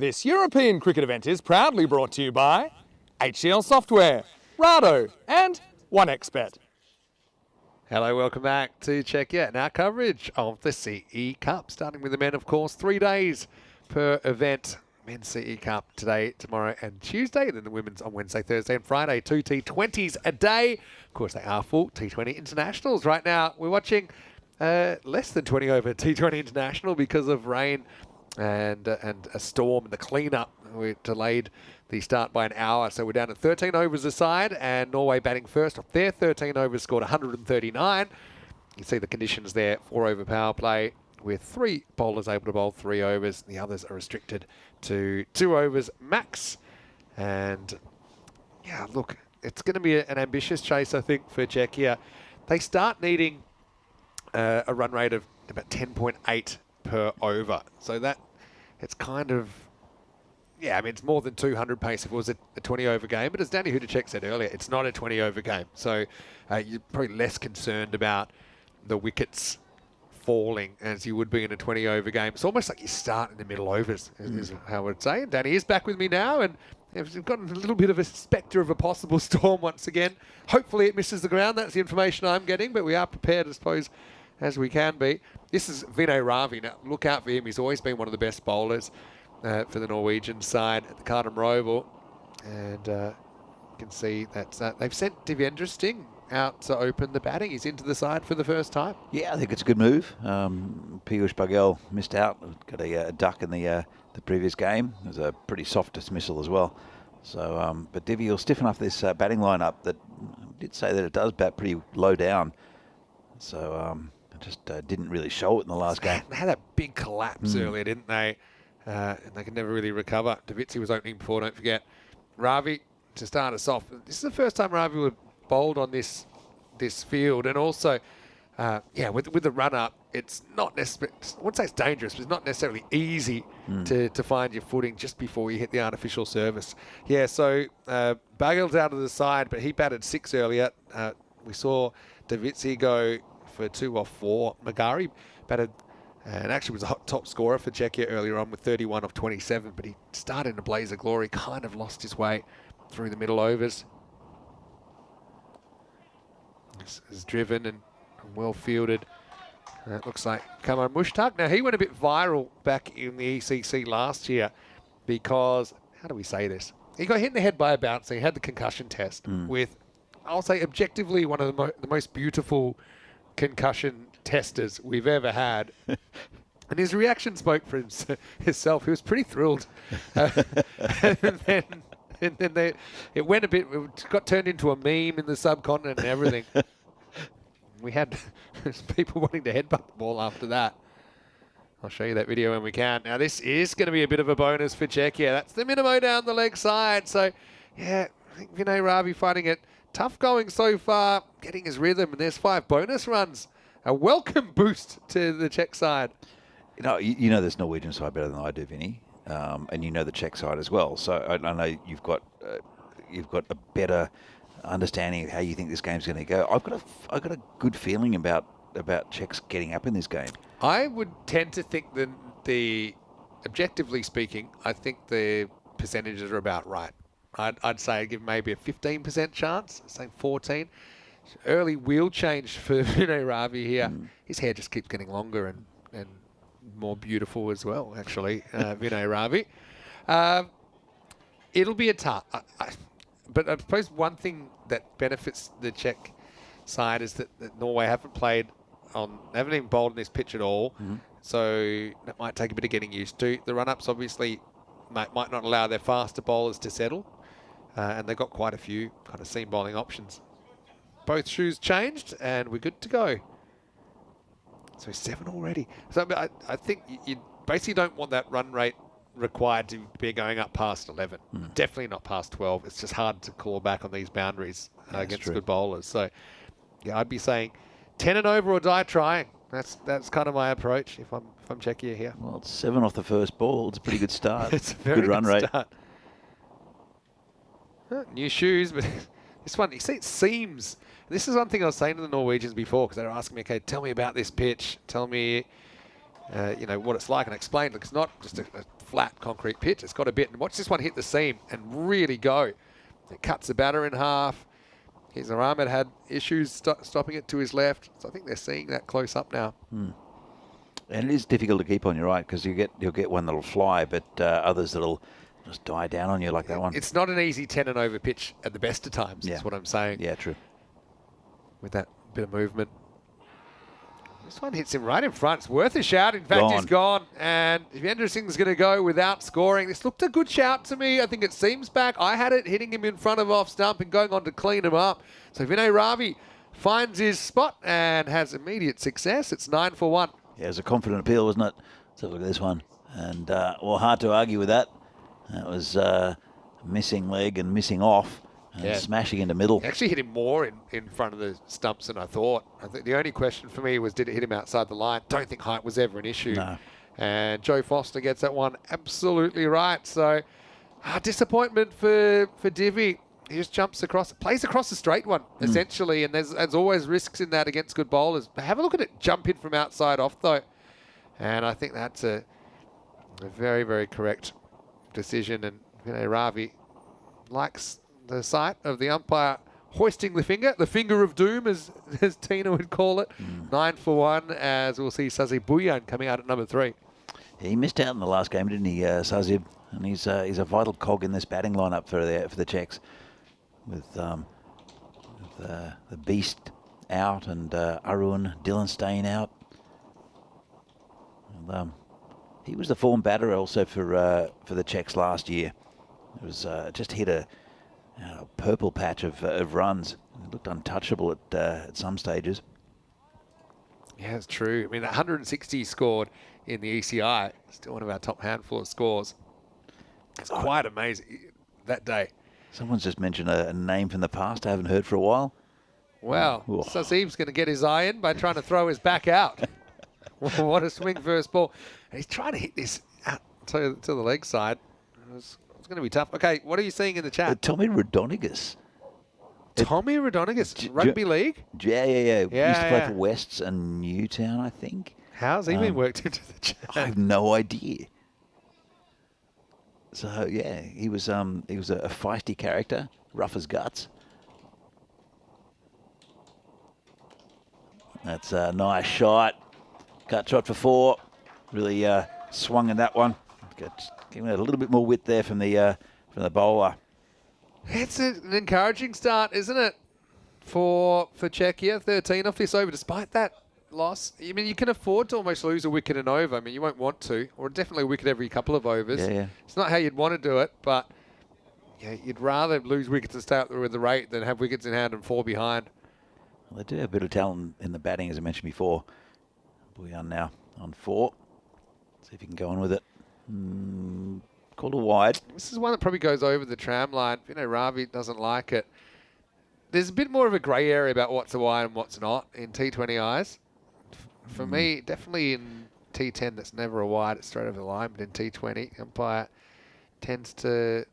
This European cricket event is proudly brought to you by HCL Software, Rado and 1xBet. Hello, welcome back to Check Yet. Now coverage of the CE Cup, starting with the men, of course, 3 days per event. Men's CE Cup today, tomorrow and Tuesday, and then the women's on Wednesday, Thursday and Friday. 2 T20s a day. Of course, they are full T20 internationals. Right now, we're watching less than 20 over T20 international because of rain and a storm and the cleanup. We delayed the start by an hour, so we're down to 13 overs aside, and Norway batting first. Off their 13 overs, scored 139. You see the conditions there, 4 over power play, with 3 bowlers able to bowl 3 overs. The others are restricted to 2 overs max. And yeah, look, it's going to be an ambitious chase, I think, for Czechia. They start needing a run rate of about 10.8 per over. So that, it's kind of, yeah, I mean, it's more than 200 pace if it was a 20-over game. But as Danny Hudacek said earlier, it's not a 20-over game. So you're probably less concerned about the wickets falling as you would be in a 20-over game. It's almost like you start in the middle overs, is how I would say. And Danny is back with me now, and we've got a little bit of a spectre of a possible storm once again. Hopefully it misses the ground. That's the information I'm getting, but we are prepared, I suppose, as we can be. This is Vinay Ravi. Now, look out for him. He's always been one of the best bowlers for the Norwegian side at the Cardham Roval. And you can see that they've sent Devendra Singh out to open the batting. He's into the side for the first time. Yeah, I think it's a good move. Piyush Baghel missed out. Got a duck in the previous game. It was a pretty soft dismissal as well. So, but Divi will stiffen up this batting lineup that did say that it does bat pretty low down. So it just didn't really show it in the last game. They had a big collapse earlier, didn't they? And they could never really recover. Davitsi was opening before, don't forget. Ravi to start us off. This is the first time Ravi would bowled on this field, and also with the run up, it's not necessarily, I wouldn't say it's dangerous, but it's not necessarily easy to find your footing just before you hit the artificial surface. Yeah, so Baghel's out of the side, but he batted 6 earlier. We saw Davitsi go for 2 off 4. Magari batted and actually was a top scorer for Czechia earlier on with 31 off 27, but he started in a blaze of glory, kind of lost his way through the middle overs. Is driven and well fielded. It looks like Kamar Mushtaq. Now, he went a bit viral back in the ECC last year because, how do we say this? He got hit in the head by a bouncer. He had the concussion test with, I'll say, objectively one of the most beautiful concussion testers we've ever had. And his reaction spoke for himself. He was pretty thrilled. And then it went a bit, it got turned into a meme in the subcontinent and everything. We had people wanting to headbutt the ball after that. I'll show you that video when we can. Now, this is going to be a bit of a bonus for Czechia. That's the minimo down the leg side. So, yeah, I think Vinay Ravi finding it tough going so far, getting his rhythm, and there's 5 bonus runs. A welcome boost to the Czech side. You know this Norwegian side better than I do, Vinny. And you know the Czech side as well. So I know you've got a better understanding of how you think this game's going to go. I've got a good feeling about Czechs getting up in this game. I would tend to think that objectively speaking, I think the percentages are about right. I'd say I'd give maybe a 15% chance, say 14. Early wheel change for Vinay Ravi here. His hair just keeps getting longer and more beautiful as well, actually, Vinay Ravi. It'll be a tough. But I suppose one thing that benefits the Czech side is that Norway haven't even bowled on this pitch at all. So that might take a bit of getting used to. The run-ups obviously might not allow their faster bowlers to settle. And they've got quite a few kind of seam bowling options. Both shoes changed, and we're good to go. So 7 already. So I think you basically don't want that run rate required to be going up past 11. Definitely not past 12. It's just hard to claw back on these boundaries against good bowlers. So yeah, I'd be saying 10 and over or die trying. That's kind of my approach if I'm Czechia here. Well, it's 7 off the first ball. It's a pretty good start. It's a very good run rate. Start. New shoes, but this one, you see, it seems. This is one thing I was saying to the Norwegians before, because they were asking me, okay, tell me about this pitch. Tell me, what it's like. And I explained, look, it's not just a flat concrete pitch. It's got a bit. And watch this one hit the seam and really go. It cuts the batter in half. His Ahmed had issues stopping it to his left. So I think they're seeing that close up now. And it is difficult to keep on your right because you'll get one that'll fly, but others that'll just die down on you like that one. It's not an easy 10 and over pitch at the best of times. Yeah. That's what I'm saying. Yeah, true. With that bit of movement. This one hits him right in front. It's worth a shout. In fact, he's gone. And Vijender Singh's going to go without scoring. This looked a good shout to me. I think it seems back. I had it hitting him in front of off stump and going on to clean him up. So Vinay Ravi finds his spot and has immediate success. It's 9 for 1. Yeah, it was a confident appeal, wasn't it? Let's have a look at this one. And, well, hard to argue with that. That was missing leg and missing off. And smashing into middle. He actually hit him more in front of the stumps than I thought. I think the only question for me was, did it hit him outside the line? Don't think height was ever an issue. No. And Joe Foster gets that one absolutely right. So, disappointment for Divi. He just jumps across, plays across the straight one, essentially. And there's always risks in that against good bowlers. Have a look at it jump in from outside off, though. And I think that's a very, very correct decision. And Vinay Ravi likes the sight of the umpire hoisting the finger of doom, as Tina would call it. 9 for 1, as we'll see Sazib Bhuyan coming out at number 3. Yeah, he missed out in the last game, didn't he, Sazib? And he's a vital cog in this batting lineup for the Czechs, with the Beast out and Arun Dylan staying out. And, he was the form batter also for the Czechs last year. It was just hit a purple patch of runs. It looked untouchable at some stages. Yeah, it's true. I mean, 160 scored in the ECI. Still one of our top handful of scores. It's quite amazing that day. Someone's just mentioned a name from the past I haven't heard for a while. Wow. Sazib's going to get his eye in by trying to throw his back out. What a swing first ball. And he's trying to hit this out to the leg side. It's going to be tough. Okay, what are you seeing in the chat? Tommy Rodonigas. Tommy Rodonigas, rugby league? Yeah. Used to play for Wests and Newtown, I think. How's he been worked into the chat? I have no idea. So yeah, he was a feisty character, rough as guts. That's a nice shot. Cut shot for 4. Really swung in that one. Giving it a little bit more width there from the bowler. It's an encouraging start, isn't it, for Czechia? 13 off this over, despite that loss. I mean, you can afford to almost lose a wicket and over. I mean, you won't want to, or definitely a wicket every couple of overs. Yeah. It's not how you'd want to do it, but yeah, you'd rather lose wickets and stay up with the rate than have wickets in hand and fall behind. Well, they do have a bit of talent in the batting, as I mentioned before. Bhuyan now on 4. See if he can go on with it. Called a wide. This is one that probably goes over the tram line. Ravi doesn't like it. There's a bit more of a grey area about what's a wide and what's not in T20Is. For me, definitely in T10, that's never a wide. It's straight over the line. But in T20, umpire tends to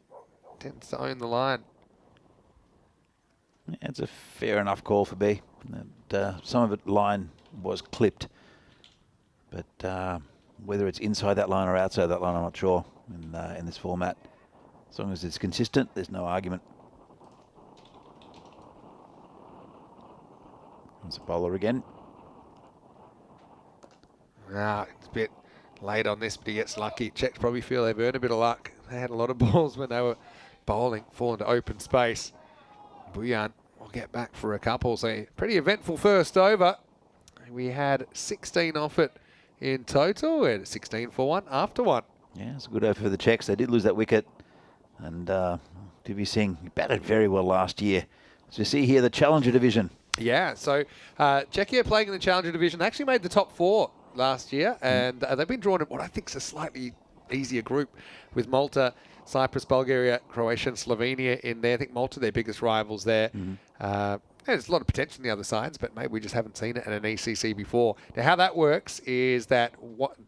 own the line. Yeah, it's a fair enough call for B. Some of it line was clipped, but whether it's inside that line or outside that line, I'm not sure in this format. As long as it's consistent, there's no argument. There's a bowler again. It's a bit late on this, but he gets lucky. Czechs probably feel they've earned a bit of luck. They had a lot of balls when they were bowling, fall into open space. Bhuyan will get back for a couple. So pretty eventful first over. We had 16 off it in total. We had 16 for 1 after 1. Yeah, it's a good over for the Czechs. They did lose that wicket. And Divi Singh batted very well last year. So you see here the Challenger Division. Yeah, so Czechia playing in the Challenger Division. They actually made the top 4 last year. And they've been drawn in what I think is a slightly easier group with Malta, Cyprus, Bulgaria, Croatia and Slovenia in there. I think Malta, their biggest rivals there. There's a lot of potential in the other sides, but maybe we just haven't seen it in an ECC before. Now, how that works is that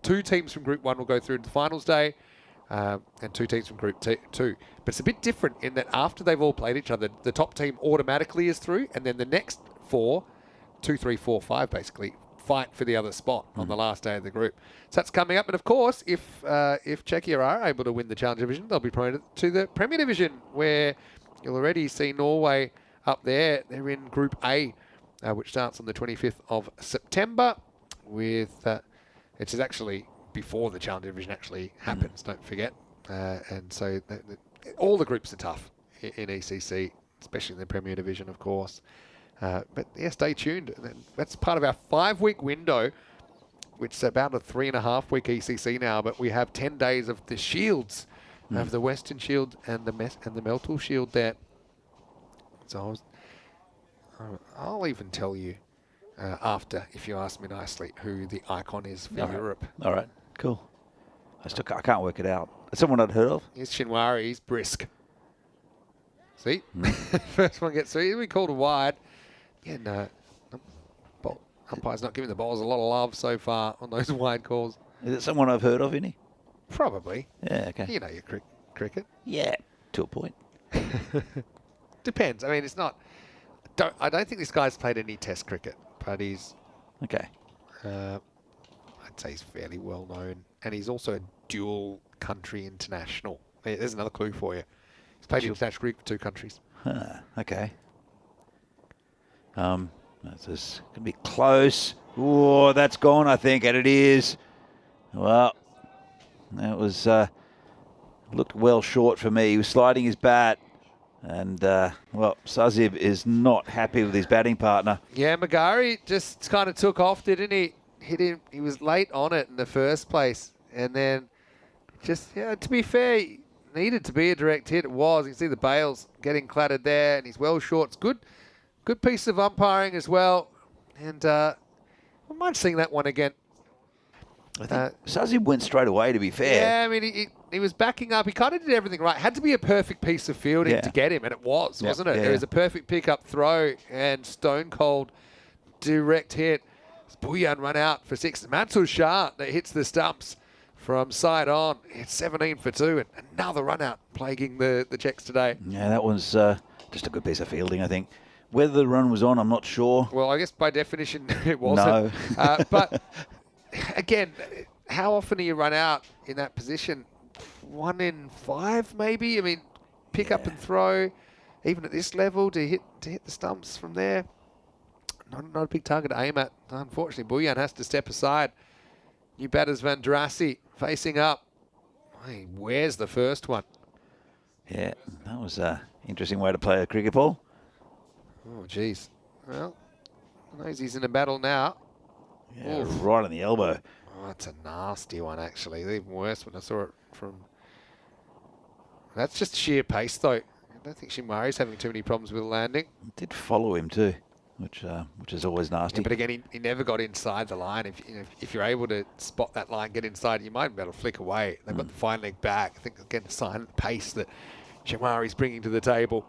2 teams from Group 1 will go through to the finals day and 2 teams from Group 2. But it's a bit different in that after they've all played each other, the top team automatically is through, and then the next 4, 2, 3, 4, 5 basically, fight for the other spot on the last day of the group. So that's coming up. And of course, if Czechia are able to win the Challenge Division, they'll be promoted to the Premier Division, where you'll already see Norway up there. They're in Group A, which starts on the 25th of September. With it is actually before the Challenge Division actually happens. Don't forget. And so all the groups are tough in ECC, especially in the Premier Division, of course. But yeah, stay tuned. That's part of our 5-week window, which is about a 3.5-week ECC now. But we have 10 days of the shields, of the Western Shield and the Meltal Shield there. So I'll even tell you after, if you ask me nicely, who the icon is for Europe. All right, cool. I can't work it out. Someone I'd heard of? He's Shinwari. He's brisk. See? First one gets through. We called a wide. Yeah, no. Umpire's not giving the bowlers a lot of love so far on those wide calls. Is it someone I've heard of, any? Probably. Yeah, okay. You know your cricket. Yeah, to a point. Depends. I mean, it's not... I don't think this guy's played any test cricket, but he's... Okay. I'd say he's fairly well known. And he's also a dual country international. There's another clue for you. He's played international cricket for 2 countries. Okay. This is going to be close. Oh, that's gone, I think, and it is. Well, that was looked well short for me. He was sliding his bat, and well, Sazib is not happy with his batting partner. Yeah, Magari just kind of took off, didn't he? Hit him. He was late on it in the first place, and then just, yeah, to be fair, needed to be a direct hit. It was. You can see the bails getting clattered there, and he's well short. It's good piece of umpiring as well. And I might sing that one again. I think Sazib went straight away, to be fair. Yeah, I mean, he was backing up. He kind of did everything right. Had to be a perfect piece of fielding to get him, and it was, wasn't it? Yeah. It was a perfect pick-up throw and stone-cold direct hit. Buyan run out for 6. Mansur Shah that hits the stumps from side on. It's 17 for 2, and another run out plaguing the Czechs today. Yeah, that was just a good piece of fielding, I think. Whether the run was on, I'm not sure. Well, I guess by definition it wasn't. No. But again, how often do you run out in that position? 1 in 5, maybe? I mean, pick up and throw, even at this level, to hit the stumps from there. Not a big target to aim at. Unfortunately, Buyan has to step aside. New batters Van Drassi facing up. He wears the first one. Yeah, that was an interesting way to play a cricket ball. Oh, geez. Well, knows he's in a battle now. Yeah, right on the elbow. Oh, that's a nasty one, actually. Even worse when I saw it from... That's just sheer pace, though. I don't think Shimari's having too many problems with landing. Did follow him too, which is always nasty. Yeah, but again, he never got inside the line. If you're able to spot that line, get inside, you might be able to flick away. They've got the fine leg back. I think, again, a sign of the pace that Shimari's bringing to the table.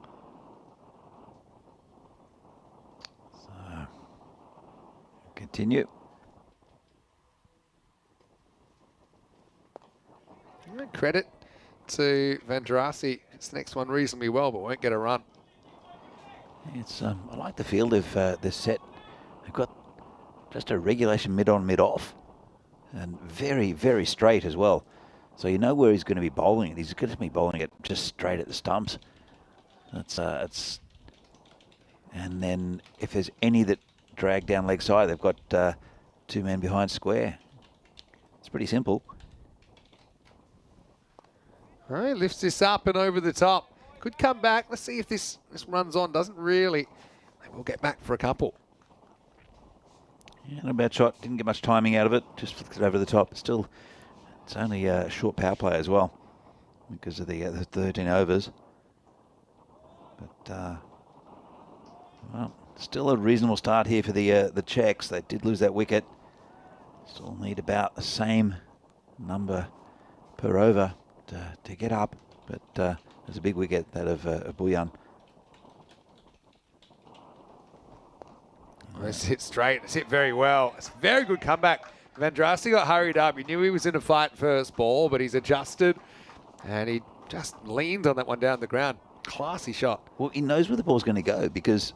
So, continue. Credit to Van Drassi. It's the next one reasonably well, but won't get a run. It's I like the field of this set. They've got just a regulation mid-on, mid-off, and very, very straight as well. So you know where he's going to be bowling it. He's going to be bowling it just straight at the stumps. It's and then if there's any that drag down leg side, they've got 2 men behind square. It's pretty simple. All right, lifts this up and over the top. Could come back. Let's see if this runs on. Doesn't really. They will get back for a couple. Yeah, not a bad shot. Didn't get much timing out of it. Just flicked it over the top. But still, it's only a short power play as well because of the 13 overs. But well, still a reasonable start here for the Czechs. They did lose that wicket. Still need about the same number per over to get up, but there's a big wicket, that of Buyan. It's hit straight. It's hit very well. It's a very good comeback. Van Drassi got hurried up. He knew he was in a fight first ball, but he's adjusted, and he just leaned on that one down the ground. Classy shot. Well, he knows where the ball's going to go because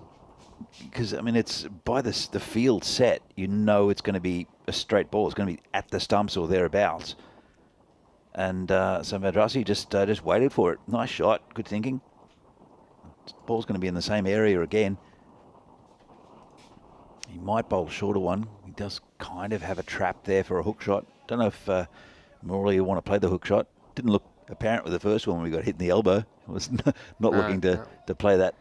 because I mean it's by the field set, you know it's going to be a straight ball. It's going to be at the stumps or thereabouts. And so Madrasi just waited for it. Nice shot, good thinking. Ball's going to be in the same area again. He might bowl a shorter one. He does kind of have a trap there for a hook shot. Don't know if Morley will want to play the hook shot. Didn't look apparent with the first one when we got hit in the elbow. I was not looking to play that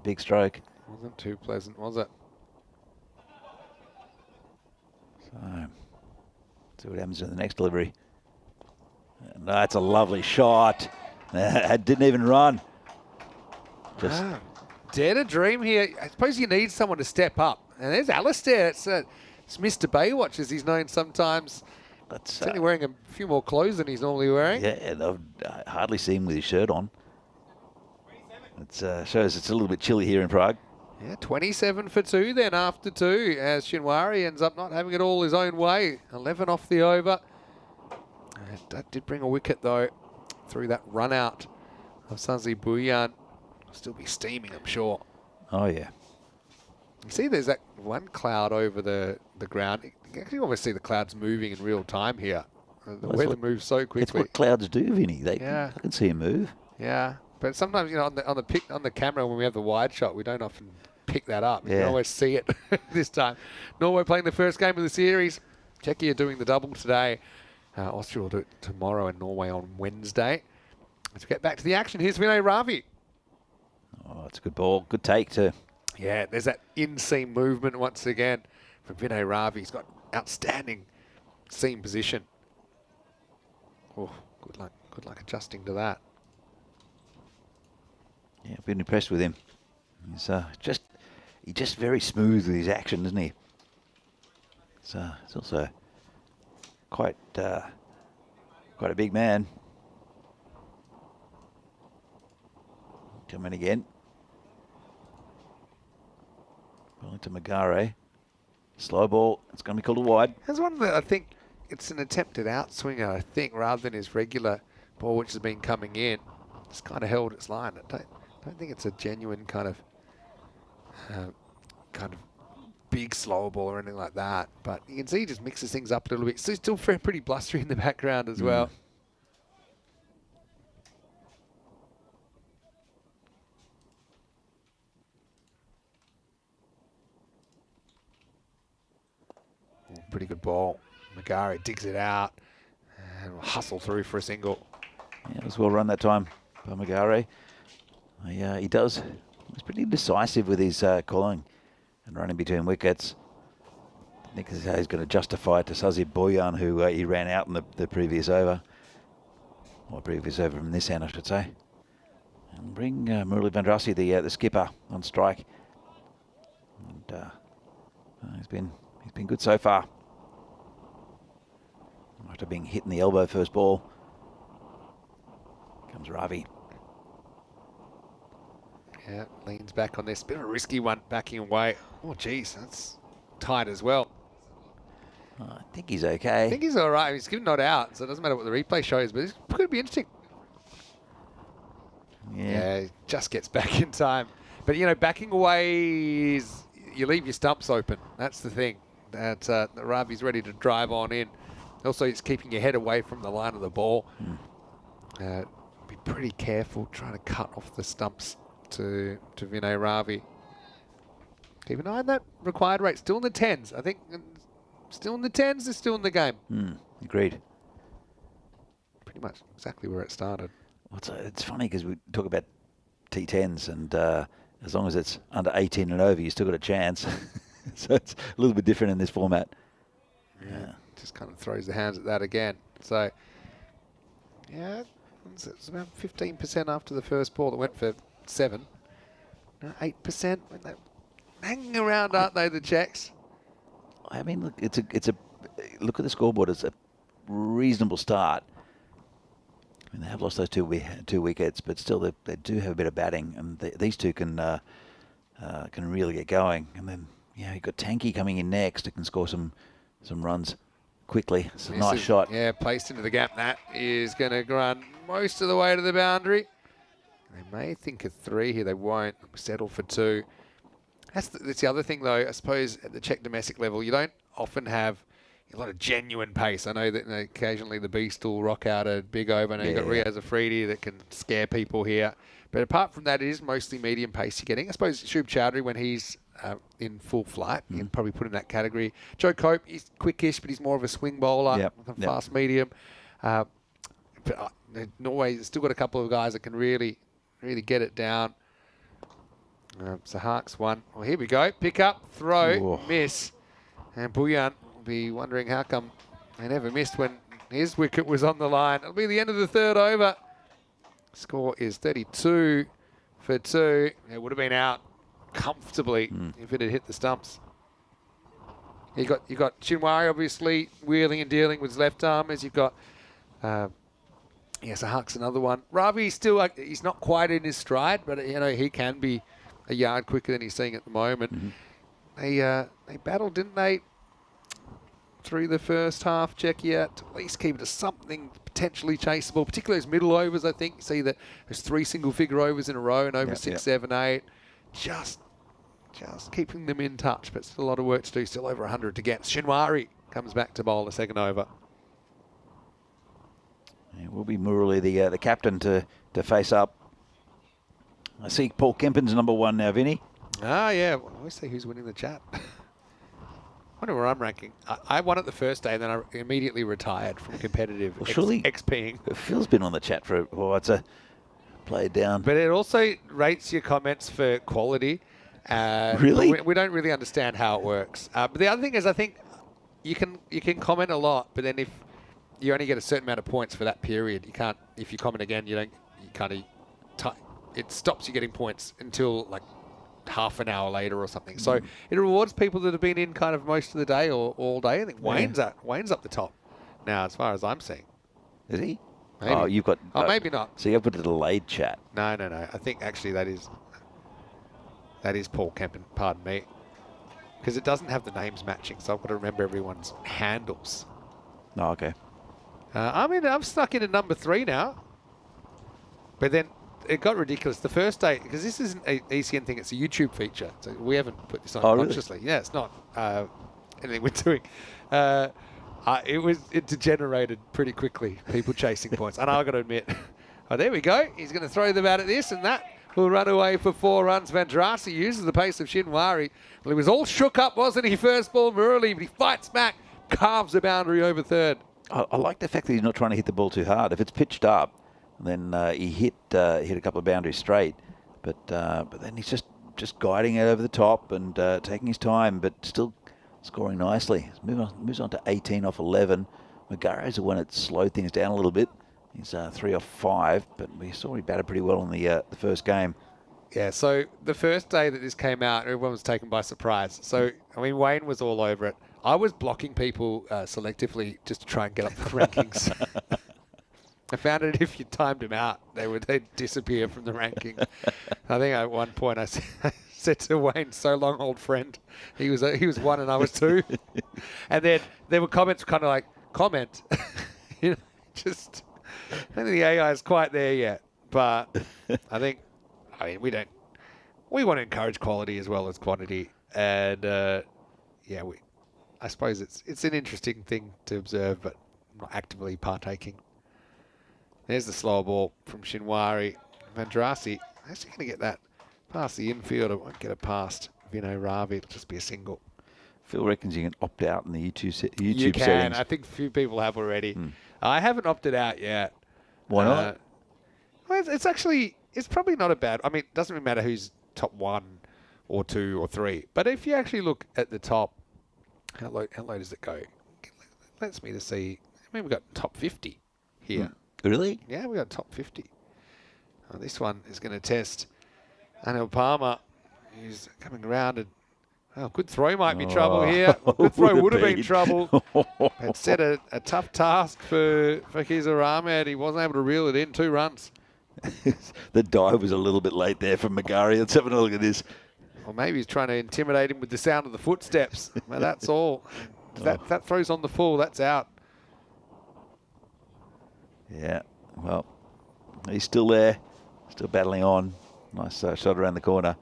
big stroke. Wasn't too pleasant, was it? So, see what happens in the next delivery. And that's a lovely shot. It didn't even run. Just dare to dream here. I suppose you need someone to step up. And there's Alistair. It's Mr. Baywatch, as he's known sometimes. He's only wearing a few more clothes than he's normally wearing. Yeah, I've hardly seen him with his shirt on. It shows it's a little bit chilly here in Prague. Yeah, 27 for 2 then after 2, as Shinwari ends up not having it all his own way. 11 off the over. And that did bring a wicket, though, through that run out of Sanzi Buyan. Will still be steaming, I'm sure. Oh, yeah. You see there's that one cloud over the ground. You can actually almost see the clouds moving in real time here. The weather moves so quickly. It's what clouds do, Vinny. I can see them move. Yeah, but sometimes, on the camera when we have the wide shot, we don't often pick that up. You can always see it this time. Norway playing the first game of the series. Czechia doing the double today. Austria will do it tomorrow and Norway on Wednesday. Let's get back to the action. Here's Vinay Ravi. Oh, it's a good ball. Good take too. Yeah, there's that in-seam movement once again from Vinay Ravi. He's got outstanding seam position. Oh, good luck. Good luck adjusting to that. Yeah, I've been impressed with him. He's just very smooth with his action, isn't he? So he's also quite a big man. Coming again. Bowling to Magare. Slow ball. It's going to be called a wide. There's one that I think it's an attempted outswinger, I think, rather than his regular ball, which has been coming in. It's kind of held its line. I don't think it's a genuine kind of big slow ball or anything like that. But you can see he just mixes things up a little bit. So he's still pretty blustery in the background as well. Pretty good ball. Magari digs it out and will hustle through for a single. Yeah, it was well run that time by Magari. He does. He's pretty decisive with his calling and running between wickets. I think this is how he's going to justify it to Sazi Boyan, who he ran out in the previous over. Or previous over from this end, I should say. And bring Murali Vandrasi, the skipper, on strike. And he's been good so far. After being hit in the elbow first ball, comes Ravi. Yeah, leans back on this. Bit of a risky one, backing away. Oh, geez, that's tight as well. I think he's okay. I think he's all right. He's given not out, so it doesn't matter what the replay shows, but it's going to be interesting. Yeah, he just gets back in time. But, backing away is you leave your stumps open. That's the thing. That Ravi's ready to drive on in. Also, it's keeping your head away from the line of the ball. Be pretty careful trying to cut off the stumps to Vinay Ravi. Keep an eye on that required rate. Still in the 10s. I think still in the 10s is still in the game. Agreed. Pretty much exactly where it started. Well, it's funny because we talk about T10s and as long as it's under 18 and over, you still got a chance. So it's a little bit different in this format. Yeah, just kind of throws the hands at that again. So, yeah, it's about 15% after the first ball that went for 7. 8%. They're hanging around, aren't they, the Czechs? I mean, look, it's a look at the scoreboard. It's a reasonable start. I mean, they have lost those two wickets, but still they do have a bit of batting, and these two can really get going. And then you've got Tanky coming in next, who can score some runs quickly. It's a nice shot. Yeah, placed into the gap. That is going to run most of the way to the boundary. They may think of 3 here. They won't settle for 2. That's the other thing, though. I suppose at the Czech domestic level, you don't often have a lot of genuine pace. I know that occasionally the Beast will rock out a big over. I know you've got Riaz Afridi that can scare people here. But apart from that, it is mostly medium pace you're getting. I suppose Shub Chowdhury, when he's in full flight, you can probably put in that category. Joe Cope, he's quickish, but he's more of a swing bowler, fast medium. But Norway's still got a couple of guys that can really get it down. So Hark's one. Well, here we go. Pick up, throw, miss. And Bouillon will be wondering how come they never missed when his wicket was on the line. It'll be the end of the 3rd over. Score is 32 for 2. It would have been out comfortably if it had hit the stumps. You got Shinwari obviously wheeling and dealing with his left arm, as you've got. So Hark's another one. Ravi still he's not quite in his stride, but he can be a yard quicker than he's seeing at the moment. They battled, didn't they, through the first half? Czechia to at least keep it to something potentially chaseable, particularly those middle overs. I think you see that there's 3 single-figure overs in a row and over 6, 7, 8. Just keeping them in touch, but still a lot of work to do. Still over 100 to get. Shinwari comes back to bowl the 2nd over. It will be Murali, the captain, to face up. I see Paul Kempen's number 1 now, Vinny. Ah, yeah. I always say who's winning the chat. I wonder where I'm ranking. I won it the first day, and then I immediately retired from competitive XPing. Phil's been on the chat for it's a play down. But it also rates your comments for quality. Really? We don't really understand how it works. But the other thing is, I think you can comment a lot, but then if you only get a certain amount of points for that period, you can't. If you comment again, it stops you getting points until like half an hour later or something. So it rewards people that have been in kind of most of the day or all day. I think Wayne's up the top now, as far as I'm seeing. Is he? Maybe. Oh, you've got. Oh, maybe not. So you've got a delayed chat. No. I think actually that is Paul Kempen. Pardon me, because it doesn't have the names matching, so I've got to remember everyone's handles. Oh, okay. I'm stuck in at number 3 now, but then it got ridiculous the first day, because this isn't an ECN thing, it's a YouTube feature, so we haven't put this on consciously. Really? Yeah, it's not anything we're doing. It degenerated pretty quickly, people chasing points, and I've got to admit, there we go, he's going to throw them out at this, and that will run away for 4 runs. Vandrasi uses the pace of Shinwari. Well, he was all shook up, wasn't he, first ball Murali, but he fights back, carves a boundary over 3rd. I like the fact that he's not trying to hit the ball too hard. If it's pitched up, then he hit a couple of boundaries straight, but then he's just guiding it over the top and taking his time, but still scoring nicely. Moves on to 18 off 11. Magaro's the one that slowed things down a little bit. He's 3 off 5, but we saw he batted pretty well in the first game. Yeah, so the first day that this came out, everyone was taken by surprise. So, I mean, Wayne was all over it. I was blocking people selectively just to try and get up the rankings. I found that if you timed them out, they'd disappear from the ranking. I think at one point I said to Wayne, "So long, old friend." He was 1 and I was 2. And then there were comments kind of like, comment. Just I don't think the AI is quite there yet. But I mean, we want to encourage quality as well as quantity. And I suppose it's an interesting thing to observe, but I'm not actively partaking. There's the slower ball from Shinwari. Vandrasi actually going to get that past the infield. It won't get it past Vinay Ravi. It'll just be a single. Phil reckons you can opt out in the YouTube You can. settings. I think a few people have already. I haven't opted out yet. Why not? Well, it's probably not a bad. I mean, it doesn't really matter who's top 1 or 2 or 3. But if you actually look at the top, how low does it go? Lets me to see. I mean, we've got top 50 here. Really? Yeah, we got top 50. This one is going to test Anil Palmer. He's coming around and good throw might be trouble here. Good throw would have been trouble. It set a tough task for Kizar Ahmed. He wasn't able to reel it in. 2 runs. The dive was a little bit late there from Magari. Let's have a look at this. Or maybe he's trying to intimidate him with the sound of the footsteps. Well, that's all. That throws on the full. That's out. Yeah, well, he's still there Still battling on. Nice shot around the corner.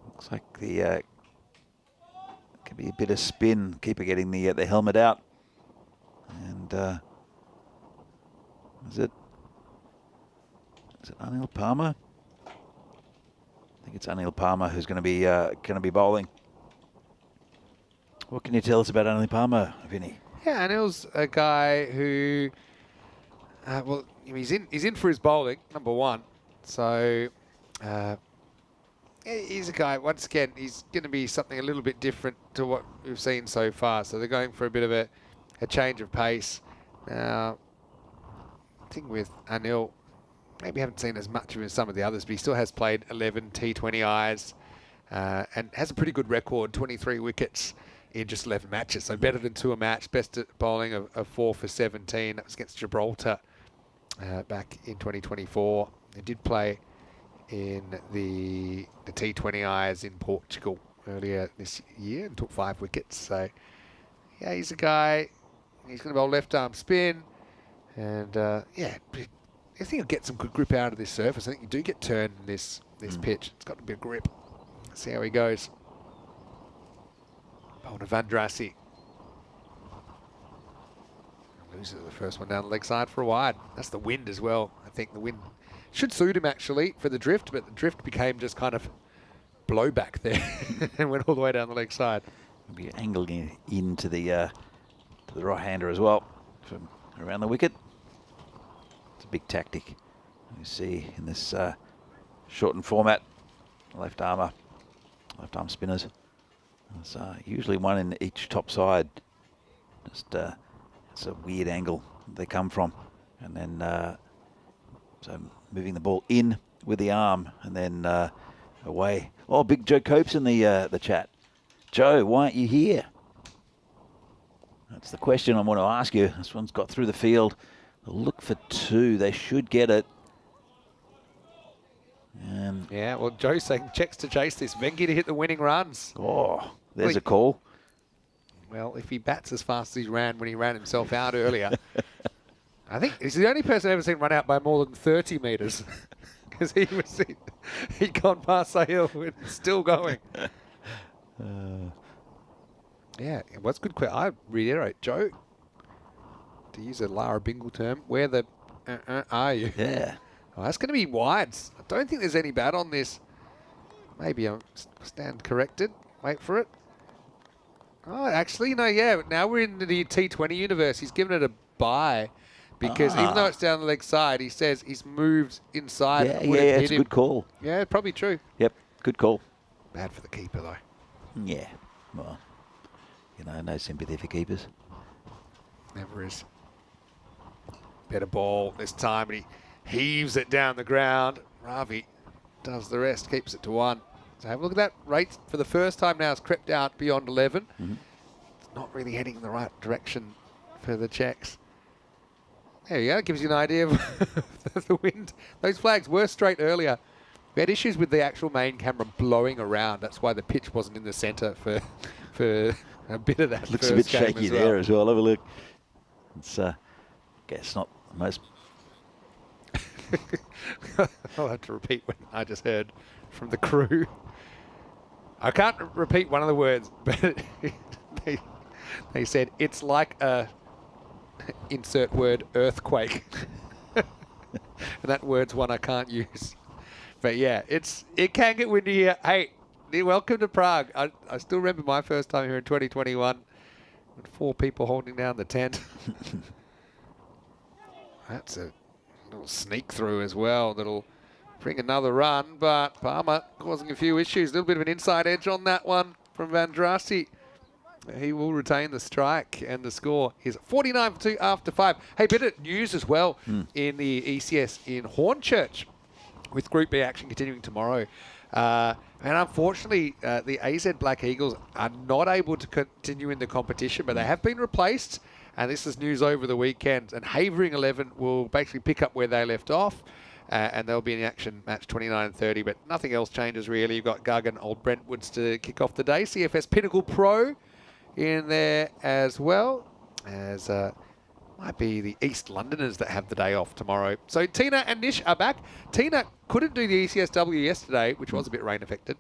Looks like the could be a bit of spin. Keeper getting the helmet out. And is it Anil Palmer? I think it's Anil Palmer who's going to be bowling. What can you tell us about Anil Palmer, Vinny? Yeah, Anil's a guy who, well, he's in for his bowling, number one. So he's a guy, once again, he's going to be something a little bit different to what we've seen so far. So they're going for a bit of a change of pace. Now, I think with Anil, maybe haven't seen as much of him as some of the others, but he still has played 11 T20Is and has a pretty good record, 23 wickets in just 11 matches. So better than 2 a match, best at bowling of 4 for 17. That was against Gibraltar back in 2024. He did play in the T20Is in Portugal earlier this year and took 5 wickets. So, yeah, he's a guy, he's going to bowl left arm spin. And, yeah, I think he'll get some good grip out of this surface. I think you do get turn in this pitch. It's got a bit of grip. Let's see how he goes. Bowled to Vandrasi. Loses the first one down the leg side for a wide. That's the wind as well. I think the wind should suit him actually for the drift, but the drift became just kind of blowback there and went all the way down the leg side. Be angling into the right-hander as well from around the wicket. It's a big tactic. You see in this shortened format, left arm spinners. There's usually one in each top side. Just it's a weird angle they come from, and then so moving the ball in with the arm and then away. Oh, big Joe Cope's in the chat. Joe, why aren't you here? That's the question I want to ask you. This one's got through the field. They'll look for 2. They should get it. And yeah, well, Joe's saying checks to chase this. Vengi to hit the winning runs. Oh, there's a call. Well, if he bats as fast as he ran when he ran himself out earlier, I think he's the only person I've ever seen run out by more than 30 metres. Because he'd gone past Sahil and still going. Yeah, what's good? I reiterate, Joe, to use a Lara Bingle term, where the are you? Yeah. Oh, that's going to be wides. I don't think there's any bat on this. Maybe I'll stand corrected. Wait for it. Oh, actually, no, yeah. Now we're in the T20 universe. He's given it a bye because even though it's down the leg side, he says he's moved inside. Yeah, it's a good call. Yeah, probably true. Yep, good call. Bad for the keeper, though. Yeah, well, you know, no sympathy for keepers. Never is. Better ball this time, and he heaves it down the ground. Ravi does the rest, keeps it to 1. So have a look at that. Rate for the first time now has crept out beyond 11. It's not really heading in the right direction for the Czechs. There you go. Gives you an idea of the wind. Those flags were straight earlier. We had issues with the actual main camera blowing around. That's why the pitch wasn't in the centre for a bit of that. Looks a bit shaky there as well. Have a look. It's guess not the most. I'll have to repeat what I just heard from the crew. I can't repeat one of the words, but they said it's like a insert word earthquake. And that word's one I can't use. But yeah, it can get windy here. Hey, welcome to Prague. I still remember my first time here in 2021 with 4 people holding down the tent. That's a little sneak through as well that'll bring another run, but Palmer causing a few issues. A little bit of an inside edge on that one from Vandrasi. He will retain the strike, and the score is 49 for 2 after 5. Hey, bit of news as well in the ECS in Hornchurch with Group B action continuing tomorrow. And unfortunately, the AZ Black Eagles are not able to continue in the competition, but they have been replaced. And this is news over the weekend. And Havering 11 will basically pick up where they left off. And they'll be in action match 29 and 30. But nothing else changes really. You've got Gug and Old Brentwoods to kick off the day. CFS Pinnacle Pro in there as well. As Might be the East Londoners that have the day off tomorrow. So Tina and Nish are back. Tina couldn't do the ECSW yesterday, which was a bit rain affected,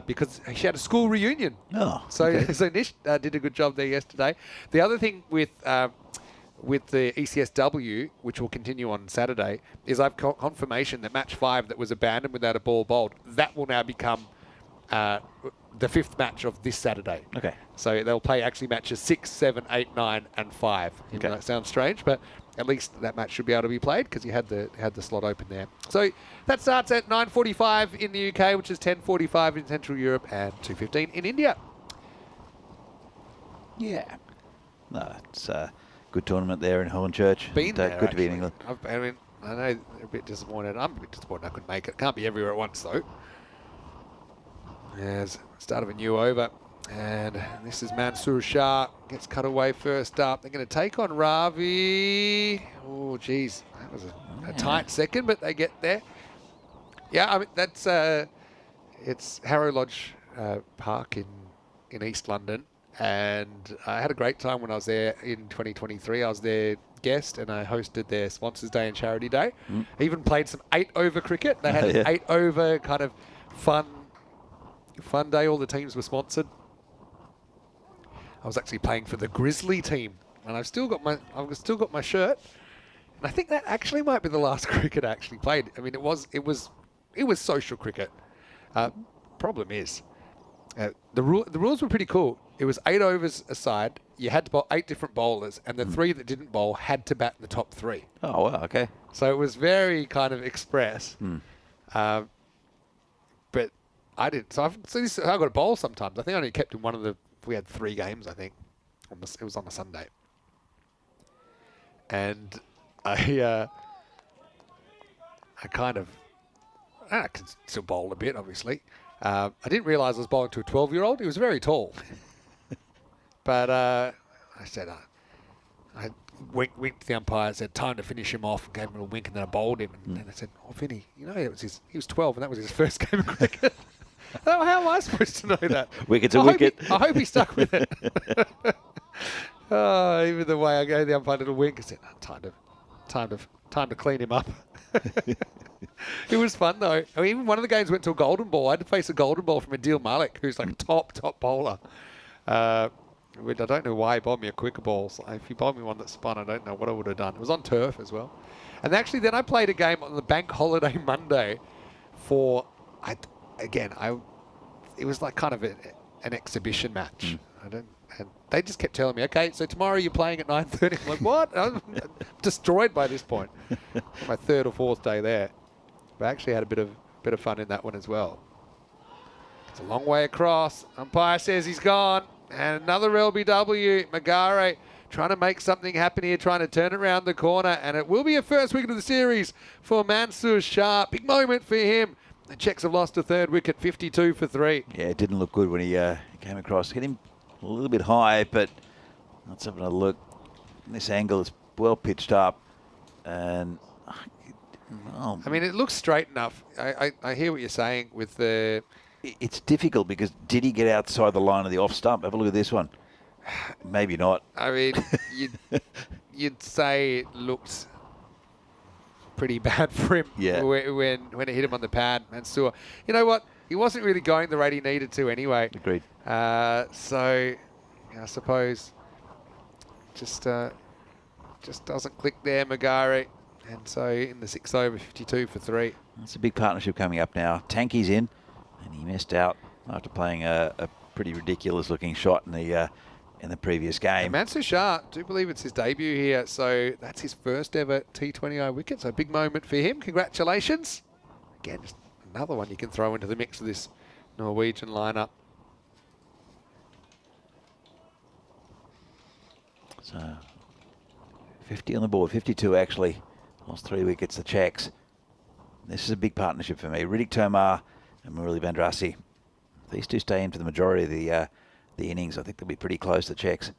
because she had a school reunion. Oh, So, okay. so Nish did a good job there yesterday. The other thing with the ECSW, which will continue on Saturday, is I've got confirmation that match 5 that was abandoned without a ball bowled, that will now become the 5th match of this Saturday. Okay. So they'll play actually matches 6, 7, 8, 9, and 5. Okay. That sounds strange, but at least that match should be able to be played because you had the slot open there. So that starts at 9:45 in the UK, which is 10:45 in Central Europe, and 2:15 in India. Yeah. No, it's a good tournament there in Hornchurch. Been And, there, good to be in actually. England. I mean, I know they're a bit disappointed. I'm a bit disappointed I couldn't make it. Can't be everywhere at once, though. There's start of a new over. And this is Mansoor Shah. Gets cut away first up. They're going to take on Ravi. Oh, geez. That was a tight second, but they get there. Yeah, I mean, that's... it's Harrow Lodge Park in East London. And I had a great time when I was there in 2023. I was their guest and I hosted their Sponsors Day and Charity Day. I even played some 8-over cricket. They had an 8-over kind of fun day. All the teams were sponsored. I was actually playing for the Grizzly team, and I've still got my shirt. And I think that actually might be the last cricket I actually played. I mean, it was social cricket. Problem is, the rules were pretty cool. It was 8 overs aside. You had to bowl 8 different bowlers, and the 3 that didn't bowl had to bat in the top 3. Oh, wow, okay. So it was very kind of express. But I didn't. So I've got to bowl sometimes. I think I only kept in one of the. We had 3 games, I think. It was on a Sunday, and I could still bowl a bit, obviously. I didn't realise I was bowling to a 12-year-old. He was very tall. But I said, I winked to the umpire and said, time to finish him off, and gave him a wink, and then I bowled him. And then I said, oh, Vinny, you know, he was 12, and that was his first game of cricket. How am I supposed to know that? Wicket's a wicket. I hope he stuck with it. Even the way I gave the umpire a little wink, I said, time to clean him up. It was fun, though. I mean, even one of the games went to a golden ball. I had to face a golden ball from Adil Malik, who's like a top bowler. Which I don't know why he bowled me a quicker ball. So if he bowled me one that spun, I don't know what I would have done. It was on turf as well. And actually, then I played a game on the bank holiday Monday for, it was like kind of an exhibition match. And they just kept telling me, okay, so tomorrow you're playing at 9:30. I'm like, what? I'm destroyed by this point. My 3rd or 4th day there. But I actually had a bit of fun in that one as well. It's a long way across. Umpire says he's gone. And another LBW. Magare trying to make something happen here, trying to turn it around the corner. And it will be a first wicket of the series for Mansoor Shah. Big moment for him. The Czechs have lost a 3rd wicket, 52 for 3. Yeah, it didn't look good when he came across. Hit him a little bit high, but let's have another look. This angle is well pitched up. And, I mean, it looks straight enough. I hear what you're saying with the... It's difficult because did he get outside the line of the off stump? Have a look at this one. Maybe not. I mean, you'd say it looked pretty bad for him when it hit him on the pad. Mansoor, you know what? He wasn't really going the rate he needed to anyway. Agreed. So I suppose just doesn't click there, Magari. And so in the 6th over, 52 for 3. It's a big partnership coming up now. Tanky's in, and he missed out after playing a pretty ridiculous-looking shot in the previous game. Mansoor Shah, I do believe it's his debut here, so that's his first ever T20I wicket, so a big moment for him. Congratulations. Again, just another one you can throw into the mix of this Norwegian lineup. So 50 on the board, 52 actually. Lost 3 wickets, the Czechs. This is a big partnership for me. Riddick Tomar and Murali Vandrasi. These two stay in for the majority of the innings. I think they'll be pretty close, the Czechs.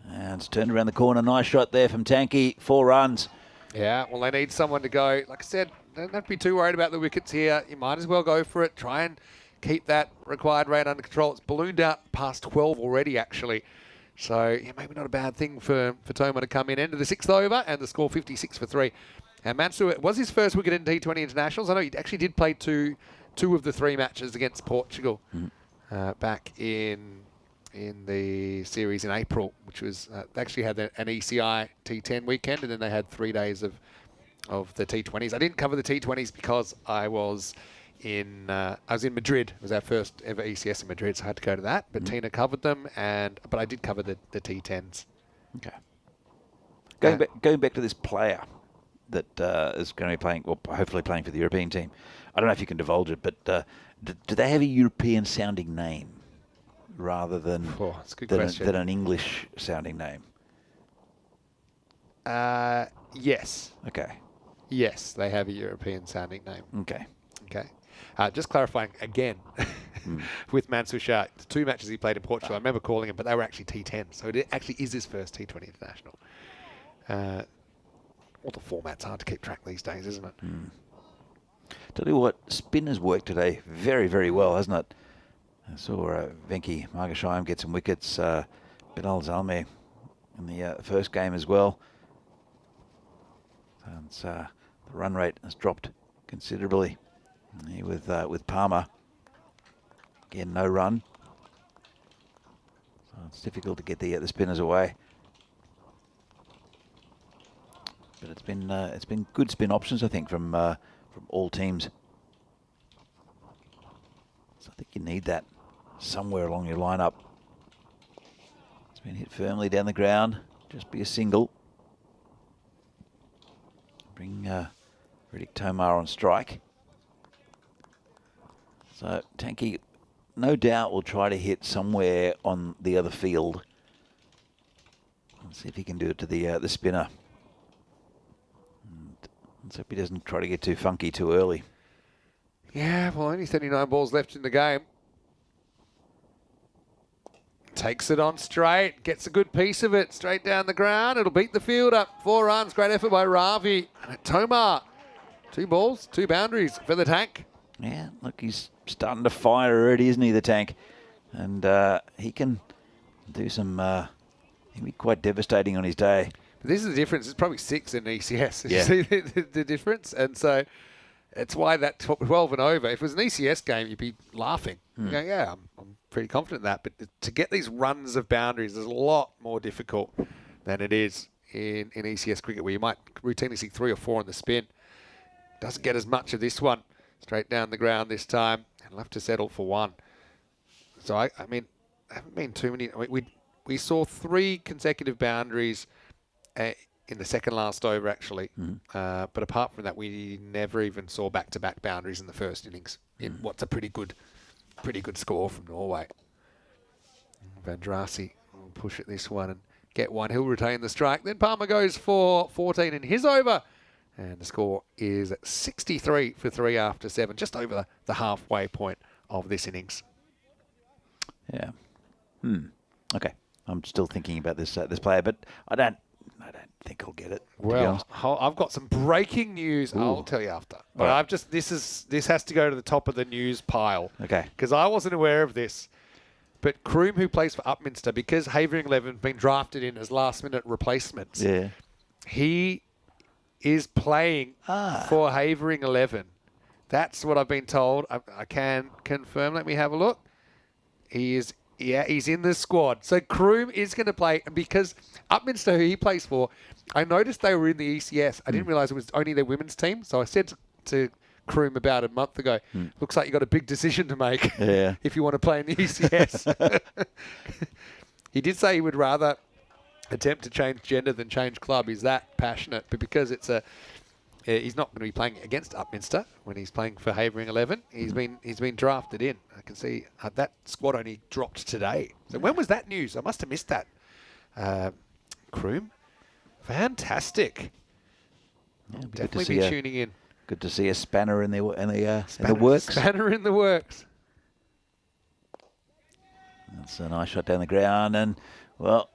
And it's turned around the corner. Nice shot there from Tanky. 4 runs. Yeah, well, they need someone to go. Like I said, don't have to be too worried about the wickets here. You might as well go for it. Try and keep that required rate under control. It's ballooned out past 12 already, actually. So, yeah, maybe not a bad thing for Toma to come in. End of the 6th over, and the score 56 for 3. And Mansur, it was his first wicket in T20 internationals. I know he actually did play two of the 3 matches against Portugal back in the series in April, which was they actually had an ECI T10 weekend, and then they had 3 days of the T20s. I didn't cover the T20s because I was in Madrid. It was our first ever ECS in Madrid, so I had to go to that. But Tina covered them, but I did cover the T10s. Okay. Going back to this player that is going to be playing, well, hopefully playing for the European team. I don't know if you can divulge it, but do they have a European-sounding name rather than that's a good question. than an English-sounding name? Yes. Okay. Yes, they have a European-sounding name. Okay. Okay. Just clarifying again with Mansur Shah, the 2 matches he played in Portugal, I remember calling him, but they were actually T10. So it actually is his first T20 international. All the formats hard to keep track these days, isn't it? Tell you what, spin has worked today very, very well, hasn't it? I saw Venki Margashayam get some wickets, Bilal Zalmi in the first game as well. And the run rate has dropped considerably here with Palmer. Again, no run. So it's difficult to get the spinners away. But it's been good spin options, I think, from all teams. So I think you need that somewhere along your lineup. It's been hit firmly down the ground. Just be a single. Bring Riddick Tomar on strike. So Tanky, no doubt, will try to hit somewhere on the other field. Let's see if he can do it to the spinner. Let's hope he doesn't try to get too funky too early. Yeah, well, only 39 balls left in the game. Takes it on straight, gets a good piece of it straight down the ground. It'll beat the field up. 4 runs, great effort by Ravi. And Tomar, 2 balls, 2 boundaries for the Tank. Yeah, look, he's starting to fire already, isn't he, the Tank? And he can do some, he'll be quite devastating on his day. But this is the difference. It's probably 6 in ECS. Yeah. You see the difference? And so it's why that 12 and over, if it was an ECS game, you'd be laughing. You go, yeah, I'm pretty confident in that. But to get these runs of boundaries is a lot more difficult than it is in ECS cricket, where you might routinely see 3 or 4 on the spin. Doesn't get as much of this one. Straight down the ground this time. And left to settle for 1. So, I mean, there haven't been too many. I mean, we saw 3 consecutive boundaries in the second last over, actually. But apart from that, we never even saw back-to-back boundaries in the first innings in what's a pretty good score from Norway. Vandrasi will push at this one and get 1. He'll retain the strike. Then Palmer goes for 14 in his over. And the score is 63 for 3 after 7, just over the halfway point of this innings. Yeah. Okay. I'm still thinking about this player, but I don't think I'll get it. Well, I've got some breaking news. Ooh. I'll tell you after. But Right. this has to go to the top of the news pile. Okay. Because I wasn't aware of this. But Kroom, who plays for Upminster, because Havering 11 have been drafted in as last-minute replacements, he is playing for Havering 11. That's what I've been told. I can confirm. Let me have a look. He's in the squad. So Kroom is going to play. And because Upminster, who he plays for, I noticed they were in the ECS. I didn't realise it was only their women's team. So I said to Kroom about a month ago, looks like you've got a big decision to make if you want to play in the ECS. He did say he would rather attempt to change gender than change club. He's that passionate. But because he's not going to be playing against Upminster when he's playing for Havering 11. He's been drafted in. I can see that squad only dropped today. So when was that news? I must have missed that. Kroom, fantastic. Yeah, Definitely be tuning in. Good to see a spanner in the works. Spanner in the works. That's a nice shot down the ground, and well,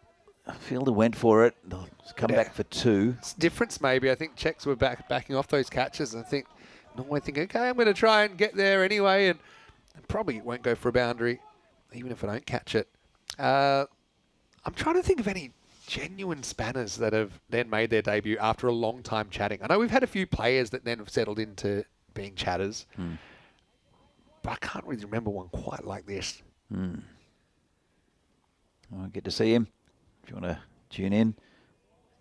Fielder went for it. They'll come back for 2. It's difference maybe. I think Czechs were backing off those catches. I think Norway think, okay, I'm going to try and get there anyway, and probably won't go for a boundary, even if I don't catch it. I'm trying to think of any genuine spanners that have then made their debut after a long time chatting. I know we've had a few players that then have settled into being chatters, but I can't really remember one quite like this. I'll get to see him if you want to tune in.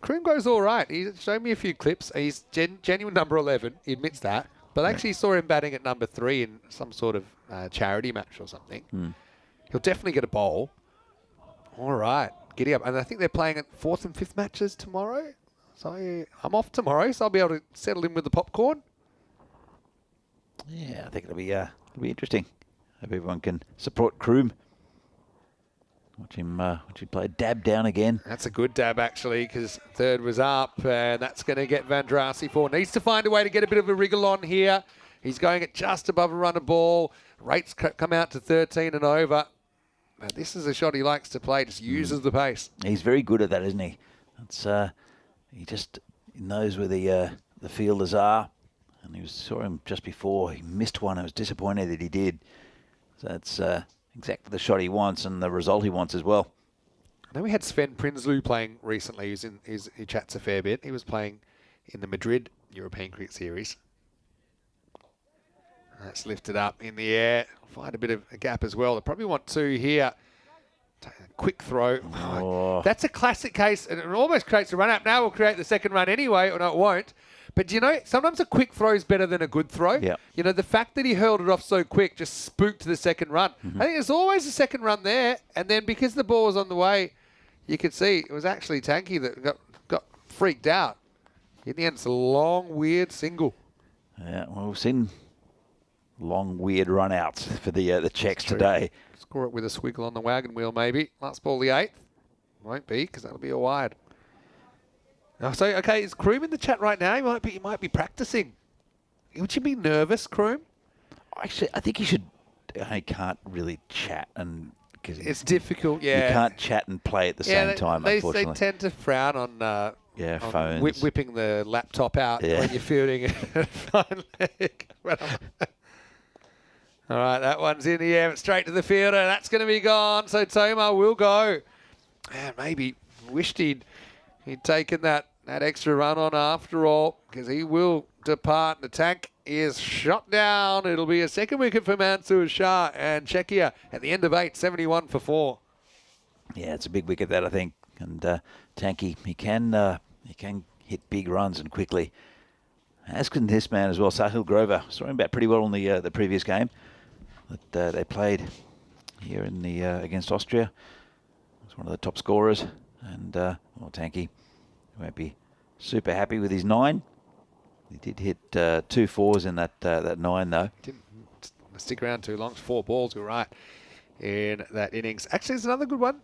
Kroom goes all right. He showed me a few clips. He's genuine number 11. He admits that. But I actually saw him batting at number 3 in some sort of charity match or something. He'll definitely get a bowl. All right. Giddy up. And I think they're playing at 4th and 5th matches tomorrow. So I'm off tomorrow, so I'll be able to settle in with the popcorn. Yeah, I think it'll be interesting. Hope everyone can support Kroom. Watch him play dab down again. That's a good dab, actually, because third was up, and that's going to get Vandrasi 4. Needs to find a way to get a bit of a wriggle on here. He's going at just above a run of ball. Rates come out to 13 and over. Now, this is a shot he likes to play, just uses the pace. He's very good at that, isn't he? It's he just knows where the fielders are. And saw him just before. He missed one. I was disappointed that he did. So that's exactly the shot he wants and the result he wants as well. I know we had Sven Prinsloo playing recently. He chats a fair bit. He was playing in the Madrid European Cricket Series. That's lifted up in the air. Find a bit of a gap as well. They probably want 2 here. Quick throw. Oh. That's a classic case, and it almost creates a run up. Now we'll create the second run anyway, or no, it won't. But, you know, sometimes a quick throw is better than a good throw. Yep. You know, the fact that he hurled it off so quick just spooked the second run. I think there's always a second run there, and then because the ball was on the way, you could see it was actually Tanky that got freaked out. In the end, it's a long, weird single. Yeah, well, we've seen long, weird run-outs for the Czechs today. Score it with a swiggle on the wagon wheel, maybe. Last ball, the 8th. Won't be, because that'll be a wide. So, okay, is Kroom in the chat right now? He might be practicing. Would you be nervous, Kroom? Actually, I think he should. I can't really chat, and because it's difficult. Yeah, you can't chat and play at the same time. Unfortunately, they tend to frown on on phones, whipping the laptop out when you're fielding a fine leg. All right, that one's in the air, straight to the fielder. That's going to be gone. So Tomar will go. Man, maybe wished he'd taken that extra run on after all, because he will depart. The tank is shot down. It'll be a second wicket for Mansoor Shah and Czechia at the end of 8, 71 for 4. Yeah, it's a big wicket that, I think. And Tanky, he can hit big runs and quickly. As can this man as well, Sahil Grover. Saw him bat pretty well in the previous game that they played here in the against Austria. He's one of the top scorers. And Tanky won't be super happy with his 9. He did hit 2 4s in that 9 though. Didn't stick around too long. 4 balls, you're right, in that innings. Actually, there's another good one.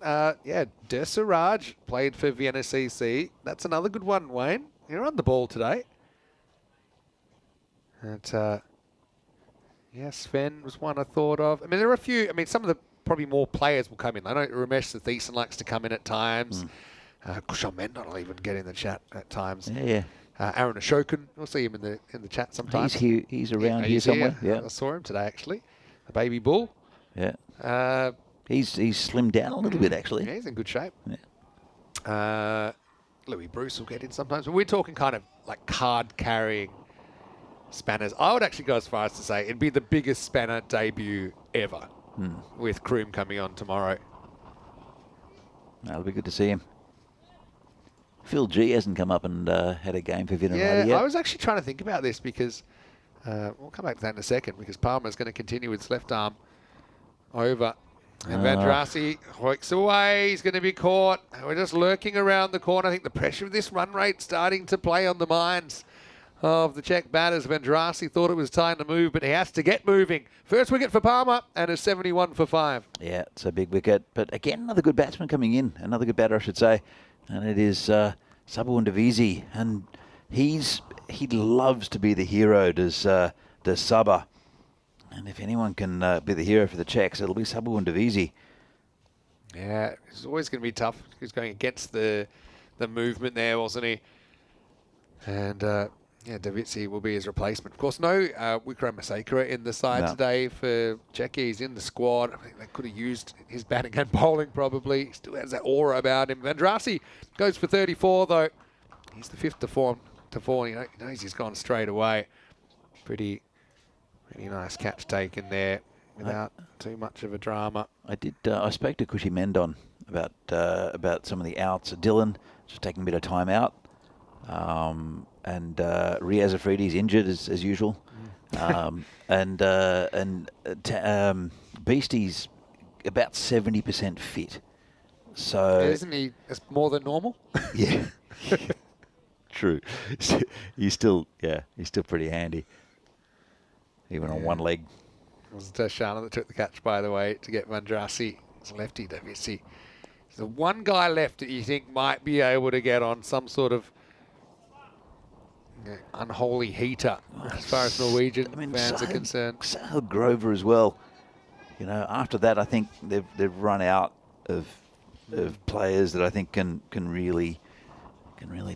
Desiraj played for Vienna CC. That's another good one, Wayne. You're on the ball today. And Sven was one I thought of. I mean, there are a few. I mean, some of the probably more players will come in. I know Ramesh Satheesan likes to come in at times. Kushal Mendon will even get in the chat at times. Yeah. Aaron Ashokan, we'll see him in the chat sometimes. He's around here somewhere. Yeah, I saw him today actually. A baby bull. Yeah. He's slimmed down a little bit actually. Yeah, he's in good shape. Yeah. Louis Bruce will get in sometimes. But we're talking kind of like card carrying spanners. I would actually go as far as to say it'd be the biggest spanner debut ever with Kroom coming on tomorrow. That'll be good to see him. Phil G hasn't come up and had a game for Vinarati yet. I was actually trying to think about this because we'll come back to that in a second, because Palmer's going to continue with his left arm over. And Vandrasi hoiks away. He's going to be caught. We're just lurking around the corner. I think the pressure of this run rate starting to play on the minds of the Czech batters. Vandrasi thought it was time to move, but he has to get moving. First wicket for Palmer and a 71 for 5. Yeah, it's a big wicket. But again, another good batsman coming in. Another good batter, I should say. And it is Sabu Ndavisi. And he loves to be the hero, does Sabah. And if anyone can be the hero for the Czechs, it'll be Sabu Ndavisi. Yeah, it's always going to be tough. He was going against the movement there, wasn't he? And Yeah, Davitsi will be his replacement. Of course, no Wickram Masakura in the side No. today for Czechia. He's in the squad. I think they could have used his batting and bowling probably. He still has that aura about him. Vandrasi goes for 34, though. He's the fifth to fall. He knows he's gone straight away. Pretty nice catch taken there without too much of a drama. I spoke to Cushy Mendon about some of the outs. Dylan just taking a bit of time out. And Riaz Afridi's injured as usual. Beastie's about 70% fit. So Isn't he more than normal? yeah. True. He's still pretty handy. Even on one leg. It was Shana that took the catch, by the way, to get Vandrasi. It's lefty, Davitsi. There's one guy left that you think might be able to get on some sort of unholy heater as far as Norwegian fans are concerned. Sahil Grover as well. You know, after that, I think they've run out of players that I think can really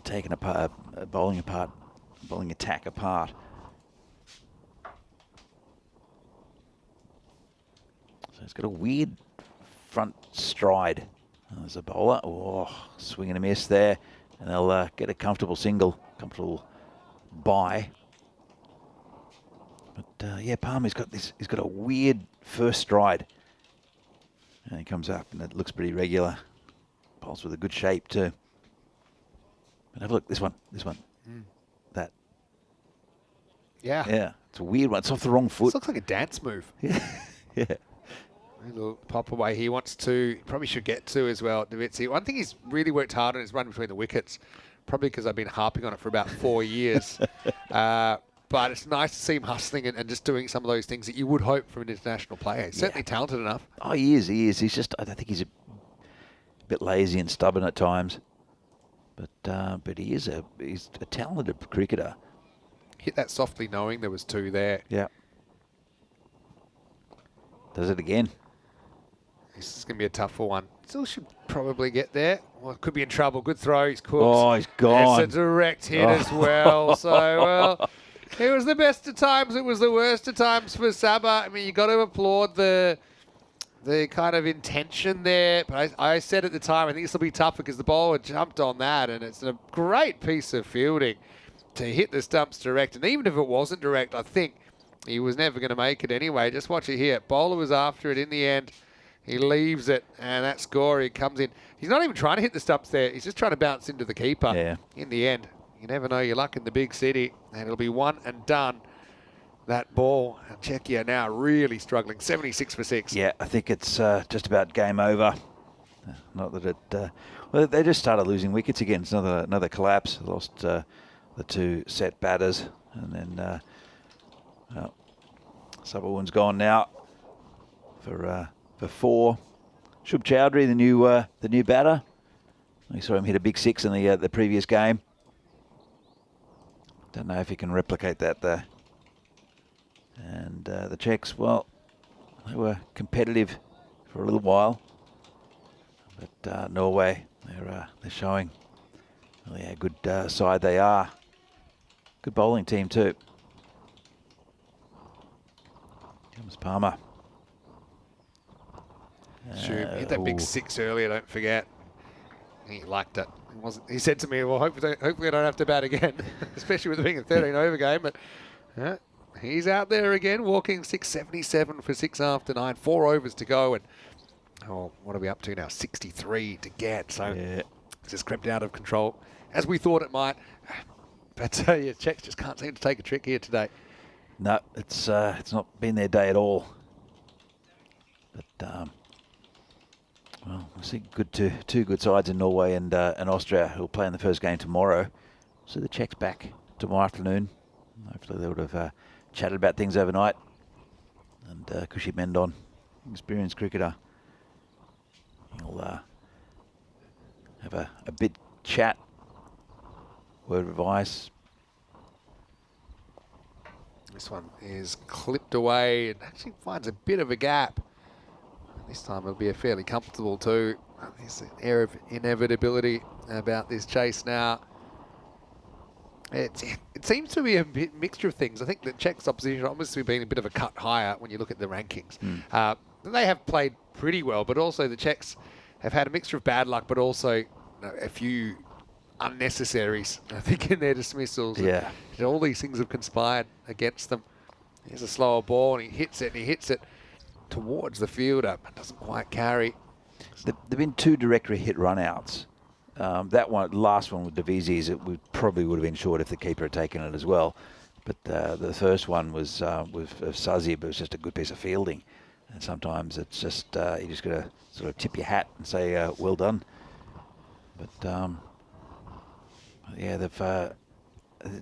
take a bowling attack apart. So he's got a weird front stride. There's a bowler. Oh, swing and a miss there, and they'll get a comfortable bye. But yeah, Palmer's got this. He's got a weird first stride, and he comes up, and it looks pretty regular. Bowls with a good shape too. But have a look. This one. That. Yeah. It's a weird one. It's off the wrong foot. This looks like a dance move. Yeah. A little pop away he wants to, probably should get to as well, Davitsi. One thing he's really worked hard on is run between the wickets, probably because I've been harping on it for about 4 years. But it's nice to see him hustling and just doing some of those things that you would hope from an international player. He's certainly talented enough. Oh, he is. He's just, I think he's a bit lazy and stubborn at times. But he's a talented cricketer. Hit that softly knowing there was 2 there. Yeah. Does it again. This is going to be a tougher one. Still should probably get there. Well, could be in trouble. Good throw. He's cooked. Oh, he's gone. It's a direct hit as well. So, well, it was the best of times. It was the worst of times for Saba. I mean, you got to applaud the kind of intention there. But I said at the time, I think this will be tougher because the bowler jumped on that, and it's a great piece of fielding to hit the stumps direct. And even if it wasn't direct, I think he was never going to make it anyway. Just watch it here. Bowler was after it in the end. He leaves it, and that score, he comes in. He's not even trying to hit the stumps there. He's just trying to bounce into the keeper. Yeah. In the end, you never know your luck in the big city, and it'll be one and done. That ball, and Czechia now really struggling, 76 for 6. Yeah, I think it's just about game over. Not that it... well, they just started losing wickets again. It's another collapse. They lost the 2 set batters, and then Subberwood's gone now for 4. Shub Chowdhury, the new batter. We saw him hit a big 6 in the previous game. Don't know if he can replicate that there. And the Czechs, well, they were competitive for a little while, but Norway, they're showing really how good side they are. Good bowling team too. Comes Palmer. Hit that big 6 earlier, don't forget. He liked it. He said to me, well, hopefully I don't have to bat again, especially with it being a 13-over game. But he's out there again, walking 677 for 6 after 9. 4 overs to go. And, what are we up to now? 63 to get. So it's just crept out of control, as we thought it might. But, Czechs just can't seem to take a trick here today. No, it's not been their day at all. But well, we'll see two good sides in Norway and Austria who'll play in the first game tomorrow. So the Czechs back tomorrow afternoon. Hopefully they would have chatted about things overnight. And Cushy Mendon, experienced cricketer, he'll have a bit chat, word of advice. This one is clipped away and actually finds a bit of a gap. This time it'll be a fairly comfortable 2. There's an air of inevitability about this chase now. It seems to be a mixture of things. I think the Czechs' opposition obviously been a bit of a cut higher when you look at the rankings. They have played pretty well, but also the Czechs have had a mixture of bad luck, but also a few unnecessaries, I think, in their dismissals. Yeah. And all these things have conspired against them. Here's a slower ball, and he hits it towards the fielder, but doesn't quite carry. There've been 2 directly hit run-outs. That one, last one with Devises, probably would have been short if the keeper had taken it as well. But the first one was with Sazib. It was just a good piece of fielding. And sometimes it's just, you just got to sort of tip your hat and say, well done. But, yeah,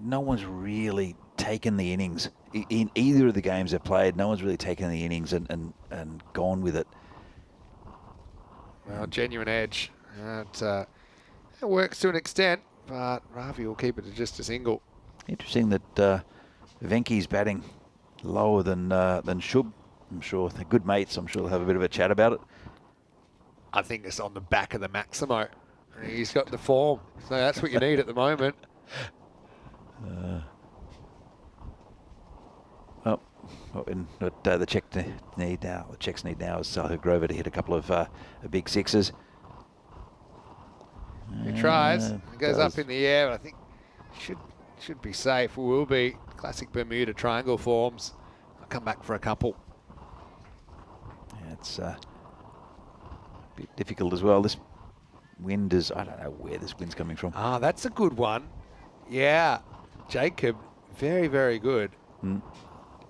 no one's really taken the innings. In either of the games they've played, no one's really taken the innings and gone with it. Well, genuine edge. It works to an extent, but Ravi will keep it to just a single. Interesting that Venky's batting lower than Shub. I'm sure they're good mates. I'm sure they'll have a bit of a chat about it. I think it's on the back of the Maximo. He's got the form, so that's what you need at the moment. What the Czechs need now is Sahil Grover to hit a couple of big sixes. He tries. It goes up in the air. I think should be safe. Will be. Classic Bermuda triangle forms. I'll come back for a couple. Yeah, it's a bit difficult as well. This wind is, I don't know where this wind's coming from. Ah, that's a good one. Yeah. Jacob, very, very good.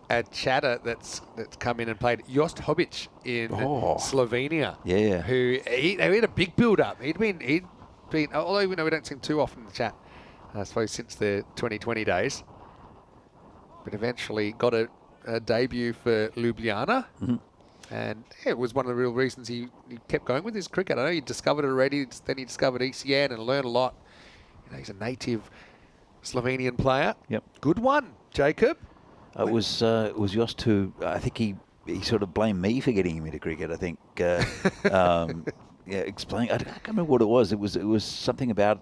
A chatter that's come in and played Jost Hobic in Slovenia. Yeah. Who they had a big build up. He'd been although we don't see him too often in the chat, I suppose since the 2020 days. But eventually got a debut for Ljubljana. And yeah, it was one of the real reasons he kept going with his cricket. I know he discovered it already, then he discovered ECN and learned a lot. He's a native Slovenian player. Yep. Good one, Jacob. It was Jost who, I think he sort of blamed me for getting him into cricket. I think, explain. I can't remember what it was. It was something about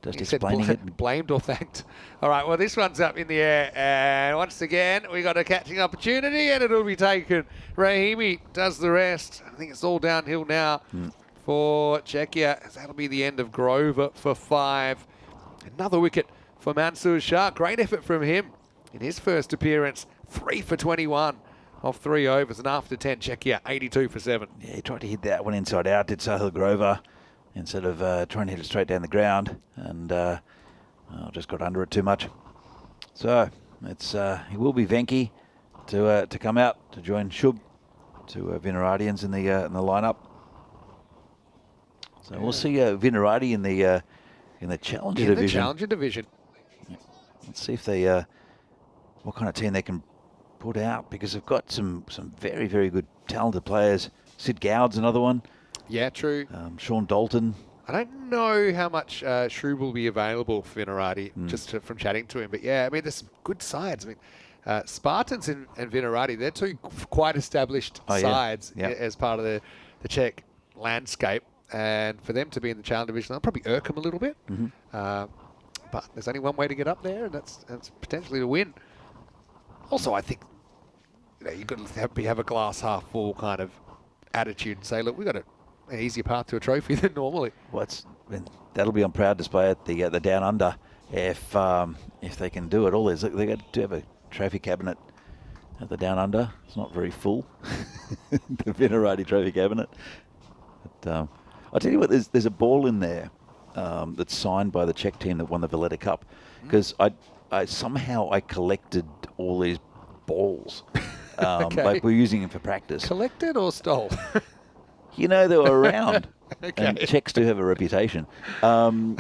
just explaining it. Blamed or thanked. All right, well, this one's up in the air. And once again, we got a catching opportunity, and it'll be taken. Rahimi does the rest. I think it's all downhill now for Czechia. That'll be the end of Grover for 5. Another wicket for Mansoor Shah. Great effort from him in his first appearance. 3 for 21 off 3 overs. And after 10, Czechia 82 for 7. Yeah, he tried to hit that one inside out, did Sahil Grover, instead of trying to hit it straight down the ground, and just got under it too much. So it's it will be Venky to come out to join Shub to Vinaradians in the lineup. So we'll see Vinaradi in the Challenger division. The Challenger division. Let's see if they what kind of team they can put out, because they've got some very, very good talented players. Sid Gowd's another one. Yeah, true. Sean Dalton. I don't know how much Shrub will be available for Vinaradi, just from chatting to him. But yeah, I mean, there's some good sides. I mean, Spartans and Vinaradi, they're 2 quite established sides as part of the Czech landscape. And for them to be in the Challenger division, they'll probably irk them a little bit. But there's only one way to get up there, and that's potentially to win. Also, I think you've got to have a glass half full kind of attitude and say, look, we've got an easier path to a trophy than normally. That'll be on proud display at the Down Under if they can do it. All is they got to have a trophy cabinet at the Down Under. It's not very full, the Vinaradi trophy cabinet. But I'll tell you what, there's a ball in there that's signed by the Czech team that won the Valletta Cup, because I somehow collected all these balls. Okay. Like we're using them for practice. Collected or stole? You know, they were around. Okay. And Czechs do have a reputation. And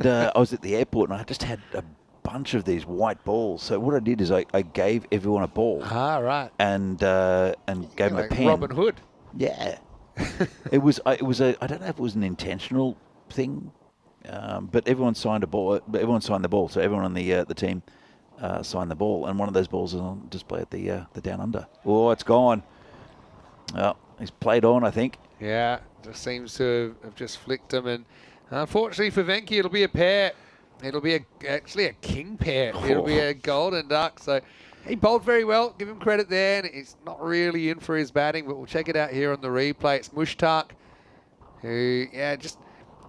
I was at the airport, and I just had a bunch of these white balls. So what I did is I gave everyone a ball. Ah, right. And gave them a pen. Robin Hood. Yeah. It was I don't know if it was an intentional thing, but everyone signed a ball. Everyone signed the ball. So everyone on the team signed the ball, and one of those balls is on display at the Down Under. Oh, it's gone. Well, he's played on, I think. Yeah, just seems to have just flicked him, and unfortunately for Venky, it'll be a pair. It'll be actually a king pair. Oh. It'll be a golden duck. So he bowled very well. Give him credit there. And he's not really in for his batting, but we'll check it out here on the replay. It's Mushtaq, who, just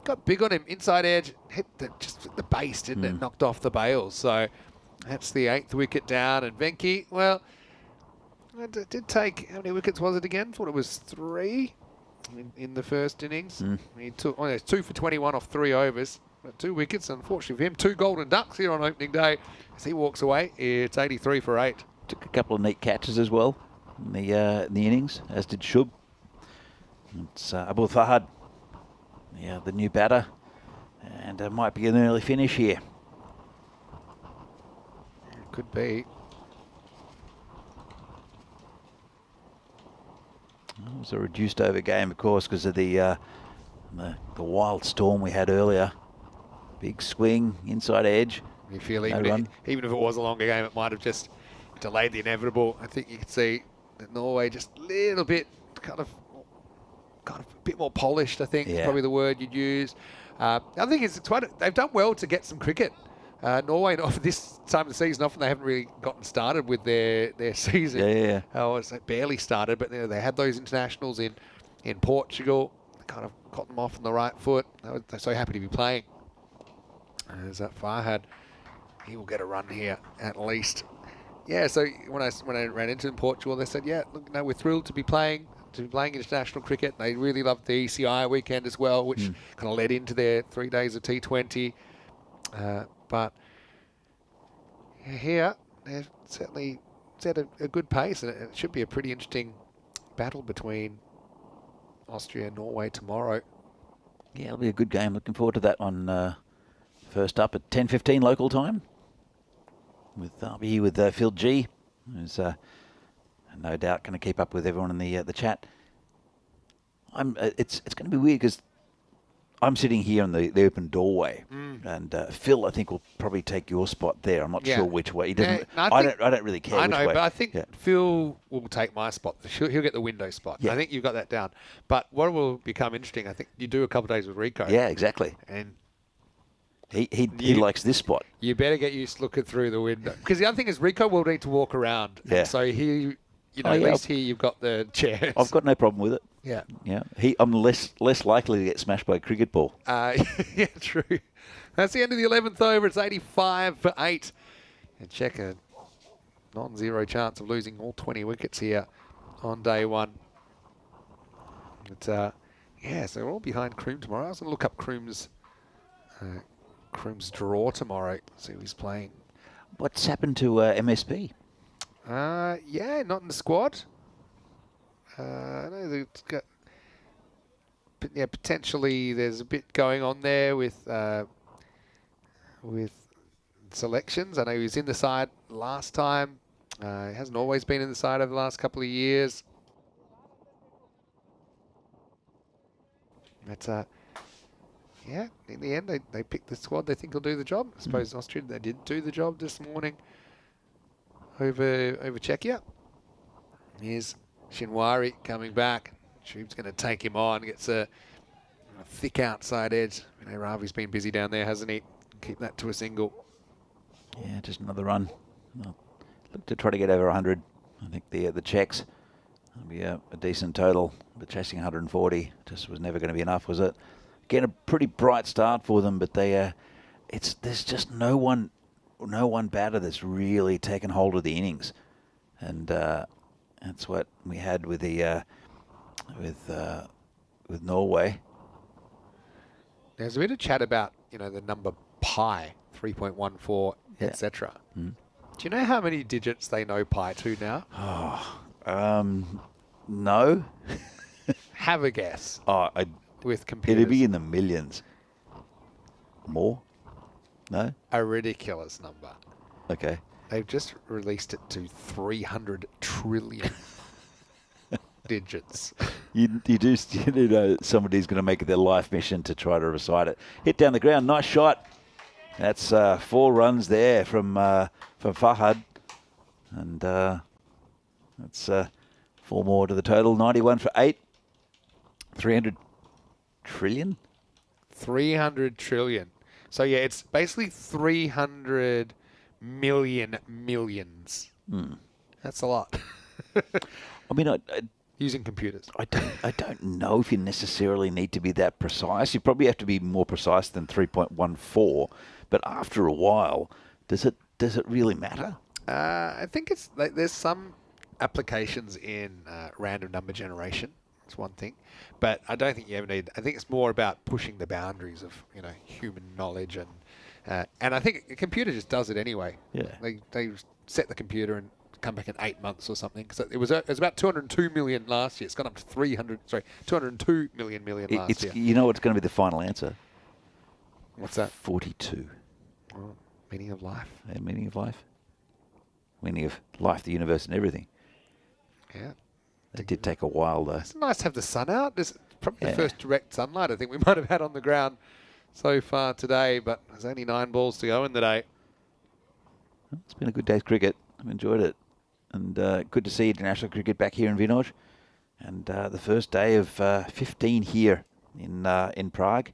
got big on him. Inside edge, hit the base, didn't it? Knocked off the bails. So that's the 8th wicket down. And Venki, well, it did take, how many wickets was it again? Thought it was 3 in the first innings. He took 2 for 21 off 3 overs. But 2 wickets, unfortunately for him. 2 golden ducks here on opening day. As he walks away, it's 83 for 8. Took a couple of neat catches as well in the innings, as did Shub. It's Abul Fahad, the new batter, and it might be an early finish here. It could be. It was a reduced over game, of course, because of the wild storm we had earlier. Big swing, inside edge. You feel even if it was a longer game, it might have just delayed the inevitable. I think you could see that Norway just a little bit kind of a bit more polished, I think is probably the word you'd use. The other thing is they've done well to get some cricket. Norway, for this time of the season, often they haven't really gotten started with their season. It's like barely started, but they had those internationals in Portugal. They kind of got them off on the right foot. They're so happy to be playing. There's that Farhad. He will get a run here at least. Yeah, so when I ran into in Portugal, they said, look, we're thrilled to be playing international cricket. They really loved the ECI weekend as well, which kind of led into their 3 days of T20. But here, they've certainly set a good pace, and it should be a pretty interesting battle between Austria and Norway tomorrow. Yeah, it'll be a good game. Looking forward to that one. First up at 10:15 local time. I'll be here with Phil G, who's no doubt going to keep up with everyone in the chat. It's going to be weird because I'm sitting here in the open doorway, and Phil, I think, will probably take your spot there. I'm not sure which way. He doesn't. I don't really care. I know, which way. but I think Phil will take my spot. He'll get the window spot. Yeah. I think you've got that down. But what will become interesting, I think you do a couple of days with Rico. Yeah, exactly. And he likes this spot. You better get used to looking through the window, because the other thing is Rico will need to walk around. Yeah. So at least here you've got the chairs. I've got no problem with it. Yeah. Yeah. I'm less likely to get smashed by a cricket ball. Yeah, true. That's the end of the 11th over. It's 85 for 8. And check a non-zero chance of losing all 20 wickets here on day one. But, so we're all behind Kroom tomorrow. I was going to look up Kroom's draw tomorrow, see who he's playing. What's happened to MSP? Not in the squad. I know it's got, but potentially there's a bit going on there with selections. I know he was in the side last time. He hasn't always been in the side over the last couple of years. But in the end, they picked the squad they think will do the job. I suppose Austria, they did do the job this morning over Czechia. Here's Shinwari coming back. Shub's going to take him on. Gets a thick outside edge. Ravi's been busy down there, hasn't he? Keep that to a single. Yeah, just another run. I'll look to try to get over 100. I think the Czechs will be a decent total, but chasing 140 just was never going to be enough, was it? Again, a pretty bright start for them, but there's just no one batter that's really taken hold of the innings, and that's what we had with with Norway. There's a bit of chat about the number pi, 3.14, etc. Do you know how many digits they know pi to now? No. Have a guess. With computers. It'd be in the millions. More? No? A ridiculous number. Okay. They've just released it to 300 trillion digits. You know somebody's going to make it their life mission to try to recite it. Hit down the ground, nice shot. That's 4 runs there from Fahad, and that's 4 more to the total. 91 for 8. 300 trillion. 300 trillion. So, yeah, it's basically 300 million millions. That's a lot. I mean, Using computers. I don't know if you necessarily need to be that precise. You probably have to be more precise than 3.14. But after a while, does it really matter? I think it's like there's some applications in random number generation. That's one thing, but I don't think you ever need. I think it's more about pushing the boundaries of human knowledge and I think a computer just does it anyway. Yeah. They set the computer and come back in 8 months or something. Because it was about 202 million last year. It's gone up to 202 million last year. You know what's going to be the final answer? What's that? 42. Oh, meaning of life. Yeah, meaning of life. Meaning of life, the universe, and everything. Yeah. It did take a while, though. It's nice to have the sun out. This is probably Yeah. the first direct sunlight I think we might have had on the ground so far today, but there's only 9 balls to go in the day. It's been a good day's cricket. I've enjoyed it. And good to see international cricket back here in Vinoj. And the first day of 15 here in Prague.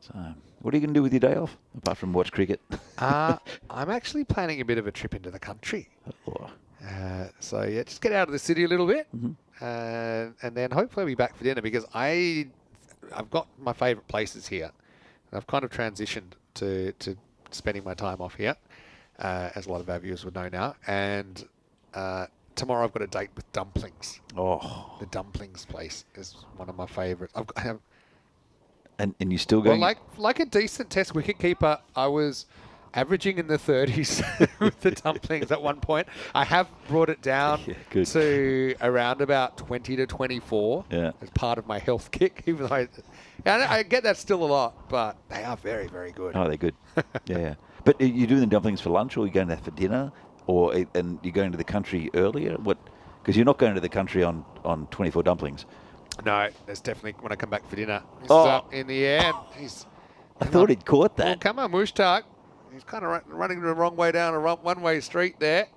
So, what are you going to do with your day off, apart from watch cricket? I'm actually planning a bit of a trip into the country. Oh. So, yeah, just get out of the city a little bit. And then hopefully I'll be back for dinner because I've got my favourite places here. I've kind of transitioned to spending my time off here, as a lot of our viewers would know now. And tomorrow I've got a date with dumplings. Oh. The dumplings place is one of my favourites. I have, And you're still going... well, like a decent Test wicketkeeper, I was averaging in the 30s with the dumplings at one point. I have brought it down to around about 20 to 24 as part of my health kick. Even though I get that still a lot, but they are very, very good. Oh, they're good. Yeah. But are you doing the dumplings for lunch, or are you going there for dinner, and you're going to the country earlier? What? Because you're not going to the country on 24 dumplings. No, there's definitely when I come back for dinner. He's Oh. up in the air. I thought he'd caught that. Well, come on, Mushtaq. He's kind of running the wrong way down a one-way street there.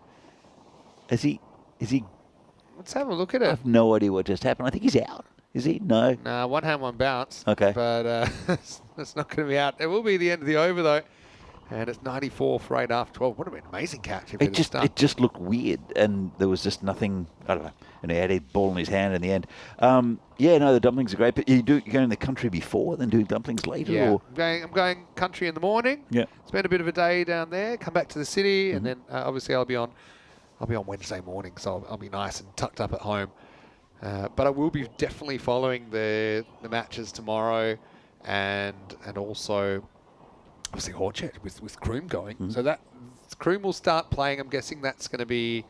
Is he? Let's have a look at I it. have no idea what just happened. I think he's out. Is he? No. Nah, one hand, one bounce. Okay. But it's not going to be out. It will be the end of the over, though. And it's 94 for 8 after 12. Would have been an amazing catch if It just looked weird, and there was just nothing. I don't know. And he had a ball in his hand in the end. The dumplings are great. But you're going in the country before, then doing dumplings later. Yeah, Or? I'm going country in the morning. Yeah. Spend a bit of a day down there. Come back to the city, and then obviously I'll be on Wednesday morning, so I'll be nice and tucked up at home. But I will be definitely following the matches tomorrow, and also. Obviously, Horchet with Kroom going. So that Kroom will start playing. I'm guessing that's going to be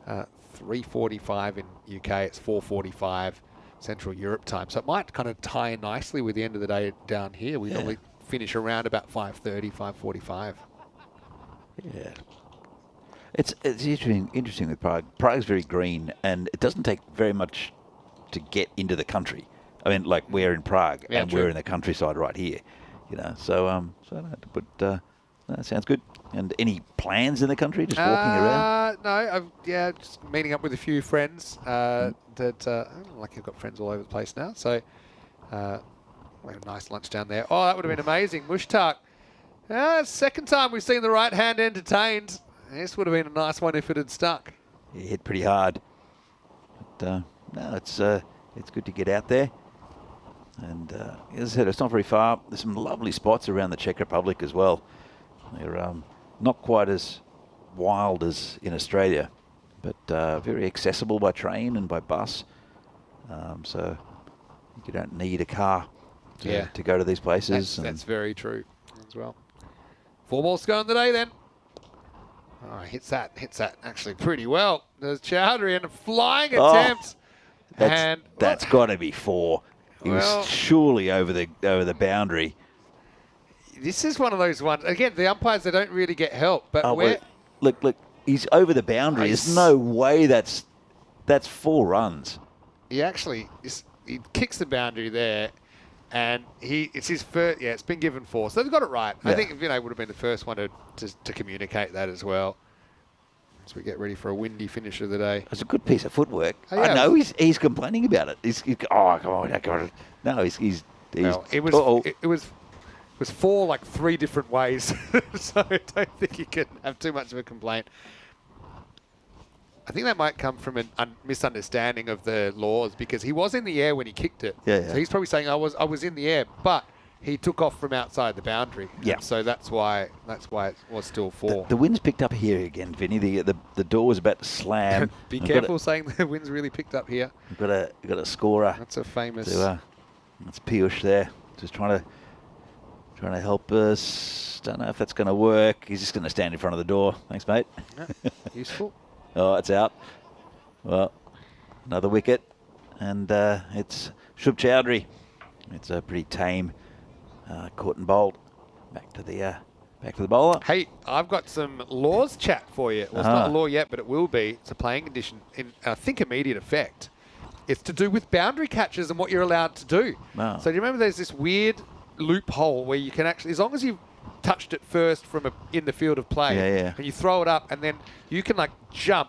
3:45 in UK. It's 4:45 Central Europe time. So it might kind of tie in nicely with the end of the day down here. We normally finish around about 5:30, 5:45. Yeah. It's interesting with Prague. Prague's very green, and it doesn't take very much to get into the country. I mean, like we're in Prague, and we're in the countryside right here. That sounds good. And any plans in the country? Just walking around? No, just meeting up with a few friends. Like I've got friends all over the place now. So we have a nice lunch down there. Oh, that would have been amazing. Mushtaq. Second time we've seen the right hand entertained. This would have been a nice one if it had stuck. He hit pretty hard. But it's good to get out there. And as I said, it's not very far. There's some lovely spots around the Czech Republic as well. They're not quite as wild as in Australia, but very accessible by train and by bus. So you don't need a car to go to these places. That's very true as well. 4 balls to go in the day then. Oh, hits that actually pretty well. There's Chowdhury and a flying attempt. That's got to be 4. He was surely over the boundary. This is one of those ones. Again, the umpires, they don't really get help. But look, he's over the boundary. There's no way that's 4 runs. He actually he kicks the boundary there, and it's his first. Yeah, it's been given 4, so they've got it right. Yeah. I think would have been the first one to communicate that as well. As we get ready for a windy finish of the day. It's a good piece of footwork. Oh, yeah. I know he's complaining about it. He's come on, I got it. No, he's Well, it was Uh-oh. it was 4 like 3 different ways, so I don't think you can have too much of a complaint. I think that might come from a misunderstanding of the laws, because he was in the air when he kicked it. Yeah, yeah. So he's probably saying I was in the air, but he took off from outside the boundary. Yeah. And so that's why it was still 4. The wind's picked up here again, Vinny. The door was about to slam. Be We've careful saying the wind's really picked up here. We've got a scorer. That's a famous. That's Piyush there, just trying to help us. Don't know if that's going to work. He's just going to stand in front of the door. Thanks, mate. Yeah, useful. Oh, it's out. Well, another wicket, and it's Shub Chowdhury. It's a pretty tame caught and bowled. Back to the bowler. Hey, I've got some laws chat for you. Well, it's not a law yet, but it will be. It's a playing condition in, I think, immediate effect. It's to do with boundary catches and what you're allowed to do. Oh. So do you remember there's this weird loophole where you can actually, as long as you've touched it first from in the field of play, Yeah. and you throw it up, and then you can like jump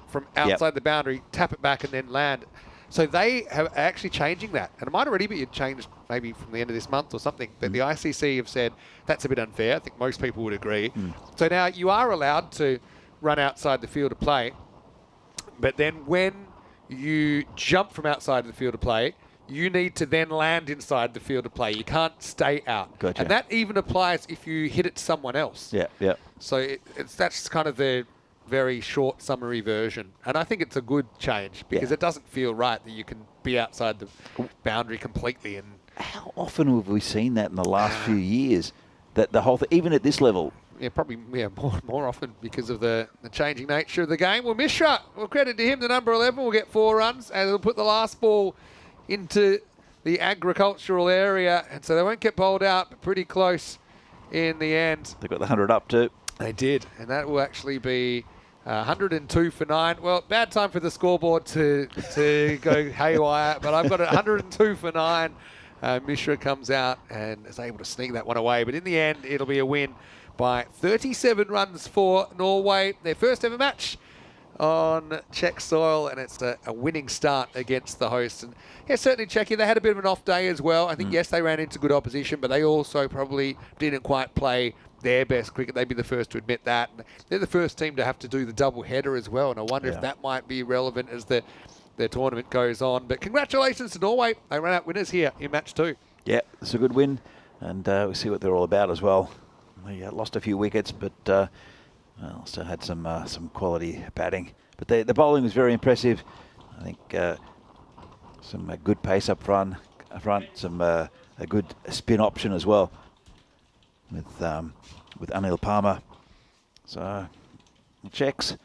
from outside the boundary, tap it back, and then land. So they are actually changing that. And it might already be changed maybe from the end of this month or something. But the ICC have said that's a bit unfair. I think most people would agree. So now you are allowed to run outside the field of play. But then when you jump from outside of the field of play, you need to then land inside the field of play. You can't stay out. Gotcha. And that even applies if you hit it to someone else. Yeah. So that's kind of the very short summary version. And I think it's a good change because it doesn't feel right that you can be outside the boundary completely. And How often have we seen that in the last few years? That the whole thing, even at this level. yeah, probably more often because of the changing nature of the game. Well, Mishra, well, credit to him, the number 11 will get 4 runs and he'll put the last ball into the agricultural area. And so they won't get bowled out, but pretty close in the end. They got the 100 up too. They did, and that will actually be 102 for 9. Well, bad time for the scoreboard to go haywire, but I've got 102 for 9. Mishra comes out and is able to sneak that one away, but in the end, it'll be a win by 37 runs for Norway. Their first ever match on Czech soil, and it's a winning start against the hosts. And yeah, certainly Czechia, they had a bit of an off day as well. I think, yes, they ran into good opposition, but they also probably didn't quite play their best cricket. They'd be the first to admit that. And they're the first team to have to do the double header as well, and I wonder if that might be relevant as the tournament goes on. But congratulations to Norway. They ran out winners here in match 2. Yeah, it's a good win, and we'll see what they're all about as well. They lost a few wickets, but also had some quality batting. But the bowling was very impressive. I think some good pace up front, some a good spin option as well with Anil Palmer. So the Czechs,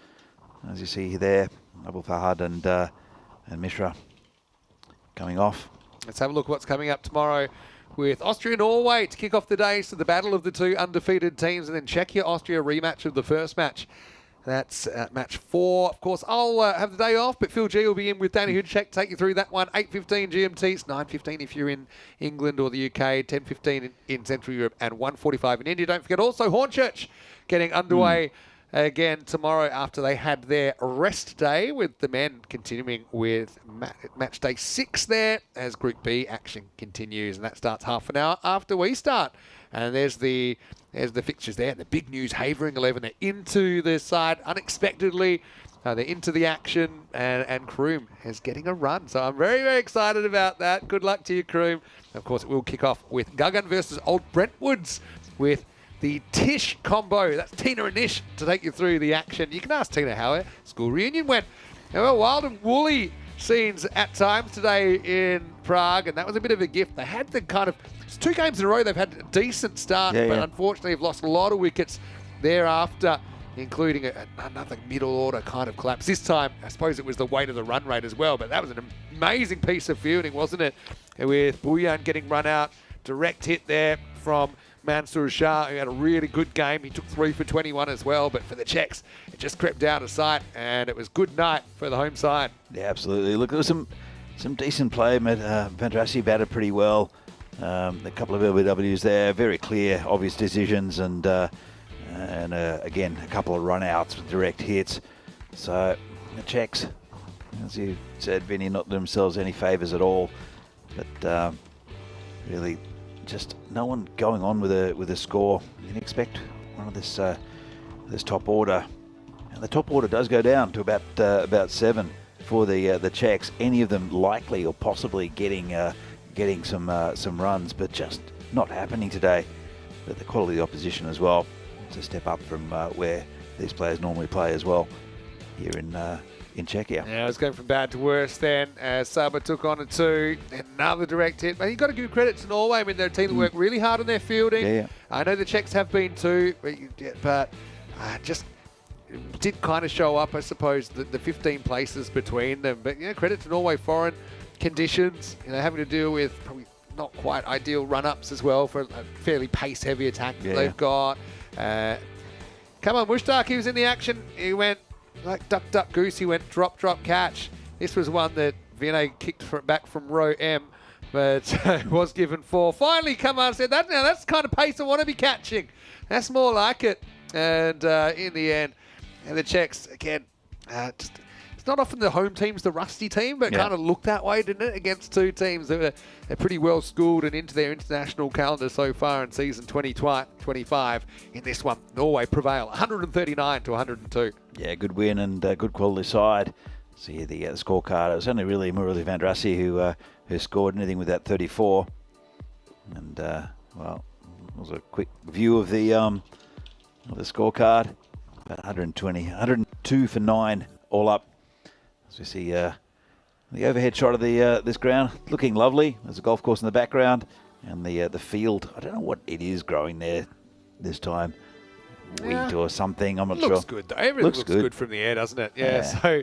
as you see there, Abul Fahad and Mishra coming off. Let's have a look at what's coming up tomorrow with Austria-Norway to kick off the day. So the battle of the two undefeated teams, and then Czechia-Austria rematch of the first match. That's match 4. Of course, I'll have the day off, but Phil G will be in with Danny Hudchek, take you through that one. 8:15 GMT, it's 9:15 if you're in England or the UK, 10:15 in Central Europe, and 1:45 in India. Don't forget also Hornchurch getting underway again tomorrow after they had their rest day, with the men continuing with match day 6 there as Group B action continues, and that starts half an hour after we start. And there's the fixtures there. The big news, Havering 11, they're into the side unexpectedly. They're into the action, and Kroom is getting a run. So I'm very, very excited about that. Good luck to you, Kroom. Of course, it will kick off with Guggen versus Old Brentwoods with the Tish combo. That's Tina and Nish to take you through the action. You can ask Tina how her school reunion went. Well, wild and woolly scenes at times today in Prague, and that was a bit of a gift. They had the kind of, it's 2 games in a row they've had a decent start, but unfortunately have lost a lot of wickets thereafter, including another middle order kind of collapse. This time, I suppose it was the weight of the run rate as well, but that was an amazing piece of fielding, wasn't it? With Buyan getting run out, direct hit there from Mansour Shah, who had a really good game. He took 3 for 21 as well, but for the Czechs, it just crept out of sight, and it was good night for the home side. Yeah, absolutely. Look, there was some decent play. Vandrasi batted pretty well. A couple of LBWs there, very clear, obvious decisions, and again, a couple of run-outs with direct hits. So the Czechs, as you said, Vinny, not themselves any favours at all. But Really, just no one going on with a score. You can expect one of this top order. And the top order does go down to about 7 for the Czechs. Any of them likely or possibly getting some runs, but just not happening today. But the quality of the opposition as well. It's a step up from where these players normally play as well here in Czechia. Yeah, it was going from bad to worse then as Saba took on a 2. Another direct hit. But you've got to give credit to Norway. I mean, they're a team that work really hard on their fielding. Yeah. I know the Czechs have been too, but just did kind of show up, I suppose, the 15 places between them. But, credit to Norway. Foreign conditions, having to deal with probably not quite ideal run-ups as well for a fairly pace-heavy attack that they've got. Come on, Mushtaq, he was in the action. He went like duck, duck, goose. He went drop, drop, catch. This was one that Vinay kicked back from row M, but was given 4. Finally, come on, said that. Now that's the kind of pace I want to be catching. That's more like it. And in the end, and the Czechs, again, it's not often the home team's the rusty team, but it kind of looked that way, didn't it, against 2 teams that are pretty well schooled and into their international calendar so far in season 2025. In this one, Norway prevail 139 to 102. Yeah, good win and good quality side. See the scorecard. It was only really Murali van Drassi who scored anything with that 34. And well, it was a quick view of the scorecard. About 102 for 9 all up. As we see the overhead shot of this ground, looking lovely. There's a golf course in the background, and the field. I don't know what it is growing there this time. Wheat or something. I'm not sure. Looks good though. Everything looks good from the air, doesn't it? Yeah. So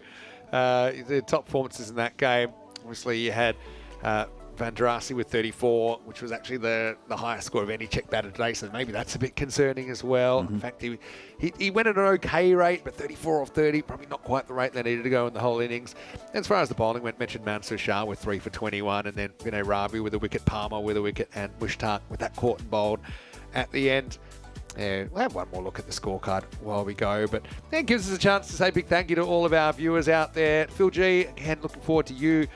the top performances in that game. Obviously, you had Van Drassi with 34, which was actually the highest score of any Czech batter today, so maybe that's a bit concerning as well. In fact, he went at an okay rate, but 34 off 30, probably not quite the rate they needed to go in the whole innings. And as far as the bowling went, mentioned Mansur Shah with 3 for 21, and then Vinay Ravi with a wicket, Palmer with a wicket, and Mushtaq with that caught and bowled at the end. And we'll have one more look at the scorecard while we go, but that gives us a chance to say a big thank you to all of our viewers out there. Phil G, again, looking forward to you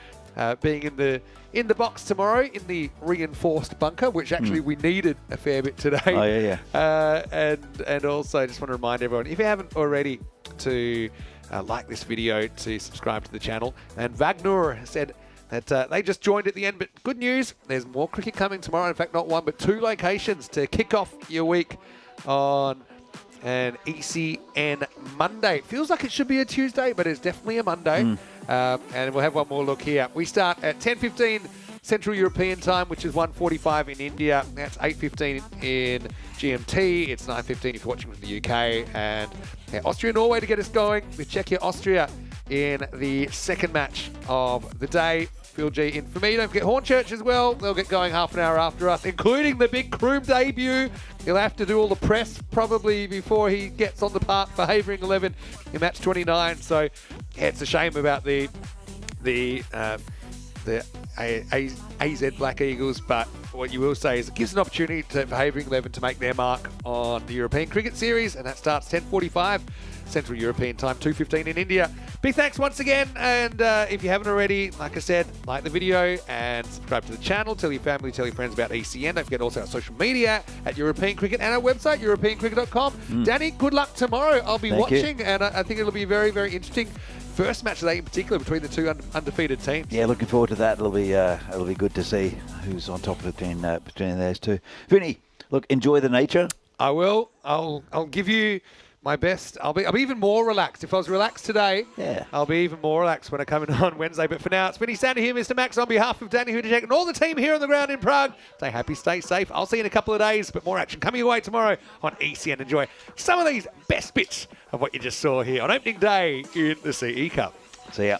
being in the box tomorrow in the reinforced bunker, which actually we needed a fair bit today. Oh, yeah. And also just want to remind everyone, if you haven't already, to like this video, to subscribe to the channel. And Wagner said that they just joined at the end, but good news, there's more cricket coming tomorrow. In fact, not 1, but 2 locations to kick off your week on an ECN Monday. It feels like it should be a Tuesday, but it's definitely a Monday. And we'll have one more look here. We start at 10:15 Central European time, which is 1:45 in India. That's 8:15 in GMT. It's 9:15 if you're watching from the UK. And Austria-Norway to get us going with Czechia-Austria in the second match of the day. Phil G in for me. Don't forget Hornchurch as well. They'll get going half an hour after us, including the big Kroom debut. He'll have to do all the press probably before he gets on the park for Havering 11 in match 29. So yeah, it's a shame about the AZ Black Eagles, but what you will say is it gives an opportunity for Havering 11 to make their mark on the European Cricket Series, and that starts 10:45 Central European time, 2:15 in India. Big thanks once again, and if you haven't already, like I said, like the video and subscribe to the channel, tell your family, tell your friends about ECN. Don't forget also our social media at European Cricket and our website, europeancricket.com. Danny, good luck tomorrow. I'll be watching, and I think it'll be very, very interesting. First match today in particular between the 2 undefeated teams. Yeah, looking forward to that. It'll be good to see who's on top between those two. Vinny, look, enjoy the nature. I will. I'll give you my best. I'll be even more relaxed. If I was relaxed today, I'll be even more relaxed when I come in on Wednesday. But for now, it's Vinny Sandy here, Mr. Max, on behalf of Danny Hudacek and all the team here on the ground in Prague. Stay happy, stay safe. I'll see you in a couple of days, but more action coming your way tomorrow on ECN. Enjoy some of these best bits of what you just saw here on opening day in the CE Cup. See ya.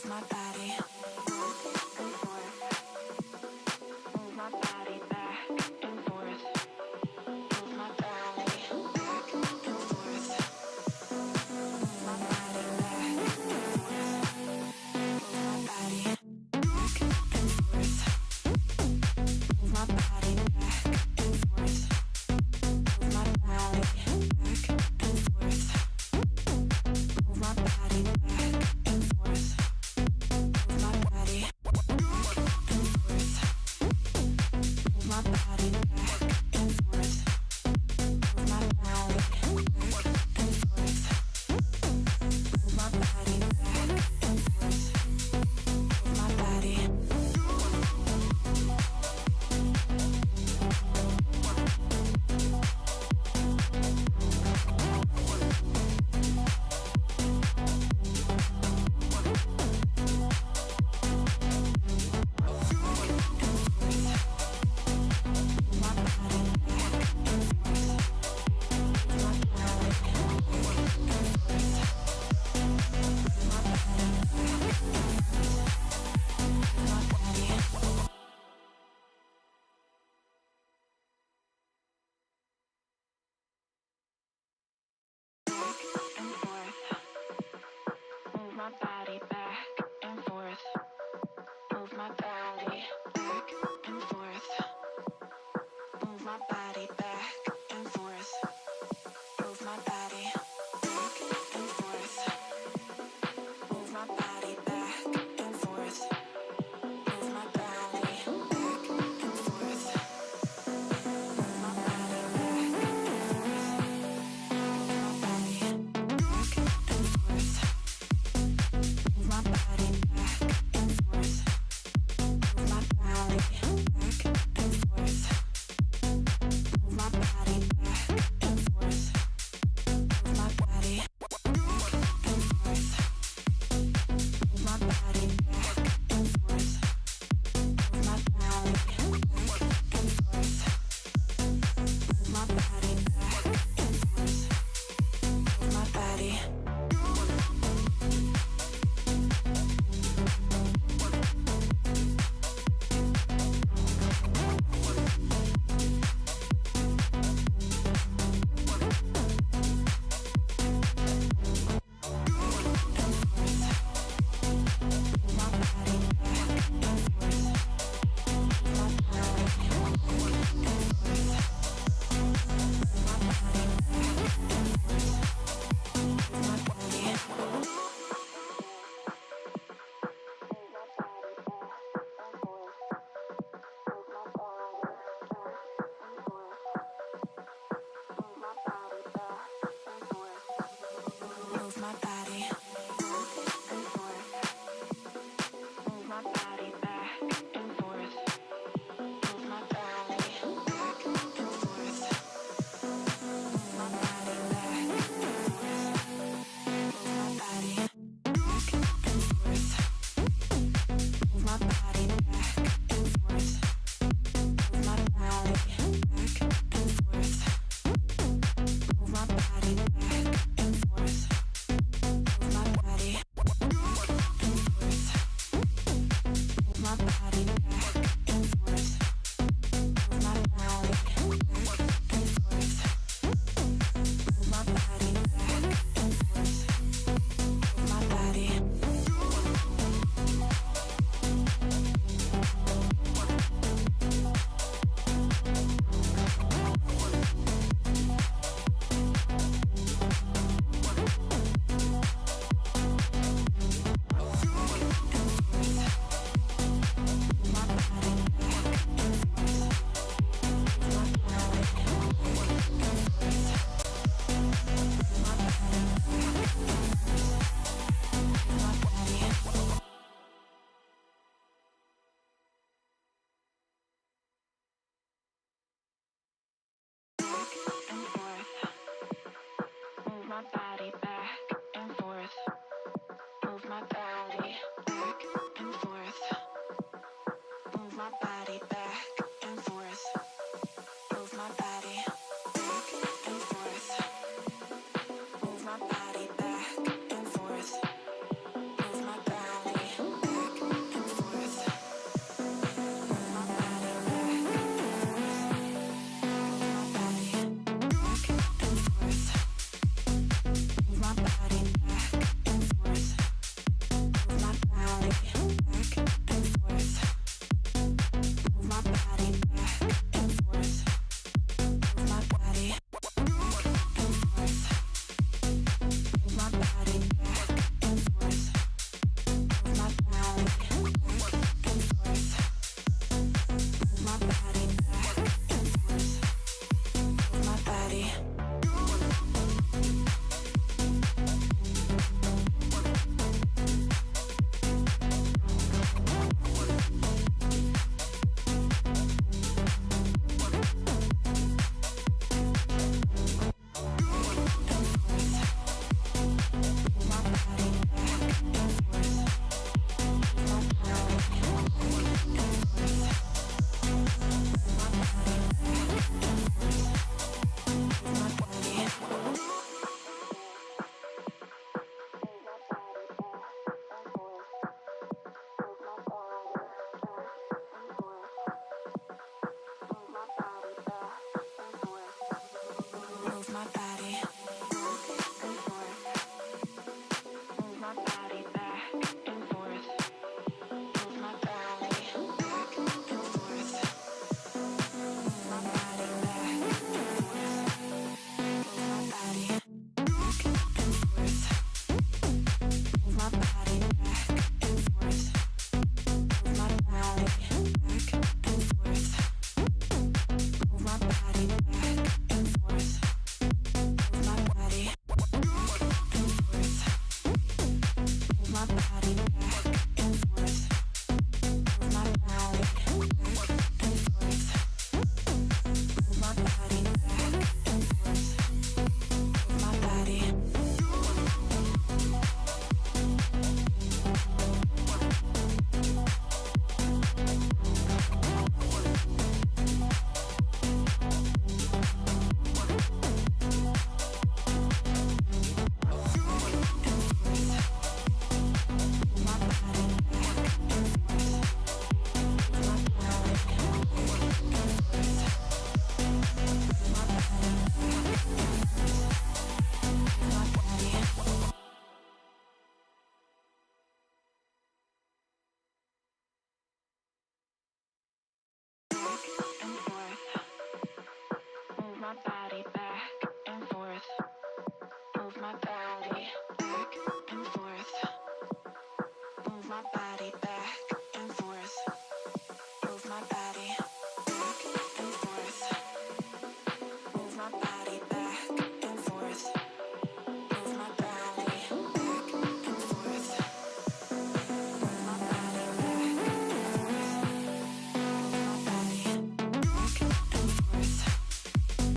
Move my body back and forth. Move my body back and forth. Move my body back and forth. Move my body back and forth. Move my body back and forth. Move my body back and forth. Move my body back and forth. Move my body back and forth. Move my body back and forth. Move my body back and forth. Move my body back and forth. Move my body back and forth. Move my body. Move my body back and forth. Move my body back and forth. Move my body back and forth. Move my body back and forth. Move my body back and forth. Move my body back and forth. Move my body back and forth. Move my body back and forth. Move my body back and forth. Move my body back and forth. Move my body. my body back